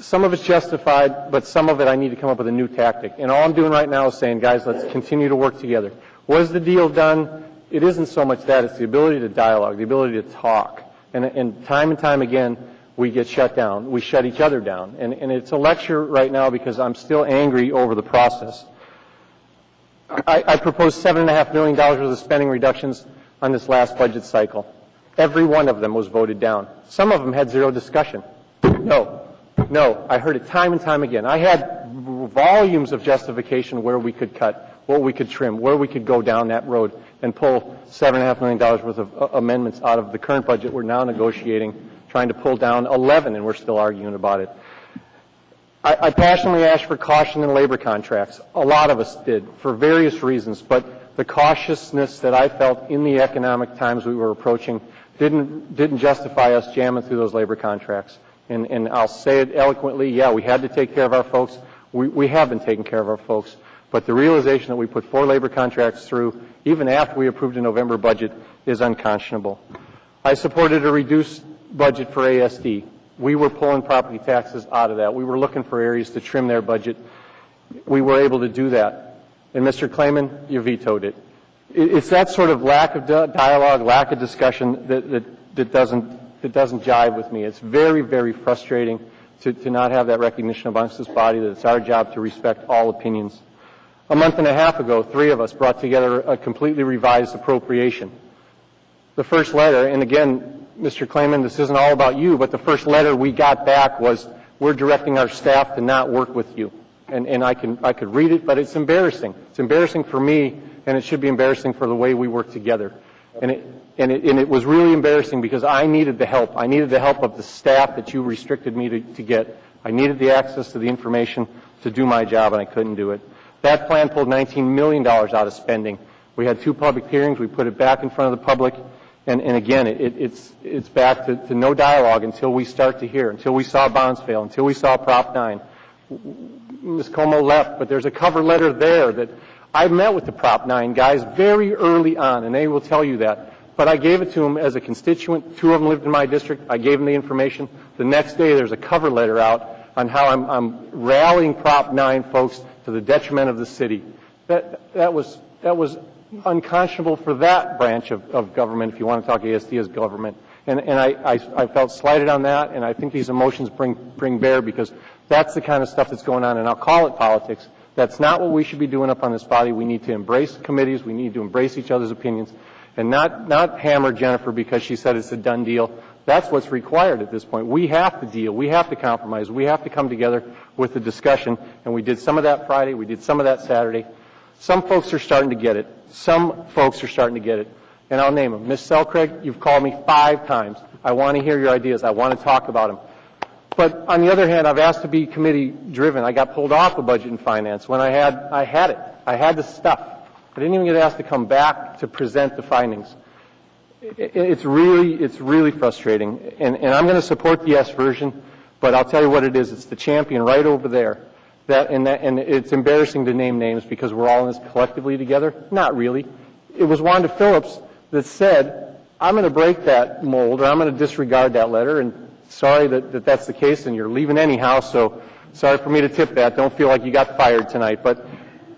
some of it's justified, but some of it I need to come up with a new tactic. And all I'm doing right now is saying, guys, let's continue to work together. Was the deal done? It isn't so much that. It's the ability to dialogue, the ability to talk. And time again, we get shut down. We shut each other down. And it's a lecture right now because I'm still angry over the process. I proposed $7.5 million worth of spending reductions on this last budget cycle. Every one of them was voted down. Some of them had zero discussion. No, I heard it time and time again. I had volumes of justification where we could cut, what we could trim, where we could go down that road and pull $7.5 million worth of amendments out of the current budget. We're now negotiating, trying to pull down 11, and we're still arguing about it. I passionately asked for caution in labor contracts. A lot of us did, for various reasons, but the cautiousness that I felt in the economic times we were approaching didn't justify us jamming through those labor contracts. And I'll say it eloquently, yeah, we had to take care of our folks. We have been taking care of our folks. But the realization that we put 4 labor contracts through, even after we approved a November budget, is unconscionable. I supported a reduced budget for ASD. We were pulling property taxes out of that. We were looking for areas to trim their budget. We were able to do that. And Mr. Klayman, you vetoed it. It's that sort of lack of dialogue, lack of discussion that doesn't jive with me. It's very, very frustrating to not have that recognition amongst this body that it's our job to respect all opinions. A month and a half ago, 3 of us brought together a completely revised appropriation. The first letter, and again, Mr. Klayman, this isn't all about you, but the first letter we got back was, we're directing our staff to not work with you. And I could read it, but it's embarrassing. It's embarrassing for me, and it should be embarrassing for the way we work together. And it was really embarrassing because I needed the help. I needed the help of the staff that you restricted me to get. I needed the access to the information to do my job, and I couldn't do it. That plan pulled $19 million out of spending. We had 2 public hearings. We put it back in front of the public. And again, it's back to no dialogue until we start to hear, until we saw bonds fail, until we saw Prop 9. Ms. Como left, but there's a cover letter there that I met with the Prop 9 guys very early on, and they will tell you that. But I gave it to them as a constituent. 2 of them lived in my district. I gave them the information. The next day, there's a cover letter out on how I'm rallying Prop 9 folks to the detriment of the city. That was unconscionable for that branch of government, if you want to talk ASD as government. And I felt slighted on that, and I think these emotions bring bear because that's the kind of stuff that's going on, and I'll call it politics. That's not what we should be doing up on this body. We need to embrace committees. We need to embrace each other's opinions and not hammer Jennifer because she said it's a done deal. That's what's required at this point. We have to deal. We have to compromise. We have to come together with the discussion, and we did some of that Friday. We did some of that Saturday. Some folks are starting to get it. Some folks are starting to get it. And I'll name them. Ms. Selcraig, you've called me 5 times. I want to hear your ideas. I want to talk about them. But on the other hand, I've asked to be committee driven. I got pulled off of Budget and Finance when I had it. I had the stuff. I didn't even get asked to come back to present the findings. It's really frustrating. And I'm going to support the yes version, but I'll tell you what it is. It's the champion right over there. And it's embarrassing to name names because we're all in this collectively together. Not really. It was Wanda Phillips that said, I'm going to break that mold, or I'm going to disregard that letter, and sorry that that's the case, and you're leaving anyhow, so sorry for me to tip that. Don't feel like you got fired tonight. But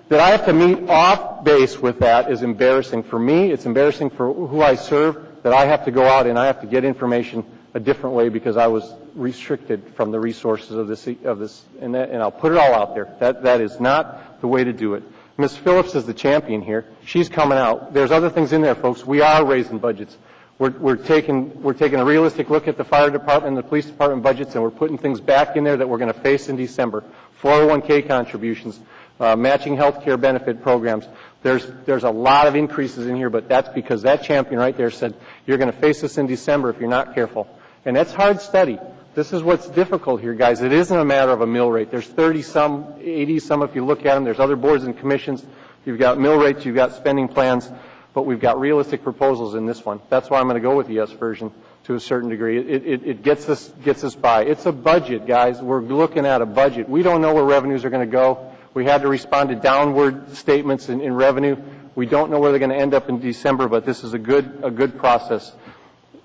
that I have to meet off base with that is embarrassing for me. It's embarrassing for who I serve, that I have to go out and I have to get information a different way because I was restricted from the resources of this, and I'll put it all out there. That is not the way to do it. Ms. Phillips is the champion here. She's coming out. There's other things in there, folks. We are raising budgets. We're taking a realistic look at the fire department and the police department budgets, and we're putting things back in there that we're going to face in December. 401k contributions, matching health care benefit programs. There's a lot of increases in here, but that's because that champion right there said, you're going to face this in December if you're not careful. And that's hard study. This is what's difficult here, guys. It isn't a matter of a mill rate. There's 30-some, 80-some if you look at them. There's other boards and commissions. You've got mill rates, you've got spending plans, but we've got realistic proposals in this one. That's why I'm going to go with the yes version to a certain degree. It gets us by. It's a budget, guys. We're looking at a budget. We don't know where revenues are going to go. We had to respond to downward statements in revenue. We don't know where they're going to end up in December, but this is a good process.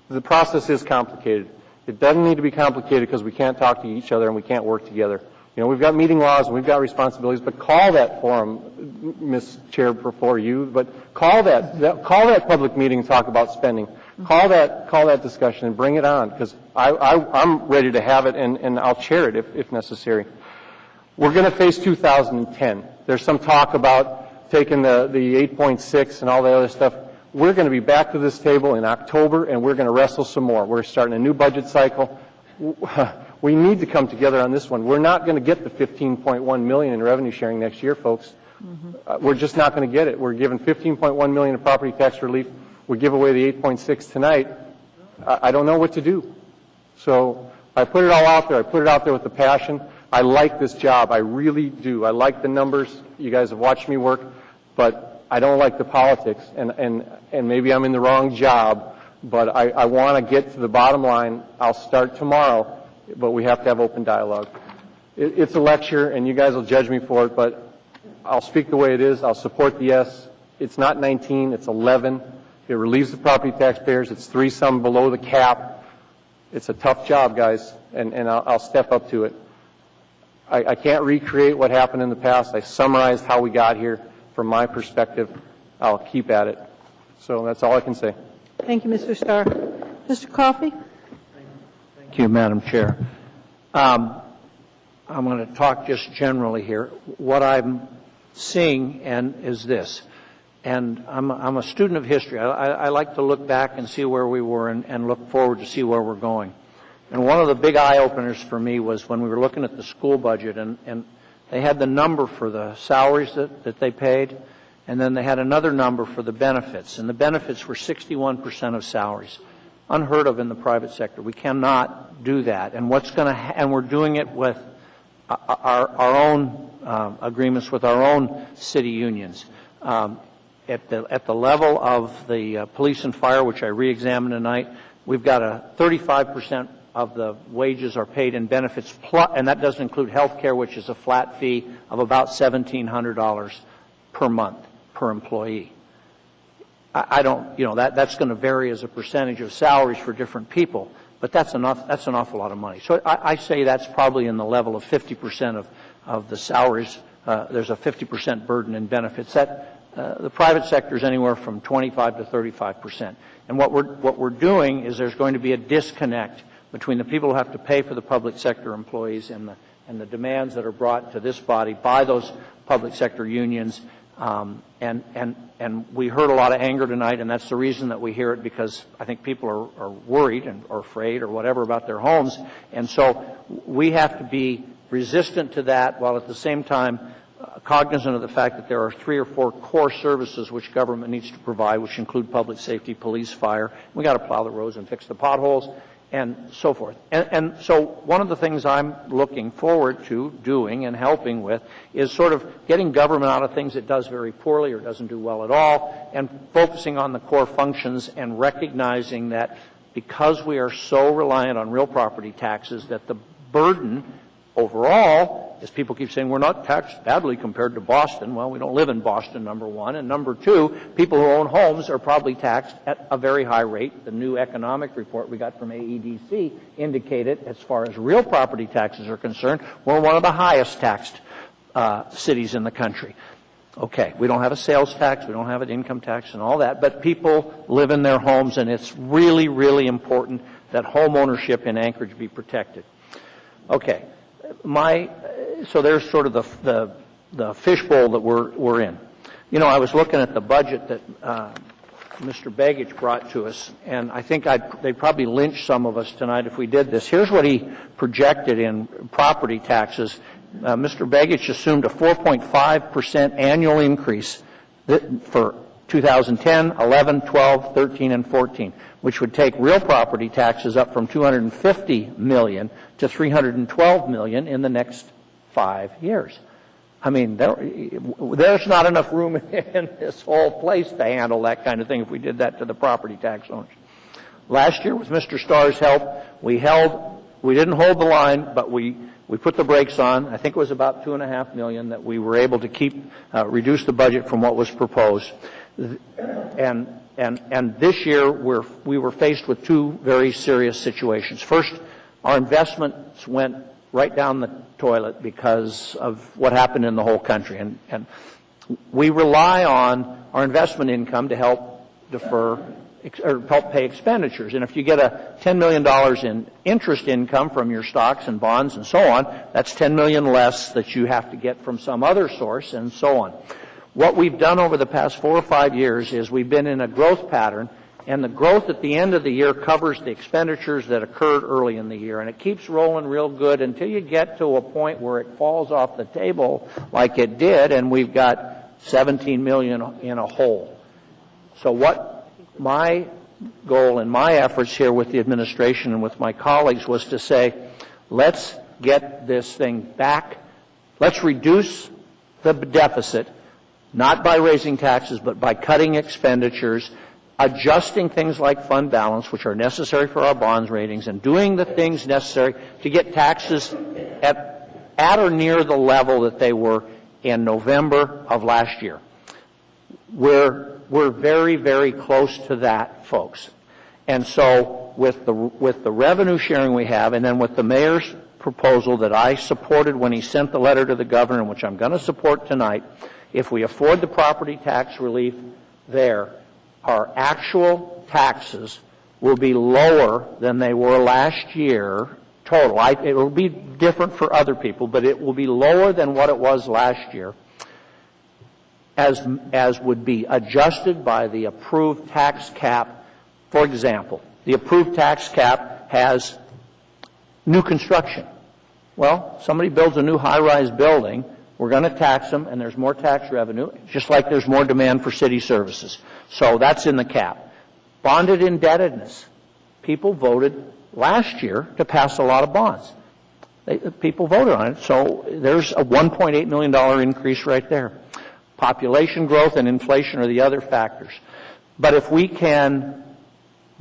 The process is complicated. It doesn't need to be complicated because we can't talk to each other and we can't work together. You know, we've got meeting laws and we've got responsibilities, but call that forum, Ms. Chair, before you, but call that public meeting and talk about spending. Call that discussion and bring it on because I'm ready to have it and I'll chair it if necessary. We're going to face 2010. There's some talk about taking the 8.6 and all the other stuff. We're going to be back to this table in October, and we're going to wrestle some more. We're starting a new budget cycle. We need to come together on this one. We're not going to get the $15.1 million in revenue sharing next year, folks. We're just not going to get it. We're giving $15.1 million in property tax relief. We give away the 8.6 tonight. I don't know what to do. So I put it all out there. I put it out there with the passion. I like this job. I really do. I like the numbers. You guys have watched me work, but I don't like the politics, and maybe I'm in the wrong job, but I want to get to the bottom line. I'll start tomorrow, but we have to have open dialogue. It's a lecture, and you guys will judge me for it, but I'll speak the way it is. I'll support the yes. It's not 19, it's 11. It relieves the property taxpayers. It's 3-some below the cap. It's a tough job, guys, and I'll step up to it. I can't recreate what happened in the past. I summarized how we got here. From my perspective, I'll keep at it. So that's all I can say. Thank you, Mr. Starr. Mr. Coffey? Thank you, Madam Chair. I'm going to talk just generally here. What I'm seeing is this, and I'm a student of history. I like to look back and see where we were and look forward to see where we're going. And one of the big eye-openers for me was when we were looking at the school budget, and they had the number for the salaries that they paid, and then they had another number for the benefits. And the benefits were 61% of salaries. Unheard of in the private sector. We cannot do that. And and we're doing it with our own agreements with our own city unions. At the level of the police and fire, which I re-examined tonight, we've got a 35% of the wages are paid in benefits, and that doesn't include health care, which is a flat fee of about $1,700 per month per employee. I don't, that's going to vary as a percentage of salaries for different people, but that's an awful lot of money. So I say that's probably in the level of 50% of the salaries. There's a 50% burden in benefits. The private sector is anywhere from 25 to 35%. And what we're doing is there's going to be a disconnect between the people who have to pay for the public sector employees and the demands that are brought to this body by those public sector unions. And we heard a lot of anger tonight, and that's the reason that we hear it, because I think people are worried or afraid or whatever about their homes. And so we have to be resistant to that while at the same time cognizant of the fact that there are 3 or 4 core services which government needs to provide, which include public safety, police, fire. We got to plow the roads and fix the potholes and so forth. And so one of the things I'm looking forward to doing and helping with is sort of getting government out of things it does very poorly or doesn't do well at all, and focusing on the core functions and recognizing that because we are so reliant on real property taxes, that the burden overall, as people keep saying, we're not taxed badly compared to Boston. Well, we don't live in Boston, number one. And number two, people who own homes are probably taxed at a very high rate. The new economic report we got from AEDC indicated, as far as real property taxes are concerned, we're one of the highest taxed cities in the country. Okay, we don't have a sales tax, we don't have an income tax and all that, but people live in their homes, and it's really, really important that home ownership in Anchorage be protected. Okay, so there's sort of the fishbowl that we're in. You know, I was looking at the budget that Mr. Begich brought to us, and I think they'd probably lynch some of us tonight if we did this. Here's what he projected in property taxes. Mr. Begich assumed a 4.5% annual increase for 2010, 11, 12, 13, and 14, which would take real property taxes up from $250 million to $312 million in the next 5 years. I mean, there's not enough room in this whole place to handle that kind of thing if we did that to the property tax owners. Last year, with Mr. Starr's help, we didn't hold the line, but we put the brakes on. I think it was about $2.5 million that we were able to reduce the budget from what was proposed. And this year, we were faced with two very serious situations. First, our investments went right down the toilet because of what happened in the whole country. And we rely on our investment income to help defer or help pay expenditures. And if you get a $10 million in interest income from your stocks and bonds and so on, that's $10 million less that you have to get from some other source and so on. What we've done over the past 4 or 5 years is we've been in a growth pattern, and the growth at the end of the year covers the expenditures that occurred early in the year. And it keeps rolling real good until you get to a point where it falls off the table like it did, and we've got $17 million in a hole. So what my goal and my efforts here with the administration and with my colleagues was to say, let's get this thing back. Let's reduce the deficit, not by raising taxes, but by cutting expenditures, adjusting things like fund balance, which are necessary for our bonds ratings, and doing the things necessary to get taxes at or near the level that they were in November of last year. We're very, very close to that, folks. And so with the revenue sharing we have, and then with the mayor's proposal that I supported when he sent the letter to the governor, which I'm going to support tonight, if we afford the property tax relief there, our actual taxes will be lower than they were last year total. It will be different for other people, but it will be lower than what it was last year, as would be adjusted by the approved tax cap. For example, the approved tax cap has new construction. Well, somebody builds a new high-rise building, we're going to tax them, and there's more tax revenue, just like there's more demand for city services. So that's in the cap. Bonded indebtedness. People voted last year to pass a lot of bonds. People voted on it, so there's a $1.8 million increase right there. Population growth and inflation are the other factors. But if we can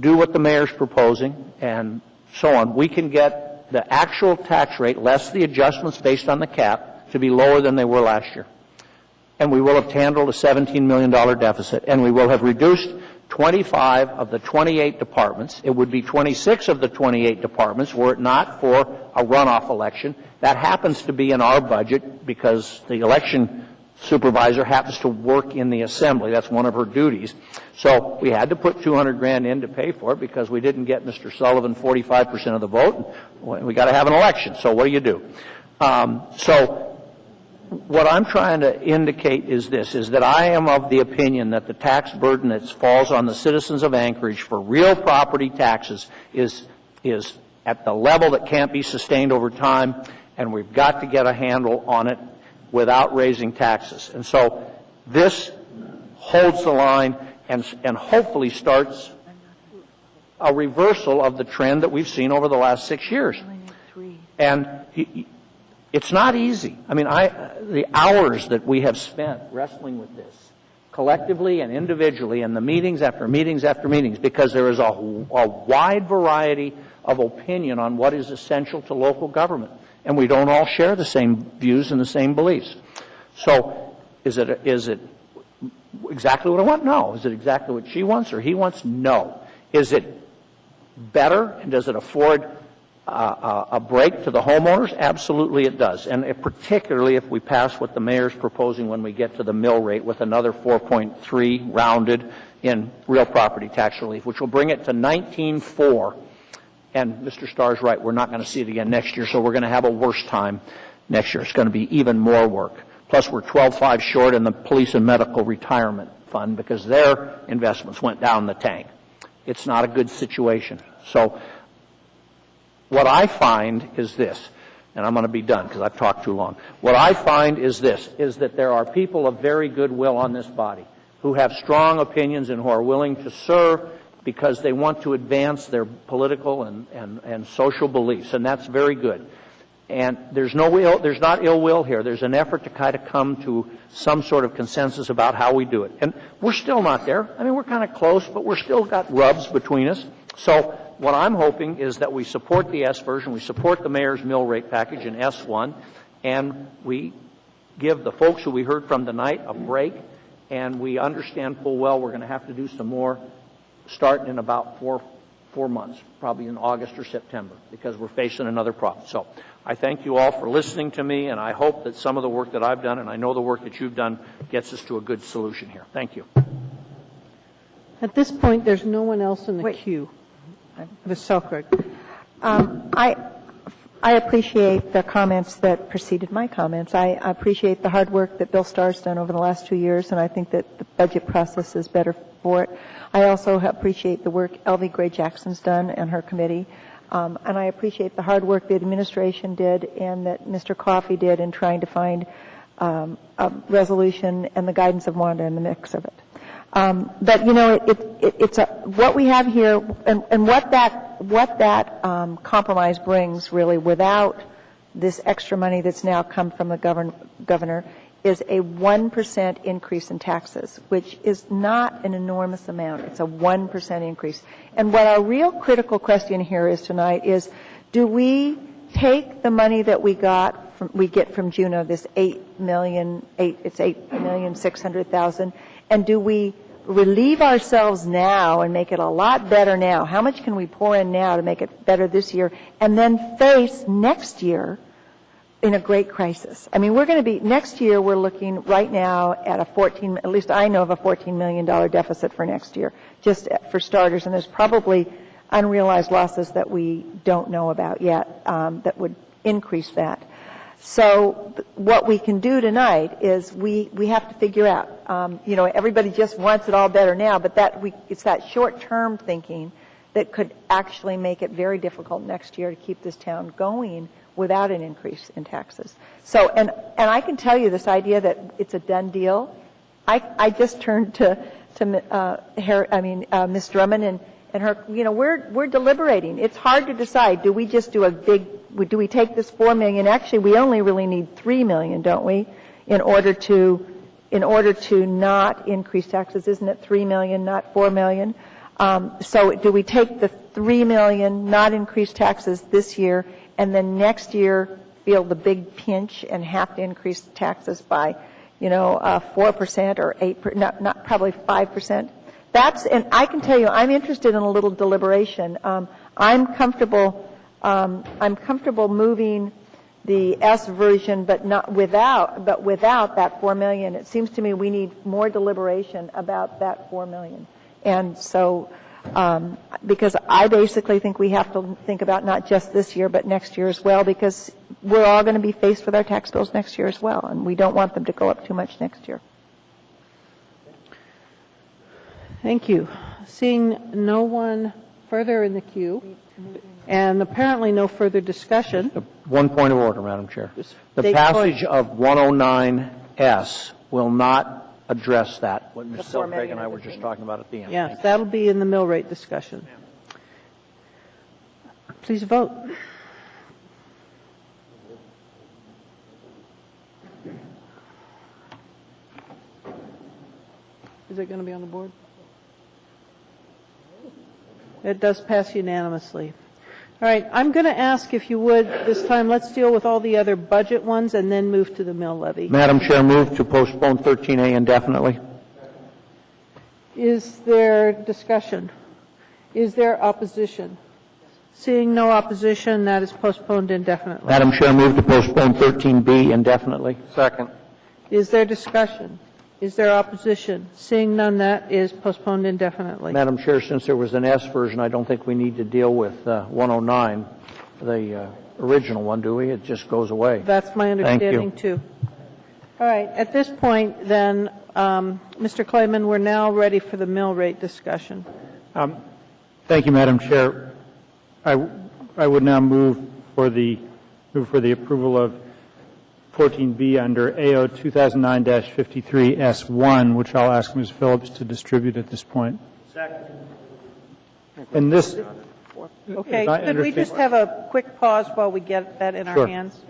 do what the mayor's proposing and so on, we can get the actual tax rate, less the adjustments based on the cap, to be lower than they were last year. And we will have handled a $17 million deficit, and we will have reduced 25 of the 28 departments. It would be 26 of the 28 departments were it not for a runoff election. That happens to be in our budget because the election supervisor happens to work in the assembly. That's one of her duties. So we had to put $200,000 in to pay for it because we didn't get Mr. Sullivan 45% of the vote. We got to have an election. So what do? So what I'm trying to indicate is this, is that I am of the opinion that the tax burden that falls on the citizens of Anchorage for real property taxes is at the level that can't be sustained over time, and we've got to get a handle on it without raising taxes. And so this holds the line and hopefully starts a reversal of the trend that we've seen over the last 6 years. And it's not easy. I mean, the hours that we have spent wrestling with this, collectively and individually, and the meetings after meetings after meetings, because there is a wide variety of opinion on what is essential to local government, and we don't all share the same views and the same beliefs. So, is it exactly what I want? No. Is it exactly what she wants or he wants? No. Is it better, and does it afford a break to the homeowners? Absolutely it does. And particularly if we pass what the mayor's proposing when we get to the mill rate with another 4.3 rounded in real property tax relief, which will bring it to 19.4 And Mr. Starr's right, we're not going to see it again next year, so we're going to have a worse time next year. It's going to be even more work. Plus, we're 12.5 short in the police and medical retirement fund because their investments went down the tank. It's not a good situation. So what I find is this, and I'm going to be done because I've talked too long. What I find is this, is that there are people of very good will on this body who have strong opinions and who are willing to serve because they want to advance their political and social beliefs, and that's very good. And there's not ill will here. There's an effort to kind of come to some sort of consensus about how we do it. And we're still not there. I mean, we're kind of close, but we're still got rubs between us. So what I'm hoping is that we support the S version, we support the mayor's mill rate package in S1, and we give the folks who we heard from tonight a break, and we understand full well we're going to have to do some more starting in about four months, probably in August or September, because we're facing another problem. So I thank you all for listening to me, and I hope that some of the work that I've done, and I know the work that you've done, gets us to a good solution here. Thank you. At this point, there's no one else in the queue. Ms. Selkirk. I appreciate the comments that preceded my comments. I appreciate the hard work that Bill Starr's done over the last 2 years, and I think that the budget process is better for it. I also appreciate the work Elvie Gray Jackson's done and her committee, and I appreciate the hard work the administration did and that Mr. Coffey did in trying to find a resolution and the guidance of Wanda in the mix of it. But you know, it's what we have here, and what that compromise brings really, without this extra money that's now come from the governor, is a 1% increase in taxes, which is not an enormous amount. It's a 1% increase. And what our real critical question here is tonight is, do we take the money that we get from Juneau, this $8,600,000, and do we relieve ourselves now and make it a lot better now? How much can we pour in now to make it better this year, and then face next year in a great crisis? I mean, next year we're looking right now at at least I know of a $14 million deficit for next year, just for starters, and there's probably unrealized losses that we don't know about yet that would increase that. So what we can do tonight is we have to figure out, everybody just wants it all better now, but it's that short-term thinking that could actually make it very difficult next year to keep this town going without an increase in taxes. So, and I can tell you this idea that it's a done deal. I just turned to Ms. Drummond and her, we're deliberating. It's hard to decide. Do we just do do we take this $4 million? Actually, we only really need $3 million, don't we, in order to not increase taxes? Isn't it $3 million, not $4 million? So do we take the $3 million, not increase taxes this year, and then next year feel the big pinch and have to increase taxes by, 4% or 8%, not probably 5%? And I can tell you, I'm interested in a little deliberation. I'm comfortable moving the S version, but without that $4 million. It seems to me we need more deliberation about that $4 million. And so, because I basically think we have to think about not just this year, but next year as well, because we're all going to be faced with our tax bills next year as well, and we don't want them to go up too much next year. Thank you. Seeing no one further in the queue, and apparently no further discussion. One point of order, Madam Chair. The passage of 109S will not address that, what Ms. Selkirk and I were just talking about at the end. Yes, that'll be in the mill rate discussion. Please vote. Is it going to be on the board? It does pass unanimously. All right, I'm going to ask, if you would, this time, let's deal with all the other budget ones and then move to the mill levy. Madam Chair, move to postpone 13A indefinitely. Is there discussion? Is there opposition? Seeing no opposition, that is postponed indefinitely. Madam Chair, move to postpone 13B indefinitely. Second. Is there discussion? Is there opposition? Seeing none, that is postponed indefinitely. Madam Chair, since there was an S version, I don't think we need to deal with 109, the original one, do we? It just goes away. That's my understanding, too. All right. At this point, then, Mr. Clayman, we're now ready for the mill rate discussion. Thank you, Madam Chair. I would now move for the approval of 14B under AO 2009-53S1, which I'll ask Ms. Phillips to distribute at this point. Second. And this. Okay. Could we just have a quick pause while we get that in our hands?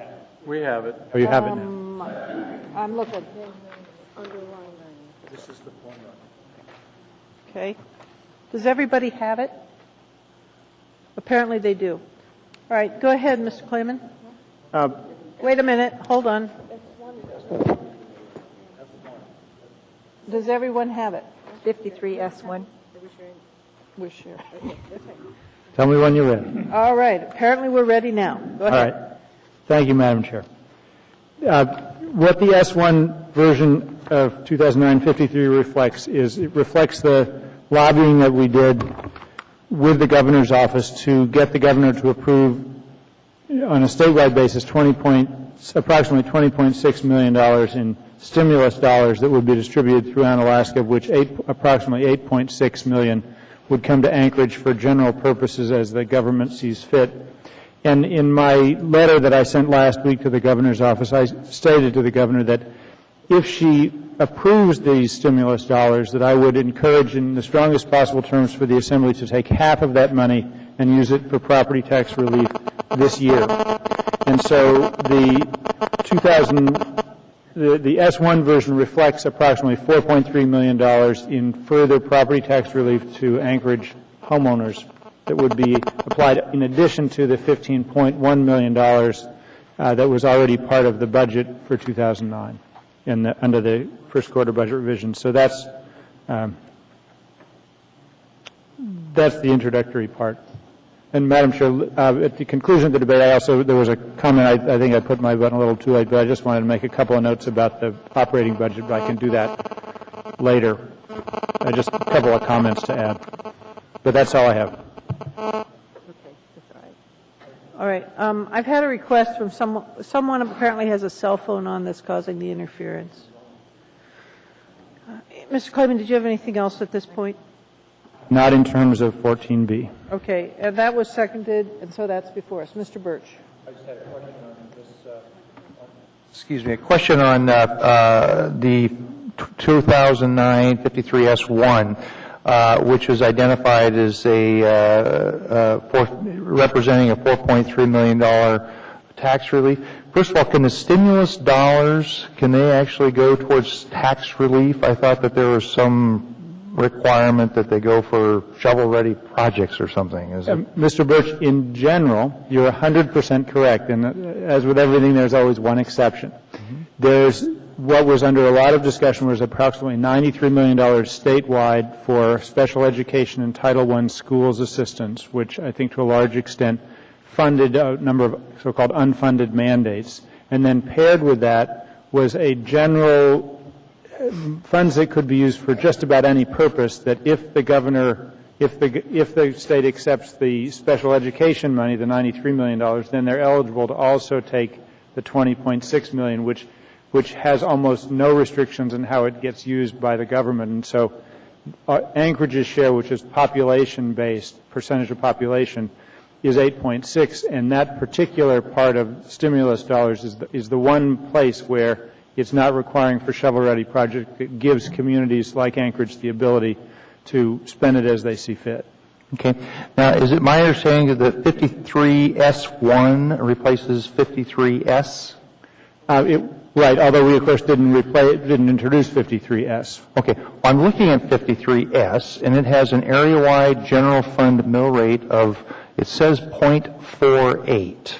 We have it. Oh, you have it now. I'm looking. This is the formula. Okay. Does everybody have it? Apparently they do. All right. Go ahead, Mr. Clayman. Wait a minute. Hold on. Does everyone have it? 53S1. We're sharing. Tell me when you're ready. All right. Apparently we're ready now. Go ahead. All right. Thank you, Madam Chair. What the S1 version of 2009-53 reflects is it reflects the lobbying that we did with the governor's office to get the governor to approve on a statewide basis approximately $20.6 million in stimulus dollars that would be distributed throughout Alaska, of which approximately $8.6 million would come to Anchorage for general purposes as the government sees fit. And in my letter that I sent last week to the governor's office, I stated to the governor that if she approves these stimulus dollars, that I would encourage in the strongest possible terms for the Assembly to take half of that money and use it for property tax relief this year. And so the S1 version reflects approximately $4.3 million in further property tax relief to Anchorage homeowners that would be applied in addition to the $15.1 million that was already part of the budget for 2009 under the first quarter budget revision. So that's the introductory part. And Madam Chair, at the conclusion of the debate, there was a comment, I think I put my button a little too late, but I just wanted to make a couple of notes about the operating budget, but I can do that later. Just a couple of comments to add. But that's all I have. All right. I've had a request from someone apparently has a cell phone on that's causing the interference. Mr. Clayman, did you have anything else at this point? Not in terms of 14B. Okay. And that was seconded, and so that's before us. Mr. Birch. I just had a question on this. A question on the 2009-53S1. Which is identified as representing a $4.3 million tax relief. First of all, can the stimulus dollars, can they actually go towards tax relief? I thought that there was some requirement that they go for shovel-ready projects or something. Is it? Mr. Birch, in general, you're 100% correct. And as with everything, there's always one exception. Mm-hmm. What was under a lot of discussion was approximately $93 million statewide for special education and Title I schools assistance, which I think to a large extent funded a number of so-called unfunded mandates. And then paired with that was a general funds that could be used for just about any purpose, that if the governor, if the state accepts the special education money, the $93 million, then they're eligible to also take the $20.6 million, which has almost no restrictions on how it gets used by the government. And so Anchorage's share, which is population-based, percentage of population, is 8.6, and that particular part of stimulus dollars is the one place where it's not requiring for shovel-ready project. It gives communities like Anchorage the ability to spend it as they see fit. Okay. Now, is it my understanding that 53S1 replaces 53S? Right, although we, of course, didn't introduce 53S. Okay. I'm looking at 53S, and it has an area-wide general fund mill rate of, it says 0.48.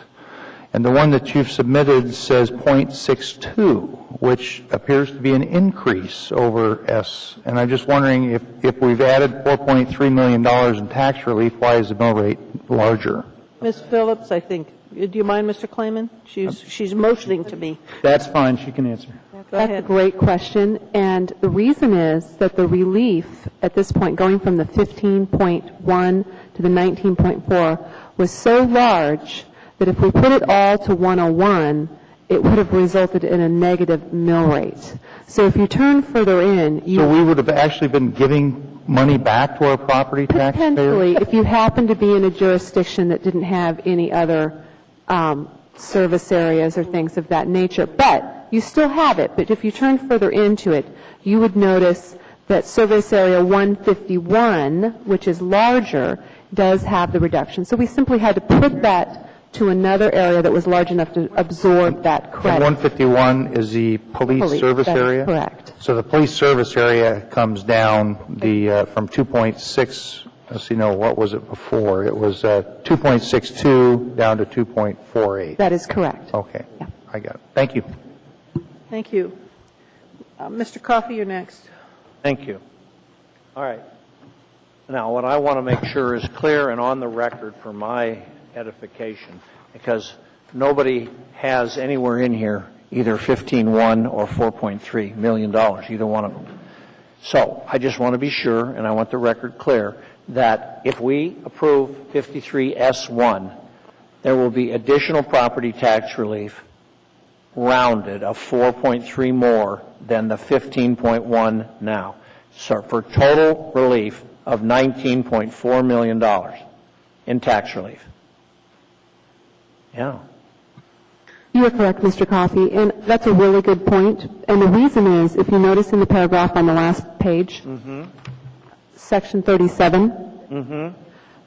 And the one that you've submitted says 0.62, which appears to be an increase over S. And I'm just wondering if we've added $4.3 million in tax relief, why is the mill rate larger? Ms. Phillips, I think. Do you mind, Mr. Clayman? She's motioning to me. That's fine. She can answer. That's a great question, and the reason is that the relief at this point, going from the 15.1 to the 19.4, was so large that if we put it all to 101, it would have resulted in a negative mill rate. So if you turn further in, So we would have actually been giving money back to our property taxpayers? potentially, if you happen to be in a jurisdiction that didn't have any other service areas or things of that nature, but you still have it. But if you turn further into it, you would notice that service area 151, which is larger, does have the reduction. So we simply had to put that to another area that was large enough to absorb that credit. And 151 is the police service that is area? correct. So the police service area comes down from 2.6, let's see, no, what was it before? It was 2.62 down to 2.48. That is correct. Okay. I got it. Thank you. Thank you. Mr. Coffey, you're next. Thank you. All right. Now, what I want to make sure is clear and on the record for my edification, because nobody has anywhere in here either 15.1 or $4.3 million, either one of them. So I just want to be sure, and I want the record clear, that if we approve 53S1, there will be additional property tax relief rounded of 4.3 more than the 15.1 now. So for total relief of $19.4 million in tax relief. Yeah. You are correct, Mr. Coffey, and that's a really good point. And the reason is, if you notice in the paragraph on the last page, Section 37,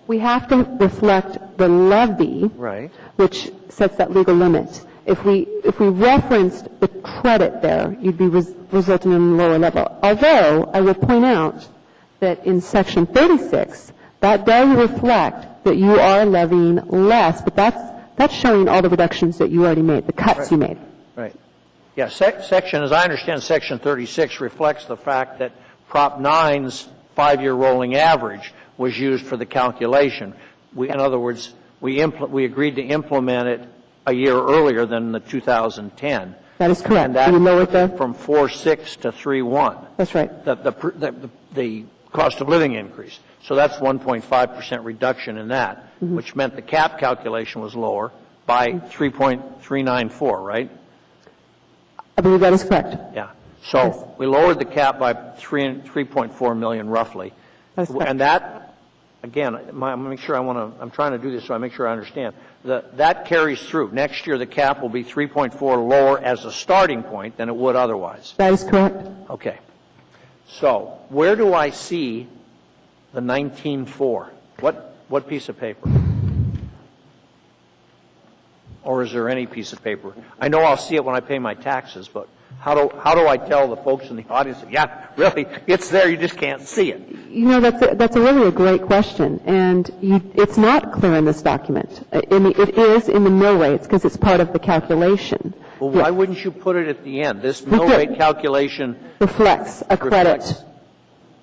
we have to reflect the levy, right, which sets that legal limit. If we referenced the credit there, you'd be resulting in a lower level. Although, I will point out that in Section 36, that does reflect that you are levying less, but that's showing all the reductions that you already made, the cuts you made. Right. Yeah, section, as I understand, Section 36 reflects the fact that Prop 9's 5-year rolling average was used for the calculation. In other words, we agreed to implement it a year earlier than the 2010. That is correct. And that you lowered from 4.6 to 3.1. That's right. The cost of living increase. So that's 1.5% reduction in that, which meant the cap calculation was lower by 3.394, right? I believe that is correct. Yeah. So we lowered the cap by 3.4 million roughly. That's correct. And that, again, I'm trying to do this so I make sure I understand. That carries through. Next year the cap will be 3.4 lower as a starting point than it would otherwise. That is correct. Okay. So where do I see the 19.4? What piece of paper? Or is there any piece of paper? I know I'll see it when I pay my taxes, but how do I tell the folks in the audience that, yeah, really, it's there, you just can't see it? You know, that's really a great question, and it's not clear in this document. It is in the mill rates because it's part of the calculation. Well, why wouldn't you put it at the end? This mill rate calculation reflects a credit.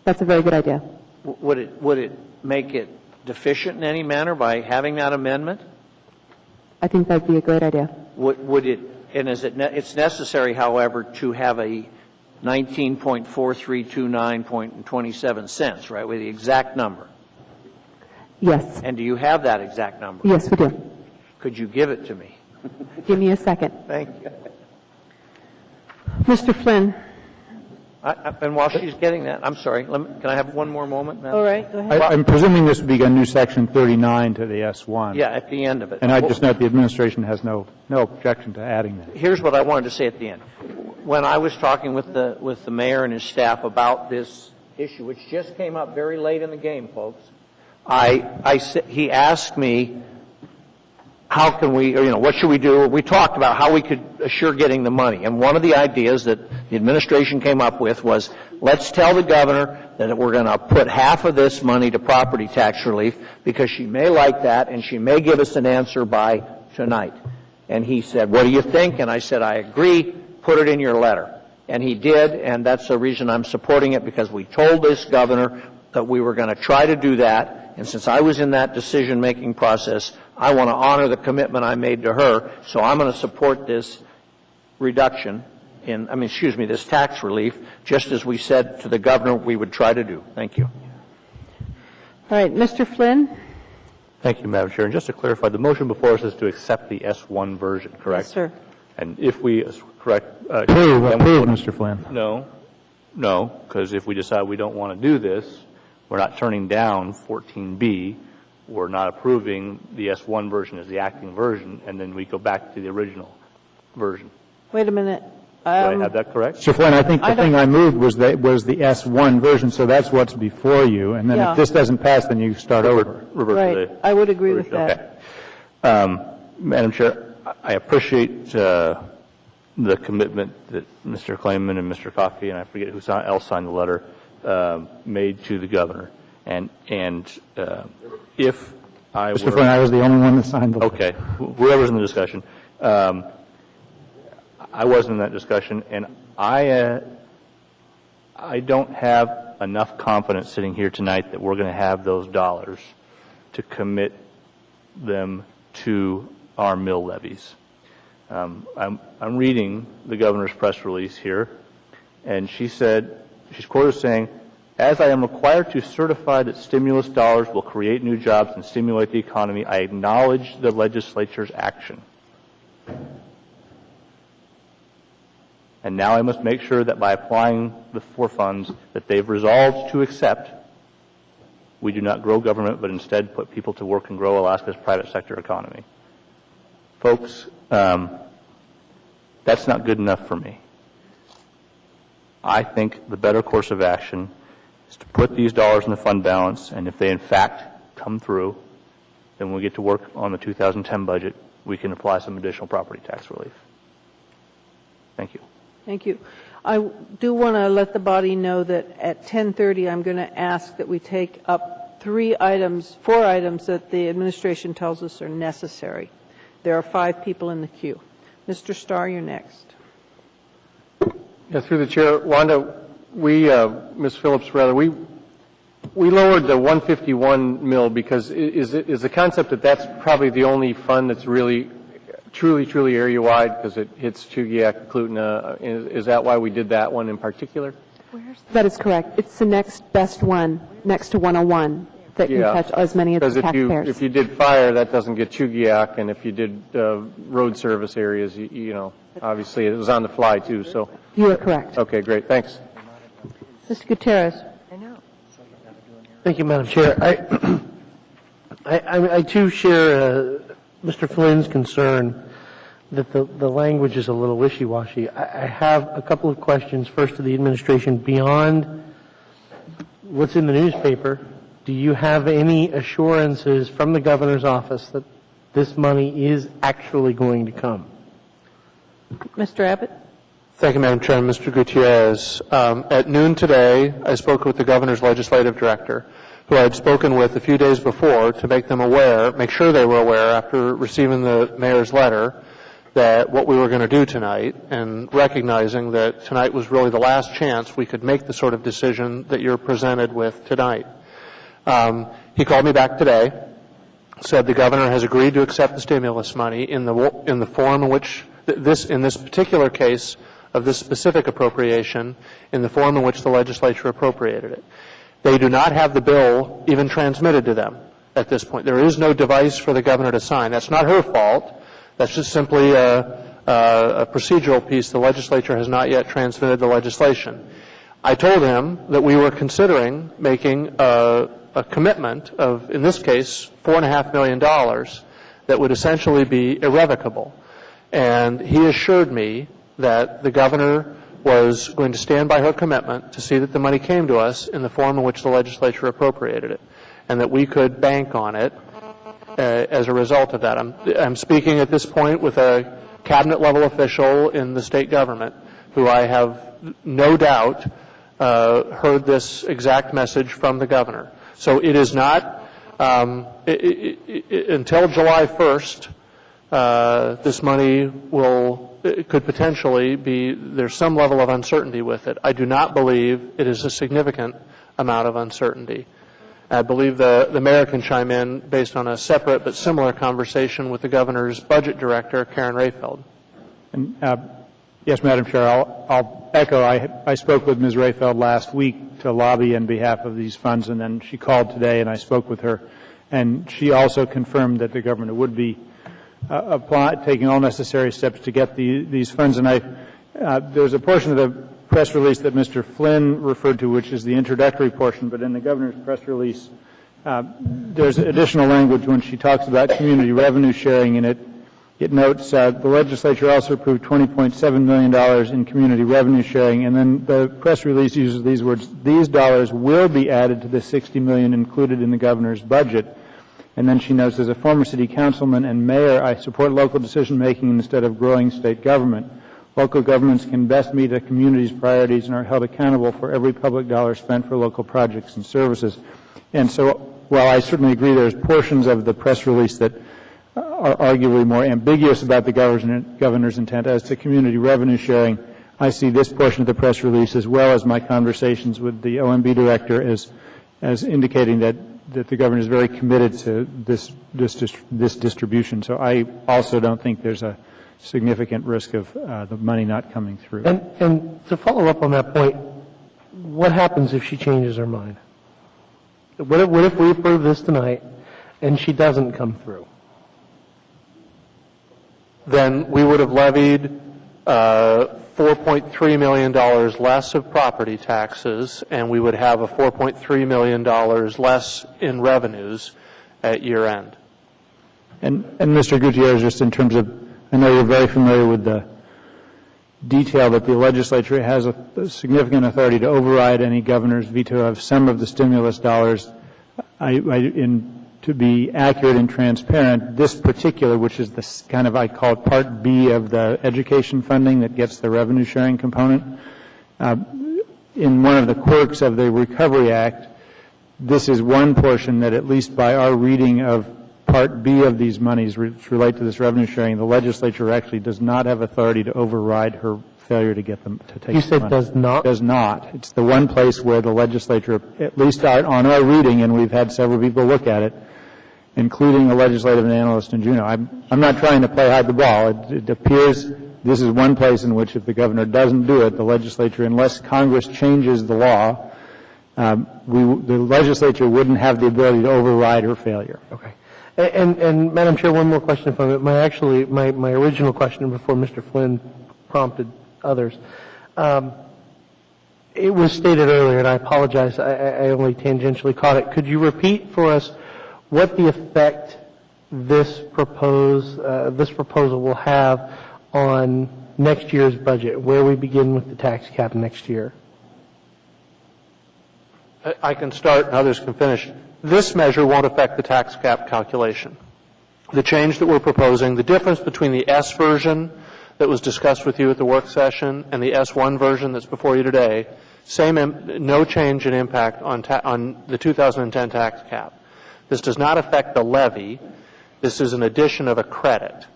That's a very good idea. Would it make it deficient in any manner by having that amendment? I think that'd be a great idea. Would it? And it's necessary, however, to have a 19.4329.27 cents, right, with the exact number? Yes. And do you have that exact number? Yes, we do. Could you give it to me? Give me a second. Thank you. Mr. Flynn. And while she's getting that, I'm sorry, can I have one more moment, ma'am? All right, go ahead. I'm presuming this would be a new Section 39 to the S1. Yeah, at the end of it. And I just note the administration has no objection to adding that. Here's what I wanted to say at the end. When I was talking with the mayor and his staff about this issue, which just came up very late in the game, folks, he asked me, how can we, what should we do? We talked about how we could assure getting the money. And one of the ideas that the administration came up with was, let's tell the governor that we're going to put half of this money to property tax relief because she may like that and she may give us an answer by tonight. And he said, what do you think? And I said, I agree. Put it in your letter. And he did, and that's the reason I'm supporting it, because we told this governor that we were going to try to do that. And since I was in that decision-making process, I want to honor the commitment I made to her, so I'm going to support this reduction this tax relief, just as we said to the governor we would try to do. Thank you. All right, Mr. Flynn? Thank you, Madam Chair. And just to clarify, the motion before us is to accept the S1 version, correct? Yes, sir. And if we correct... Approve, Mr. Flynn. No, because if we decide we don't want to do this, we're not turning down 14B. We're not approving the S1 version as the acting version, and then we go back to the original version. Wait a minute. Do I have that correct? Mr. Flynn, I think the thing I moved was the S1 version, so that's what's before you. And then if this doesn't pass, then you start over. Right. I would agree with that. Okay. Madam Chair, I appreciate the commitment that Mr. Klayman and Mr. Coffey, and I forget who else signed the letter, made to the governor. And if I were... Mr. Flynn, I was the only one that signed the letter. Okay. Whoever's in the discussion. I wasn't in that discussion, and I don't have enough confidence sitting here tonight that we're going to have those dollars to commit them to our mill levies. I'm reading the governor's press release here, and she's quoted as saying, "As I am required to certify that stimulus dollars will create new jobs and stimulate the economy, I acknowledge the legislature's action. And now I must make sure that by applying the four funds that they've resolved to accept, we do not grow government, but instead put people to work and grow Alaska's private sector economy." Folks, that's not good enough for me. I think the better course of action is to put these dollars in the fund balance, and if they in fact come through, then when we get to work on the 2010 budget, we can apply some additional property tax relief. Thank you. Thank you. I do want to let the body know that at 10:30, I'm going to ask that we take up four items that the administration tells us are necessary. There are 5 people in the queue. Mr. Starr, you're next. Yeah, through the chair, Wanda, Ms. Phillips, we lowered the 151 mill because is the concept that that's probably the only fund that's really truly area-wide because it hits Chugiak, Clutina. Is that why we did that one in particular? That is correct. It's the next best one, next to 101, that can touch as many of the taxpayers. Because if you did fire, that doesn't get Chugiak, and if you did road service areas, you know, obviously it was on the fly too. So you are correct. Okay, great. Thanks. Mr. Gutierrez. Thank you, Madam Chair. I too share Mr. Flynn's concern that the language is a little wishy-washy. I have a couple of questions, first to the administration. Beyond what's in the newspaper, do you have any assurances from the governor's office that this money is actually going to come? Mr. Abbott? Thank you, Madam Chair. Mr. Gutierrez, at noon today, I spoke with the governor's legislative director, who I had spoken with a few days before to make sure they were aware after receiving the mayor's letter that what we were going to do tonight, and recognizing that tonight was really the last chance we could make the sort of decision that you're presented with tonight. He called me back today, said the governor has agreed to accept the stimulus money in the form in which in this particular case of this specific appropriation, in the form in which the legislature appropriated it. They do not have the bill even transmitted to them at this point. There is no device for the governor to sign. That's not her fault. That's just simply a procedural piece. The legislature has not yet transmitted the legislation. I told him that we were considering making a commitment of, in this case, $4.5 million that would essentially be irrevocable. And he assured me that the governor was going to stand by her commitment to see that the money came to us in the form in which the legislature appropriated it, and that we could bank on it as a result of that. I'm speaking at this point with a cabinet-level official in the state government who I have no doubt heard this exact message from the governor. So it is not, until July 1st, this money could potentially be, there's some level of uncertainty with it. I do not believe it is a significant amount of uncertainty. I believe the mayor can chime in based on a separate but similar conversation with the governor's budget director, Karen Rayfeld. And Yes, Madam Chair, I'll echo. I spoke with Ms. Rayfeld last week to lobby on behalf of these funds, and then she called today, and I spoke with her, and she also confirmed that the government would be taking all necessary steps to get these funds. And there's a portion of the press release that Mr. Flynn referred to, which is the introductory portion, but in the governor's press release, there's additional language when she talks about community revenue sharing, and it notes the legislature also approved $20.7 million in community revenue sharing, and then the press release uses these words: these dollars will be added to the $60 million included in the governor's budget. And then she notes, as a former city councilman and mayor, I support local decision making instead of growing state government. Local governments can best meet a community's priorities and are held accountable for every public dollar spent for local projects and services. And so, while I certainly agree there's portions of the press release that are arguably more ambiguous about the governor's intent as to community revenue sharing, I see this portion of the press release, as well as my conversations with the OMB director, as indicating that the governor is very committed to this distribution. So I also don't think there's a significant risk of the money not coming through. And to follow up on that point, what happens if she changes her mind? What if we approve this tonight and she doesn't come through? Then we would have levied $4.3 million less of property taxes, and we would have a $4.3 million less in revenues at year end. And Mr. Gutierrez, just in terms of, I know you're very familiar with the detail that the legislature has a significant authority to override any governor's veto of some of the stimulus dollars. To be accurate and transparent, this particular, which is this kind of, I call it Part B of the education funding that gets the revenue sharing component, in one of the quirks of the Recovery Act, this is one portion that, at least by our reading of Part B of these monies which relate to this revenue sharing, the legislature actually does not have authority to override her failure to get them to take. You said money. Does not? Does not. It's the one place where the legislature, at least on our reading, and we've had several people look at it, including a legislative analyst in Juneau. I'm not trying to play hide the ball. It appears this is one place in which, if the governor doesn't do it, the legislature, unless Congress changes the law, the legislature wouldn't have the ability to override her failure. Okay. And Madam Chair, one more question from it. My original question before Mr. Flynn prompted others. It was stated earlier, and I apologize, I only tangentially caught it. Could you repeat for us what the effect this proposal will have on next year's budget, where we begin with the tax cap next year? I can start and others can finish. This measure won't affect the tax cap calculation. The change that we're proposing, the difference between the S version that was discussed with you at the work session and the S1 version that's before you today, no change in impact on the 2010 tax cap. This does not affect the levy. This is an addition of a credit.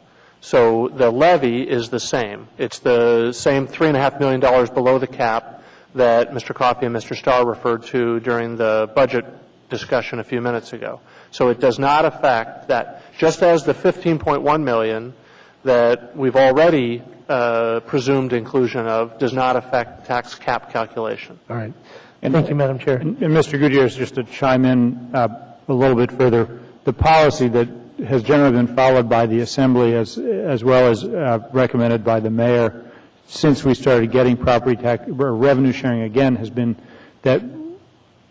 So the levy is the same. It's the same $3.5 million below the cap that Mr. Coffey and Mr. Starr referred to during the budget discussion a few minutes ago. So it does not affect that. Just as the $15.1 million that we've already presumed inclusion of does not affect the tax cap calculation. All right. Thank you, Madam Chair. And Mr. Gutierrez, just to chime in a little bit further, the policy that has generally been followed by the Assembly as well as recommended by the Mayor since we started getting property tax or revenue sharing again has been that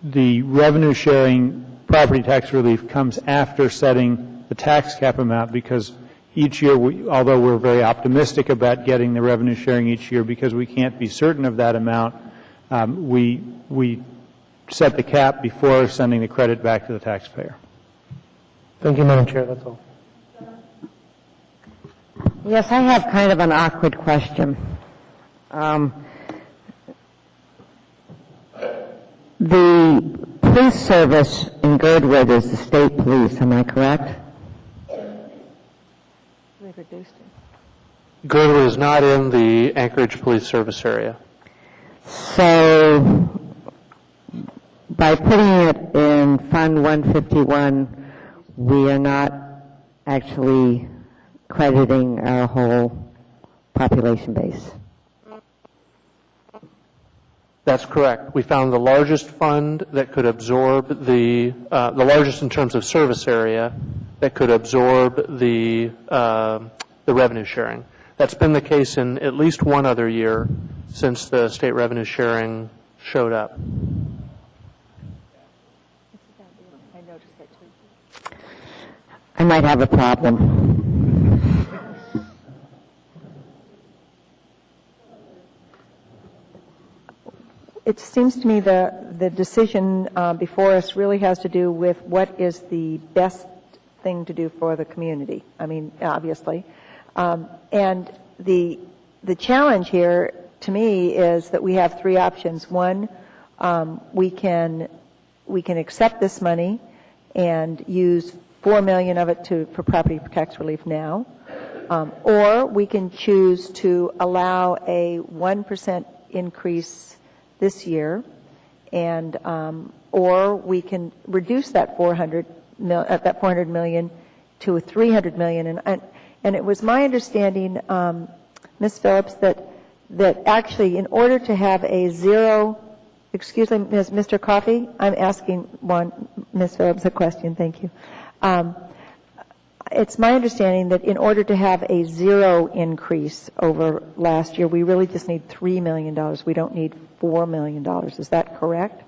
the revenue sharing property tax relief comes after setting the tax cap amount, because each year, although we're very optimistic about getting the revenue sharing each year because we can't be certain of that amount, we set the cap before sending the credit back to the taxpayer. Thank you, Madam Chair. That's all. Yes, I have kind of an awkward question. The police service in Girdwood is the state police, am I correct? They've reduced it. Girdwood is not in the Anchorage Police Service area. So, by putting it in Fund 151, we are not actually crediting our whole population base. That's correct. We found the largest fund that could absorb the largest in terms of service area that could absorb the revenue sharing. That's been the case in at least one other year since the state revenue sharing showed up. I might have a problem. It seems to me the decision before us really has to do with what is the best thing to do for the community. I mean, obviously. And the challenge here, to me, is that we have three options. One, we can accept this money and use $4 million of it for property tax relief now, or we can choose to allow a 1% increase this year, and or we can reduce that $400 million to $300 million. And it was my understanding, Ms. Phillips, that actually in order to have a zero, excuse me, Mr. Coffey, I'm asking Ms. Phillips a question, thank you. It's my understanding that in order to have a zero increase over last year, we really just need $3 million. We don't need $4 million. Is that correct?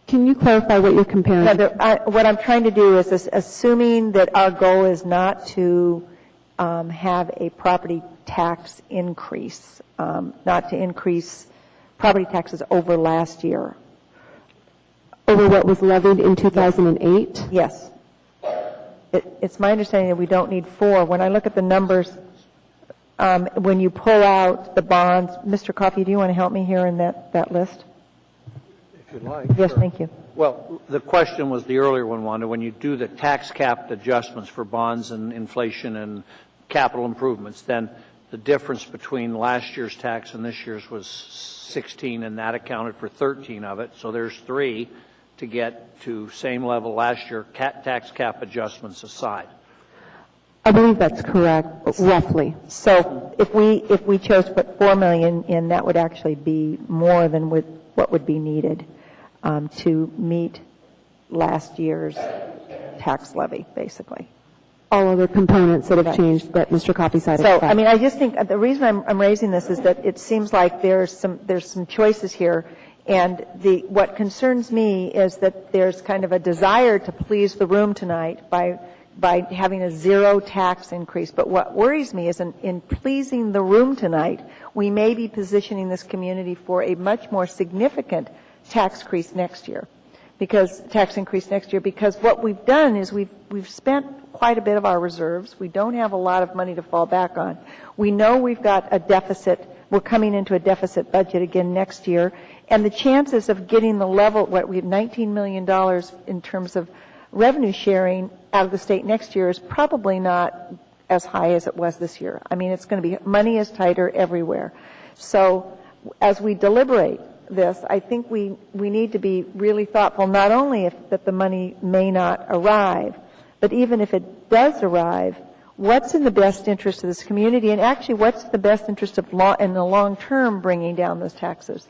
Can you clarify what you're comparing? What I'm trying to do is assuming that our goal is not to have a property tax increase, not to increase property taxes over last year. Over what was levied in 2008? Yes. It's my understanding that we don't need 4. When I look at the numbers, when you pull out the bonds, Mr. Coffey, do you want to help me here in that list? If you'd like. Yes, sure. thank you. Well, the question was the earlier one, Wanda, when you do the tax cap adjustments for bonds and inflation and capital improvements, then the difference between last year's tax and this year's was 16, and that accounted for 13 of it. So there's 3 to get to same level last year, tax cap adjustments aside. I believe that's correct, roughly. So if we chose to put $4 million in, that would actually be more than what would be needed to meet last year's tax levy, basically. All other components that have changed that Mr. Coffey cited. So, I mean, I just think the reason I'm raising this is that it seems like there's some choices here. And what concerns me is that there's kind of a desire to please the room tonight by having a zero tax increase. But what worries me is in pleasing the room tonight, we may be positioning this community for a much more significant tax increase next year. Because what we've done is we've spent quite a bit of our reserves. We don't have a lot of money to fall back on. We know we've got a deficit. We're coming into a deficit budget again next year. And the chances of getting the level, we have $19 million in terms of revenue sharing out of the state next year is probably not as high as it was this year. I mean, it's going to be, money is tighter everywhere. So as we deliberate this, I think we need to be really thoughtful, not only that the money may not arrive, but even if it does arrive, what's in the best interest of this community, and actually what's the best interest of in the long term bringing down those taxes.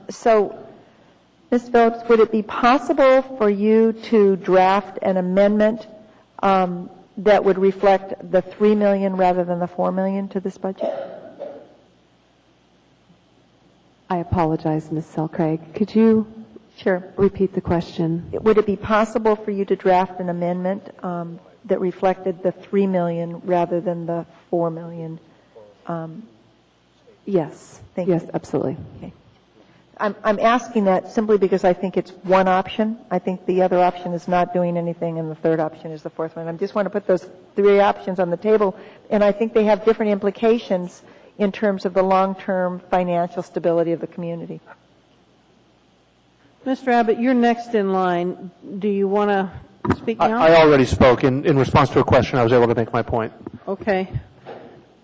So, Ms. Phillips, would it be possible for you to draft an amendment that would reflect the $3 million rather than the $4 million to this budget? I apologize, Ms. Selcraig. Could you repeat the question? Would it be possible for you to draft an amendment that reflected the $3 million rather than the $4 million? Yes. Thank you. Yes, absolutely. Okay. I'm asking that simply because I think it's one option. I think the other option is not doing anything, and the third option is the fourth one. I just want to put those 3 options on the table, and I think they have different implications in terms of the long-term financial stability of the community. Mr. Abbott, you're next in line. Do you want to speak now? I already spoke. In response to a question, I was able to make my point. Okay.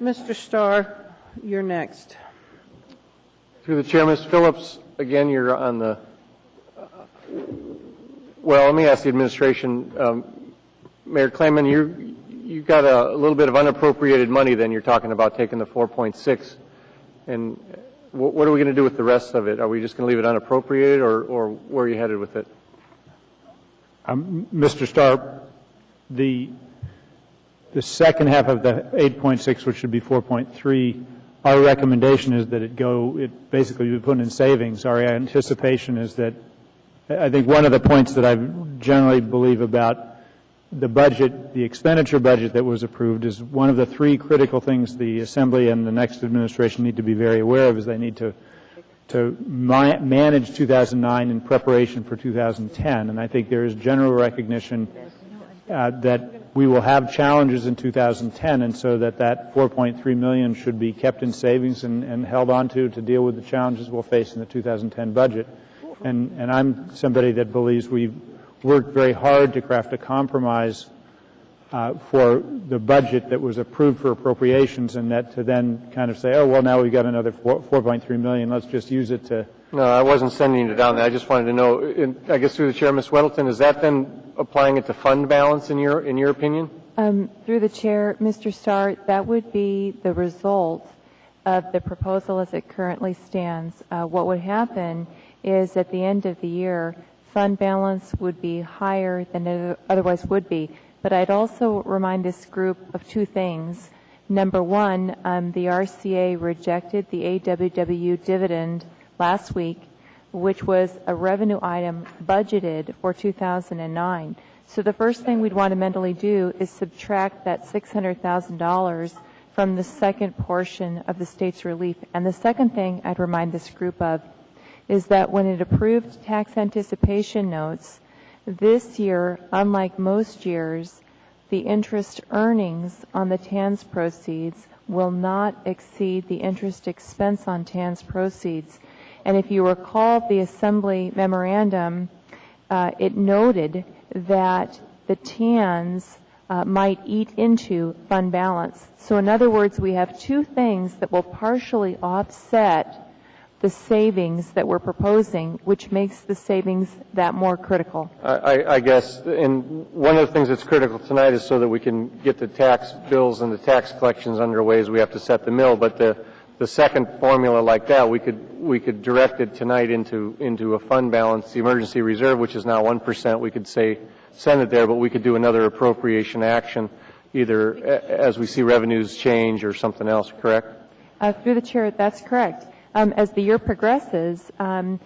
Mr. Starr, you're next. Through the chair, Ms. Phillips, again, you're on the, well, let me ask the administration, Mayor Klayman, you've got a little bit of unappropriated money then. You're talking about taking the 4.6 and what are we going to do with the rest of it? Are we just going to leave it unappropriated, or where are you headed with it? Mr. Starr, the second half of the 8.6, which should be 4.3, our recommendation is that it basically be put in savings. Our anticipation is that, I think one of the points that I generally believe about the budget, the expenditure budget that was approved, is one of the three critical things the Assembly and the next administration need to be very aware of is they need to manage 2009 in preparation for 2010. And I think there is general recognition that we will have challenges in 2010, and so that 4.3 million should be kept in savings and held on to deal with the challenges we'll face in the 2010 budget. And I'm somebody that believes we've worked very hard to craft a compromise for the budget that was approved for appropriations, and that to then kind of say, oh, well, now we've got another 4.3 million, let's just use it to... No, I wasn't sending it down there. I just wanted to know, I guess through the chair, Ms. Weddleton, is that then applying it to fund balance in your opinion? Through the chair, Mr. Starr, that would be the result of the proposal as it currently stands. What would happen is at the end of the year, fund balance would be higher than it otherwise would be. But I'd also remind this group of two things. Number one, the RCA rejected the AWW dividend last week, which was a revenue item budgeted for 2009. So the first thing we'd want to mentally do is subtract that $600,000 from the second portion of the state's relief. And the second thing I'd remind this group of is that when it approved tax anticipation notes, this year, unlike most years, the interest earnings on the TANS proceeds will not exceed the interest expense on TANS proceeds. And if you recall the Assembly memorandum, it noted that the TANs might eat into fund balance. So in other words, we have two things that will partially offset the savings that we're proposing, which makes the savings that more critical. I guess, and one of the things that's critical tonight is so that we can get the tax bills and the tax collections underway is we have to set the mill, but the second formula like that, we could direct it tonight into a fund balance, the emergency reserve, which is now 1%. We could say send it there, but we could do another appropriation action, either as we see revenues change or something else, correct? Through the chair, that's correct. As the year progresses, and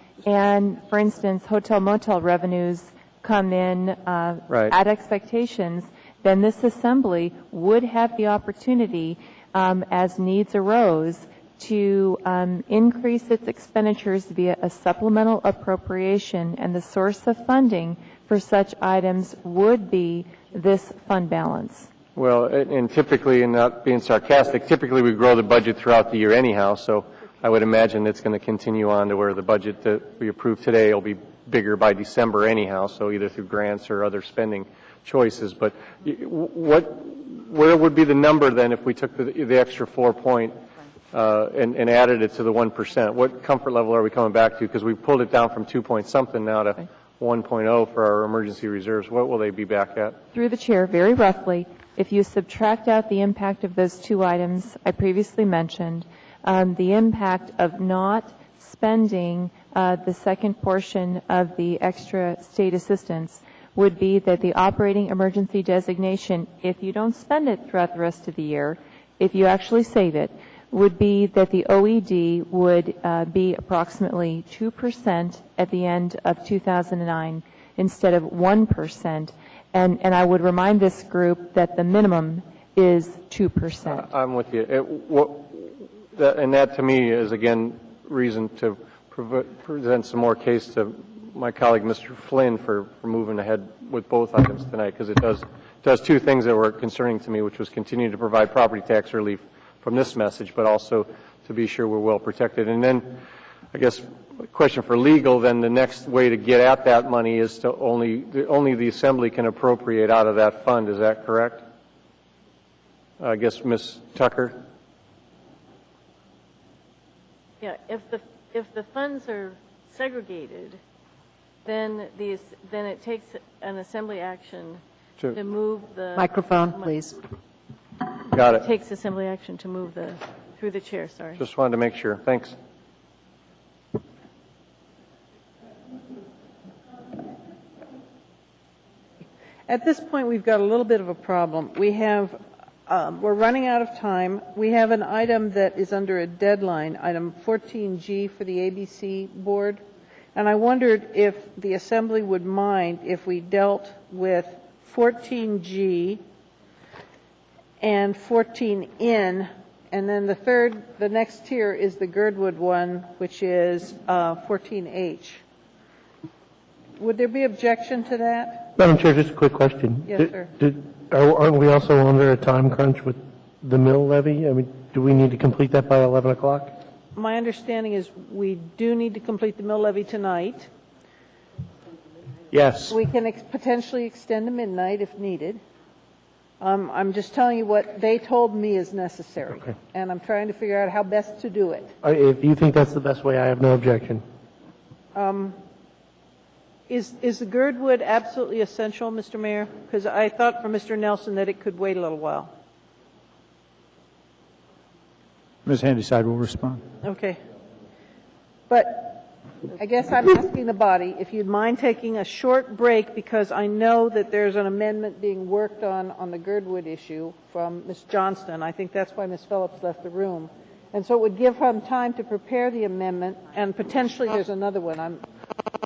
for instance, hotel motel revenues come in at expectations, then this Assembly would have the opportunity, as needs arose, to increase its expenditures via a supplemental appropriation, and the source of funding for such items would be this fund balance. Well, and typically, and not being sarcastic, typically we grow the budget throughout the year anyhow, so I would imagine it's going to continue on to where the budget that we approve today will be bigger by December anyhow, so either through grants or other spending choices. But where would be the number then if we took the extra 4 point and added it to the 1%? What comfort level are we coming back to? Because we pulled it down from 2 point something now to 1.0 for our emergency reserves. What will they be back at? Through the chair, very roughly, if you subtract out the impact of those two items I previously mentioned, the impact of not spending the second portion of the extra state assistance would be that the operating emergency designation, if you don't spend it throughout the rest of the year, if you actually save it, would be that the OED would be approximately 2% at the end of 2009 instead of 1%. And I would remind this group that the minimum is 2%. I'm with you. And that to me is, again, reason to present some more case to my colleague, Mr. Flynn, for moving ahead with both items tonight, because it does two things that were concerning to me, which was continue to provide property tax relief from this message, but also to be sure we're well protected. And then, I guess, a question for legal, then the next way to get at that money is to only the Assembly can appropriate out of that fund. Is that correct? I guess, Ms. Tucker? Yeah, if the funds are segregated, then it takes an Assembly action to move the microphone, please. Got it. It takes Assembly action to move through the chair. Sorry. Just wanted to make sure. Thanks. At this point, we've got a little bit of a problem. We're running out of time. We have an item that is under a deadline, item 14G for the ABC board, and I wondered if the Assembly would mind if we dealt with 14G and 14N, and then the next tier is the Girdwood one, which is 14H. Would there be objection to that? Madam Chair, just a quick question. Yes, sir. Aren't we also under a time crunch with the mill levy? I mean, do we need to complete that by 11 o'clock? My understanding is we do need to complete the mill levy tonight. Yes. We can potentially extend to midnight if needed. I'm just telling you what they told me is necessary, Okay. and I'm trying to figure out how best to do it. If you think that's the best way, I have no objection. Is the Girdwood absolutely essential, Mr. Mayor? Because I thought for Mr. Nelson that it could wait a little while. Ms. Handyside will respond. Okay. But I guess I'm asking the body if you'd mind taking a short break, because I know that there's an amendment being worked on the Girdwood issue from Ms. Johnston. I think that's why Ms. Phillips left the room. And so it would give him time to prepare the amendment, and potentially there's another one.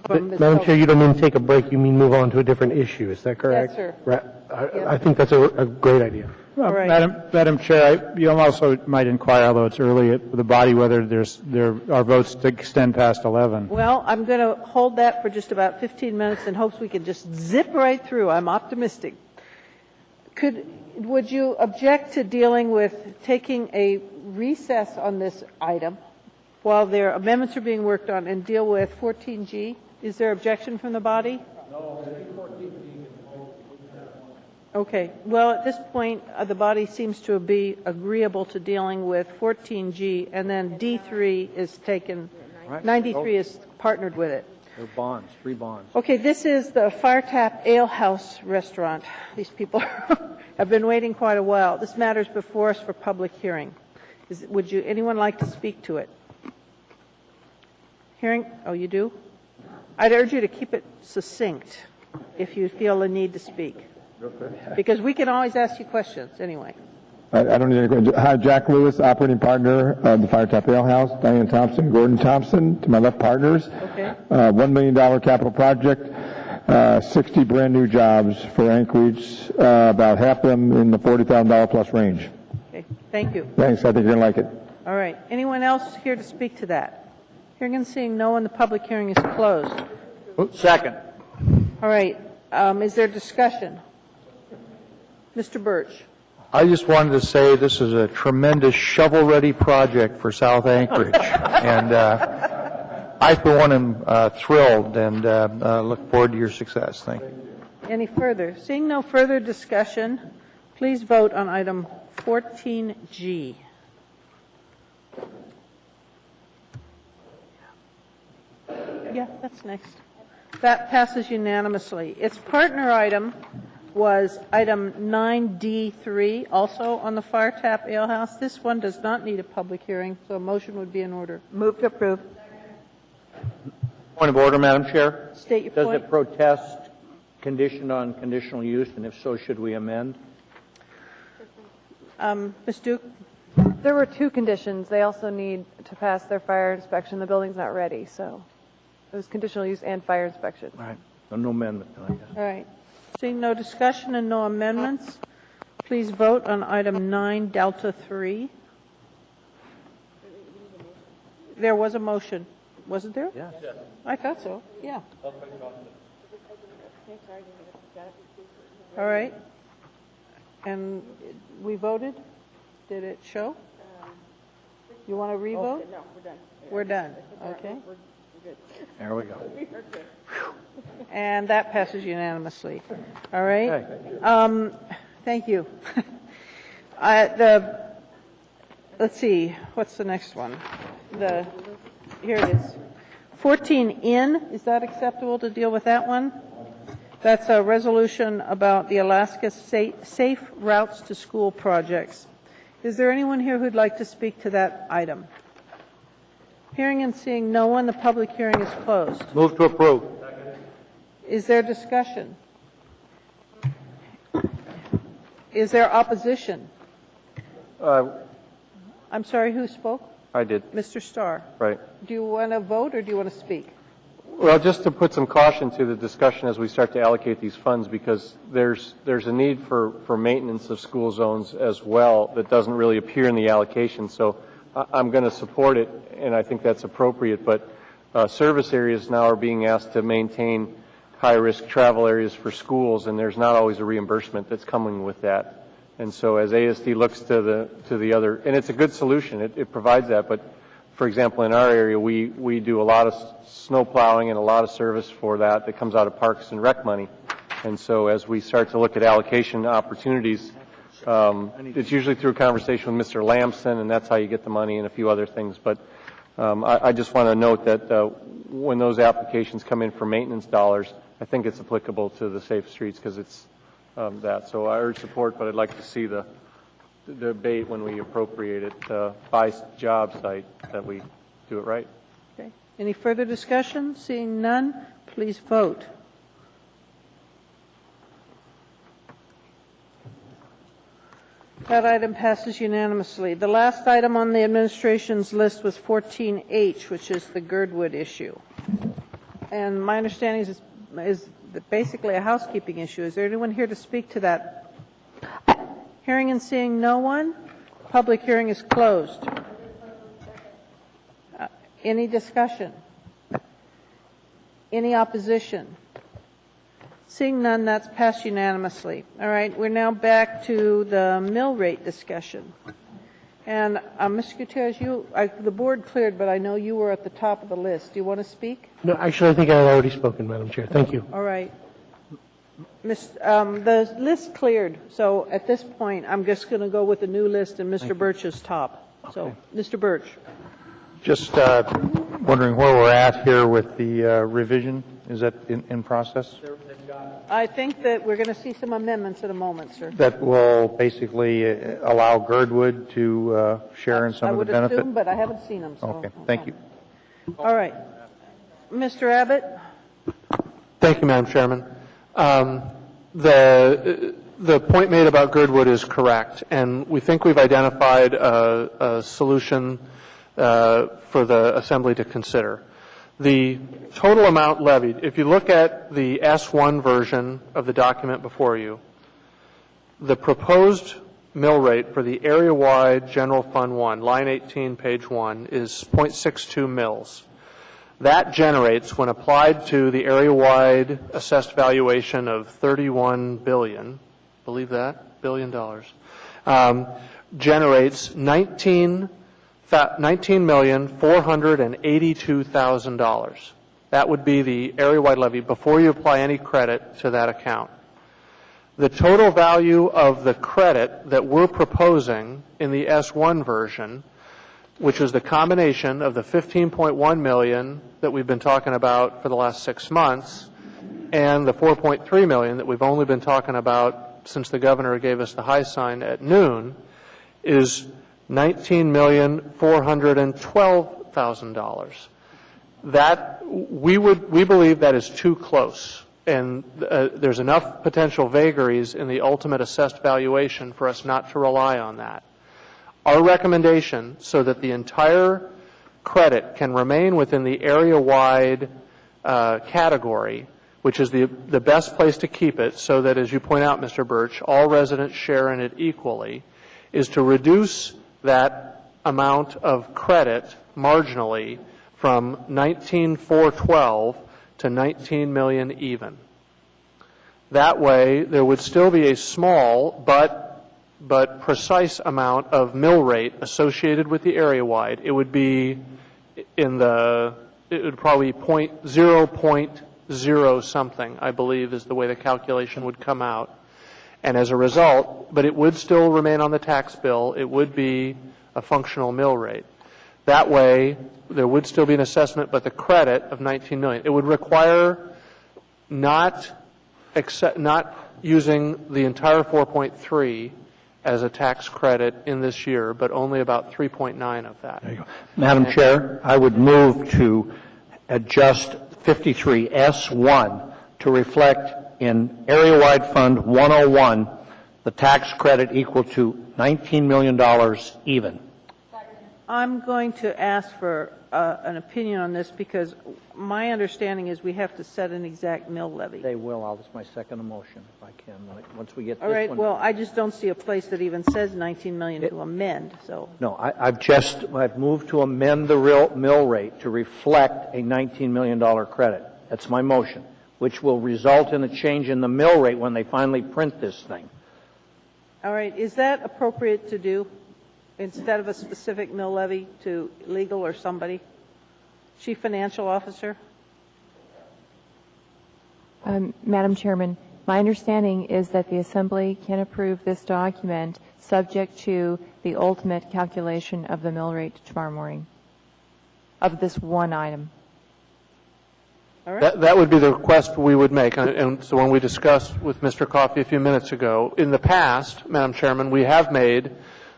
From Ms. Madam Phillips. Chair, you don't mean take a break, you mean move on to a different issue. Is that correct? Yes, sir. Right. I think that's a great idea. Well, right. Madam Chair, you also might inquire, although it's early, at the body whether there are votes to extend past 11. Well, I'm going to hold that for just about 15 minutes in hopes we can just zip right through. I'm optimistic. Would you object to dealing with taking a recess on this item while their amendments are being worked on and deal with 14G? Is there objection from the body? No, 14G. Okay. Well, at this point, the body seems to be agreeable to dealing with 14G, and then D3 is taken, 93 is partnered with it. They're bonds, 3 bonds. Okay, this is the Firetap Ale House restaurant. These people have been waiting quite a while. This matter's before us for public hearing. Would anyone like to speak to it? Hearing? Oh, you do? I'd urge you to keep it succinct if you feel the need to speak. Because we can always ask you questions anyway. I don't need any questions. Hi, Jack Lewis, operating partner of the Firetap Ale House. Diane Thompson, Gordon Thompson, to my left partners. Okay. $1 million capital project, 60 brand new jobs for Anchorage, about half of them in the $40,000 plus range. Okay, thank you. Thanks, I think you're going to like it. All right. Anyone else here to speak to that? Hearing and seeing no one, the public hearing is closed. Second. All right. Is there discussion? Mr. Birch. I just wanted to say this is a tremendous shovel-ready project for South Anchorage. And I, for one, am thrilled and look forward to your success. Thank you. Any further? Seeing no further discussion, please vote on item 14G. Yeah, that's next. That passes unanimously. Its partner item was item 9D3, also on the Firetap Ale House. This one does not need a public hearing, so a motion would be in order. Move to approve. Point of order, Madam Chair. State your Does point. it protest conditioned on conditional use, and if so, should we amend? Ms. Duke? There were 2 conditions. They also need to pass their fire inspection. The building's not ready, so it was conditional use and fire inspection. All right. So no amendment tonight. All right. Seeing no discussion and no amendments, please vote on item 9 Delta 3. There was a motion. Wasn't there? Yes. I thought so. Yeah. All right. And we voted? Did it show? You want to revote? No, we're done. We're done. Okay. We're good. There we go. And that passes unanimously. All right. Thank you. Let's see. What's the next one? Here it is. 14N. Is that acceptable to deal with that one? That's a resolution about the Alaska Safe Routes to School projects. Is there anyone here who'd like to speak to that item? Hearing and seeing no one, the public hearing is closed. Move to approve. Is there discussion? Is there opposition? Uh, I'm sorry, who spoke? I did. Mr. Starr. Right. Do you want to vote or do you want to speak? Well, just to put some caution to the discussion as we start to allocate these funds, because there's a need for maintenance of school zones as well that doesn't really appear in the allocation. So I'm going to support it, and I think that's appropriate. But service areas now are being asked to maintain high-risk travel areas for schools, and there's not always a reimbursement that's coming with that. And so as ASD looks to the other, and it's a good solution, it provides that, but for example, in our area, we do a lot of snow plowing and a lot of service for that comes out of Parks and Rec money. And so as we start to look at allocation opportunities, it's usually through a conversation with Mr. Lamson, and that's how you get the money and a few other things. But I just want to note that when those applications come in for maintenance dollars, I think it's applicable to the Safe Streets because it's that. So I urge support, but I'd like to see the debate when we appropriate it by job site that we do it right. Okay. Any further discussion? Seeing none, please vote. That item passes unanimously. The last item on the administration's list was 14H, which is the Girdwood issue. And my understanding is basically a housekeeping issue. Is there anyone here to speak to that? Hearing and seeing no one, public hearing is closed. Any discussion? Any opposition? Seeing none, that's passed unanimously. All right, we're now back to the mill rate discussion. And Mr. Gutierrez, the board cleared, but I know you were at the top of the list. Do you want to speak? No, actually, I think I had already spoken, Madam Chair. Thank you. All right. The list cleared, so at this point, I'm just going to go with the new list and Mr. Birch is top. So, Mr. Birch. Just wondering where we're at here with the revision. Is that in process? I think that we're going to see some amendments in a moment, sir. That will basically allow Girdwood to share in some of the benefit? I would assume, but I haven't seen them. So. Okay, thank you. All right. Mr. Abbott? Thank you, Madam Chairman. The point made about Girdwood is correct, and we think we've identified a solution for the Assembly to consider. The total amount levied, if you look at the S1 version of the document before you, the proposed mill rate for the area-wide General Fund 1, line 18, page 1, is 0.62 mils. That generates, when applied to the area-wide assessed valuation of $31 billion, believe that? $billion, generates $19,482,000. That would be the area-wide levy before you apply any credit to that account. The total value of the credit that we're proposing in the S1 version, which is the combination of the $15.1 million that we've been talking about for the last 6 months and the $4.3 million that we've only been talking about since the governor gave us the high sign at noon, is $19,412,000. That we believe that is too close, and there's enough potential vagaries in the ultimate assessed valuation for us not to rely on that. Our recommendation, so that the entire credit can remain within the area-wide category, which is the best place to keep it, so that, as you point out, Mr. Birch, all residents share in it equally, is to reduce that amount of credit marginally from 19,412 to 19 million even. That way, there would still be a small but precise amount of mill rate associated with the area-wide. It would be it would probably 0.0 something, I believe, is the way the calculation would come out. And as a result, but it would still remain on the tax bill. It would be a functional mill rate. That way, there would still be an assessment, but the credit of $19 million. It would require not using the entire 4.3 as a tax credit in this year, but only about 3.9 of that. There you go. Madam Chair, I would move to adjust 53S1 to reflect in area-wide fund 101 the tax credit equal to $19 million even. I'm going to ask for an opinion on this because my understanding is we have to set an exact mill levy. They will. That's my second motion, if I can, once we get All this right, one. well, I just don't see a place that even says 19 million to amend, so. No, I've moved to amend the real mill rate to reflect a $19 million credit. That's my motion, which will result in a change in the mill rate when they finally print this thing. All right, is that appropriate to do instead of a specific mill levy to legal or somebody? Chief Financial Officer? Madam Chairman, my understanding is that the Assembly can approve this document subject to the ultimate calculation of the mill rate tomorrow morning of this one item. All right. That would be the request we would make. And so when we discussed with Mr. Coffey a few minutes ago, in the past, Madam Chairman, we have made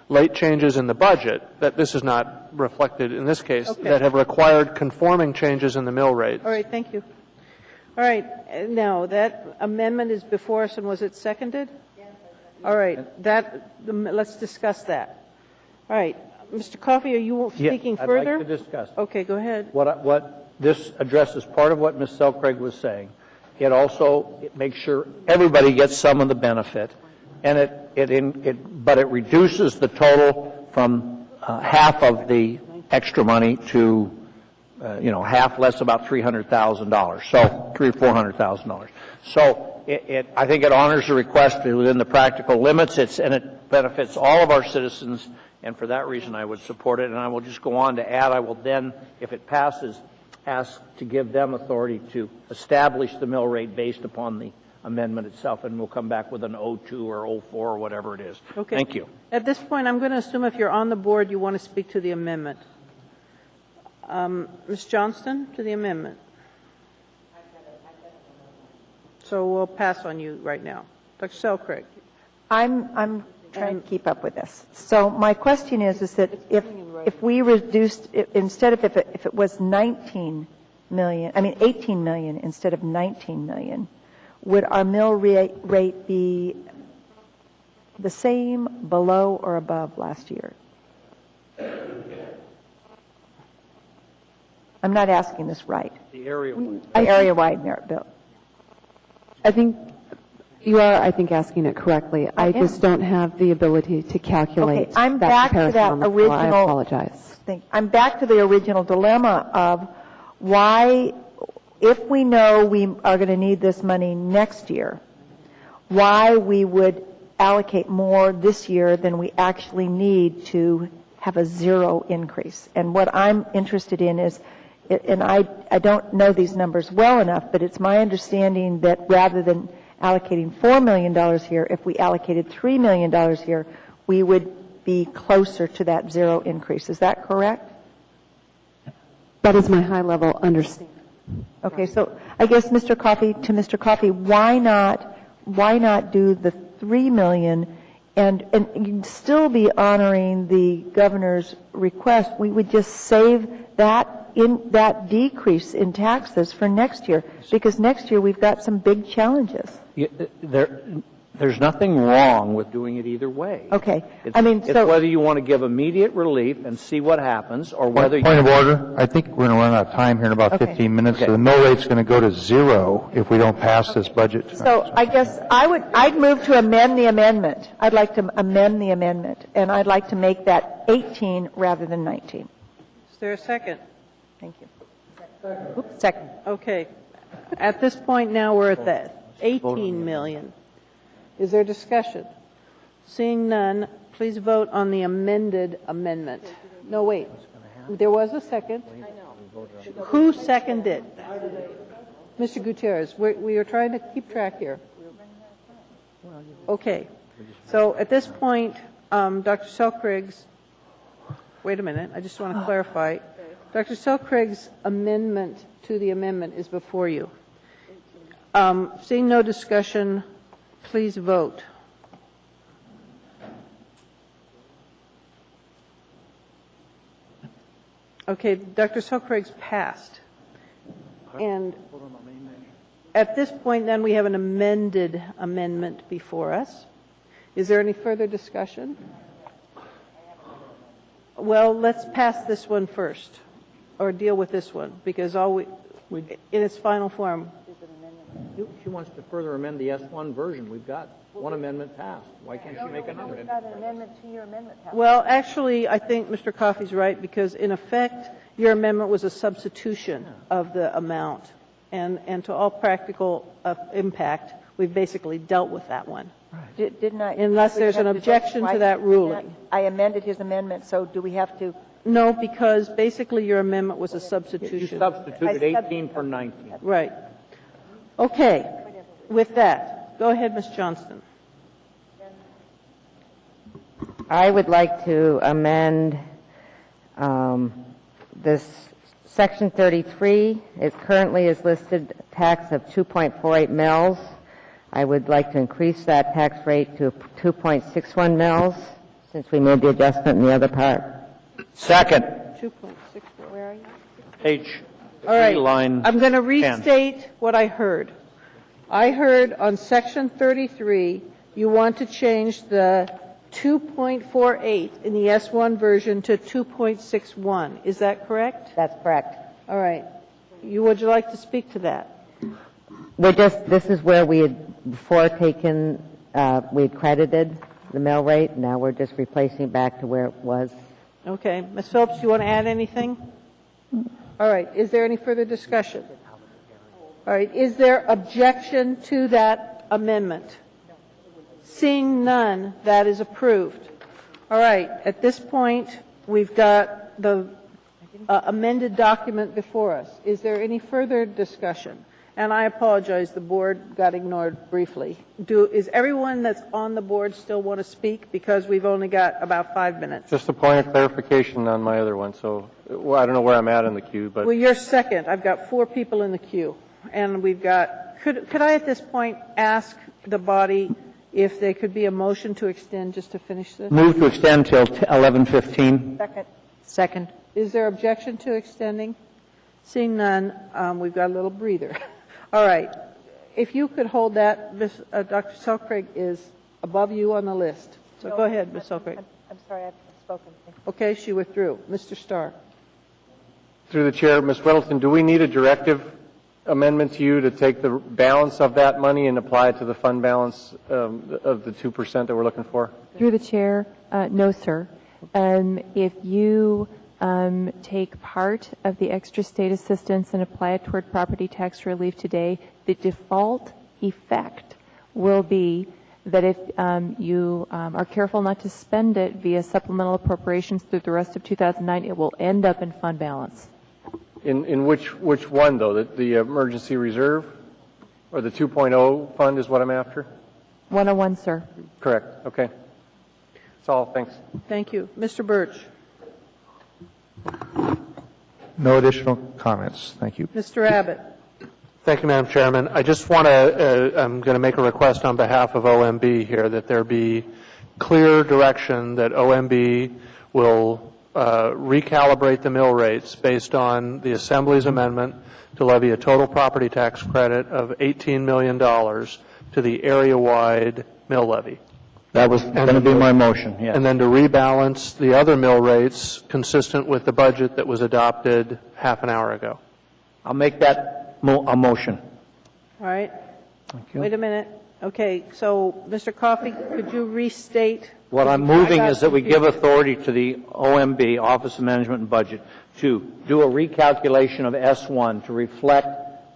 late changes in the budget that this is not reflected in this case, Okay. that have required conforming changes in the mill rate. All right, thank you. All right, now, that amendment is before us, and was it seconded? Yes. All right, let's discuss that. All right, Mr. Coffey, are you speaking further? I'd like to discuss. Okay, go ahead. What this addresses part of what Ms. Selcraig was saying. It also makes sure everybody gets some of the benefit, and but it reduces the total from half of the extra money to half less, about $300,000. So $300,000 or $400,000. So I think it honors the request within the practical limits. And it benefits all of our citizens. And for that reason, I would support it. And I will just go on to add, I will then, if it passes, ask to give them authority to establish the mill rate based upon the amendment itself, and we'll come back with an 02 or 04 or whatever it is. Okay. Thank you. At this point, I'm going to assume if you're on the board, you want to speak to the amendment. Ms. Johnston, to the amendment. So we'll pass on you right now. Dr. Selcraig. I'm trying to keep up with this. So my question is that if we reduced, instead of if it was 18 million instead of 19 million, would our mill rate be the same, below, or above last year? I'm not asking this right. The area-wide. Area-wide merit bill. I think you are, asking it correctly. I just don't have the ability to calculate Okay, I'm back to that comparison on the fly. I original. apologize. I'm back to the original dilemma of why, if we know we are going to need this money next year, why we would allocate more this year than we actually need to have a zero increase. And what I'm interested in is, and I don't know these numbers well enough, but it's my understanding that rather than allocating $4 million here, if we allocated $3 million here, we would be closer to that zero increase. Is that correct? That is my high-level understanding. Okay, so I guess Mr. Coffey, why not do the $3 million and you'd still be honoring the governor's request? We would just save that decrease in taxes for next year, because next year we've got some big challenges. There's nothing wrong with doing it either way. Okay. It's whether you want to give immediate relief and see what happens, or whether Point of order. I think we're going to run out of time here in about 15 minutes. So the mill rate's going to go to zero if we don't pass this budget tonight. So I guess I'd move to amend the amendment. I'd like to amend the amendment, and I'd like to make that 18 rather than 19. Is there a second? Thank you. Second. Okay. At this point now, we're at the 18 million. Is there discussion? Seeing none, please vote on the amended amendment. No, wait. There was a second. Who seconded? Mr. Gutierrez. We are trying to keep track here. Okay. So at this point, Dr. Selcraig's, wait a minute, I just want to clarify. Dr. Selcraig's amendment to the amendment is before you. Seeing no discussion, please vote. Okay, Dr. Selcraig's passed. And at this point, then, we have an amended amendment before us. Is there any further discussion? Well, let's pass this one first, or deal with this one, because in its final form. She wants to further amend the S1 version. We've got one amendment passed. Why can't she make another? We've got an amendment to your amendment. Well, actually, I think Mr. Coffey's right, because in effect, your amendment was a substitution of the amount. And to all practical impact, we've basically dealt with that one. Didn't I? Unless there's an objection to that ruling. I amended his amendment, so do we have to? No, because basically your amendment was a substitution. You substituted 18 for 19. Right. Okay. With that, go ahead, Ms. Johnston. I would like to amend this section 33. It currently is listed tax of 2.48 mils. I would like to increase that tax rate to 2.61 mils, since we made the adjustment in the other part. Second. 2.64. Where are you? Page All right. line I'm going to 10. restate what I heard. I heard on section 33, you want to change the 2.48 in the S1 version to 2.61. Is that correct? That's correct. All right. Would you like to speak to that? This is where we had before taken, we had credited the mill rate. Now we're just replacing it back to where it was. Okay. Ms. Phillips, do you want to add anything? All right. Is there any further discussion? All right. Is there objection to that amendment? Seeing none, that is approved. All right. At this point, we've got the amended document before us. Is there any further discussion? And I apologize, the board got ignored briefly. Is everyone that's on the board still want to speak? Because we've only got about 5 minutes. Just a point of clarification on my other one. So I don't know where I'm at in the queue, but Well, you're second. I've got 4 people in the queue. And we've got, could I at this point ask the body if there could be a motion to extend just to finish this? Move to extend till 11:15. Second. Is there objection to extending? Seeing none, we've got a little breather. All right. If you could hold that, Dr. Selkrig is above you on the list. So go ahead, Ms. Selkrig. I'm sorry, I've spoken. Okay, she withdrew. Mr. Starr. through the chair, Ms. Whittleton, do we need a directive amendment to you to take the balance of that money and apply it to the fund balance of the 2% that we're looking for? Through the chair, no, sir. If you take part of the extra state assistance and apply it toward property tax relief today, the default effect will be that if you are careful not to spend it via supplemental appropriations through the rest of 2009, it will end up in fund balance. In which one, though? The emergency reserve or the 2.0 fund is what I'm after? 101, sir. Correct. Okay. That's all. Thanks. Thank you. Mr. Birch. No additional comments. Thank you. Mr. Abbott. Thank you, Madam Chairman. I just want to, I'm going to make a request on behalf of OMB here that there be clear direction that OMB will recalibrate the mill rates based on the Assembly's amendment to levy a total property tax credit of $18 million to the area-wide mill levy. That was going to be my motion, yes. And then to rebalance the other mill rates consistent with the budget that was adopted half an hour ago. I'll make that a motion. All right. Wait a minute. Okay, so, Mr. Coffey, could you restate? What I'm moving is that we give authority to the OMB, Office of Management and Budget, to do a recalculation of S1 to reflect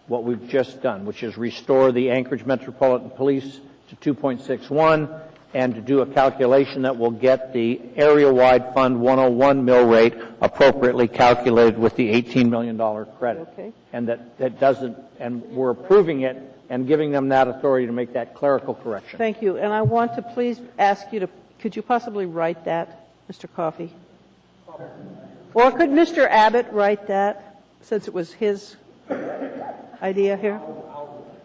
what we've just done, which is restore the Anchorage Metropolitan Police to 2.61, and to do a calculation that will get the area-wide Fund 101 mill rate appropriately calculated with the $18 million credit. Okay. And that doesn't, and we're approving it and giving them that authority to make that clerical correction. Thank you. And I want to please ask you to, could you possibly write that, Mr. Coffey? Or could Mr. Abbott write that, since it was his idea here?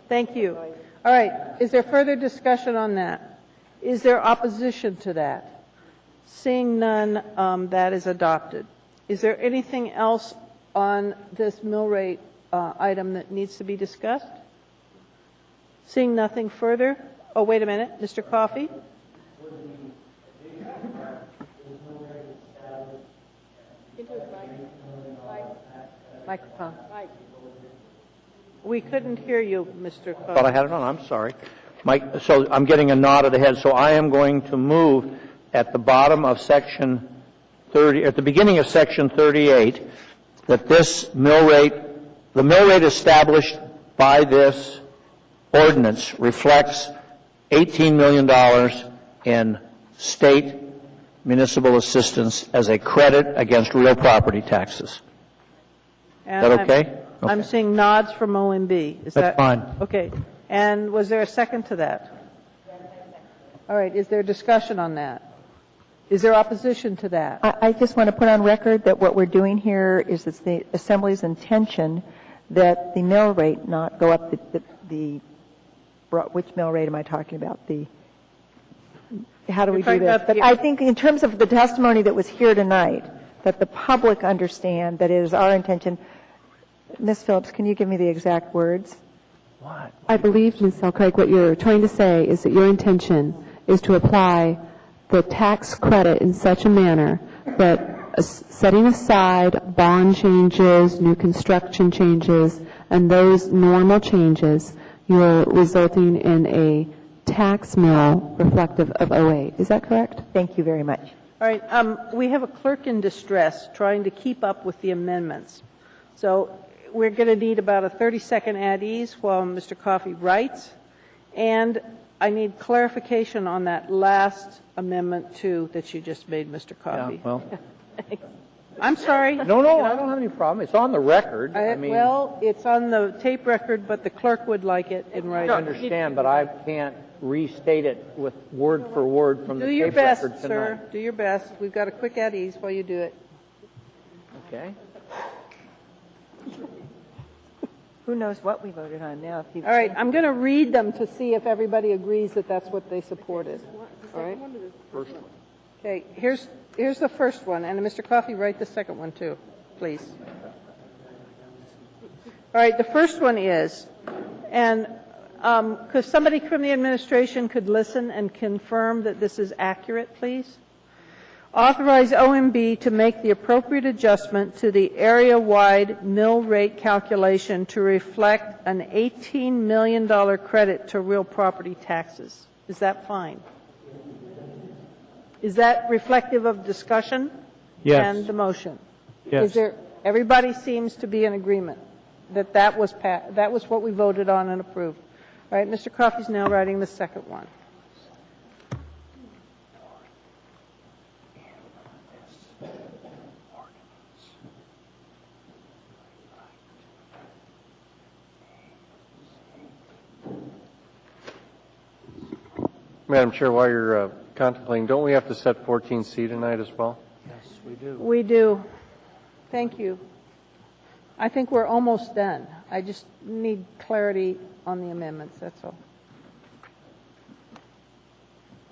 Thank you. All right. Is there further discussion on that? Is there opposition to that? Seeing none, that is adopted. Is there anything else on this mill rate item that needs to be discussed? Seeing nothing further. Oh, wait a minute. Mr. Coffey? Microphone. We couldn't hear you, Mr. Coffey. Thought I had it on, I'm sorry. Mike, so I'm getting a nod of the head, so I am going to move at the bottom of section 30, at the beginning of section 38, that this mill rate, the mill rate established by this ordinance reflects $18 million in state municipal assistance as a credit against real property taxes. And Is that okay? I'm seeing nods from OMB. Is That's that fine. Okay. And was there a second to that? All right. Is there discussion on that? Is there opposition to that? I just want to put on record that what we're doing here is it's the Assembly's intention that the mill rate not go up which mill rate am I talking about? How do we do this? But I think in terms of the testimony that was here tonight, that the public understand that it is our intention. Ms. Phillips, can you give me the exact words? What? I believe, Ms. Selcraig, what you're trying to say is that your intention is to apply the tax credit in such a manner that setting aside bond changes, new construction changes, and those normal changes, you're resulting in a tax mill reflective of 08. Is that correct? Thank you very much. All right. We have a clerk in distress trying to keep up with the amendments. So we're going to need about a 30-second at ease while Mr. Coffey writes. And I need clarification on that last Amendment 2 that you just made, Mr. Coffey. Yeah, well. I'm sorry. No, I don't have any problem. It's on the record. Well, it's on the tape record, but the clerk would like it in writing. I understand, but I can't restate it with word for word from the Do your tape best, record tonight. sir. Do your best. We've got a quick at ease while you do it. Okay. Who knows what we voted on now? All right, I'm going to read them to see if everybody agrees that that's what they supported. All right. First one. Okay, here's the first one, and Mr. Coffey, write the second one too, please. All right, the first one is, and because somebody from the administration could listen and confirm that this is accurate, please. Authorize OMB to make the appropriate adjustment to the area-wide mill rate calculation to reflect an $18 million credit to real property taxes. Is that fine? Is that reflective of discussion? Yes. And the motion? Yes. Is there, everybody seems to be in agreement that that was what we voted on and approved. All right, Mr. Coffey's now writing the second one. Madam Chair, while you're contemplating, don't we have to set 14C tonight as well? Yes, we do. We do. Thank you. I think we're almost done. I just need clarity on the amendments, that's all.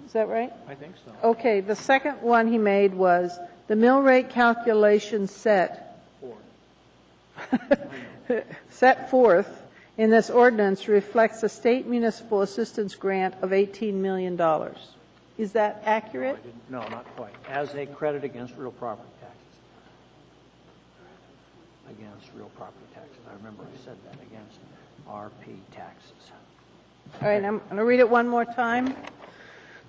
Is that right? I think so. Okay, the second one he made was the mill rate calculation set forth in this ordinance reflects a state municipal assistance grant of $18 million. Is that accurate? No, not quite. As a credit against real property taxes. Against real property taxes. I remember I said that, against RP taxes. All right, I'm going to read it one more time.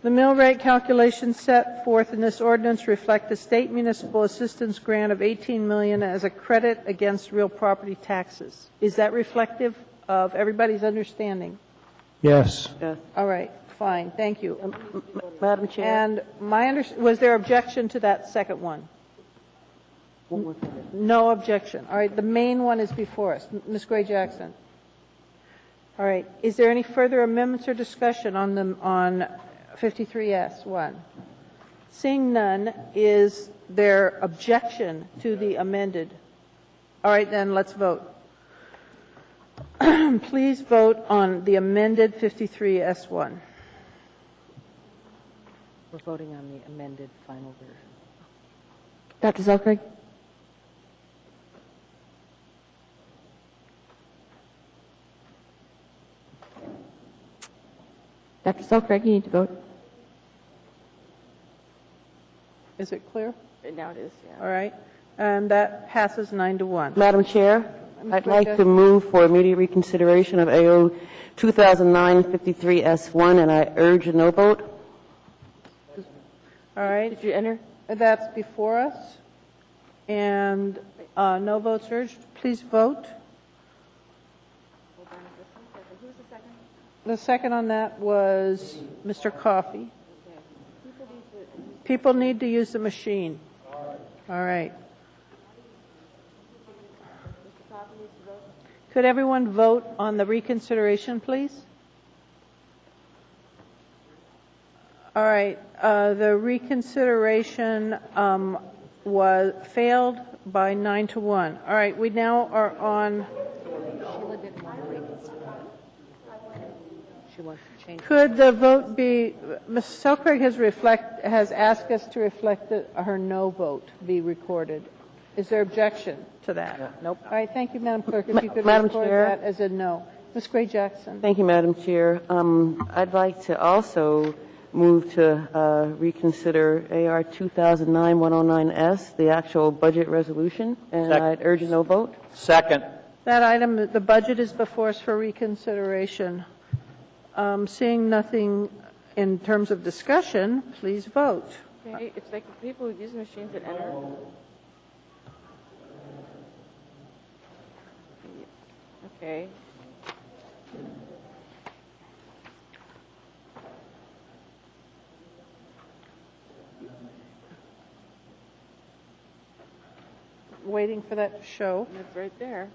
The mill rate calculations set forth in this ordinance reflect a state municipal assistance grant of $18 million as a credit against real property taxes. Is that reflective of everybody's understanding? Yes. All right, fine, thank you. Madam Chair. And was there objection to that second one? No objection. All right, the main one is before us. Ms. Gray Jackson. All right, is there any further amendments or discussion on 53S1? Seeing none, is there objection to the amended? All right, then let's vote. Please vote on the amended 53S1. We're voting on the amended final version. Dr. Selkirk? Dr. Selkirk, you need to vote. Is it clear? Now it is, yeah. All right. And that passes 9-1. Madam Chair, I'd like to move for immediate reconsideration of AO 2009-53S1, and I urge a no vote. All right. Did you enter? That's before us. And no votes urged. Please vote. The second on that was Mr. Coffey. People need to use the machine. All right. Could everyone vote on the reconsideration, please? All right. The reconsideration was failed by 9-1. All right. We now are on. Could the vote be? Ms. Selkirk has asked us to reflect that her no vote be recorded. Is there objection to that? Yeah. Nope. All right. Thank you, Madam Clerk. If you could Madam record Chair. that as a no. Ms. Gray Jackson. Thank you, Madam Chair. I'd like to also move to reconsider AR 2009-109S, the actual budget resolution, and I'd urge a no vote. Second. That item, the budget is before us for reconsideration. Seeing nothing in terms of discussion, please vote. Okay, it's like the people who use machines that enter. Okay. Waiting for that to show. It's right there.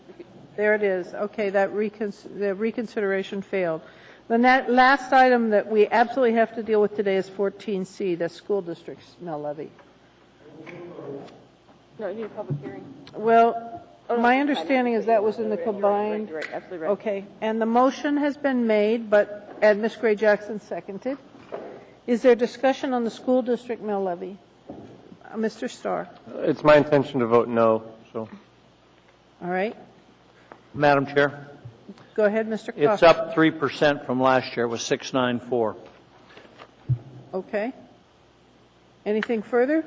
There it is. Okay, that the reconsideration failed. The last item that we absolutely have to deal with today is 14C, the school district's mill levy. No, you need a public hearing. Well, my understanding is that was in the combined. You're right, absolutely right. Okay, and the motion has been made, and Ms. Gray Jackson seconded. Is there discussion on the school district mill levy? Mr. Starr. It's my intention to vote no, so. All right. Madam Chair. Go ahead, Mr. Coffey. It's up 3% from last year. It was 694. Okay. Anything further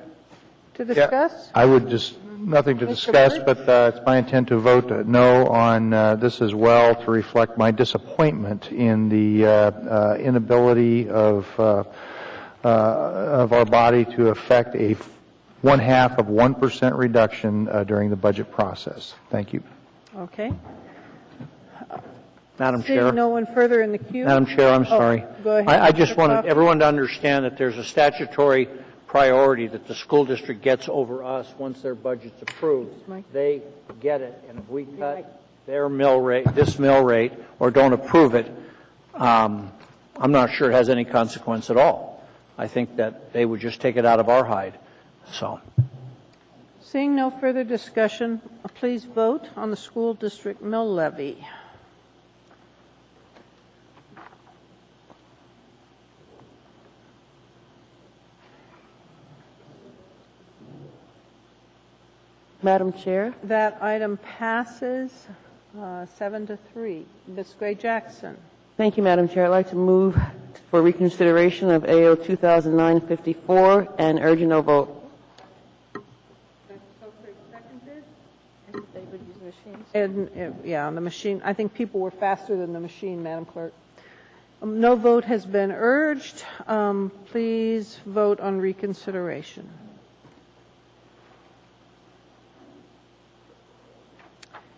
to discuss? I would just, nothing to Mr. discuss, Bird? but it's my intent to vote no on this as well, to reflect my disappointment in the inability of our body to affect a 0.5% reduction during the budget process. Thank you. Okay. Madam Seeing Chair. no one further in the queue. Madam Chair, I'm sorry. Go ahead. I just Mr. wanted Coffey. everyone to understand that there's a statutory priority that the school district gets over us once their budget's approved. They get it, and if we cut their mill rate, this mill rate, or don't approve it, I'm not sure it has any consequence at all. I think that they would just take it out of our hide. So. Seeing no further discussion, please vote on the school district mill levy. Madam Chair. That item passes 7-3. Ms. Gray Jackson. Thank you, Madam Chair. I'd like to move for reconsideration of AO 2009-54 and urge a no vote. They would use machines. And, yeah, on the machine. I think people were faster than the machine, Madam Clerk. No vote has been urged. Please vote on reconsideration.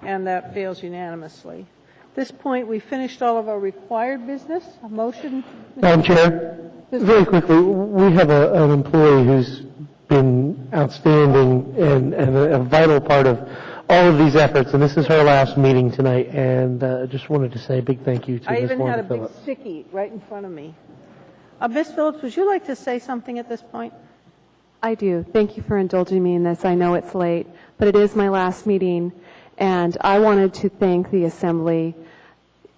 And that fails unanimously. At this point, we finished all of our required business. A motion? Madam Chair, very quickly, we have an employee who's been outstanding and a vital part of all of these efforts, and this is her last meeting tonight, and just wanted to say a big thank you to I Ms. even had a Wanda big Phillips. sticky right in front of me. Ms. Phillips, would you like to say something at this point? I do. Thank you for indulging me in this. I know it's late, but it is my last meeting, and I wanted to thank the Assembly.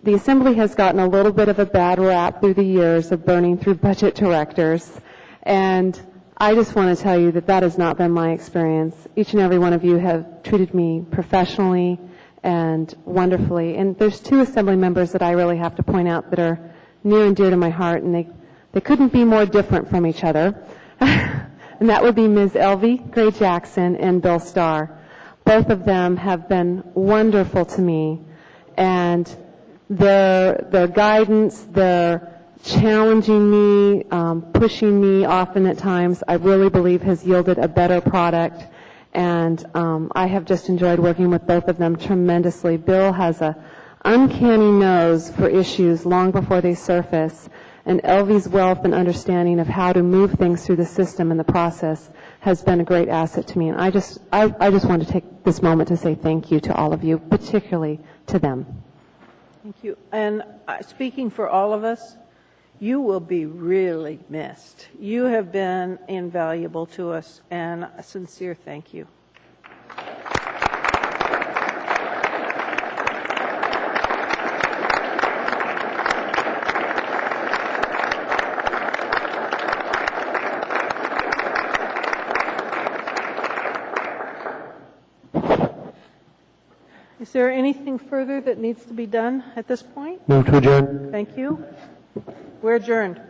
The Assembly has gotten a little bit of a bad rap through the years of burning through budget directors, and I just want to tell you that that has not been my experience. Each and every one of you have treated me professionally and wonderfully, and there's two Assembly members that I really have to point out that are near and dear to my heart, and they couldn't be more different from each other. and that would be Ms. Elvie Gray Jackson and Bill Starr. Both of them have been wonderful to me, and their guidance, their challenging me, pushing me often at times, I really believe has yielded a better product. And I have just enjoyed working with both of them tremendously. Bill has a uncanny nose for issues long before they surface, and Elvie's wealth and understanding of how to move things through the system and the process has been a great asset to me. And I just want to take this moment to say thank you to all of you, particularly to them. Thank you. And speaking for all of us, you will be really missed. You have been invaluable to us, and a sincere thank you. Is there anything further that needs to be done at this point? Move to adjourn. Thank you. We're adjourned.